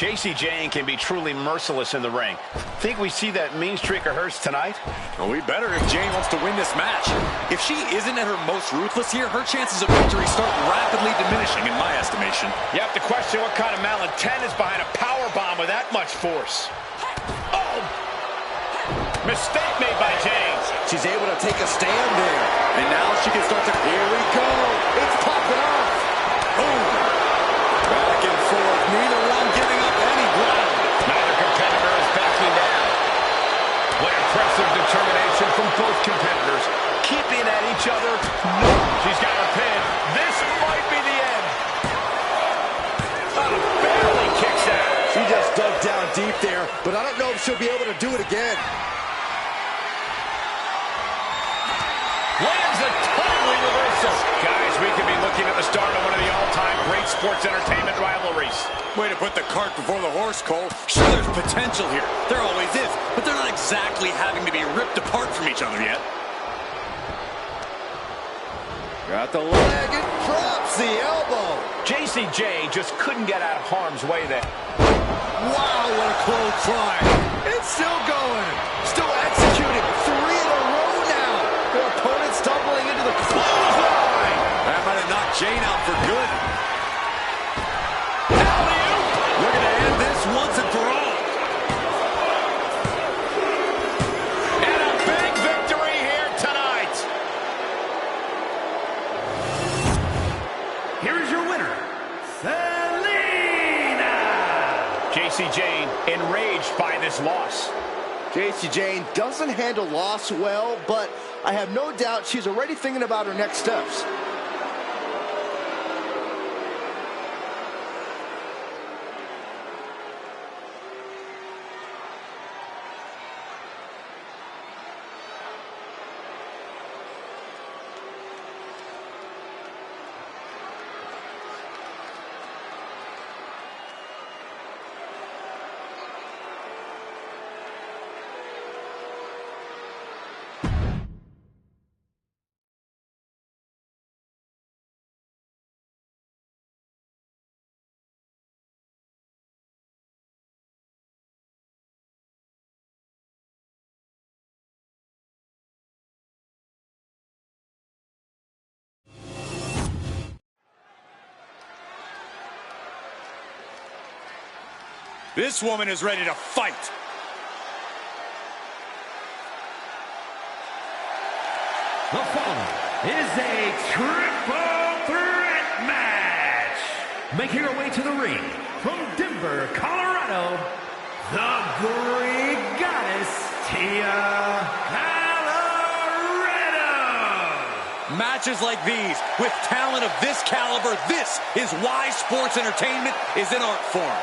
JC Jane can be truly merciless in the ring. Think we see that mean streak of hers tonight?
Well, we better if Jane wants to win this match. If she isn't at her most ruthless here, her chances of victory start rapidly diminishing in my estimation.
You have to question what kind of malintent is behind a power bomb with that much force. Oh! Mistake made by Jane.
She's able to take a stand there.
And now she can start to...
Here we go. It's popping off.
Boom! Back and forth. Neither one giving up any ground.
Neither competitor is backing down. What impressive determination from both competitors. Keeping at each other. No, she's got her pin. This might be the end. Oh, barely kicks out.
She just dug down deep there, but I don't know if she'll be able to do it again.
Lands a timely reversal. Guys, we could be looking at the start of one of the all-time great sports entertainment rivalries.
Way to put the cart before the horse, Cole. Sure, there's potential here. There always is. But they're not exactly having to be ripped apart from each other yet.
Got the leg and drops the elbow.
JC Jane just couldn't get out of harm's way there.
Wow, what a clothesline. It's still going. Still executing. 3 in a row now. Their opponent stumbling into the clothesline.
That might have knocked Jane out for good. We're going to end this once and for all.
And a big victory here tonight.
Here is your winner, Selena!
JC Jane enraged by this loss.
JC Jane doesn't handle loss well, but I have no doubt she's already thinking about her next steps.
This woman is ready to fight.
The following is a triple threat match. Making her way to the ring from Denver, Colorado, the Greek Goddess, Tia Colorado.
Matches like these, with talent of this caliber, this is why sports entertainment is an art form.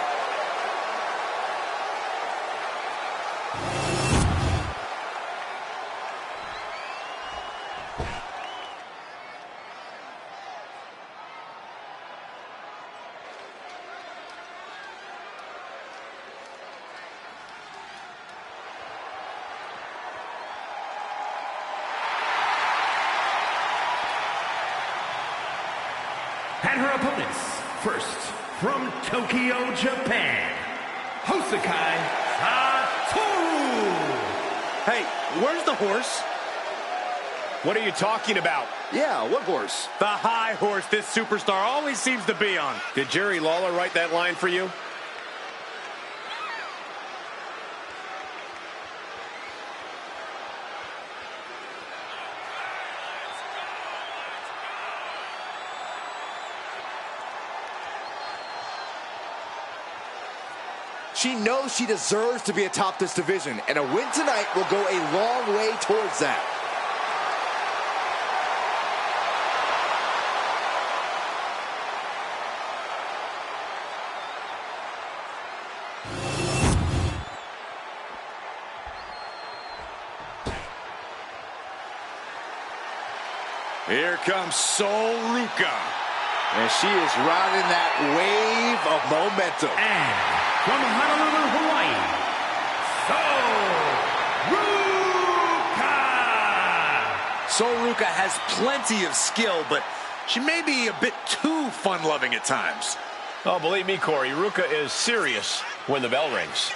And her opponents, first, from Tokyo, Japan, Hosakai Satoru.
Hey, where's the horse?
What are you talking about?
Yeah, what horse?
The high horse this superstar always seems to be on.
Did Jerry Lawler write that line for you?
She knows she deserves to be atop this division, and a win tonight will go a long way towards that.
Here comes Sol Ruca.
And she is riding that wave of momentum.
And from Honolulu, Hawaii,
Sol Ruca has plenty of skill, but she may be a bit too fun-loving at times.
Oh, believe me, Corey, Ruca is serious when the bell rings.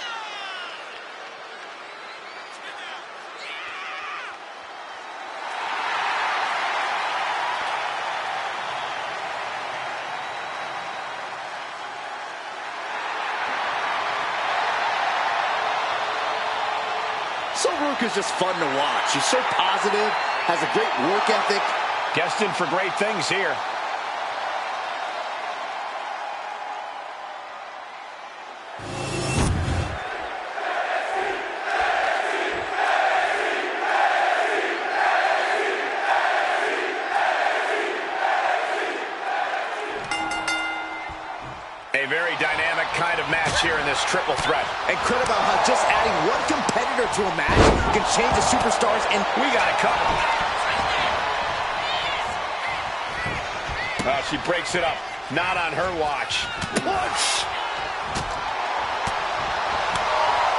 Sol Ruca is just fun to watch. She's so positive, has a great work ethic.
Destined for great things here. A very dynamic kind of match here in this triple threat.
Incredible how just adding one competitor to a match can change a superstars, and
We got it covered. She breaks it up. Not on her watch.
punch.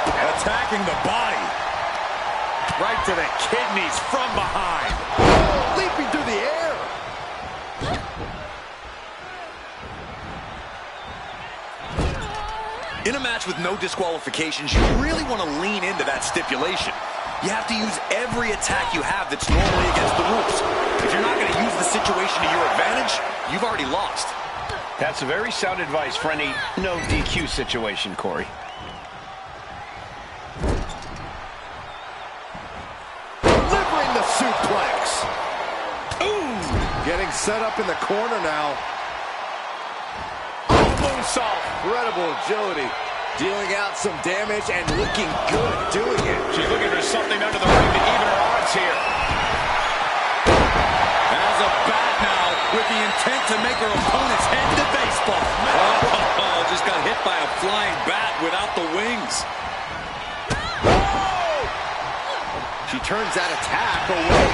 Attacking the body. Right to the kidneys from behind.
Oh, leaping through the air.
In a match with no disqualifications, you really want to lean into that stipulation. You have to use every attack you have that's normally against the rules. If you're not going to use the situation to your advantage, you've already lost.
That's a very sound advice for any no DQ situation, Corey.
Delivering the suplex. Ooh. Getting set up in the corner now.
Moonsault.
Incredible agility. Dealing out some damage and looking good doing it.
She's looking for something under the ring to even her odds here.
Has a bat now with the intent to make her opponent's head to baseball.
Oh, just got hit by a flying bat without the wings.
She turns that attack away.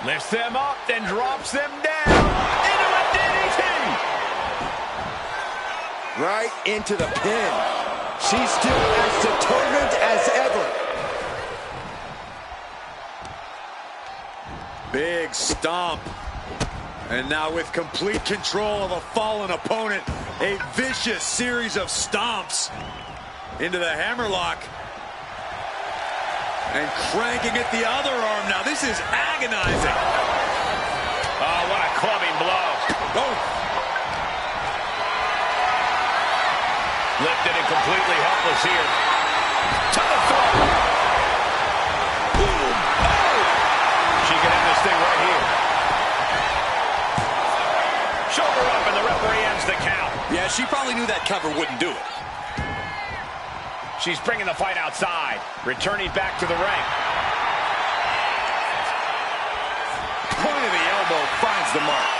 Lifts them up, then drops them down into a DDT.
Right into the pin. She's still as determined as ever.
Big stomp. And now with complete control of a fallen opponent, a vicious series of stomps into the hammerlock. And cranking at the other arm now. This is agonizing.
Oh, what a clubbing blow.
Oh.
Lifted and completely helpless here. To the throat. Boom.
she probably knew that cover wouldn't do it.
She's bringing the fight outside, returning back to the ring.
Point of the elbow finds the mark.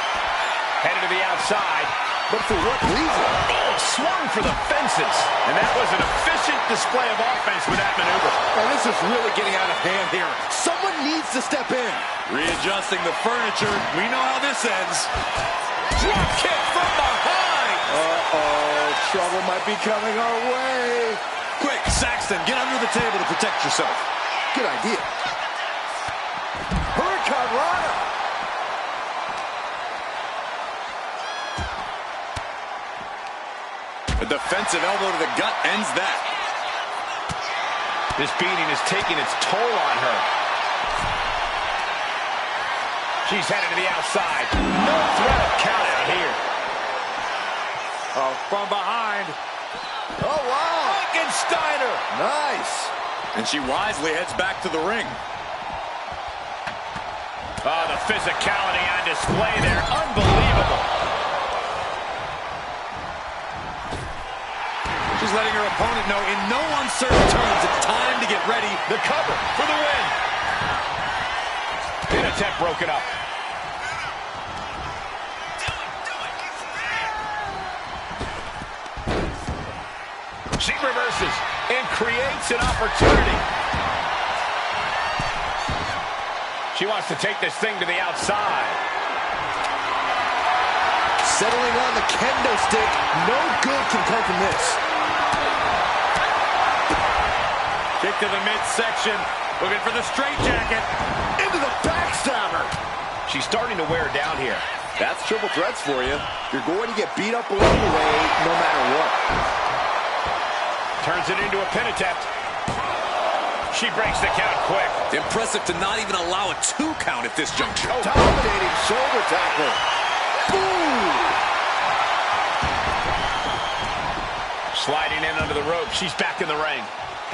Headed to the outside.
But for what reason?
Oh, swung for the fences. And that was an efficient display of offense with that maneuver.
Oh, this is really getting out of hand here.
Someone needs to step in.
Readjusting the furniture. We know how this ends. Drop kick from behind.
Uh-oh, trouble might be coming our way.
Quick, Saxton, get under the table to protect yourself.
Good idea. Hurricane Rana.
A defensive elbow to the gut ends that.
This beating is taking its toll on her. She's headed to the outside. No threat of count out here.
Oh, from behind.
Oh, wow.
Frankensteiner.
Nice.
And she wisely heads back to the ring.
Oh, the physicality on display there. Unbelievable.
She's letting her opponent know in no uncertain terms it's time to get ready.
The cover for the win. Pin attempt broken up. She reverses and creates an opportunity. She wants to take this thing to the outside.
Settling on the kendo stick. No good can come from this.
Kick to the midsection. Looking for the straitjacket.
Into the backstabber.
She's starting to wear down here.
That's triple threats for you. You're going to get beat up along the way no matter what.
Turns it into a pin attempt. She breaks the count quick.
Impressive to not even allow a 2 count at this juncture.
Dominating shoulder tackle. Ooh.
Sliding in under the rope. She's back in the ring.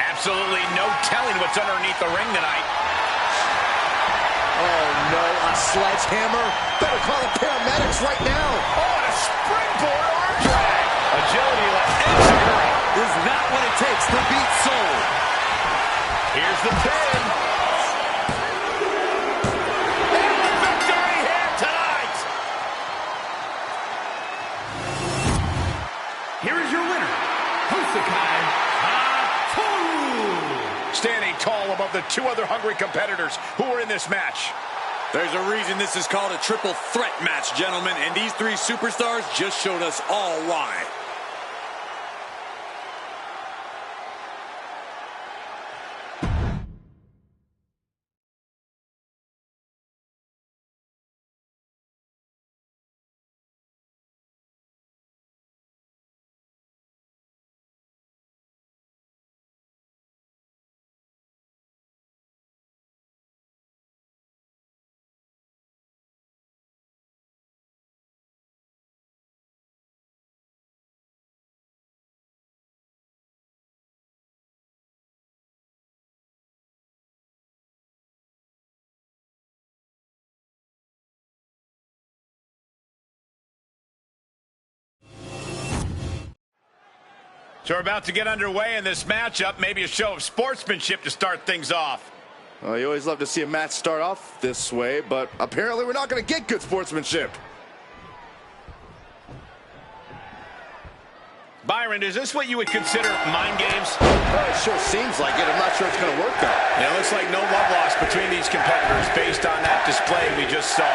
Absolutely no telling what's underneath the ring tonight.
Oh, no, a sledgehammer. Better call the paramedics right now.
Oh, and a springboard arm drag. Agility left insecurity.
Is not what it takes to beat Soul.
Here's the pin. And the victory here tonight.
Here is your winner, Hosakai Hattori.
Standing tall above the 2 other hungry competitors who were in this match.
There's a reason this is called a triple threat match, gentlemen, and these 3 superstars just showed us all why.
So we're about to get underway in this matchup. Maybe a show of sportsmanship to start things off.
Well, you always love to see a match start off this way, but apparently we're not going to get good sportsmanship.
Byron, is this what you would consider mind games?
Well, it sure seems like it. I'm not sure it's going to work, though.
Yeah, it looks like no love lost between these competitors based on that display we just saw.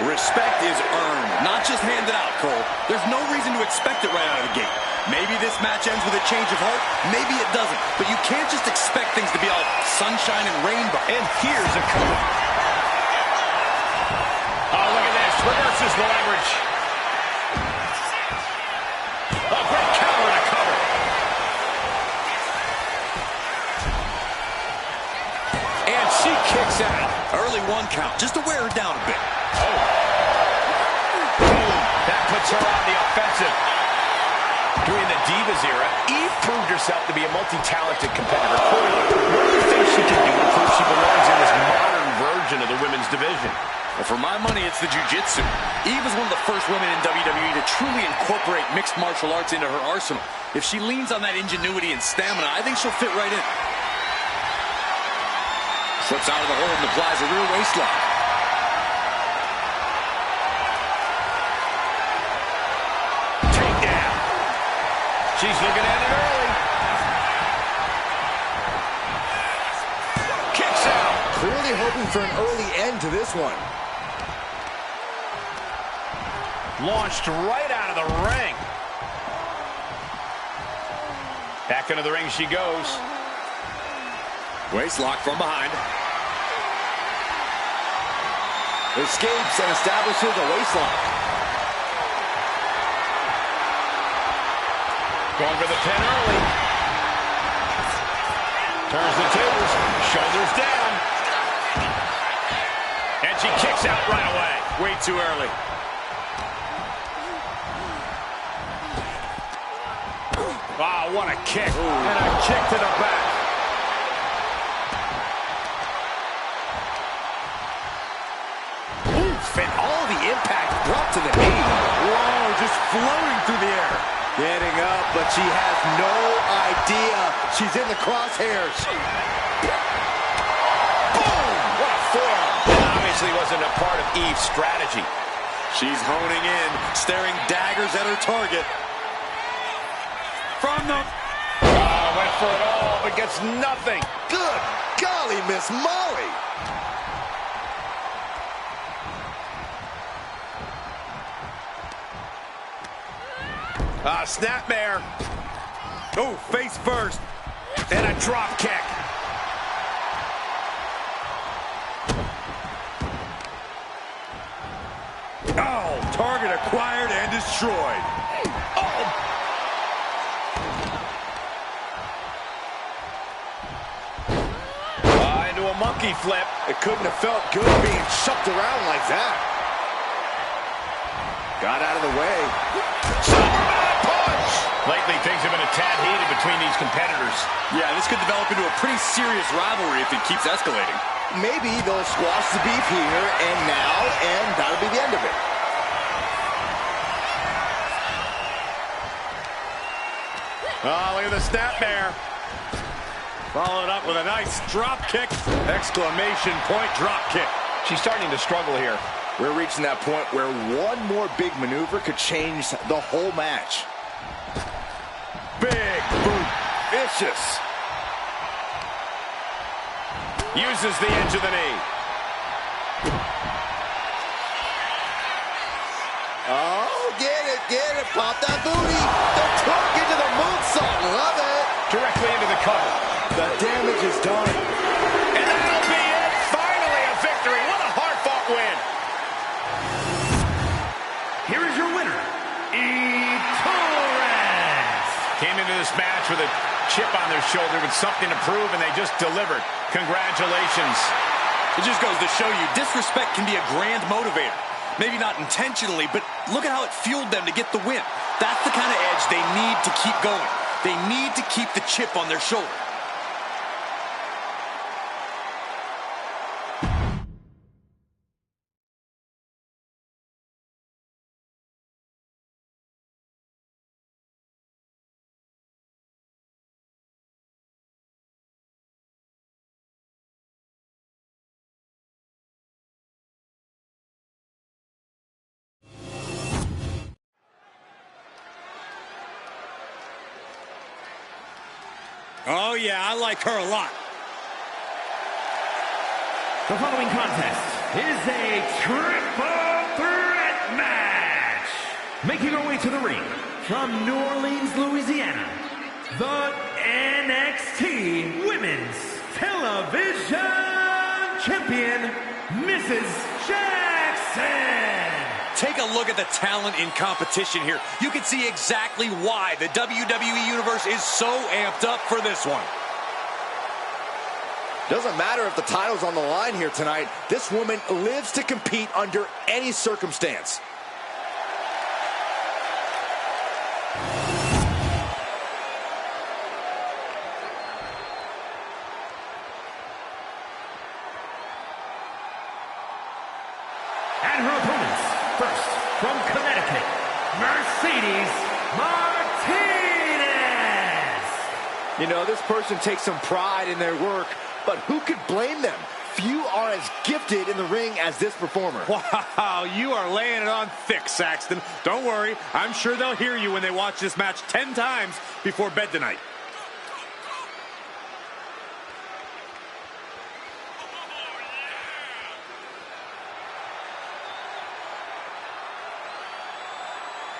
Respect is earned, not just handed out, Cole. There's no reason to expect it right out of the gate. Maybe this match ends with a change of heart, maybe it doesn't. But you can't just expect things to be all sunshine and rainbow.
And here's a cover. Oh, look at this. Reverses the leverage. A great counter and a cover. And she kicks out.
Early 1 count, just to wear her down a bit.
Oh. Boom. That puts her on the offensive. During the Divas era, Eve proved herself to be a multi-talented competitor. Corey, what do you think she can do to prove she belongs in this modern version of the women's division?
Well, for my money, it's the jiu-jitsu. Eve was one of the first women in WWE to truly incorporate mixed martial arts into her arsenal. If she leans on that ingenuity and stamina, I think she'll fit right in. Slips out of the hold and applies a rear waist lock.
Takedown. She's looking at it early. Kicks out.
Clearly hoping for an early end to this one.
Launched right out of the ring. Back into the ring she goes.
Waist lock from behind.
Escapes and establishes a waist lock.
Going for the pin early. Turns the tables. Shoulders down. And she kicks out right away.
Way too early.
Wow, what a kick.
Ooh. And a kick to the back.
Ooh, fit all the impact brought to the knee.
Whoa, just floating through the air.
Getting up, but she has no idea she's in the crosshairs.
Boom! What a forearm. That obviously wasn't a part of Eve's strategy.
She's honing in, staring daggers at her target.
From the... Oh, went for it all, but gets nothing.
Good golly, Miss Molly.
Snapmare.
Oh, face first.
And a drop kick.
Oh, target acquired and destroyed.
Oh. Into a monkey flip.
It couldn't have felt good being shoved around like that. Got out of the way.
Superman punch! Lately, things have been a tad heated between these competitors.
Yeah, this could develop into a pretty serious rivalry if it keeps escalating.
Maybe they'll squash the beef here and now, and that'll be the end of it.
Oh, look at the snapmare.
Followed up with a nice drop kick. Exclamation point drop kick.
She's starting to struggle here.
We're reaching that point where one more big maneuver could change the whole match.
Big boot.
Vicious.
Uses the edge of the knee.
Oh, get it. Pop that booty. The truck into the moonsault. Love it.
Directly into the cover.
The damage is done.
And that'll be it. Finally a victory. What a hard-fought win.
Here is your winner, Torres.
Came into this match with a chip on their shoulder with something to prove, and they just delivered. Congratulations.
It just goes to show you, disrespect can be a grand motivator. Maybe not intentionally, but look at how it fueled them to get the win. That's the kind of edge they need to keep going. They need to keep the chip on their shoulder.
Oh, yeah, I like her a lot.
The following contest is a triple threat match. Making her way to the ring from New Orleans, Louisiana, the NXT Women's Television Champion, Mrs. Jackson.
Take a look at the talent in competition here. You can see exactly why the WWE Universe is so amped up for this one.
Doesn't matter if the title's on the line here tonight. This woman lives to compete under any circumstance.
And her opponents, first from Connecticut, Mercedes Martinez.
You know, this person takes some pride in their work, but who could blame them? Few are as gifted in the ring as this performer.
Wow, you are laying it on thick, Saxton. Don't worry, I'm sure they'll hear you when they watch this match 10 times before bed tonight.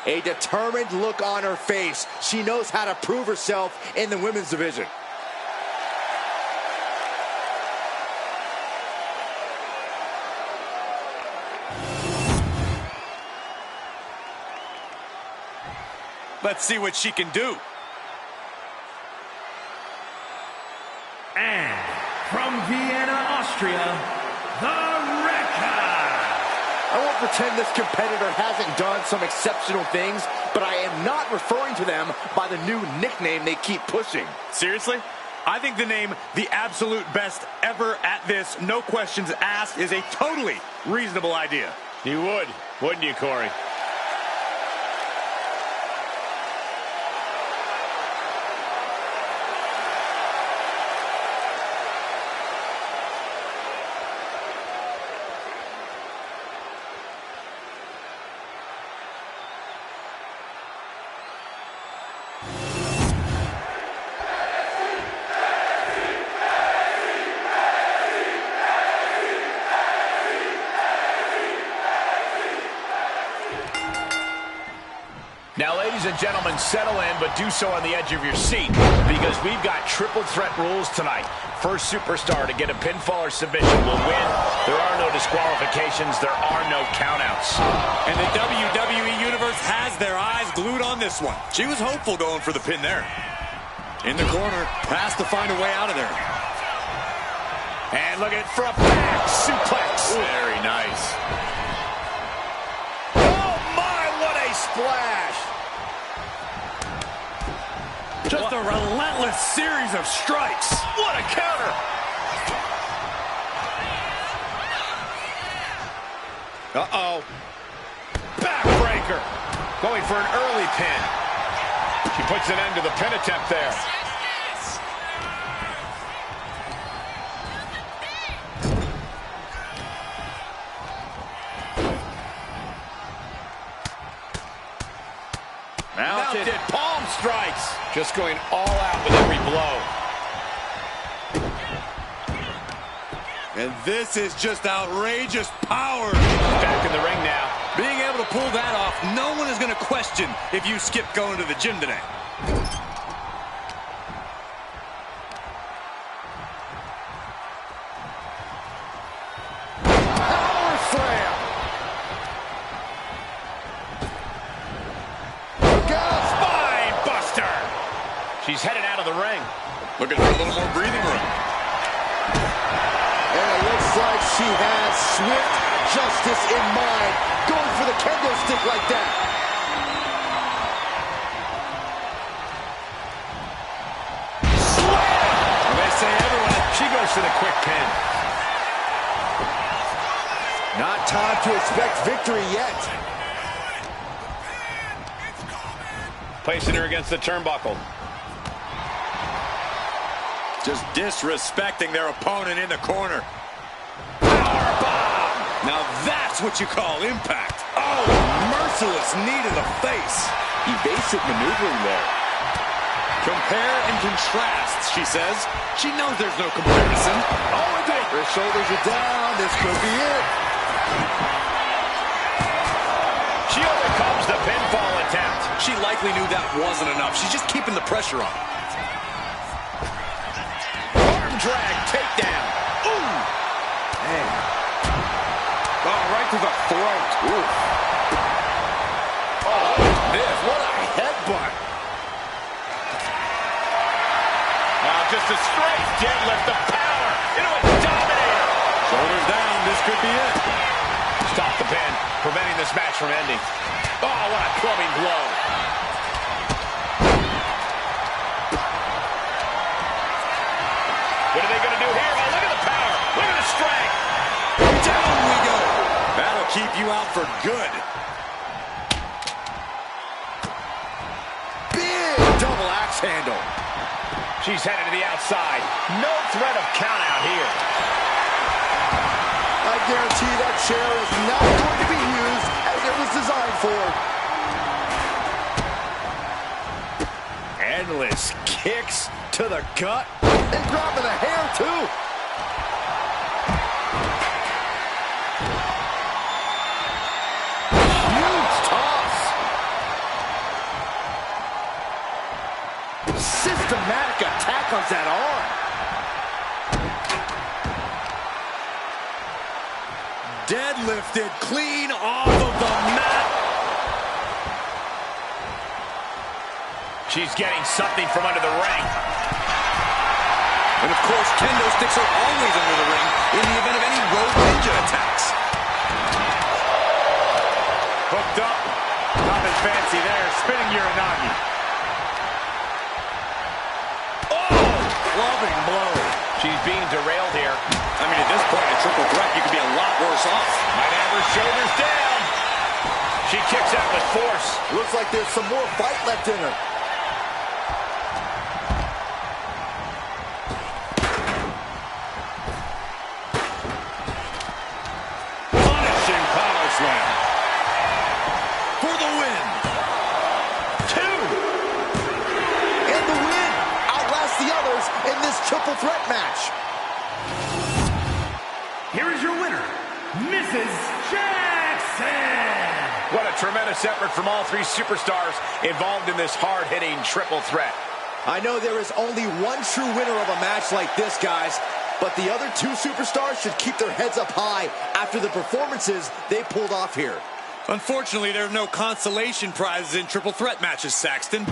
A determined look on her face. She knows how to prove herself in the women's division.
Let's see what she can do.
And from Vienna, Austria, the Wrecker.
I won't pretend this competitor hasn't done some exceptional things, but I am not referring to them by the new nickname they keep pushing.
Seriously? I think the name the absolute best ever at this, no questions asked, is a totally reasonable idea.
You would, wouldn't you, Corey? Now, ladies and gentlemen, settle in, but do so on the edge of your seat, because we've got triple threat rules tonight. First superstar to get a pinfall or submission will win. There are no disqualifications. There are no countouts.
And the WWE Universe has their eyes glued on this one. She was hopeful going for the pin there. In the corner, has to find a way out of there.
And look at it for a back suplex. Very nice. Oh, my, what a splash.
Just a relentless series of strikes.
What a counter. Uh-oh. Backbreaker. Going for an early pin. She puts an end to the pin attempt there. Mounted palm strikes. Just going all out with every blow.
And this is just outrageous power.
Back in the ring now.
Being able to pull that off, no one is going to question if you skip going to the gym today.
Power slam. Spine buster. She's headed out of the ring.
Looking for a little more breathing room.
And it looks like she has swift justice in mind, going for the kendo stick like that.
Slam! They say everyone, she goes for the quick pin.
Not time to expect victory yet.
Placing her against the turnbuckle.
Just disrespecting their opponent in the corner.
Powerbomb!
Now that's what you call impact. Oh, merciless knee to the face.
Evasive maneuvering there.
Compare and contrast, she says. She knows there's no comparison.
Oh, and her shoulders are down. This could be it.
She overcomes the pinfall attempt.
She likely knew that wasn't enough. She's just keeping the pressure on.
Arm drag takedown. Ooh!
Man.
Oh, right to the throat.
Ooh.
Oh, this, what a headbutt. Just a straight deadlift of power into a dominator.
Shoulders down, this could be it.
Stop the pin, preventing this match from ending. Oh, what a clubbing blow. What are they going to do here? Oh, look at the power. Look at the strength.
Down we go. That'll keep you out for good.
Big double axe handle.
She's headed to the outside. No threat of count out here.
I guarantee that chair is not going to be used as it was designed for.
Endless kicks to the gut.
And grabbing the hair, too. Huge toss. Systematic attack on that arm.
Deadlifted clean off of the mat.
She's getting something from under the ring.
And of course, kendo sticks are always under the ring in the event of any road ninja attacks.
Hooked up. Nothing fancy there. Spinning Uranagi.
Oh! Clubbing blow.
She's being derailed here.
I mean, at this point, a triple threat, you could be a lot worse off.
Might have her shoulders down. She kicks out with force.
Looks like there's some more fight left in her.
Punishing power slam. For the win.
2.
And the win outlasts the others in this triple threat match.
Here is your winner, Mrs. Jackson.
What a tremendous effort from all 3 superstars involved in this hard-hitting triple threat.
I know there is only one true winner of a match like this, guys, but the other 2 superstars should keep their heads up high after the performances they pulled off here.
Unfortunately, there are no consolation prizes in triple threat matches, Saxton.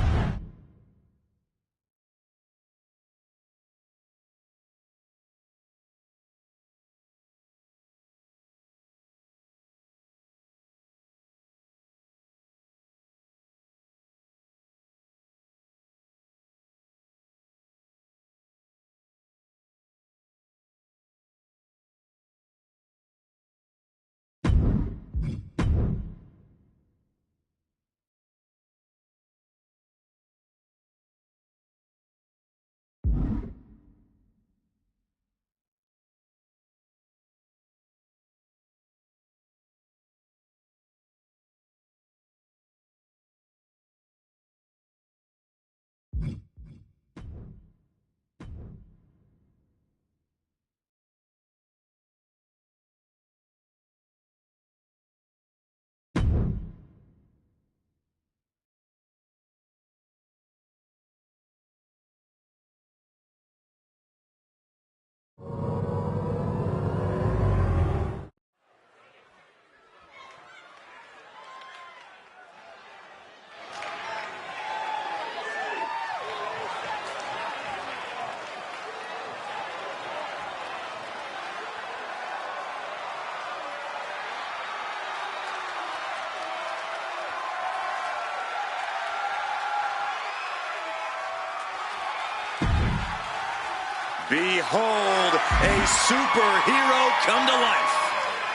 Behold, a superhero come to life.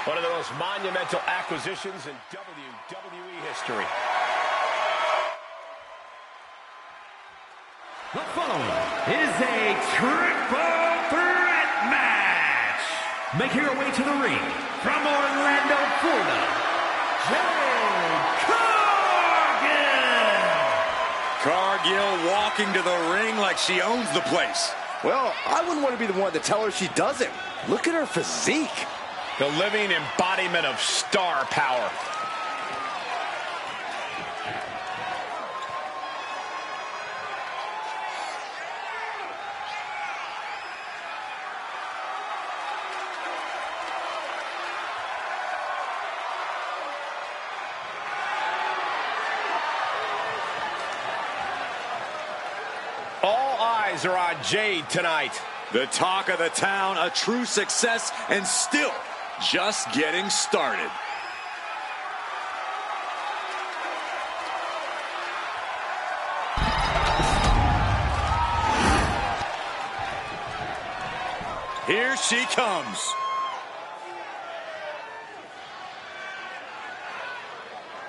One of the most monumental acquisitions in WWE history.
The following is a triple threat match. Making her way to the ring from Orlando, Florida, Jade Cargill.
Cargill walking to the ring like she owns the place.
Well, I wouldn't want to be the one to tell her she doesn't. Look at her physique.
The living embodiment of star power. All eyes are on Jade tonight.
The talk of the town, a true success, and still just getting started. Here she comes.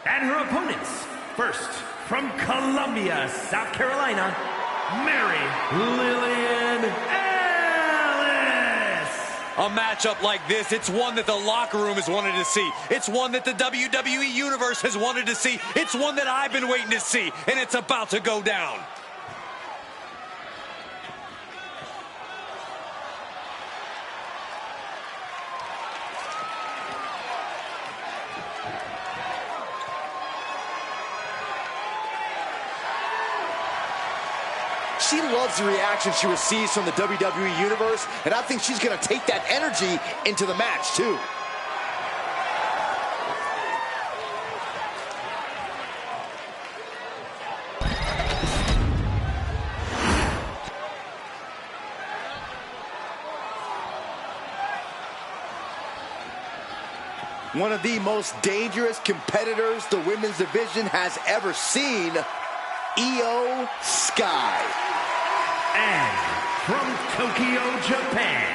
And her opponents, first, from Columbia, South Carolina, Mary Lillian Ellis.
A matchup like this, it's one that the locker room has wanted to see. It's one that the WWE Universe has wanted to see. It's one that I've been waiting to see, and it's about to go down.
She loves the reaction she receives from the WWE Universe, and I think she's going to take that energy into the match, too. One of the most dangerous competitors the women's division has ever seen, Io Sky.
And from Tokyo, Japan,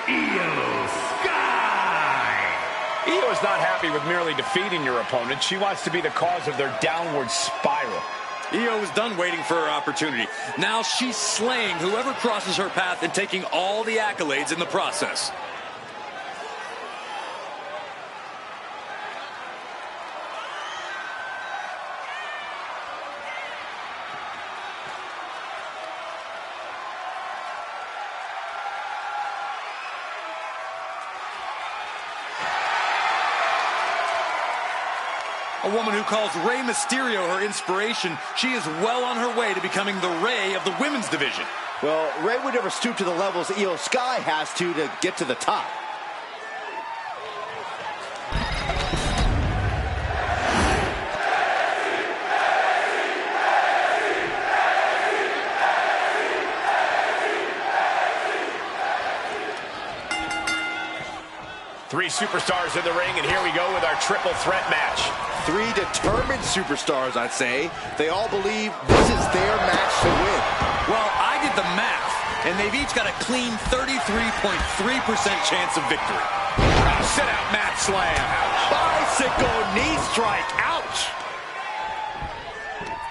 Io Sky.
Io is not happy with merely defeating your opponent. She wants to be the cause of their downward spiral.
Io is done waiting for her opportunity. Now she's slaying whoever crosses her path and taking all the accolades in the process. A woman who calls Rey Mysterio her inspiration, she is well on her way to becoming the Rey of the women's division.
Well, Rey would never stoop to the levels Io Sky has to get to the top.
Three superstars in the ring, and here we go with our triple threat match.
Three determined superstars, I'd say. They all believe this is their match to win.
Well, I did the math, and they've each got a clean 33.3% chance of victory.
Sit out mat slam.
Bicycle knee strike. Ouch.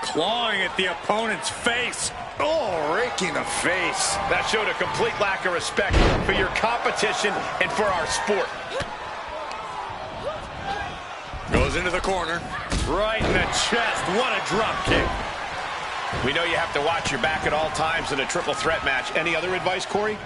Clawing at the opponent's face.
Oh, raking the face.
That showed a complete lack of respect for your competition and for our sport.
Goes into the corner.
Right in the chest. What a drop kick.
We know you have to watch your back at all times in a triple threat match. Any other advice, Corey?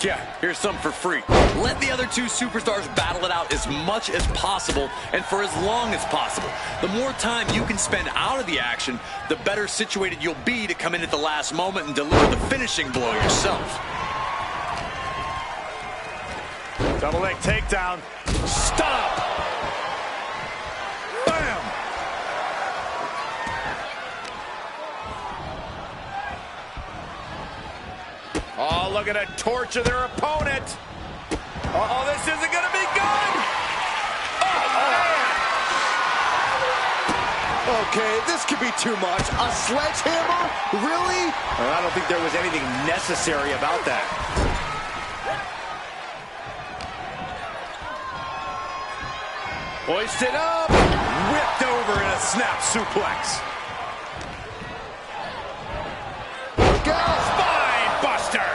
Yeah, here's some for free. Let the other two superstars battle it out as much as possible and for as long as possible. The more time you can spend out of the action, the better situated you'll be to come in at the last moment and deliver the finishing blow yourself.
Double leg takedown.
Stop!
Bam!
Oh, look at it, torture their opponent. Uh-oh, this isn't going to be good. Oh, man.
Okay, this could be too much. A sledgehammer? Really? I don't think there was anything necessary about that.
Hoisted up. Whipped over in a snap suplex.
Go!
Spine buster.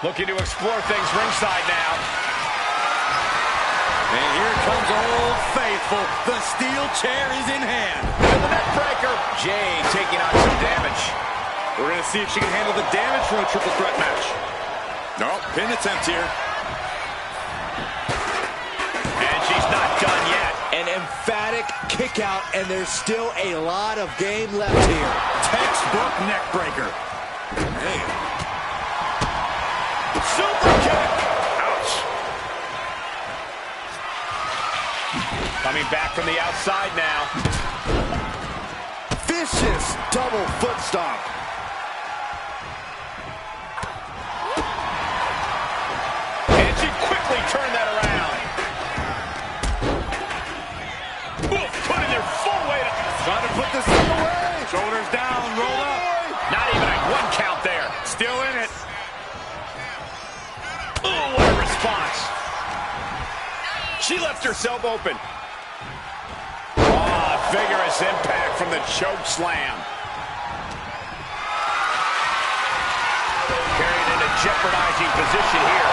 Looking to explore things ringside now.
And here comes Old Faithful. The steel chair is in hand.
And the neck breaker. Jay taking on some damage.
We're going to see if she can handle the damage from a triple threat match.
Nope, pin attempt here.
And she's not done yet.
An emphatic kick out, and there's still a lot of game left here.
Textbook neck breaker.
Man.
Super kick. Ouch. Coming back from the outside now.
Vicious double foot stomp.
And she quickly turned that around. Oof, putting their full weight.
Trying to put this thing away.
Shoulders down, rolled up.
Not even a one count there.
Still in it.
ripped herself open. Oh, vigorous impact from the choke slam. Carried into jeopardizing position here.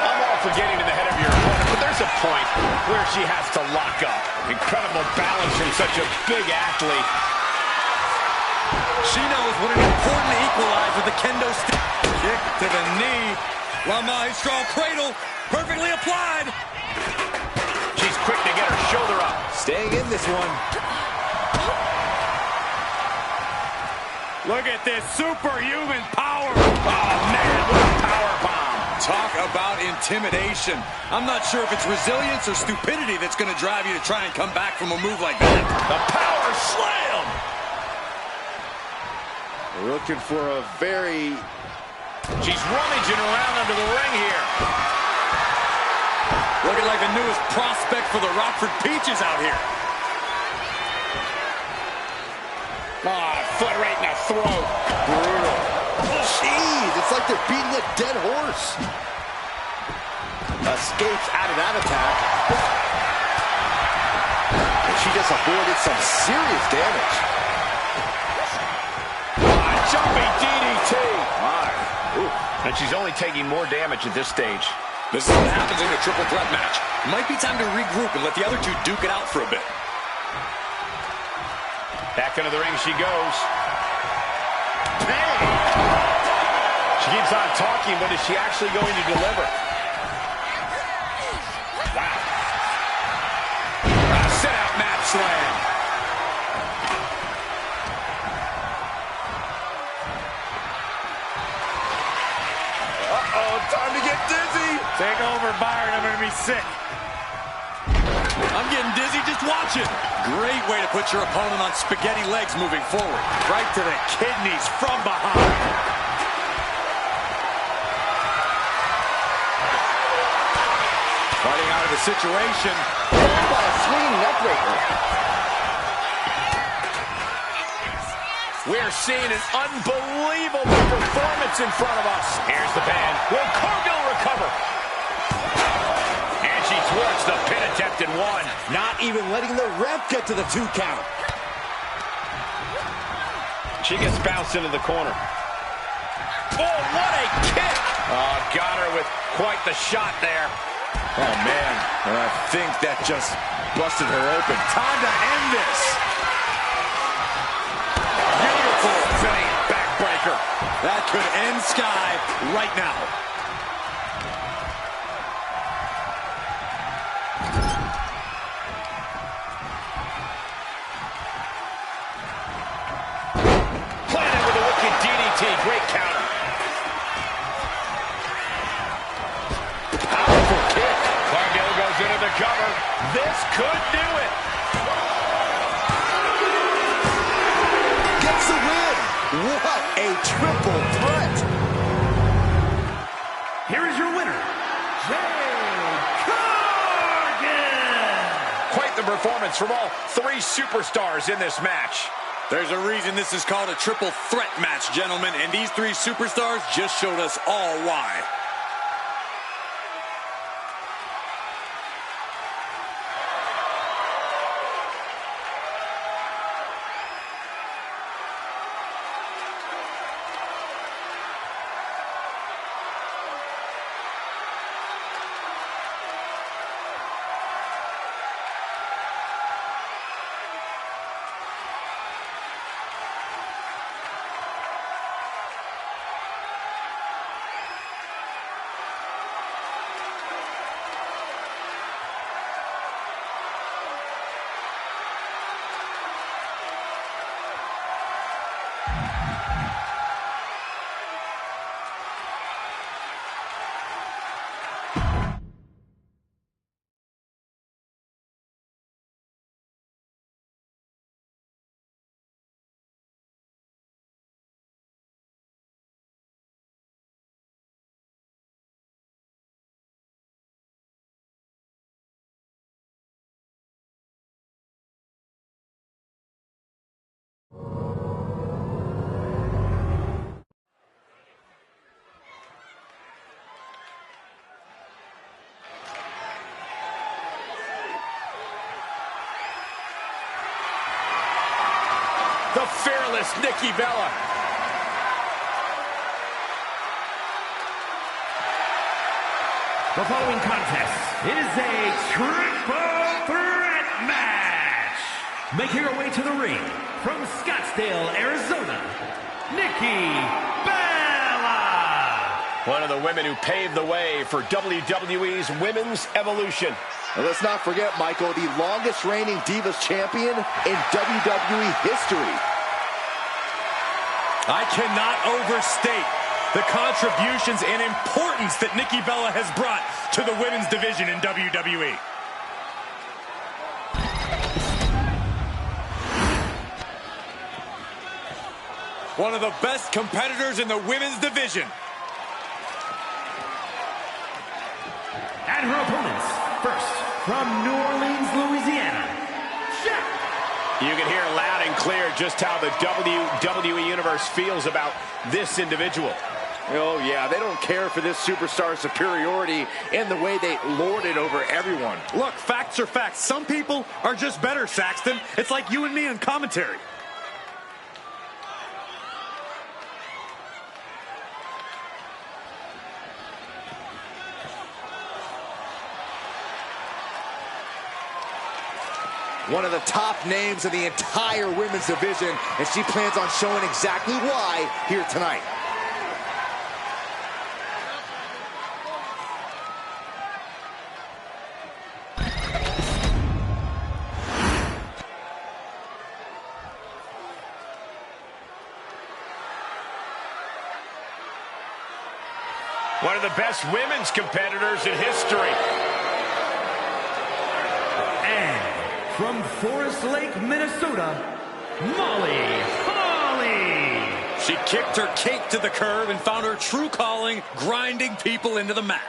I'm all for getting to the head of your opponent, but there's a point where she has to lock up. Incredible balance from such a big athlete.
She knows what an important equalizer the kendo stick. Kick to the knee. La Maestro cradle. Perfectly applied.
She's quick to get her shoulder up.
Staying in this one.
Look at this superhuman power.
Oh, man, what a powerbomb.
Talk about intimidation. I'm not sure if it's resilience or stupidity that's going to drive you to try and come back from a move like that.
The power slam.
We're looking for a very...
She's rummaging around under the ring here.
Looking like the newest prospect for the Rockford Peaches out here.
Foot right in the throat.
Brutal. Jeez, it's like they're beating a dead horse. Escapes out of that attack. And she just avoided some serious damage.
Jumping DDT. And she's only taking more damage at this stage.
This is what happens in a triple threat match. Might be time to regroup and let the other two duke it out for a bit.
Back into the ring she goes. Bang! She keeps on talking, but is she actually going to deliver? Wow. Sit out mat slam.
Uh-oh, time to get dizzy.
Take over, Byron. I'm going to be sick.
I'm getting dizzy just watching. Great way to put your opponent on spaghetti legs moving forward.
Right to the kidneys from behind.
Fighting out of the situation.
By a swinging neckbreaker.
We're seeing an unbelievable performance in front of us. Here's the pin. Will Cargill recover? And she thwarts the pin attempt in one.
Not even letting the ref get to the 2 count.
She gets bounced into the corner. Oh, what a kick! Oh, got her with quite the shot there.
Oh, man. And I think that just busted her open.
Time to end this. Beautiful fake backbreaker.
That could end Sky right now.
Planted with a wicked DDT. Great counter. Powerful kick. Cargill goes into the cover. This could do it.
Gets the win. What a triple threat.
Here is your winner, Jade Cargill.
Quite the performance from all 3 superstars in this match.
There's a reason this is called a triple threat match, gentlemen, and these 3 superstars just showed us all why.
the fearless Nikki Bella.
The following contest is a triple threat match. Making her way to the ring from Scottsdale, Arizona, Nikki Bella.
One of the women who paved the way for WWE's Women's Evolution.
And let's not forget, Michael, the longest reigning Divas champion in WWE history.
I cannot overstate the contributions and importance that Nikki Bella has brought to the women's division in WWE. One of the best competitors in the women's division.
And her opponents, first, from New Orleans, Louisiana, Shaq.
You can hear loud and clear just how the WWE Universe feels about this individual.
Oh, yeah, they don't care for this superstar's superiority and the way they lord it over everyone.
Look, facts are facts. Some people are just better, Saxton. It's like you and me in commentary.
One of the top names in the entire women's division, and she plans on showing exactly why here tonight.
One of the best women's competitors in history.
And from Forest Lake, Minnesota, Molly Holly.
She kicked her cake to the curb and found her true calling, grinding people into the mat.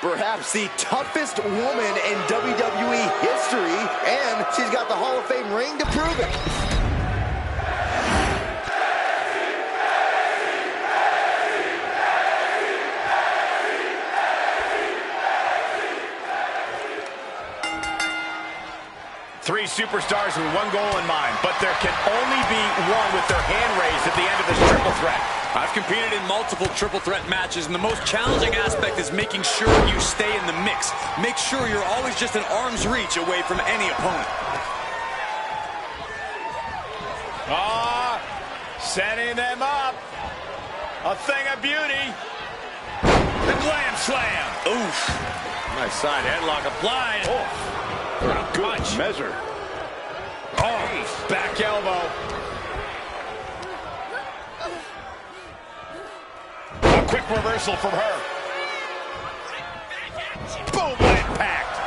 Perhaps the toughest woman in WWE history, and she's got the Hall of Fame ring to prove it.
Three superstars with one goal in mind, but there can only be one with their hand raised at the end of this triple threat.
I've competed in multiple triple threat matches, and the most challenging aspect is making sure you stay in the mix. Make sure you're always just an arm's reach away from any opponent.
Setting them up. A thing of beauty. The glam slam.
Oof.
Nice side headlock applied. What a good measure. Oh, back elbow. A quick reversal from her. Boom, impact.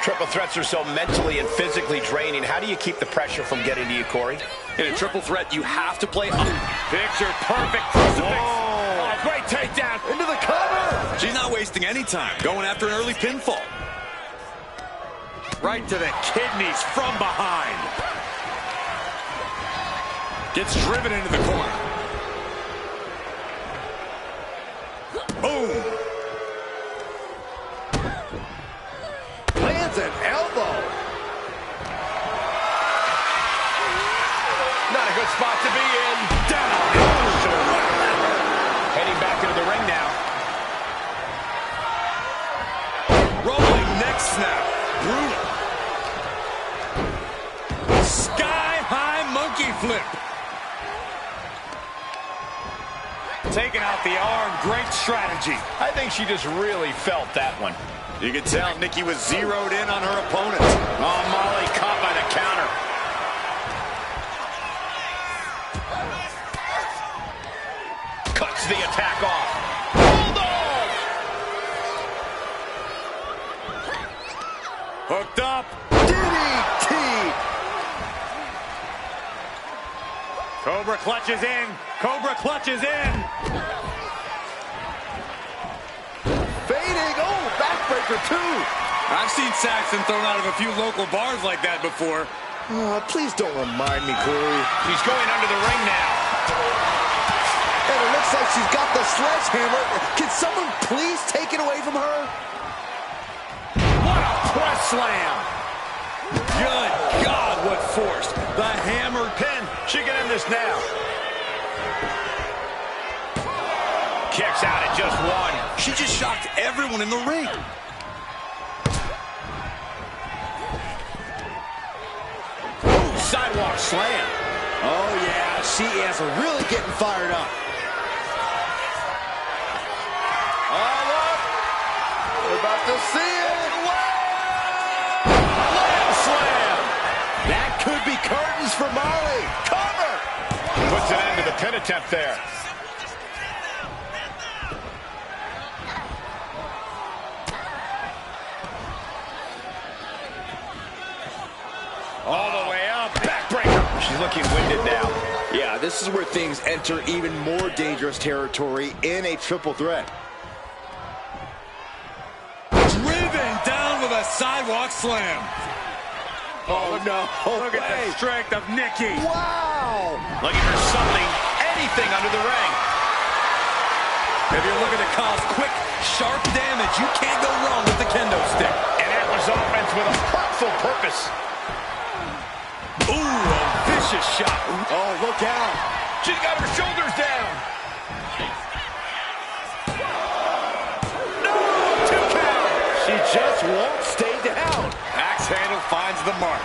Triple threats are so mentally and physically draining. How do you keep the pressure from getting to you, Corey?
In a triple threat, you have to play up. Picture perfect crucifix.
Oh, great takedown.
Into the cover.
She's not wasting any time. Going after an early pinfall. Right to the kidneys from behind. Gets driven into the corner. Boom.
Lands an elbow.
Not a good spot to be in. Down. Heading back into the ring now.
Rolling neck snap. Brutal. Sky-high monkey flip. Taking out the arm. Great strategy.
I think she just really felt that one.
You can tell Nikki was zeroed in on her opponent.
Oh, Molly caught by the counter. Cuts the attack off. Bulldog!
Hooked up.
DDT.
Cobra clutches in. Cobra clutches in.
Fading. Oh, backbreaker too.
I've seen Saxton thrown out of a few local bars like that before.
Please don't remind me, Corey.
She's going under the ring now.
And it looks like she's got the sledgehammer. Can someone please take it away from her? slam.
Good God, what force. The hammer
Pin. She can end this now. Kicks out at just one.
She just shocked everyone in the ring.
Ooh, sidewalk slam.
Oh, yeah, she is really getting fired up. Oh, look. We're about to see it.
Lamb slam.
That could be curtains for Molly. Cover.
Puts an end to the pin attempt there. All the way up. Backbreaker. She's looking winded now.
Yeah, this is where things enter even more dangerous territory in a triple threat.
Driven down with a sidewalk slam.
Oh, no.
Look at the strength of Nikki.
Wow.
Looking for something, anything under the ring.
If you're looking to cause quick, sharp damage, you can't go wrong with the kendo stick.
And that was offense with a hurtful purpose.
Ooh, a vicious shot.
Oh, look out.
She's got her shoulders down. No, 2 count.
She just won't stay down.
Axe handle finds the mark.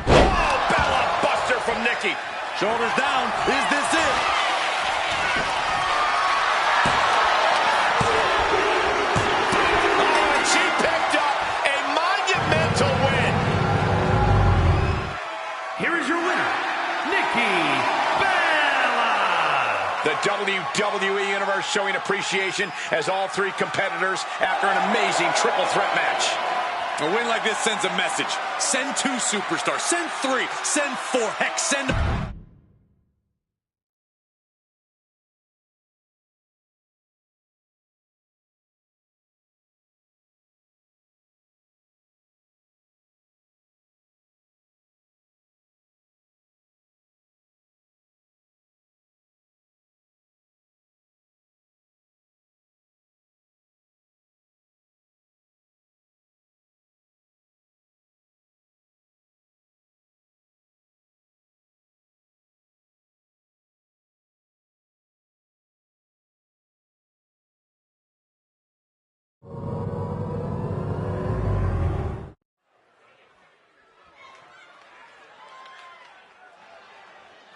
Oh, Bella Buster from Nikki.
Shoulders down. Is this it?
Oh, and she picked up a monumental win.
Here is your winner, Nikki Bella.
The WWE Universe showing appreciation as all 3 competitors after an amazing triple threat match.
A win like this sends a message. Send 2 superstars. Send 3. Send 4. Heck, send...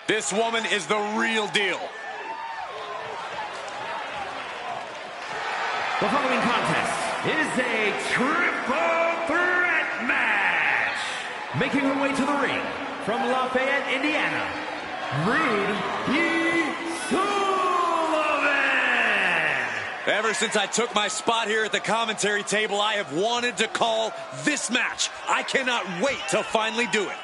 This woman is the real deal.
The following contest is a triple threat match. Making her way to the ring from Lafayette, Indiana, Rude Sullivan.
Ever since I took my spot here at the commentary table, I have wanted to call this match. I cannot wait to finally do it.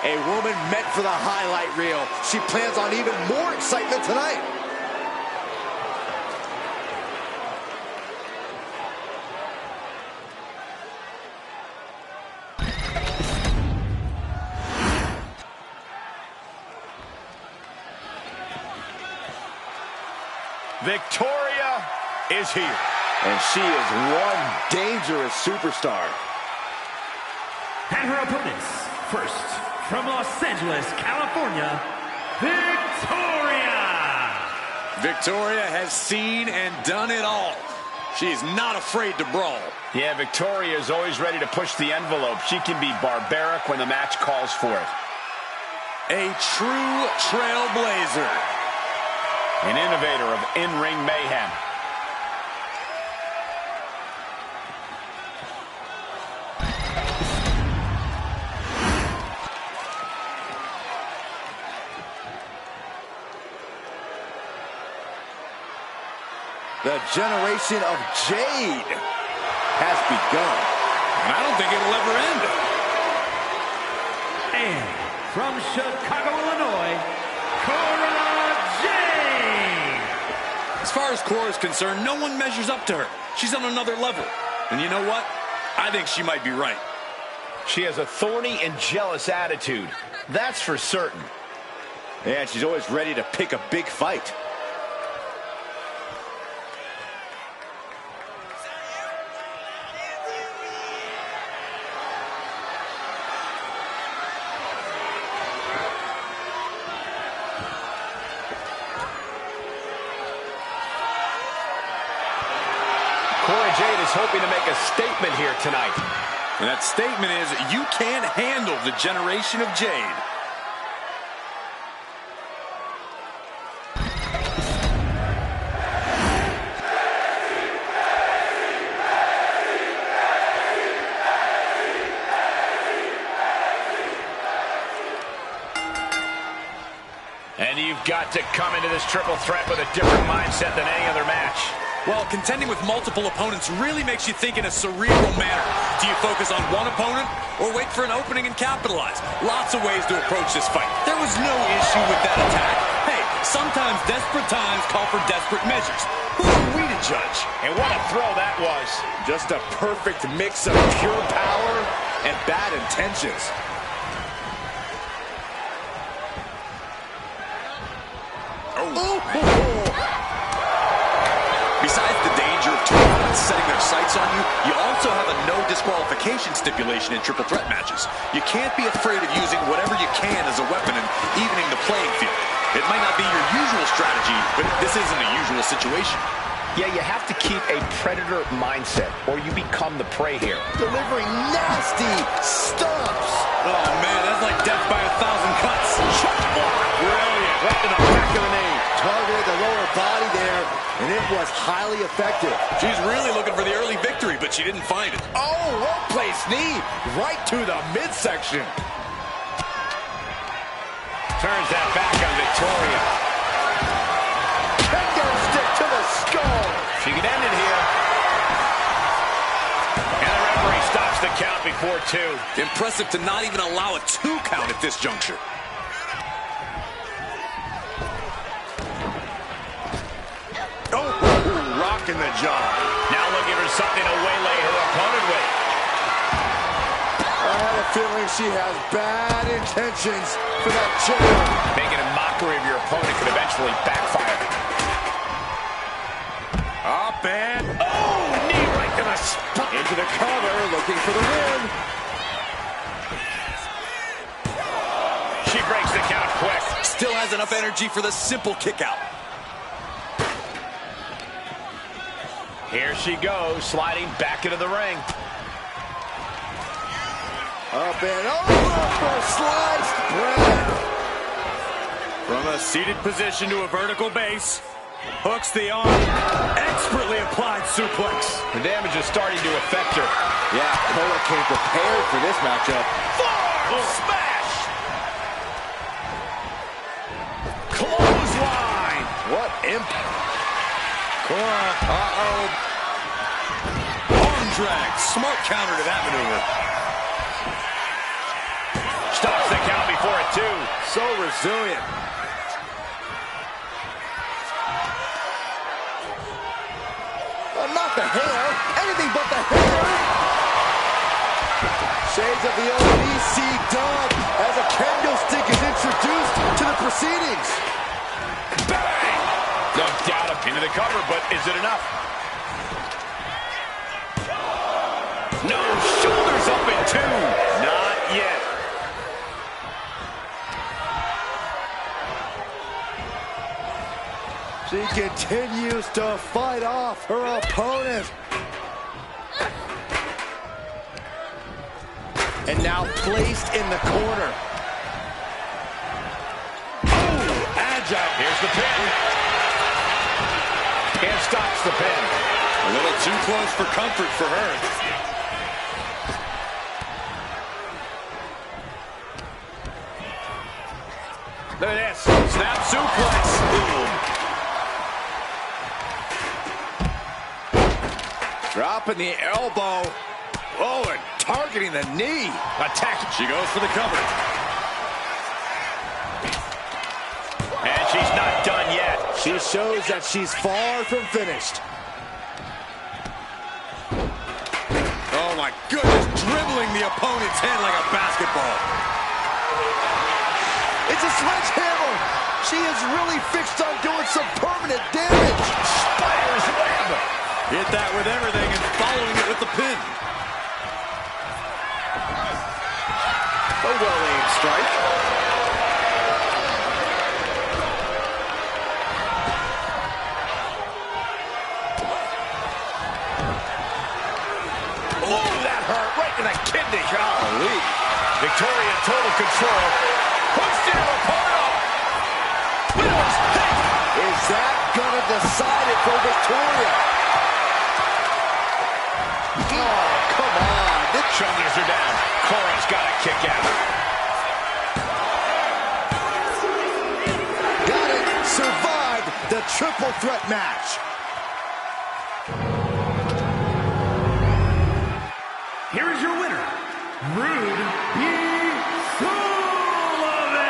A woman meant for the highlight reel. She plans on even more excitement tonight.
Victoria is here.
And she is one dangerous superstar.
And her opponents, first, from Los Angeles, California, Victoria!
Victoria has seen and done it all. She is not afraid to brawl.
Yeah, Victoria is always ready to push the envelope. She can be barbaric when the match calls for it.
A true trailblazer.
An innovator of in-ring mayhem.
The generation of Jade has begun.
And I don't think it'll ever end.
And from Chicago, Illinois, Cora Jade!
As far as Cora is concerned, no one measures up to her. She's on another level. And you know what? I think she might be right.
She has a thorny and jealous attitude. That's for certain.
And she's always ready to pick a big fight.
Jade is hoping to make a statement here tonight.
And that statement is, you can't handle the generation of Jade.
And you've got to come into this triple threat with a different mindset than any other match.
Well, contending with multiple opponents really makes you think in a cerebral manner. Do you focus on one opponent or wait for an opening and capitalize? Lots of ways to approach this fight. There was no issue with that attack. Hey, sometimes desperate times call for desperate measures. Who are we to judge?
And what a throw that was.
Just a perfect mix of pure power and bad intentions.
Besides the danger of two opponents setting their sights on you, you also have a no disqualification stipulation in triple threat matches. You can't be afraid of using whatever you can as a weapon and evening the playing field. It might not be your usual strategy, but this isn't a usual situation.
Yeah, you have to keep a predator mindset, or you become the prey here.
Delivering nasty stumps.
Oh, man, that's like death by 1,000 cuts.
Chop block. Brilliant. Right in the back of the knee.
Targeted the lower body there, and it was highly effective.
She's really looking for the early victory, but she didn't find it.
Oh, well-placed knee right to the midsection.
Turns that back on Victoria.
Kendo stick to the skull.
She can end it here. And the referee stops the count before 2.
Impressive to not even allow a 2 count at this juncture.
Oh, rocking the jaw.
Now looking for something to waylay her opponent with.
I have a feeling she has bad intentions for that chair.
Making a mockery of your opponent could eventually backfire.
Up and knee right to the spot. Into the cover, looking for the win.
She breaks the count quick.
Still has enough energy for the simple kick out.
Here she goes, sliding back into the ring.
Up and over for sliced bread.
From a seated position to a vertical base. Hooks the arm. Expertly applied suplex.
The damage is starting to affect her.
Yeah, Koa came prepared for this matchup.
Farm smash! Clothesline!
What impact.
Uh-oh. Arm drag. Smart counter to that maneuver.
Stops the count before a 2.
So resilient. Not the hair. Anything but the hair. Shades of the old EC dub as a kendo stick is introduced to the proceedings.
Bang! No doubt into the cover, but is it enough? No, shoulders up in 2. Not yet.
She continues to fight off her opponent. And now placed in the corner.
Oh, agile. Here's the pin. And stops the pin.
A little too close for comfort for her.
Look at this. Snap suplex. Boom.
Dropping the elbow. Oh, and targeting the knee.
Attack.
She goes for the cover.
And she's not done yet.
She shows that she's far from finished.
Oh, my goodness. Dribbling the opponent's head like a basketball.
It's a sledgehammer. She is really fixed on doing some permanent damage.
Spider's web.
Hit that with everything and following it with the pin.
A well-aimed strike.
Oh, that hurt right in the kidney.
Golly.
Victoria in total control. Puts the opponent up. Widow's pick.
Is that gonna decide it for Victoria? Oh, come on. This
Shoulders are down. Cora's got to kick out.
got it. Survived the triple threat match.
Here is your winner, Rude B. Sullivan.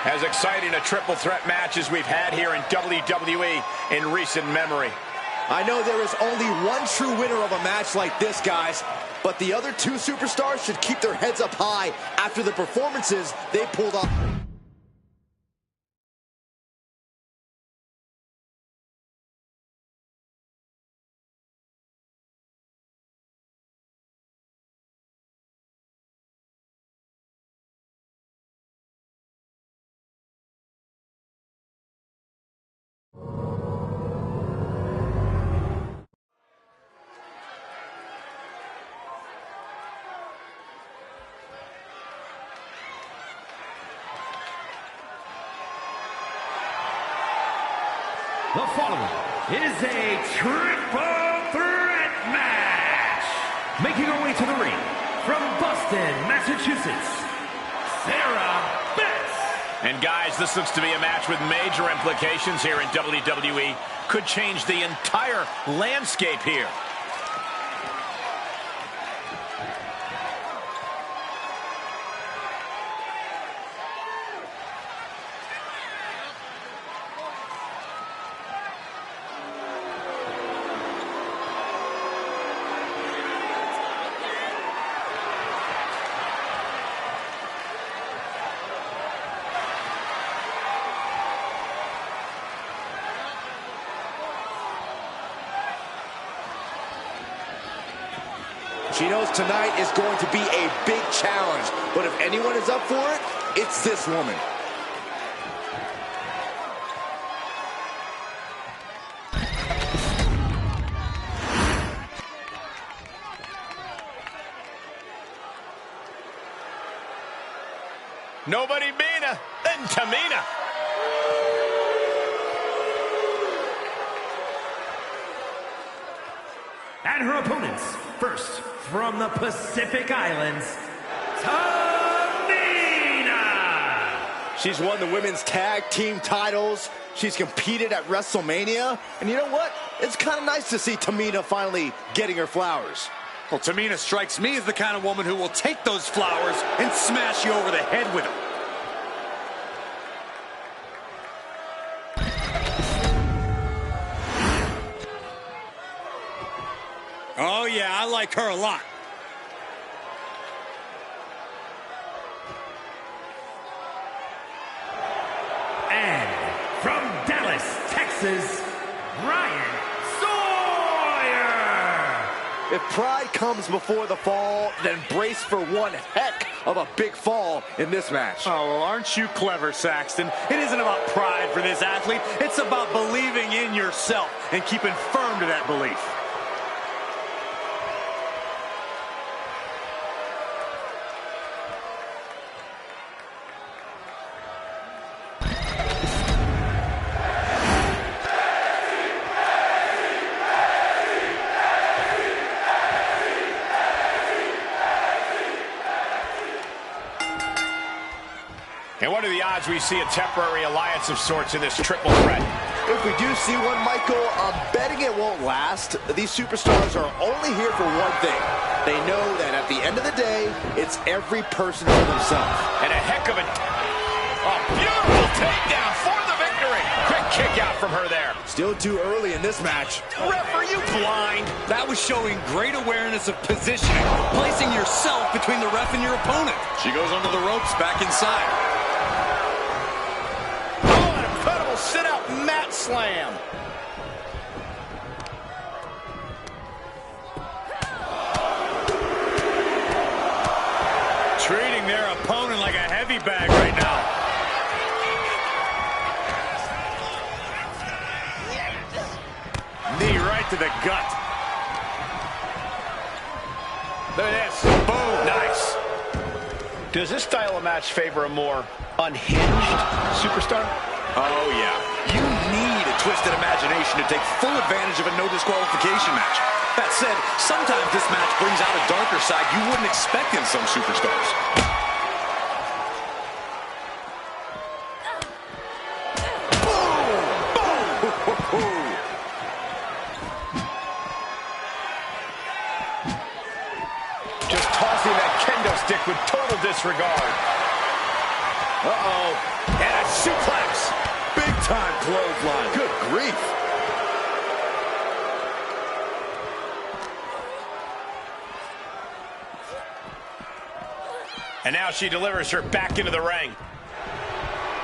As exciting a triple threat match as we've had here in WWE in recent memory.
I know there is only one true winner of a match like this, guys, but the other two superstars should keep their heads up high after the performances they pulled off.
The following is a triple threat match. Making her way to the ring from Boston, Massachusetts, Sarah Betts.
And guys, this looks to be a match with major implications here in WWE. Could change the entire landscape here.
She knows tonight is going to be a big challenge, but if anyone is up for it, it's this woman.
Nobody better than Tamina.
And her opponents, first from the Pacific Islands, Tamina.
She's won the women's tag team titles. She's competed at WrestleMania. And you know what? It's kind of nice to see Tamina finally getting her flowers.
Well, Tamina strikes me as the kind of woman who will take those flowers and smash you over the head with them. Oh, yeah, I like her a lot.
And from Dallas, Texas, Ryan Sawyer.
If pride comes before the fall, then brace for one heck of a big fall in this match.
Oh, well, aren't you clever, Saxton? It isn't about pride for this athlete. It's about believing in yourself and keeping firm to that belief.
And what are the odds we see a temporary alliance of sorts in this triple threat?
If we do see one, Michael, I'm betting it won't last. These superstars are only here for one thing. They know that at the end of the day, it's every person for themselves.
And a heck of a beautiful takedown for the victory. Quick kick out from her there.
Still too early in this match.
Ref, are you blind?
That was showing great awareness of positioning, placing yourself between the ref and your opponent. She goes under the ropes, back inside.
sit-out mat slam.
Treating their opponent like a heavy bag right now. Knee right to the gut.
Look at this. Boom. Nice. Does this style of match favor a more unhinged superstar?
Oh, yeah. You need a twisted imagination to take full advantage of a no disqualification match. That said, sometimes this match brings out a darker side you wouldn't expect in some superstars.
Just tossing that kendo stick with total disregard. Uh-oh. And a suplex.
Big time clothesline. Good grief.
And now she delivers her back into the ring.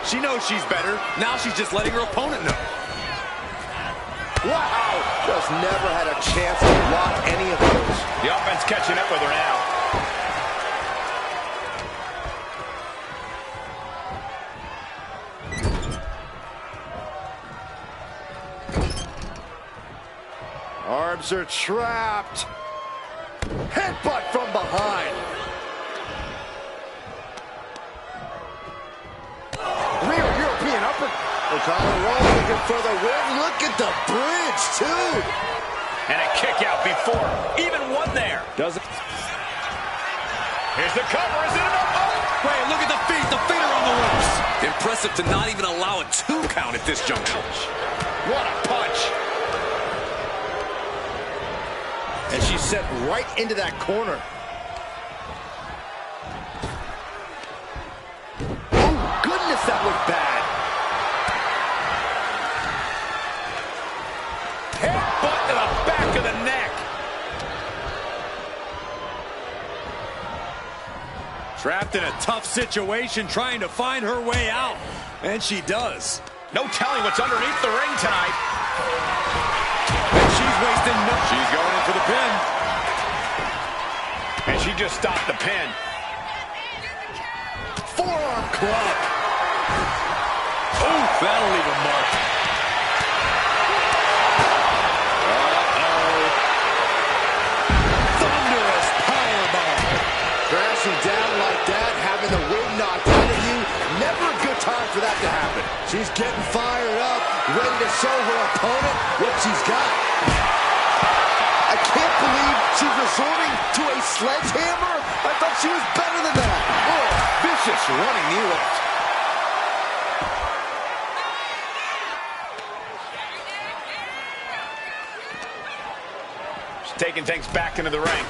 She knows she's better. Now she's just letting her opponent know.
Wow. Just never had a chance to block any of those.
The offense catching up with her now.
Arms are trapped. Headbutt from behind. Real European upper. O'Connor looking for the win. Look at the bridge, too.
And a kick out before. Even one there.
Doesn't.
Here's the cover. Is it enough? Oh!
Wait, look at the feet. The feet are on the ropes. Impressive to not even allow a 2 count at this juncture.
What a punch.
And she's set right into that corner. Oh, goodness, that looked bad.
Headbutt to the back of the neck.
Trapped in a tough situation, trying to find her way out. And she does.
No telling what's underneath the ring tonight.
And she's wasting no... She's going in for the pin.
And she just stopped the pin.
Forearm club.
Oh, that'll leave a mark.
Thunderous powerbomb. Crashing down like that, having the wind knocked out of you. Never a good time for that to happen. She's getting fired up, ready to show her opponent what she's got. I can't believe she's resorting to a sledgehammer. I thought she was better than that. Oh, vicious running knee lift.
She's taking things back into the ring.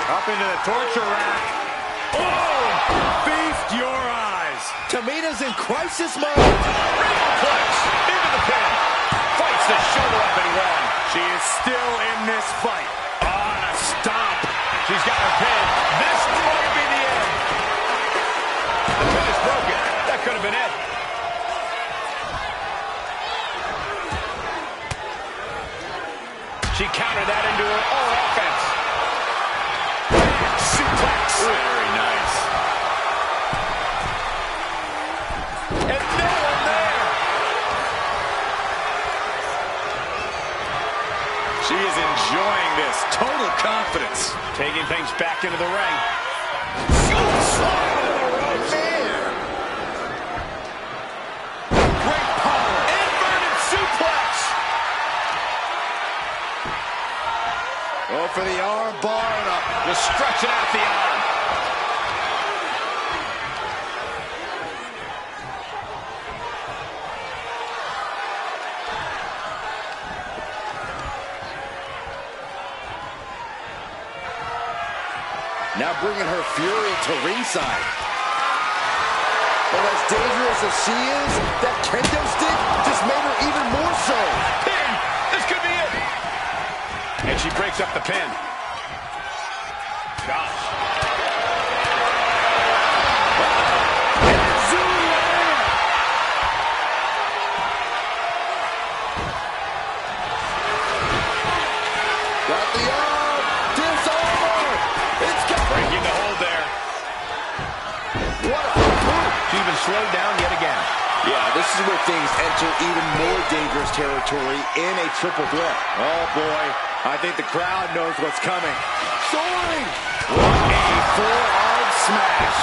Up into the torture rack. Oh! Feast your eyes.
Tamina's in crisis mode.
Flex into the pin. Fights the shoulder up and one.
She is still in this fight. On a stomp.
She's got her pin. This might be the end. The pin is broken. That could have been it. She countered that into her own offense. Suplex.
Very nice.
And no one there.
She is enjoying this. Total confidence.
Taking things back into the ring.
Great power.
Inverted suplex.
Go for the arm bar and up.
Just stretching out the arm.
Now bringing her fury to ringside. But as dangerous as she is, that kendo stick just made her even more so.
Pin. This could be it. And she breaks up the pin. Gosh.
Got the arm. Disarmer. It's got
Breaking the hold there.
What a move.
She's been slowed down yet again.
Yeah, this is where things enter even more dangerous territory in a triple threat.
Oh, boy. I think the crowd knows what's coming.
Soaring.
What a forearm smash.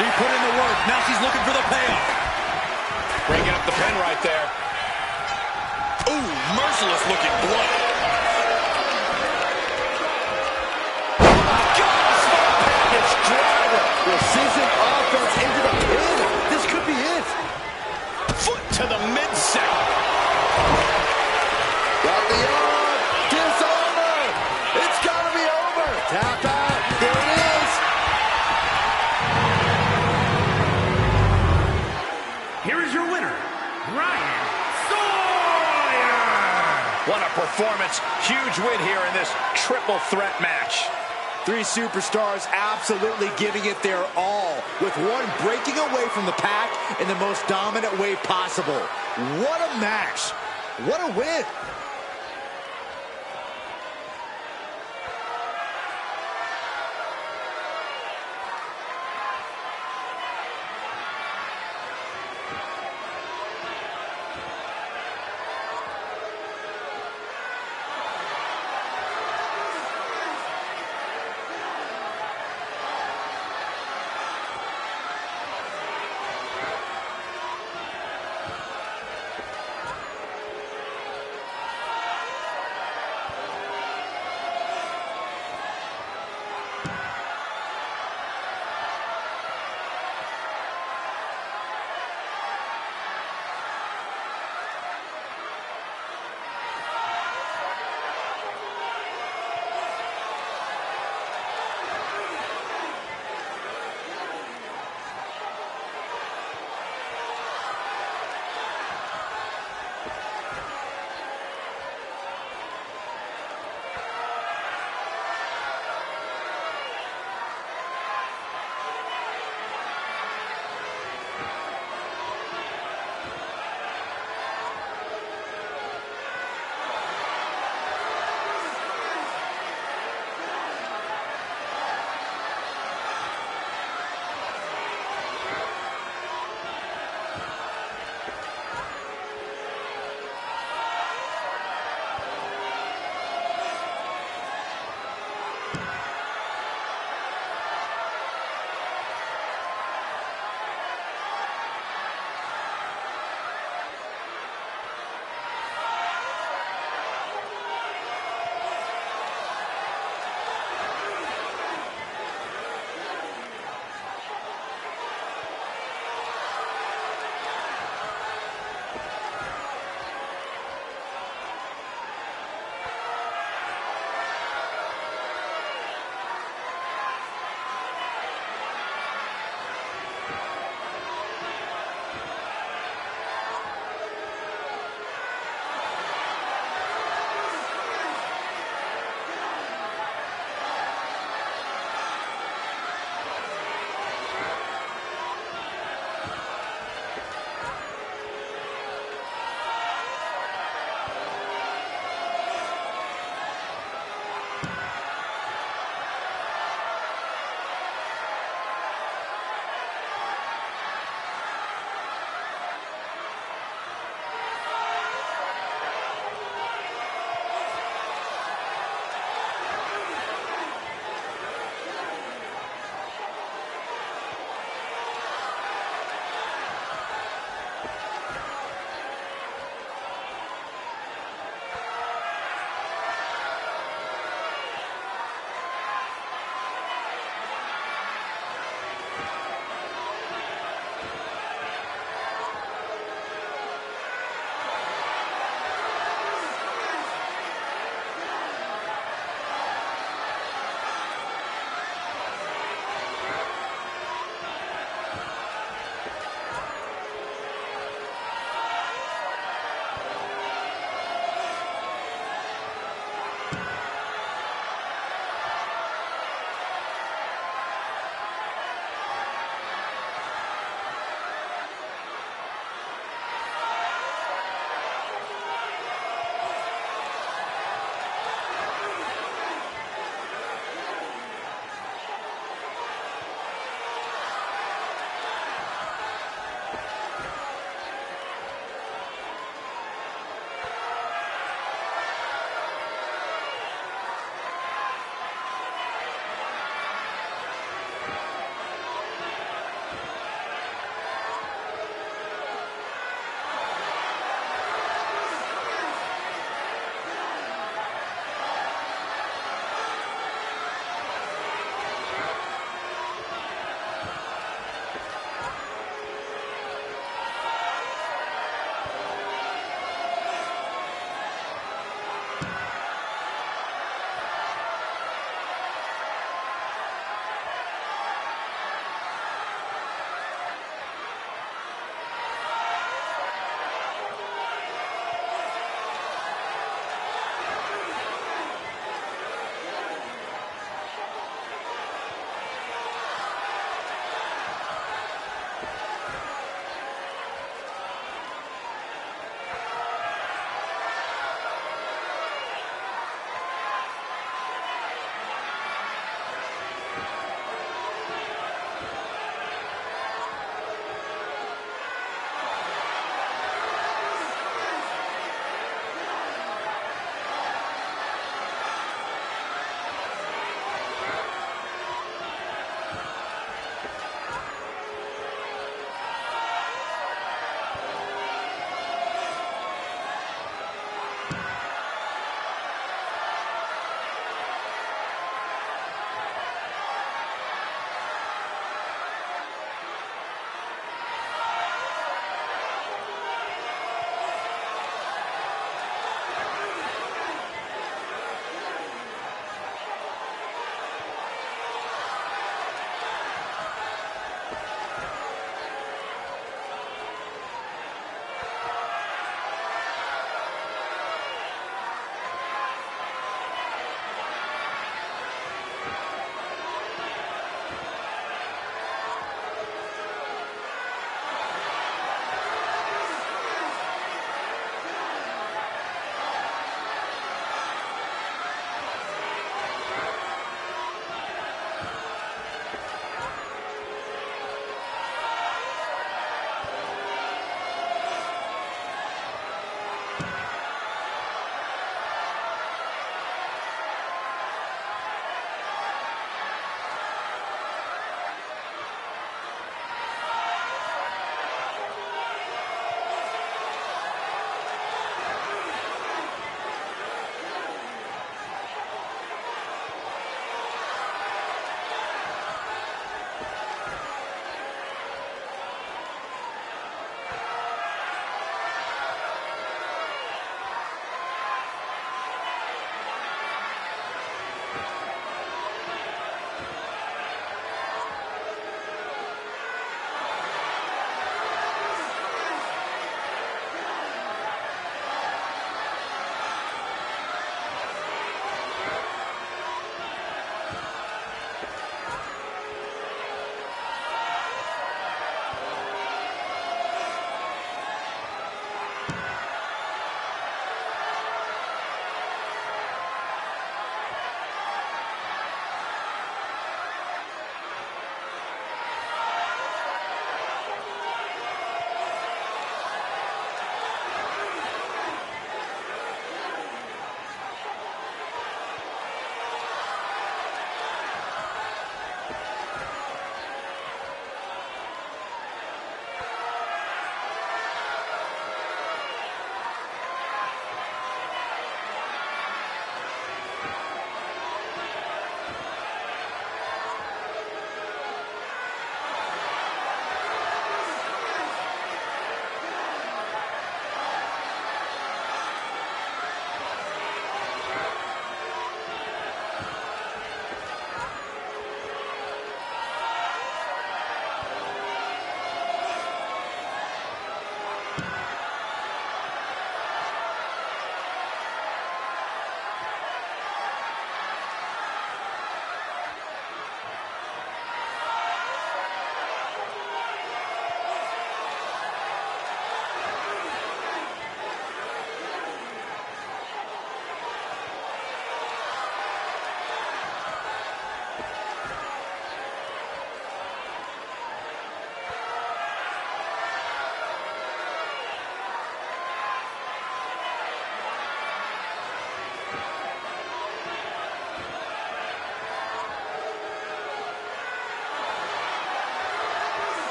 She put in the work. Now she's looking for the payoff.
Breaking up the pin right there.
Ooh, merciless looking blood.
Package driver. Precision offense into the pin. This could be it.
Foot to the midsection.
Got the arm. Disarmer. It's got to be over. Tap out. There it is.
Here is your winner, Ryan Sawyer!
What a performance. Huge win here in this triple threat match.
Three superstars absolutely giving it their all, with one breaking away from the pack in the most dominant way possible. What a match. What a win.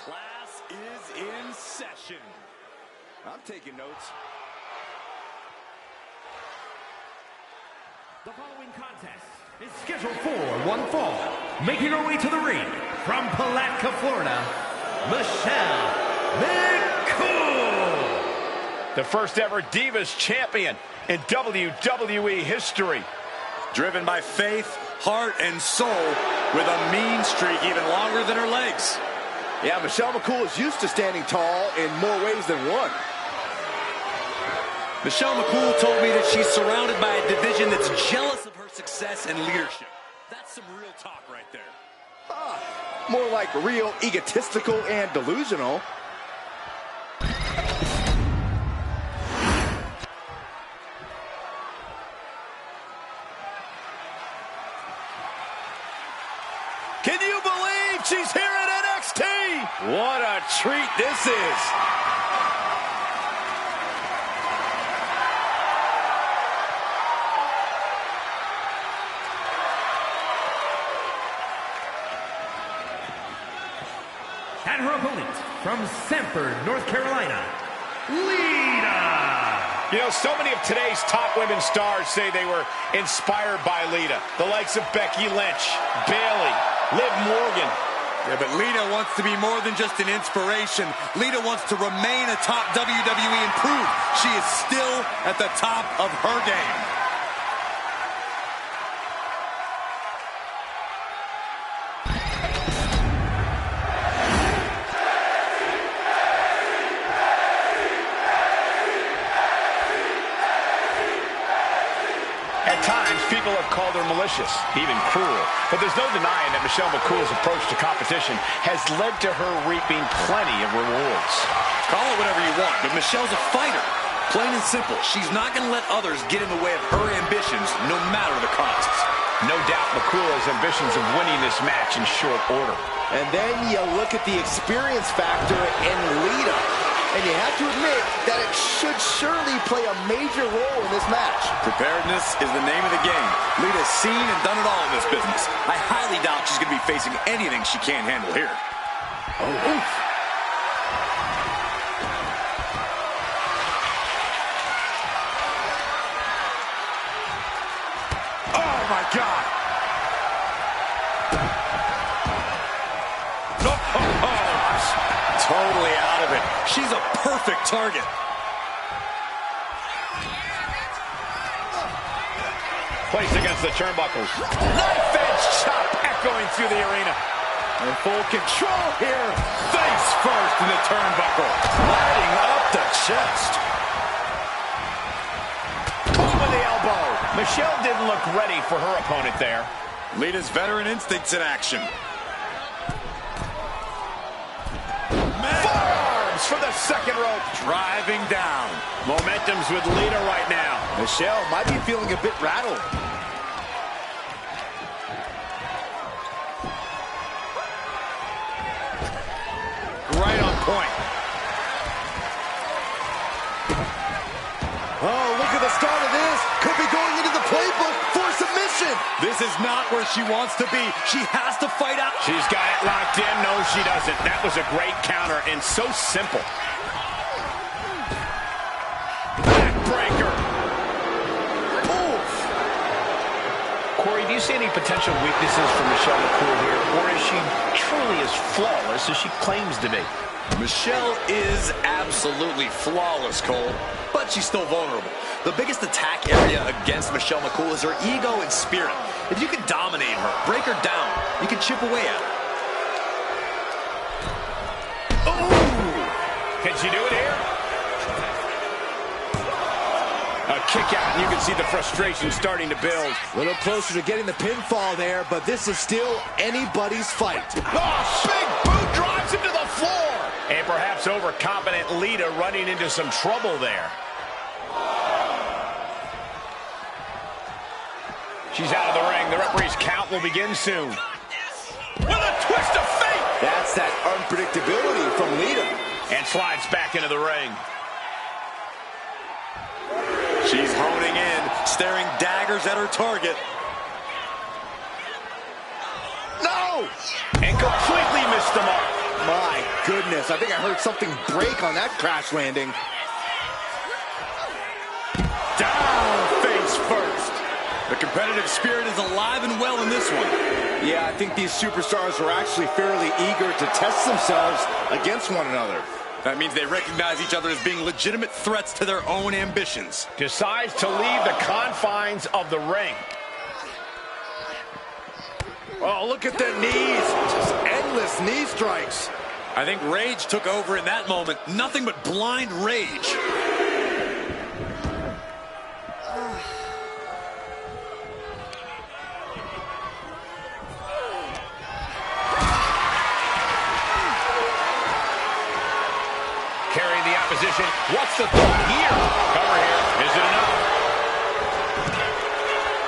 Class is in session.
I'm taking notes.
The following contest is scheduled for one fall. Making her way to the ring from Palatka, Florida, Michelle McCool.
The first ever Divas champion in WWE history.
Driven by faith, heart, and soul, with a mean streak even longer than her legs.
Yeah, Michelle McCool is used to standing tall in more ways than one.
Michelle McCool told me that she's surrounded by a division that's jealous of her success and leadership. That's some real talk right there.
More like real egotistical and delusional.
Can you believe she's here at NXT? What a treat this is.
And her opponent from Sanford, North Carolina, Lita.
You know, so many of today's top women stars say they were inspired by Lita. The likes of Becky Lynch, Bayley, Liv Morgan.
Yeah, but Lita wants to be more than just an inspiration. Lita wants to remain a top WWE and prove she is still at the top of her game.
At times, people have called her malicious, even cruel. But there's no denying that Michelle McCool's approach to competition has led to her reaping plenty of rewards.
Call it whatever you want, but Michelle's a fighter. Plain and simple, she's not going to let others get in the way of her ambitions, no matter the costs.
No doubt McCool has ambitions of winning this match in short order.
And then you look at the experience factor in Lita. And you have to admit that it should surely play a major role in this match.
Preparedness is the name of the game. Lita's seen and done it all in this business. I highly doubt she's going to be facing anything she can't handle here.
Oh, oof.
Oh, my God. Totally out of it. She's a perfect target.
Placed against the turnbuckles. Knife edge chop echoing through the arena.
In full control here. Face first in the turnbuckle. Lighting up the chest.
Caught with the elbow. Michelle didn't look ready for her opponent there.
Lita's veteran instincts in action.
Forearms for the second rope.
Driving down.
Momentum's with Lita right now.
Michelle might be feeling a bit rattled.
Right on point.
Oh, look at the start of this. Could be going into the playbook for submission.
This is not where she wants to be. She has to fight out.
She's got it locked in. No, she doesn't. That was a great counter and so simple. Backbreaker.
Oof.
Corey, do you see any potential weaknesses for Michelle McCool here? Or is she truly as flawless as she claims to be?
Michelle is absolutely flawless, Cole, but she's still vulnerable. The biggest attack area against Michelle McCool is her ego and spirit. If you can dominate her, break her down, you can chip away at her.
Ooh! Can she do it here? A kick out, and you can see the frustration starting to build.
A little closer to getting the pinfall there, but this is still anybody's fight.
Oh, big boot drives him to the floor. And perhaps overconfident Lita running into some trouble there. She's out of the ring. The referee's count will begin soon. With a twist of fate.
That's that unpredictability from Lita.
And slides back into the ring.
She's honing in, staring daggers at her target.
No! And completely missed the mark.
My goodness, I think I heard something break on that crash landing.
Down face first. The competitive spirit is alive and well in this one.
Yeah, I think these superstars are actually fairly eager to test themselves against one another.
That means they recognize each other as being legitimate threats to their own ambitions.
Decides to leave the confines of the ring.
Oh, look at the knees. Just endless knee strikes.
I think rage took over in that moment. Nothing but blind rage.
Carrying the opposition. What's the thought here? Cover here. Is it enough?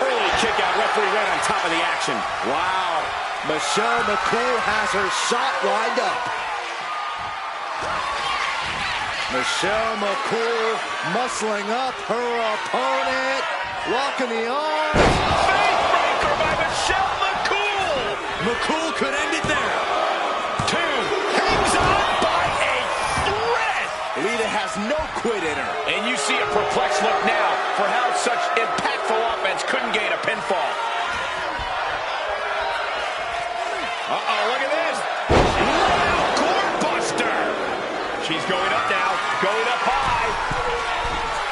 Early kick out. Referee right on top of the action.
Wow. Michelle McCool has her shot lined up. Michelle McCool muscling up her opponent. Locking the arm.
Faithbreaker by Michelle McCool.
McCool could end it there.
Two. Hangs on by a thread.
Lita has no quit in her.
And you see a perplexed look now for how such impactful offense couldn't gain a pinfall. Uh-oh, look at this. Wow, core buster. She's going up now, going up high.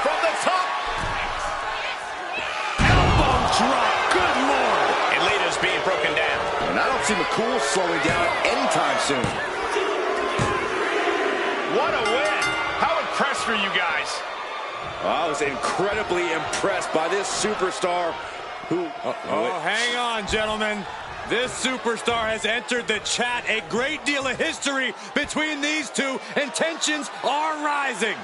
From the top. Elbow drop, good lord. And Lita's being broken down.
And I don't see McCool slowing down anytime soon.
What a win. How impressed were you guys?
I was incredibly impressed by this superstar who...
Oh, hang on, gentlemen. This superstar has entered the chat. A great deal of history between these two, and tensions are rising.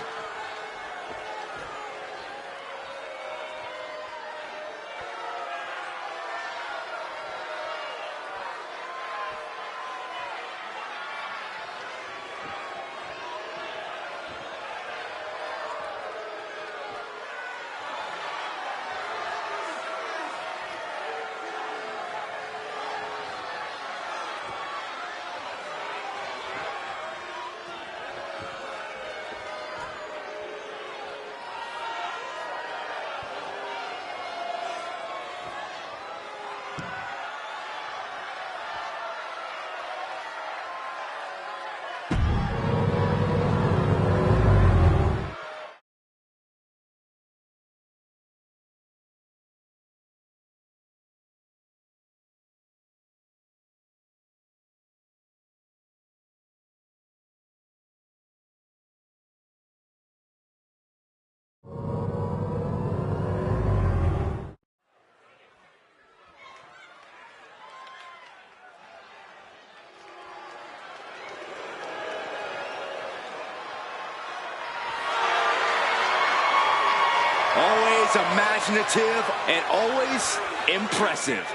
Always imaginative and always impressive.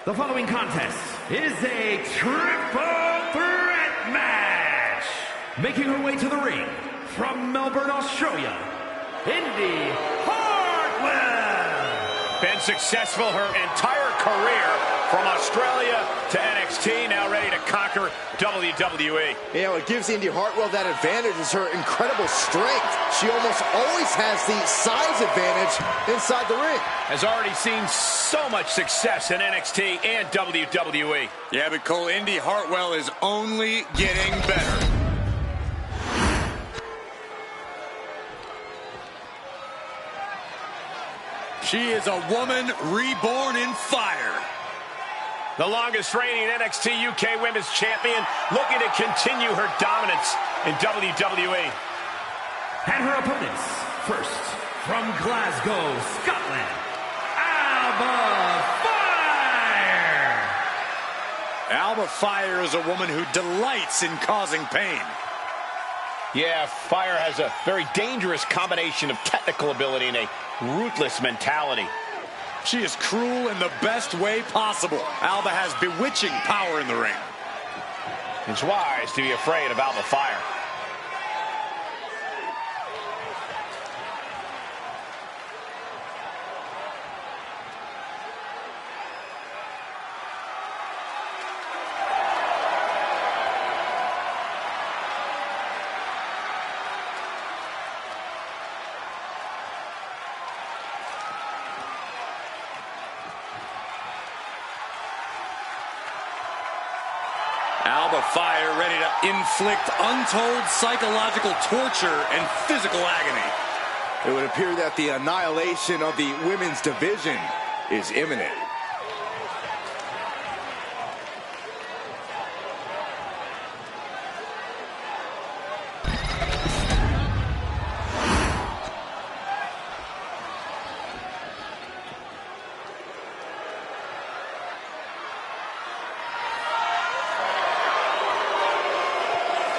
The following contest is a triple threat match. Making her way to the ring from Melbourne, Australia, Indy Hartwell.
Been successful her entire career from Australia to NXT, now ready to conquer WWE.
You know, it gives Indy Hartwell that advantage is her incredible strength. She almost always has the size advantage inside the ring.
Has already seen so much success in NXT and WWE.
Yeah, but Cole, Indy Hartwell is only getting better. She is a woman reborn in fire.
The longest reigning NXT UK Women's Champion, looking to continue her dominance in WWE.
And her opponents, first, from Glasgow, Scotland, Alba Fire.
Alba Fire is a woman who delights in causing pain.
Yeah, Fire has a very dangerous combination of technical ability and a ruthless mentality.
She is cruel in the best way possible. Alba has bewitching power in the ring.
It's wise to be afraid of Alba Fire.
Alba Fire ready to inflict untold psychological torture and physical agony.
It would appear that the annihilation of the women's division is imminent.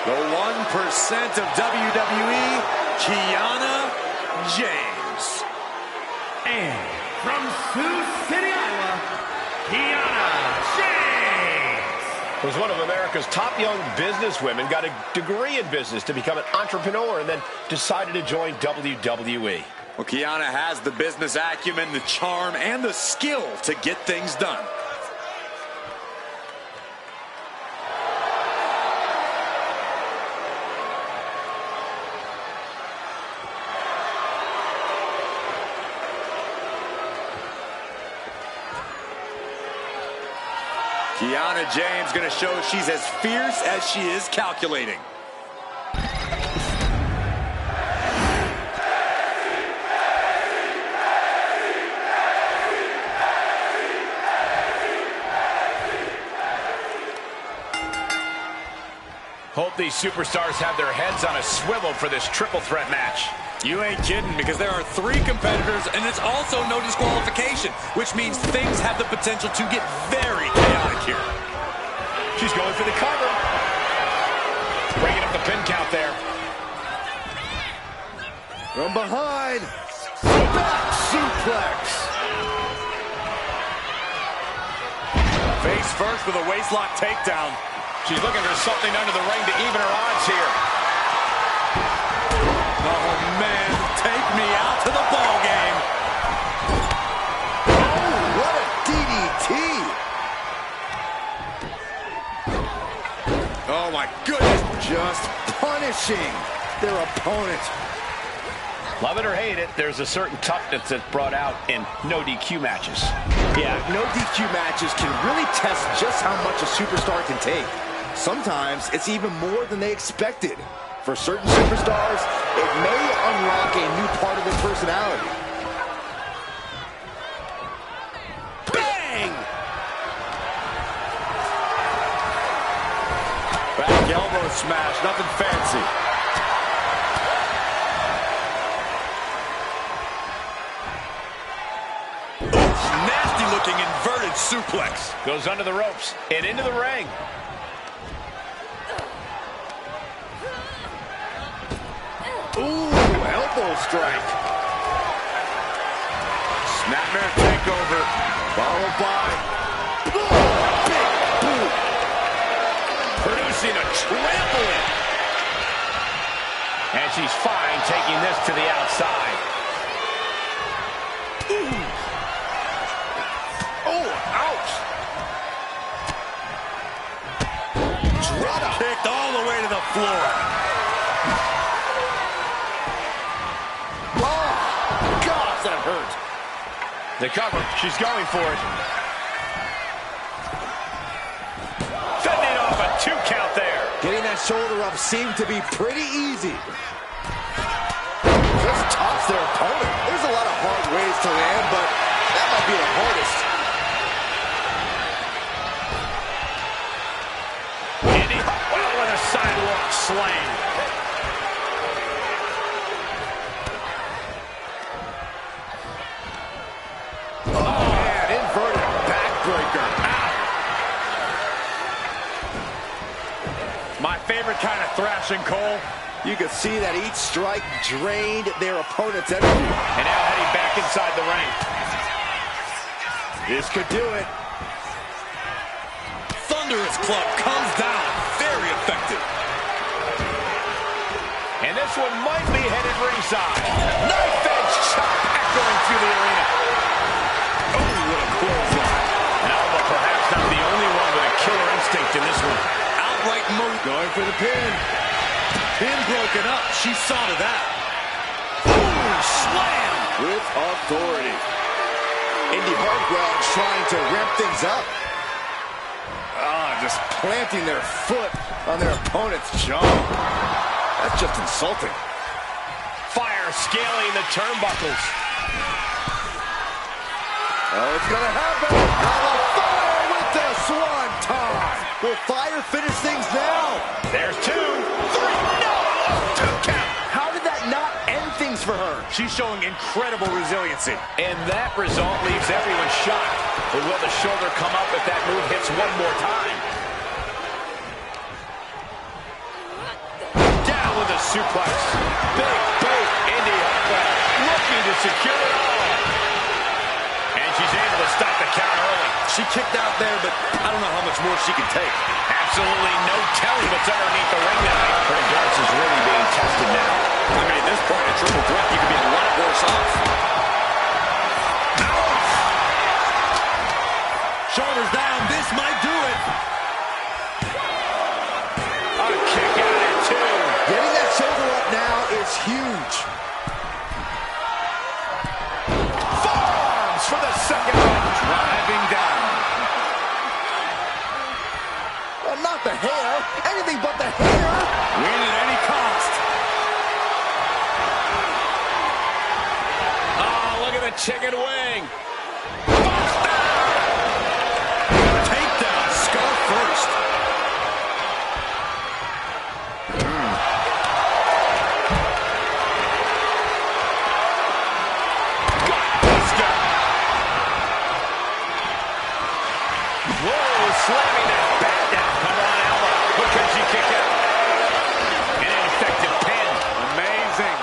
The 1% of WWE, Kiana James.
And from Sioux City, Iowa, Kiana James.
Was one of America's top young businesswomen, got a degree in business to become an entrepreneur, and then decided to join WWE.
Well, Kiana has the business acumen, the charm, and the skill to get things done. Kiana James going to show she's as fierce as she is calculating.
Hope these superstars have their heads on a swivel for this triple threat match.
You ain't kidding, because there are 3 competitors, and it's also no disqualification, which means things have the potential to get very chaotic here.
She's going for the cover. Bringing up the pin count there.
From behind, back suplex.
Face first with a waistlock takedown.
She's looking for something under the ring to even her odds here.
Oh, man, take me out to the ball game.
Oh, what a DDT.
Oh, my goodness.
Just punishing their opponent.
Love it or hate it, there's a certain toughness that's brought out in no DQ matches.
Yeah, no DQ matches can really test just how much a superstar can take. Sometimes it's even more than they expected. For certain superstars, it may unlock a new part of their personality. Bang!
Back elbow smash, nothing fancy. Nasty looking inverted suplex.
Goes under the ropes and into the ring.
Ooh, elbow strike.
Snapmare takeover, followed by
Big boot.
Producing a trampoline. And she's fine taking this to the outside.
Oh, ouch.
drop kicked all the way to the floor.
That hurt.
The cover, she's going for it. Fending off a 2 count there.
Getting that shoulder up seemed to be pretty easy. Just tops their opponent. There's a lot of hard ways to land, but that might be the hardest.
Andy Hartwell with a sidewalk slam.
Favorite kind of thrashing, Cole.
You could see that each strike drained their opponent's energy.
And now heading back inside the ring.
This could do it.
Thunderous club comes down very effective.
And this one might be headed ringside. Knife edge chop echoing through the arena.
Oh, what a clothesline.
Alba perhaps not the only one with a killer instinct in this one.
Outright move.
Going for the pin.
Pin broken up. She saw to that. Ooh, slam.
With authority. Indy Hartwell's trying to ramp things up. Just planting their foot on their opponent's jaw. That's just insulting.
Fire scaling the turnbuckles.
Oh, it's gonna happen. Alba Fire with the swanton. Will Fire finish things now?
There's 2, 3, no! 2 count.
How did that not end things for her?
She's showing incredible resiliency.
And that result leaves everyone shocked. But will the shoulder come up if that move hits one more time? Down with a suplex. Big boot, Indy Hartwell looking to secure it all. And she's able to stop the count early.
She kicked out there, but I don't know how much more she can take.
Absolutely no telling what's underneath the ring tonight. Her endurance is really being tested now.
I mean, at this point, a triple threat, you could be a lot worse off. Shoulders down. This might do it.
A kick out at 2.
Getting that shoulder up now is huge.
Forearms for the second one. Driving down.
Not the hair. Anything but the hair.
Win at any cost.
Oh, look at the chicken wing.
Takedown. Skull first.
Gutbuster. Whoa, slamming that bat down. Come on, Alba. What can she kick out? An ineffective pin.
Amazing.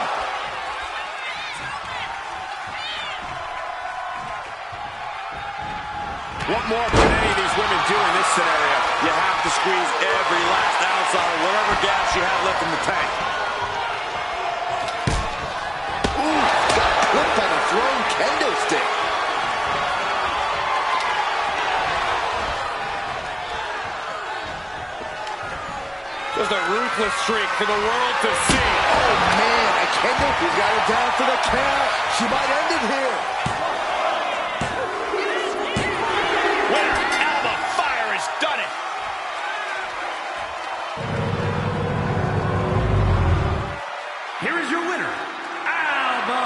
What more can any of these women do in this scenario?
You have to squeeze every last ounce out of whatever gas you have left in the tank.
Ooh, got clipped by the thrown kendo stick.
Just a ruthless streak for the world to see.
Oh, man, a kendo. He's got it down for the count. She might end it here.
Winner, Alba Fire has done it.
Here is your winner, Alba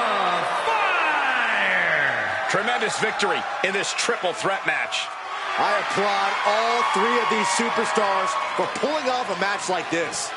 Fire!
Tremendous victory in this triple threat match.
I applaud all 3 of these superstars for pulling off a match like this.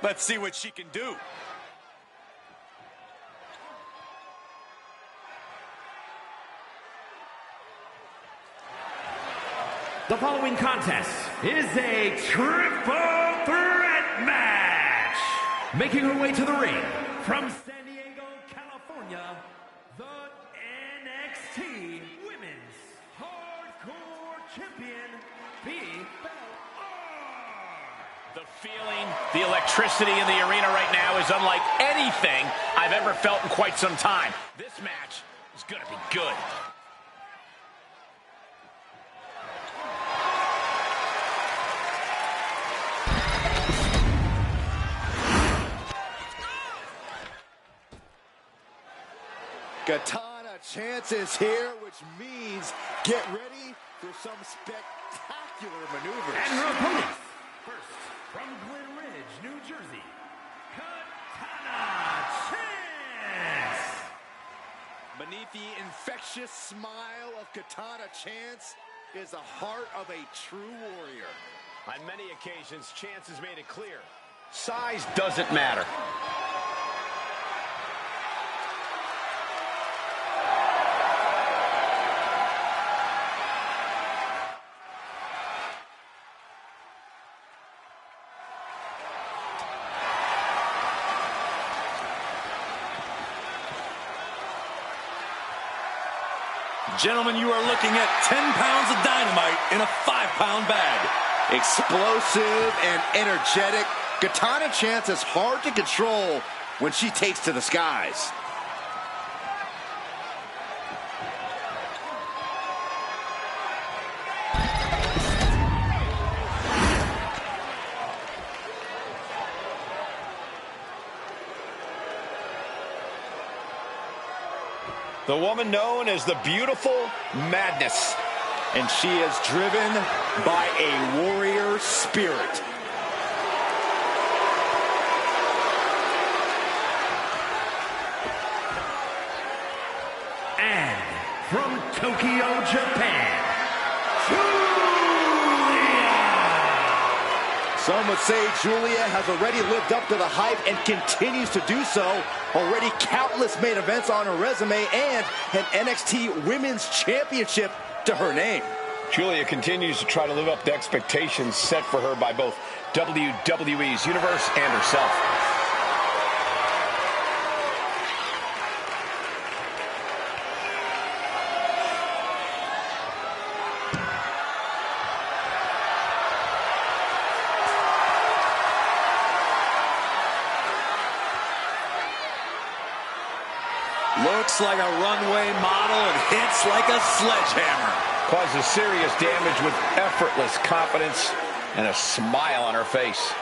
Let's see what she can do.
The following contest is a triple threat match. Making her way to the ring from San Diego, California, the NXT Women's Hardcore Champion, Big Bell.
The feeling, the electricity in the arena right now is unlike anything I've ever felt in quite some time. This match is going to be good.
Katana Chance is here, which means get ready for some spectacular maneuvers.
And her opponents, first from Glen Ridge, New Jersey, Katana Chance.
Beneath the infectious smile of Katana Chance is the heart of a true warrior.
On many occasions, Chance has made it clear. Size doesn't matter.
Gentlemen, you are looking at 10 pounds of dynamite in a 5-pound bag.
Explosive and energetic, Katana Chance is hard to control when she takes to the skies.
The woman known as the Beautiful Madness.
And she is driven by a warrior spirit.
And from Tokyo, Japan,
Some would say Julia has already lived up to the hype and continues to do so. Already countless main events on her resume and an NXT Women's Championship to her name.
Julia continues to try to live up to expectations set for her by both WWE's Universe and herself.
Looks like a runway model and hits like a sledgehammer.
Causes serious damage with effortless confidence and a smile on her face.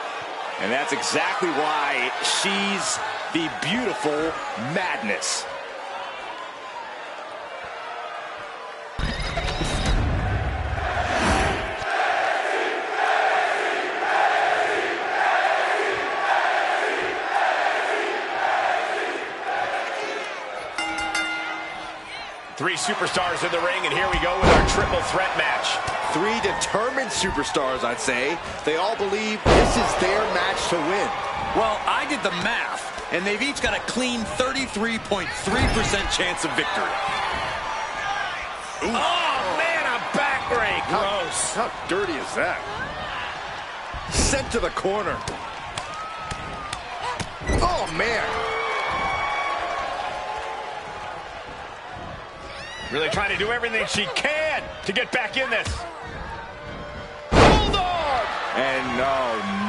And that's exactly why she's the Beautiful Madness.
Three superstars in the ring, and here we go with our triple threat match.
Three determined superstars, I'd say. They all believe this is their match to win.
Well, I did the math, and they've each got a clean 33.3% chance of victory.
Ooh. Oh, man, a back break. Gross.
How dirty is that? Sent to the corner. Oh, man.
Really trying to do everything she can to get back in this. Hold on!
And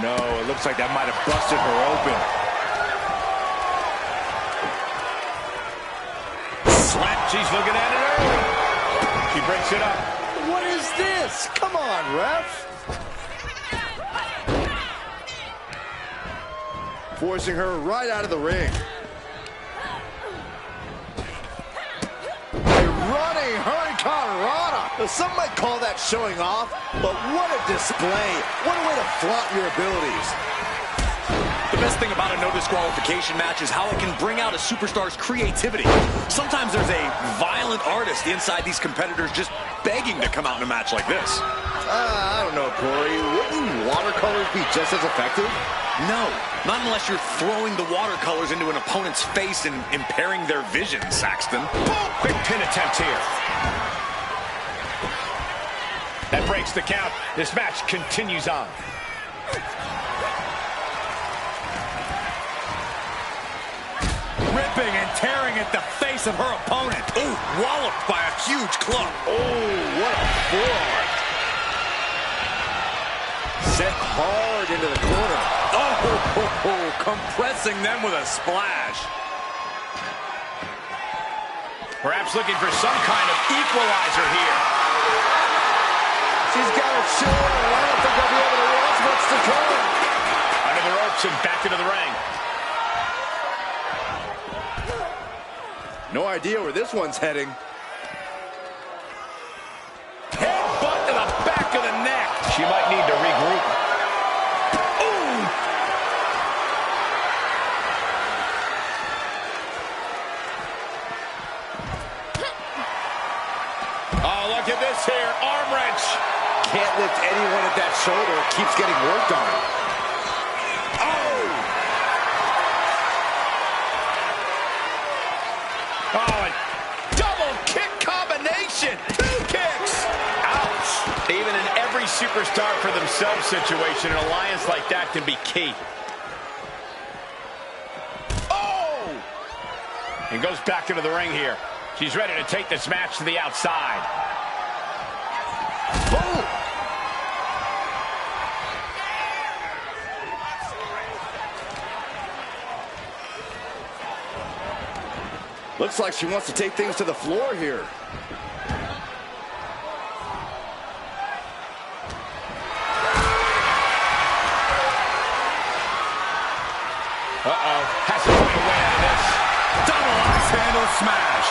no, it looks like that might have busted her open.
Slap, she's looking at it early. She breaks it up.
What is this? Come on, ref. Forcing her right out of the ring. Running Hurricanrana. Some might call that showing off, but what a display. What a way to flaunt your abilities.
The best thing about a no disqualification match is how it can bring out a superstar's creativity. Sometimes there's a violent artist inside these competitors just begging to come out in a match like this.
I don't know, Corey. Wouldn't water colors be just as effective?
No, not unless you're throwing the watercolors into an opponent's face and impairing their vision, Saxton.
Boom! Quick pin attempt here. That breaks the count. This match continues on.
Ripping and tearing at the face of her opponent.
Ooh, walloped by a huge club.
Oh, what a forearm. Sent hard into the corner.
Oh, compressing them with a splash.
Perhaps looking for some kind of equalizer here.
She's got it short. I don't think I'll be able to watch what's to come.
Under the ropes and back into the ring.
No idea where this one's heading.
Headbutt to the back of the neck. She might need to regroup. Ooh! Oh, look at this here. Arm wrench.
Can't lift anyone at that shoulder. Keeps getting worked on.
Oh, a double kick combination. 2 kicks. Ouch. Even in every superstar for themselves situation, an alliance like that can be key. Oh! And goes back into the ring here. She's ready to take this match to the outside. Boom!
Looks like she wants to take things to the floor here.
Uh-oh. Has to point away out of this.
Double axe handle smash.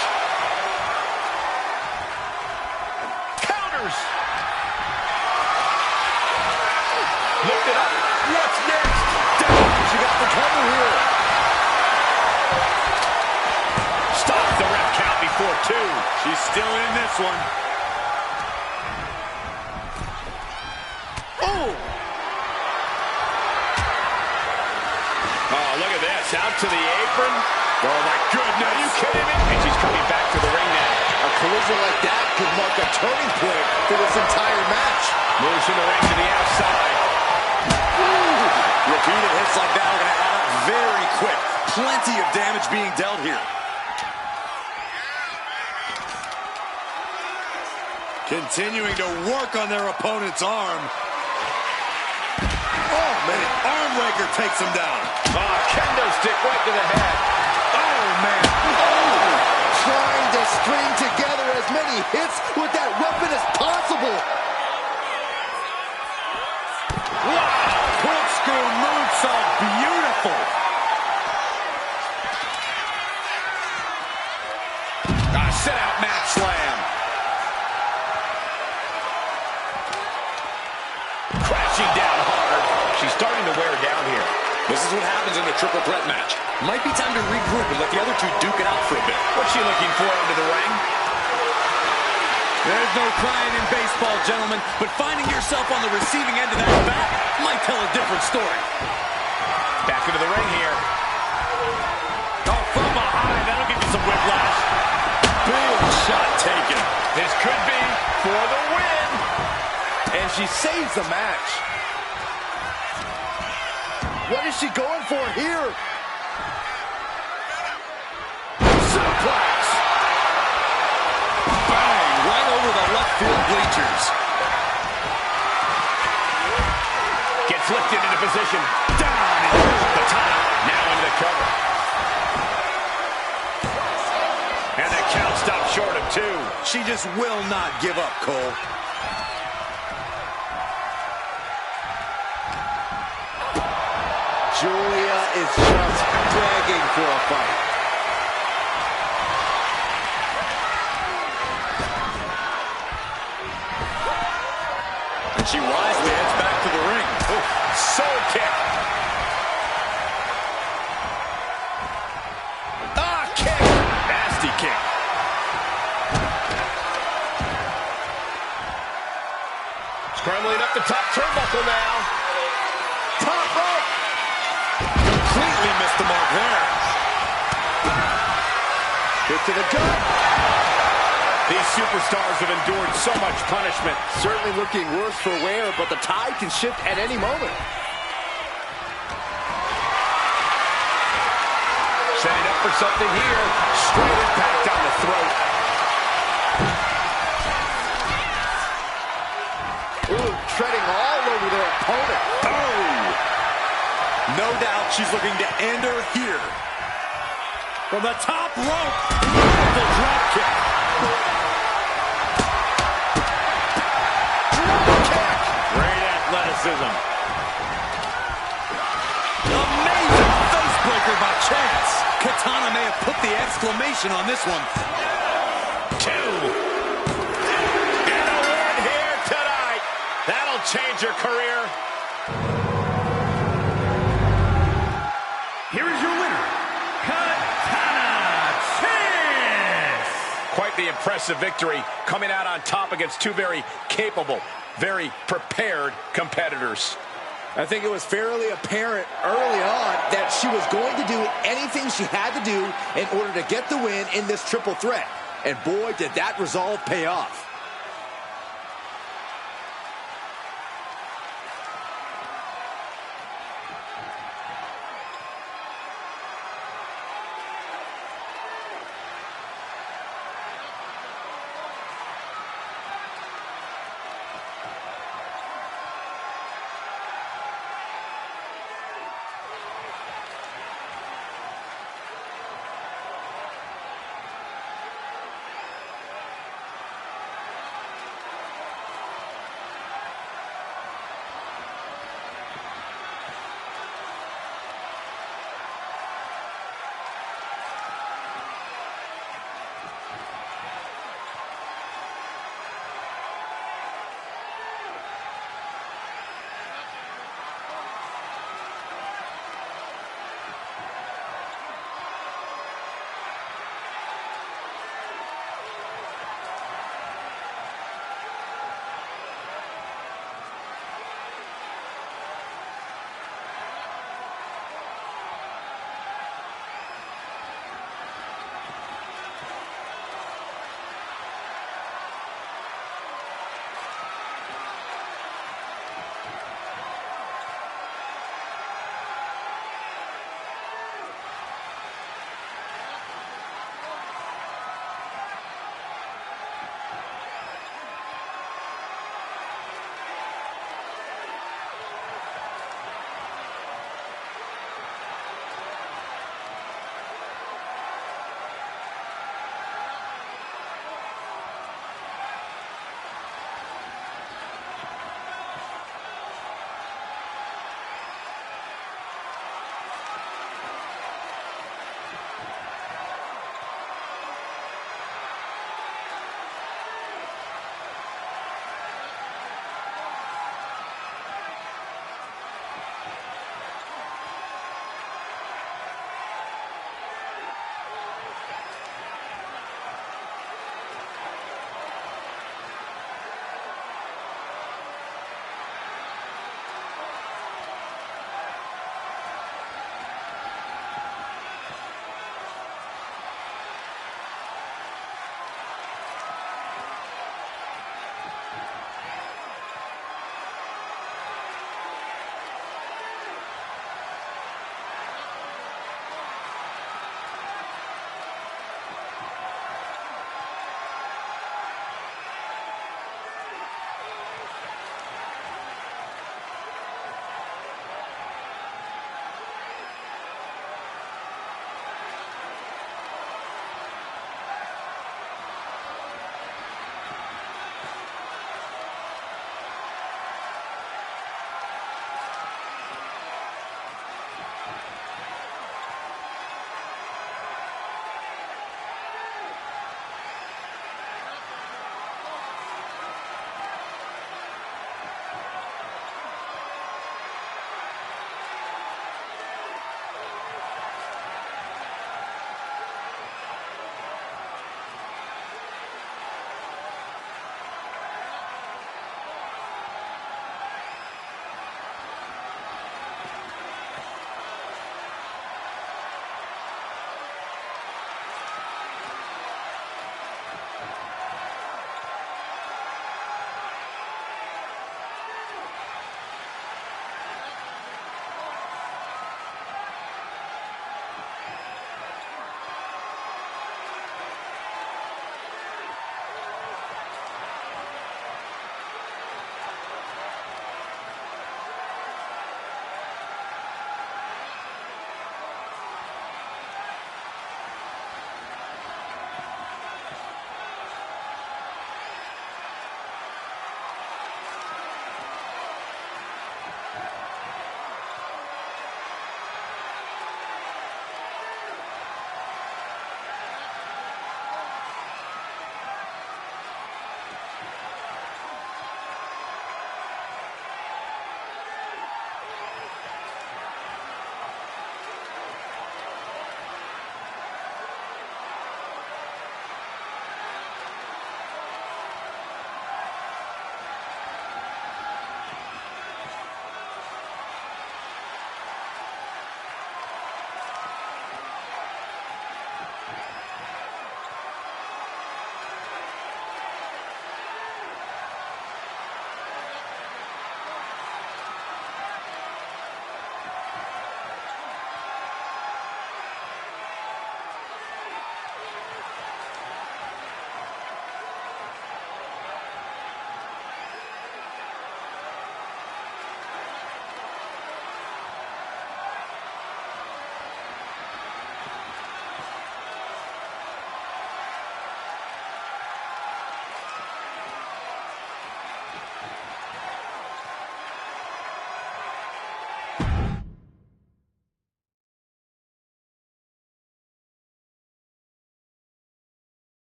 Counters. Lift it up. What's next?
She got the cover here.
Stops the ref count before 2.
She's still in this one.
Oh! Oh, look at this. Out to the apron. Oh, my goodness. Are you kidding me? And she's coming back to the ring now.
A collision like that could mark a turning point for this entire match.
Moves from the ring to the outside.
Ooh. Repeated hits like that are going to add up very quick. Plenty of damage being dealt here. Continuing to work on their opponent's arm. Oh, man. Arm raker takes him down.
Oh, kendo stick right to the head.
Oh, man.
Oh! Trying to string together as many hits with that weapon as possible.
Wow. Corkscrew moonsault. Beautiful.
Sit out mat slam. Crashing down hard. She's starting to wear down here.
This is what happens in a triple threat match. Might be time to regroup and let the other two duke it out for a bit.
What's she looking for under the ring?
There's no crying in baseball, gentlemen, but finding yourself on the receiving end of that bat might tell a different story.
Back into the ring here.
Oh, from behind, that'll give you some whiplash. Big shot taken.
This could be for the win.
And she saves the match. What is she going for here?
Suplex. Bang, right over the left field bleachers.
Gets lifted into position. Down and here's the top. Now into the cover. And the count stopped short of 2.
She just will not give up, Cole.
Julia is just begging for a fight.
And she wisely heads back to the ring.
Ooh, soul kick. Kick. Nasty kick. Scrambling up the top turnbuckle now.
there.
Kick to the gut.
These superstars have endured so much punishment.
Certainly looking worse for wear, but the tide can shift at any moment.
Setting up for something here. Straight impact down the throat.
Ooh, treading all over their opponent.
Oh! No doubt she's looking to end her here.
From the top rope, beautiful drop kick. Great athleticism.
Amazing face breaker by Chance. Katana may have put the exclamation on this one.
2. And a win here tonight. That'll change your career.
Here is your winner, Katana Chance.
Quite the impressive victory, coming out on top against two very capable, very prepared competitors.
I think it was fairly apparent early on that she was going to do anything she had to do in order to get the win in this triple threat. And boy, did that resolve pay off.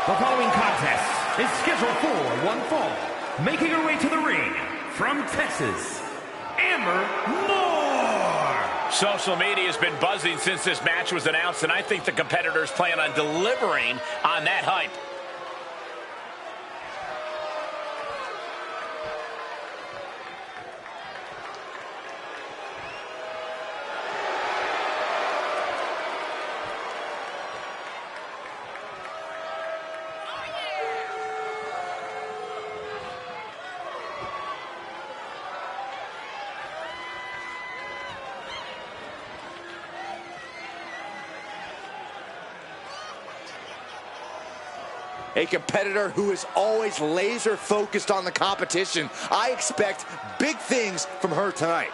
The following contest is scheduled for one fall. Making her way to the ring from Texas, Amber Moore.
Social media has been buzzing since this match was announced, and I think the competitors plan on delivering on that hype.
A competitor who is always laser focused on the competition. I expect big things from her tonight.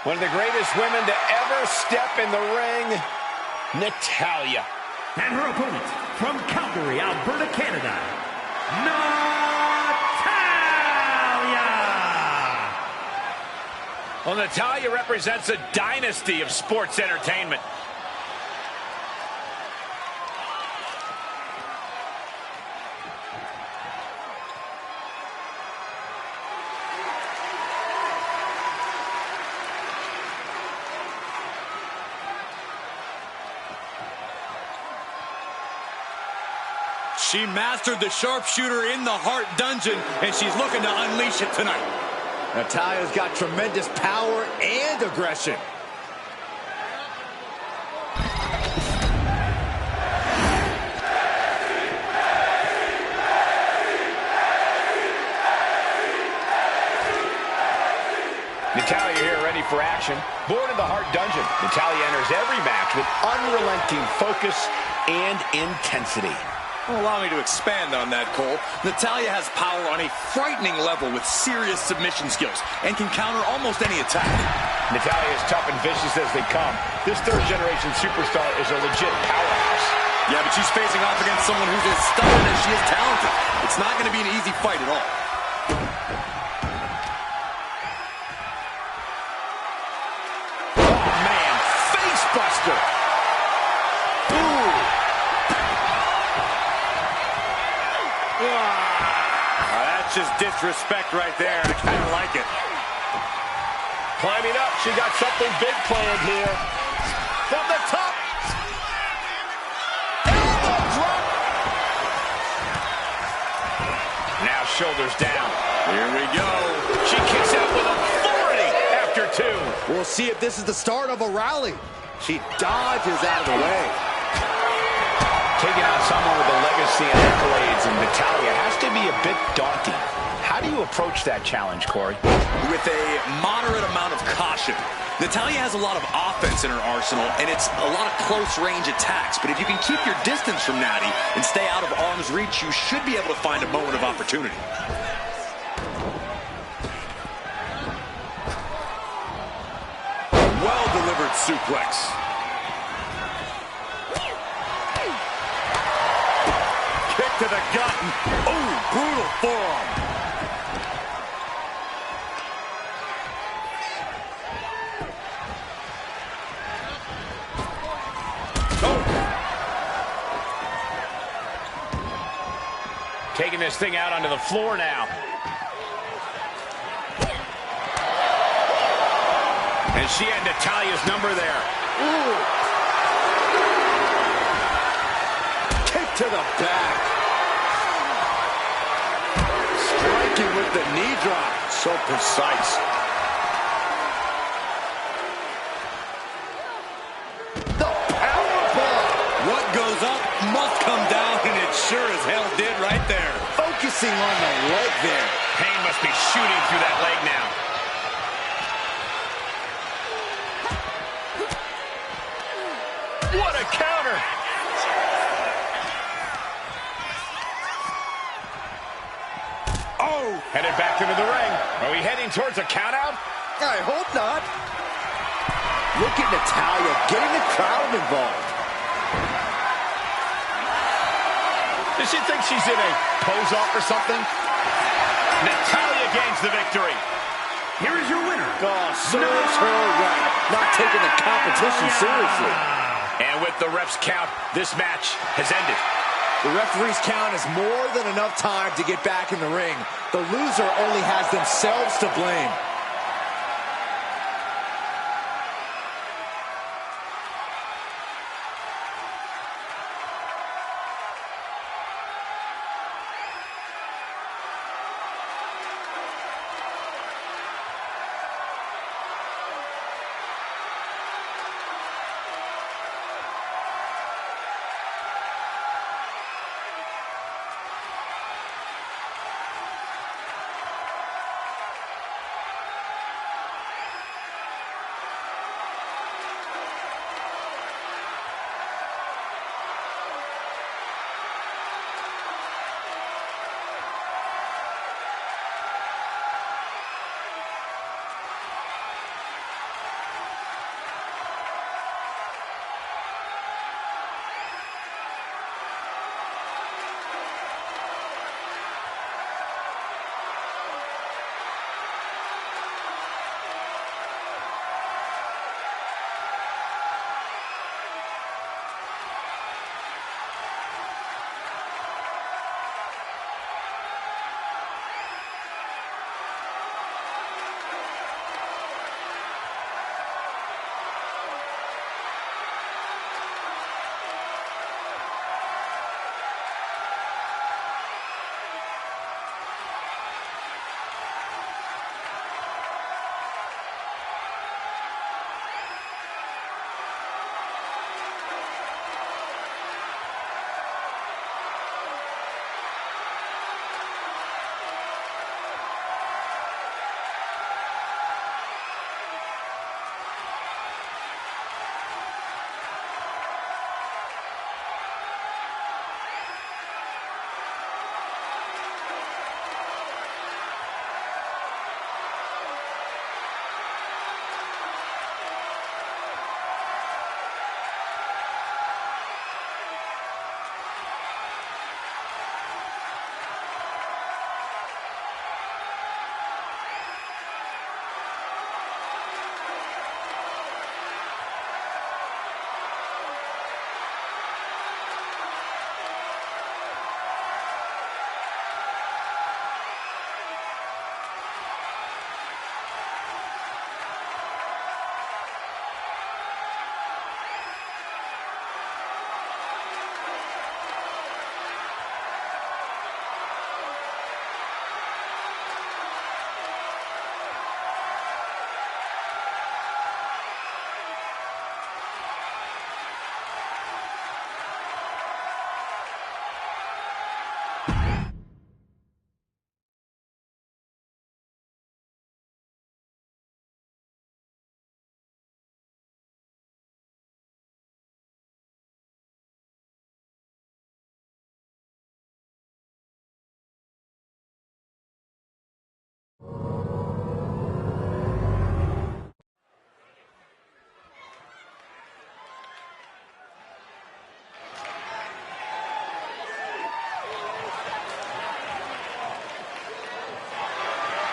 One of the greatest women to ever step in the ring, Natalya.
And her opponent from Calgary, Alberta, Canada, Natalya.
Well, Natalya represents a dynasty of sports entertainment.
She mastered the sharpshooter in the Heart Dungeon, and she's looking to unleash it tonight.
Natalya's got tremendous power and aggression.
Natalya here ready for action. Born in the Heart Dungeon, Natalya enters every match with unrelenting focus and intensity.
Well, allow me to expand on that, Cole. Natalya has power on a frightening level with serious submission skills and can counter almost any attack.
Natalya is tough and vicious as they come. This third-generation superstar is a legit powerhouse.
Yeah, but she's facing off against someone who's as stubborn as she is talented. It's not going to be an easy fight at all.
Oh, man, face buster.
That's just disrespect right there. I kind of like it.
Climbing up, she got something big planned here. From the top. Elbow drop. Now shoulders down.
Here we go.
She kicks out with authority after two.
We'll see if this is the start of a rally. She dodges out of the way.
Taking on someone with a legacy and accolades in Natalya has to be a bit daunting. How do you approach that challenge, Corey?
With a moderate amount of caution. Natalya has a lot of offense in her arsenal, and it's a lot of close-range attacks. But if you can keep your distance from Natty and stay out of arm's reach, you should be able to find a moment of opportunity. Well-delivered suplex.
To the gut. Oh, brutal forearm.
Oh. Taking this thing out onto the floor now. And she had Natalya's number there.
Ooh. Kick to the back. With the knee drop. So precise. The powerbomb.
What goes up must come down, and it sure as hell did right there.
Focusing on the leg there.
Pain must be shooting through that leg now. What a counter.
Oh!
Headed back into the ring. Are we heading towards a countout?
I hope not. Look at Natalya getting the crowd involved.
Does she think she's in a pose-off or something? Natalya gains the victory.
Here is your winner.
Oh, serves her right. Not taking the competition seriously.
And with the ref's count, this match has ended.
The referee's count is more than enough time to get back in the ring. The loser only has themselves to blame.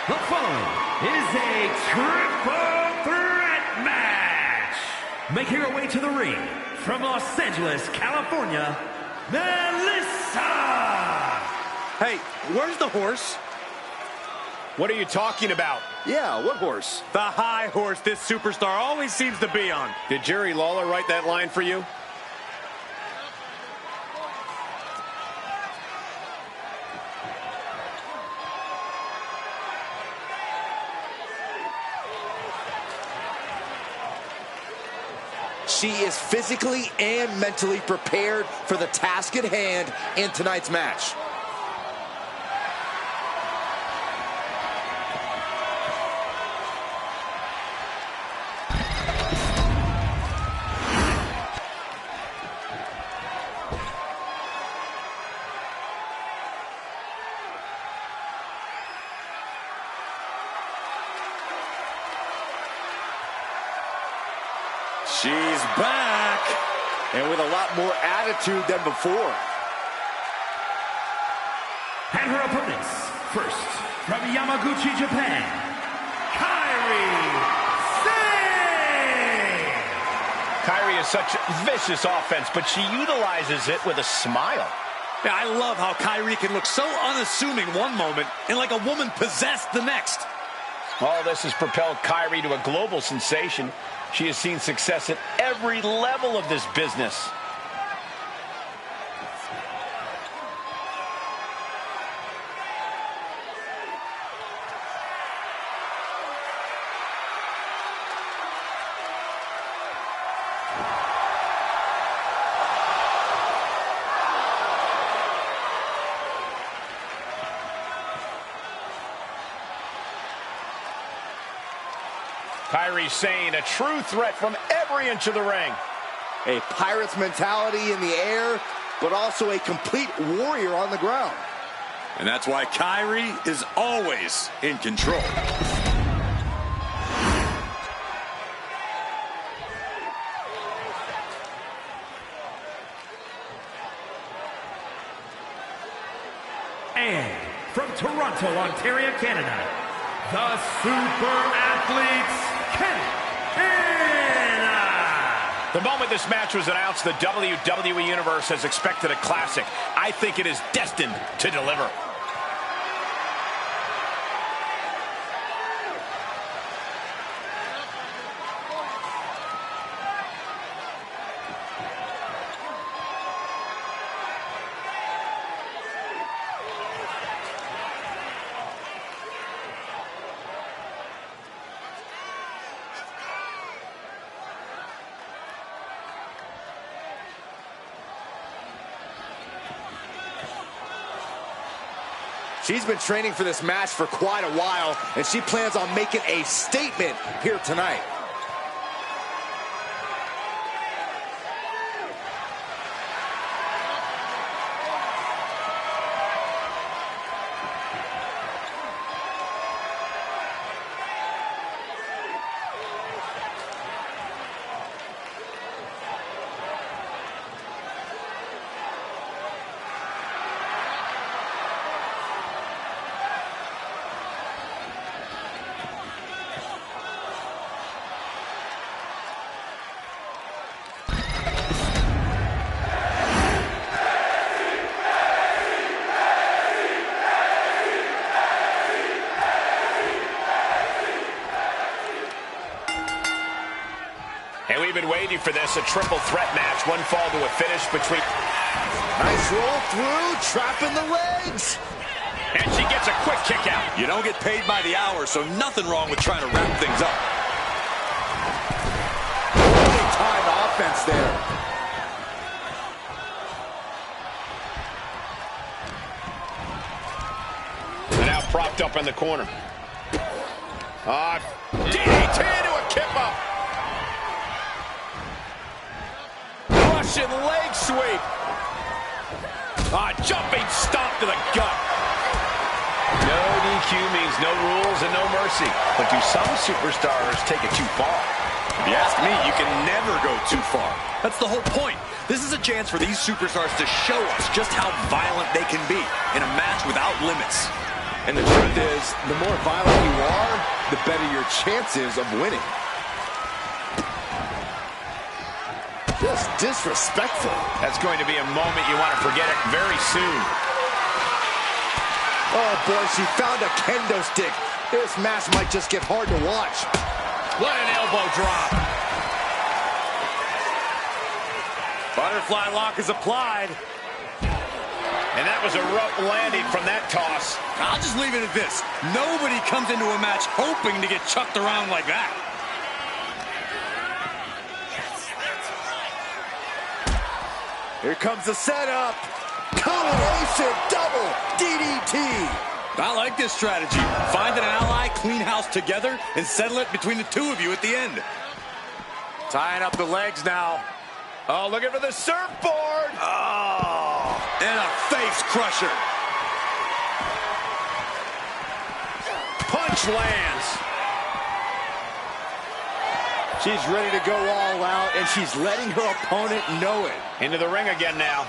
The following is a triple threat match. Making her way to the ring from Los Angeles, California, Melissa.
Hey, where's the horse?
What are you talking about?
Yeah, what horse?
The high horse this superstar always seems to be on.
Did Jerry Lawler write that line for you?
She is physically and mentally prepared for the task at hand in tonight's match.
She's back.
And with a lot more attitude than before.
And her opponents, first, from Yamaguchi, Japan, Kairi Sane!
Kairi is such vicious offense, but she utilizes it with a smile.
Yeah, I love how Kairi can look so unassuming one moment and like a woman possessed the next.
All this has propelled Kairi to a global sensation. She has seen success at every level of this business. Kairi Sane, a true threat from every inch of the ring.
A Pirate's mentality in the air, but also a complete warrior on the ground.
And that's why Kairi is always in control.
And from Toronto, Ontario, Canada, the Super Athletes,
The moment this match was announced, the WWE Universe has expected a classic. I think it is destined to deliver.
She's been training for this match for quite a while, and she plans on making a statement here tonight. And we've been waiting for this, a triple threat match, one fall to a finish between... Nice roll through, trapping the legs.
And she gets a quick kick out.
You don't get paid by the hour, so nothing wrong with trying to wrap things up.
Really timed offense there.
And now propped up in the corner. DDT to a kip-up. Russian leg sweep. Jumping stomp to the gut. No DQ means no rules and no mercy. But do some superstars take it too far?
If you ask me, you can never go too far. That's the whole point. This is a chance for these superstars to show us just how violent they can be in a match without limits.
And the truth is, the more violent you are, the better your chances of winning. Just disrespectful.
That's going to be a moment you want to forget it very soon.
Oh boy, she found a kendo stick. This match might just get hard to watch.
What an elbow drop.
Butterfly lock is applied.
And that was a rough landing from that toss.
I'll just leave it at this. Nobody comes into a match hoping to get chucked around like that.
Here comes the setup. Combination double DDT.
I like this strategy. Find an ally, clean house together, and settle it between the two of you at the end.
Tying up the legs now.
Oh, looking for the surfboard.
Oh, and a face crusher.
Punch lands.
She's ready to go all out. and she's letting her opponent know it.
Into the ring again now.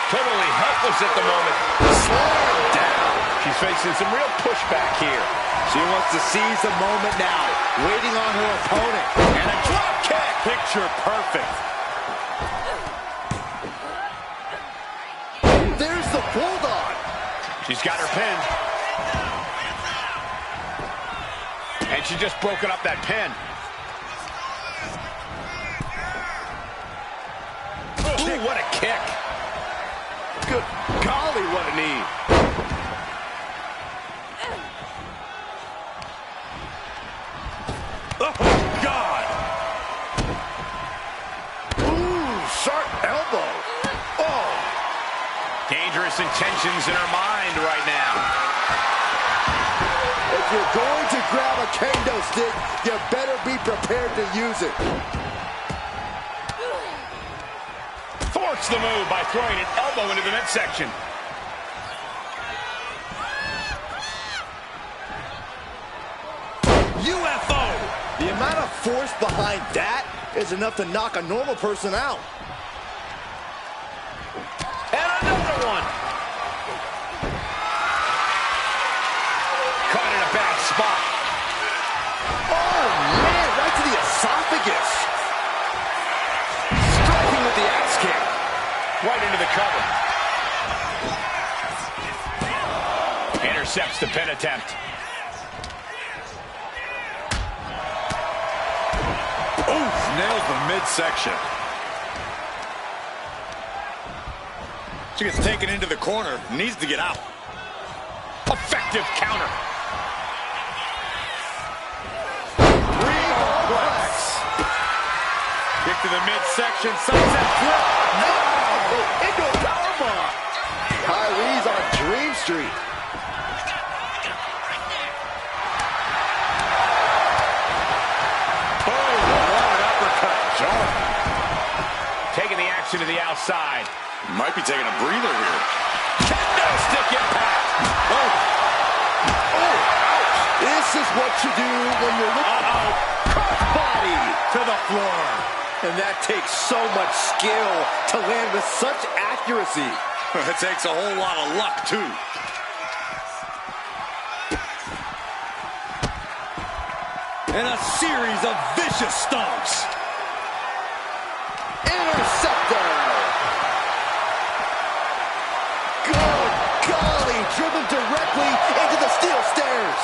Totally helpless at the moment.
Slowing down.
She's facing some real pushback here.
She wants to seize the moment now, waiting on her opponent.
And a drop kick.
Picture perfect.
There's the bulldog.
She's got her pinned. And she just broken up that pin. Ooh, what a kick. Good golly, what a knee.
Oh, God.
Ooh, sharp elbow. Oh.
Dangerous intentions in her mind right now.
If you're going to grab a kendo stick, you better be prepared to use it.
Force the move by throwing an elbow into the midsection.
UFO! The amount of force behind that is enough to knock a normal person out.
And another one. Caught in a bad spot.
Oh, man, right to the esophagus.
Striking with the axe kick. Right into the cover. Intercepts the pin attempt.
Oof, nails the midsection. She gets taken into the corner, needs to get out.
Effective counter.
Kick to the midsection, sunset flip.
No! Into a powerbomb. Kyrie's on Dream Street.
Boom! What an uppercut. Jarring. Taking the action to the outside.
Might be taking a breather here.
Kendo stick impact.
Oh. Oh, ouch. This is what you do when you're looking. Crossbody
To the floor.
And that takes so much skill to land with such accuracy.
It takes a whole lot of luck, too. And a series of vicious stomps.
Interceptor. Good golly, driven directly into the steel stairs.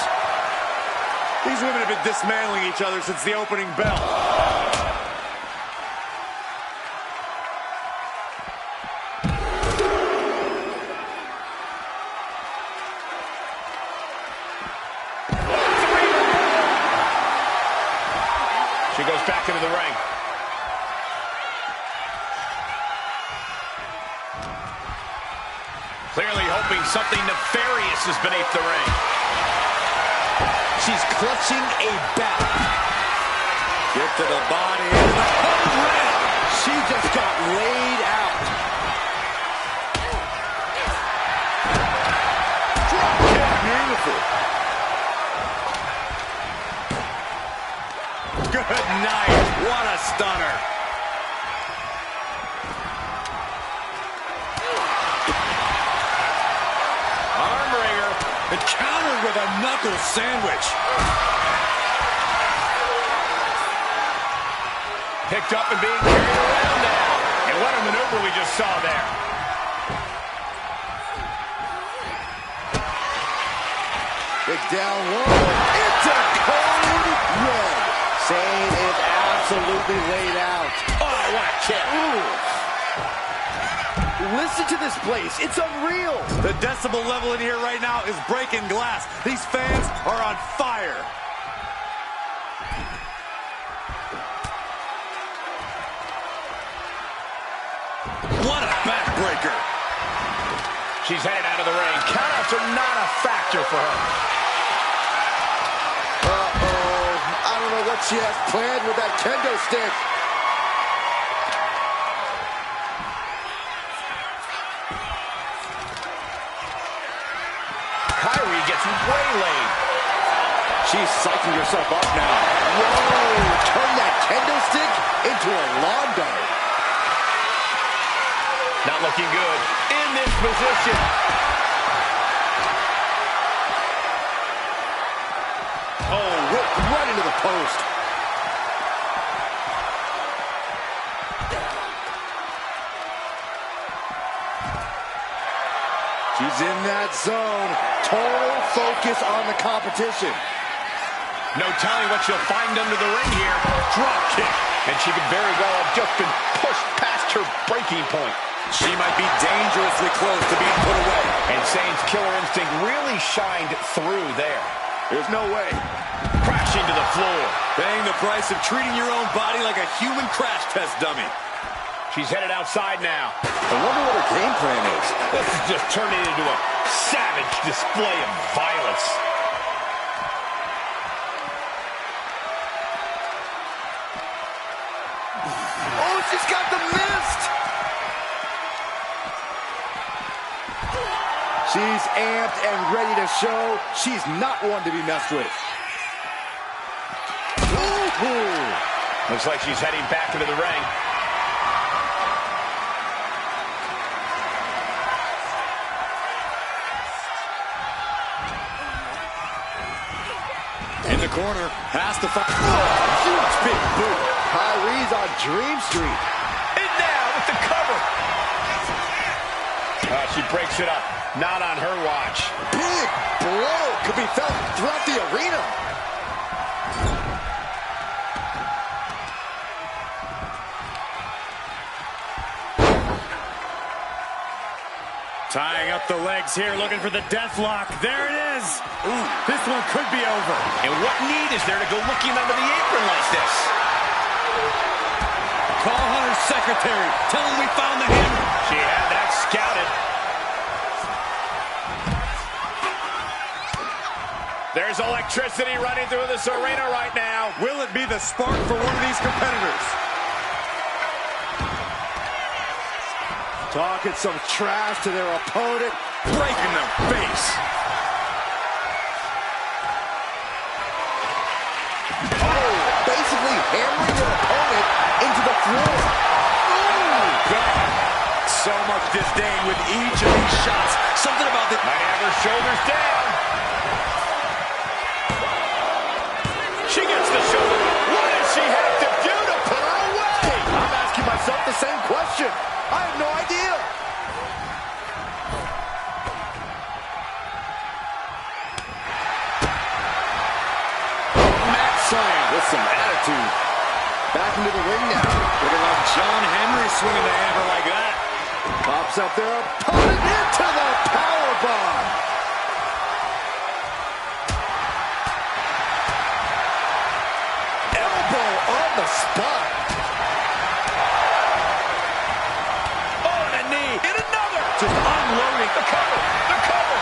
These women have been dismantling each other since the opening bell.
She goes back into the ring. Clearly hoping something nefarious is beneath the ring.
She's clutching a bat.
Kick to the body. And the home run.
She just got laid out.
Drop kick. Beautiful. Good night. What a stunner.
Armbringer.
And countered with a knuckle sandwich.
Picked up and being carried around now. And what a maneuver we just saw there.
Big down low. It's a code red. Sane is absolutely laid out.
Oh, what a kick.
Listen to this place. It's unreal.
The decibel level in here right now is breaking glass. These fans are on fire. What a backbreaker.
She's headed out of the ring. Countouts are not a factor for her.
Uh-oh. I don't know what she has planned with that kendo stick.
Kyrie gets waylaid.
She's psyching herself up now. kendo stick into a lawn dart.
Not looking good in this position.
Oh, whipped right into the post. She's in that zone. Total focus on the competition.
No telling what she'll find under the ring here. Drop kick. And she could very well have just been pushed past her breaking point.
She might be dangerously close to being put away.
And Zayn's killer instinct really shined through there.
There's no way.
Crashing to the floor.
Paying the price of treating your own body like a human crash test dummy.
She's headed outside now.
I wonder what her game plan is.
This is just turning into a savage display of violence.
Oh, she's got the mist! She's amped and ready to show she's not one to be messed with. Ooh.
Looks like she's heading back into the ring.
In the corner, has to find. Huge big boot.
Kyrie's on Dream Street.
And now with the cover. She breaks it up. Not on her watch.
Big blow could be felt throughout the arena.
Tying up the legs here, looking for the death lock. There it is. Ooh, this one could be over.
And what need is there to go looking under the apron like this?
Call Hunter's secretary. Tell him we found the hammer.
She had that scouted. There's electricity running through this arena right now.
Will it be the spark for one of these competitors?
Talking some trash to their opponent.
Breaking their face.
Oh, basically hammering their opponent into the floor.
Oh, God. So much disdain with each of these shots. Something about the...
Might have her shoulders down. She gets the shoulder. What does she have to do to put her away?
I'm asking myself the same question. I have no idea.
Mat slam with some attitude.
Back into the ring now.
Looking like John Henry swinging the hammer like that.
Pops up their opponent into the powerbomb. Elbow on the spot.
Just unloading the cover. The cover.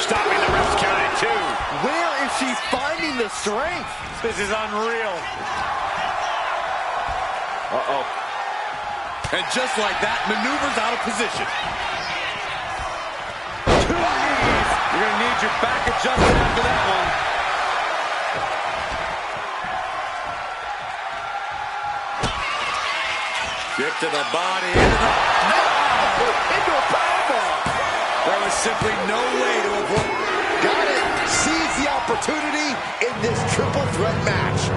Stopping the ref's count at 2.
Where is she finding the strength?
This is unreal.
Uh-oh.
And just like that, maneuvers out of position.
You're going to need your back adjusted after that one.
Kick to the body.
Into a powerbomb.
There was simply no way to avoid.
Got it. Seize the opportunity in this triple threat match.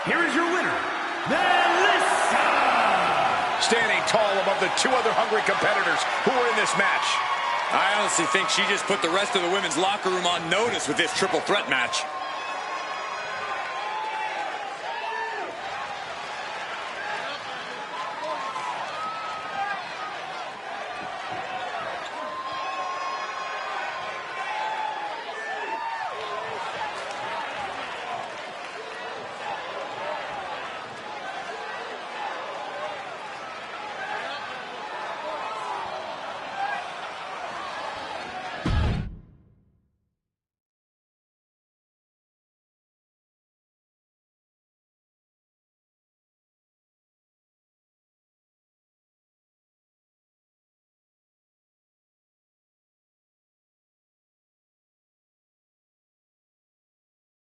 Here is your winner, Melissa!
Standing tall above the 2 other hungry competitors who were in this match.
I honestly think she just put the rest of the women's locker room on notice with this triple threat match.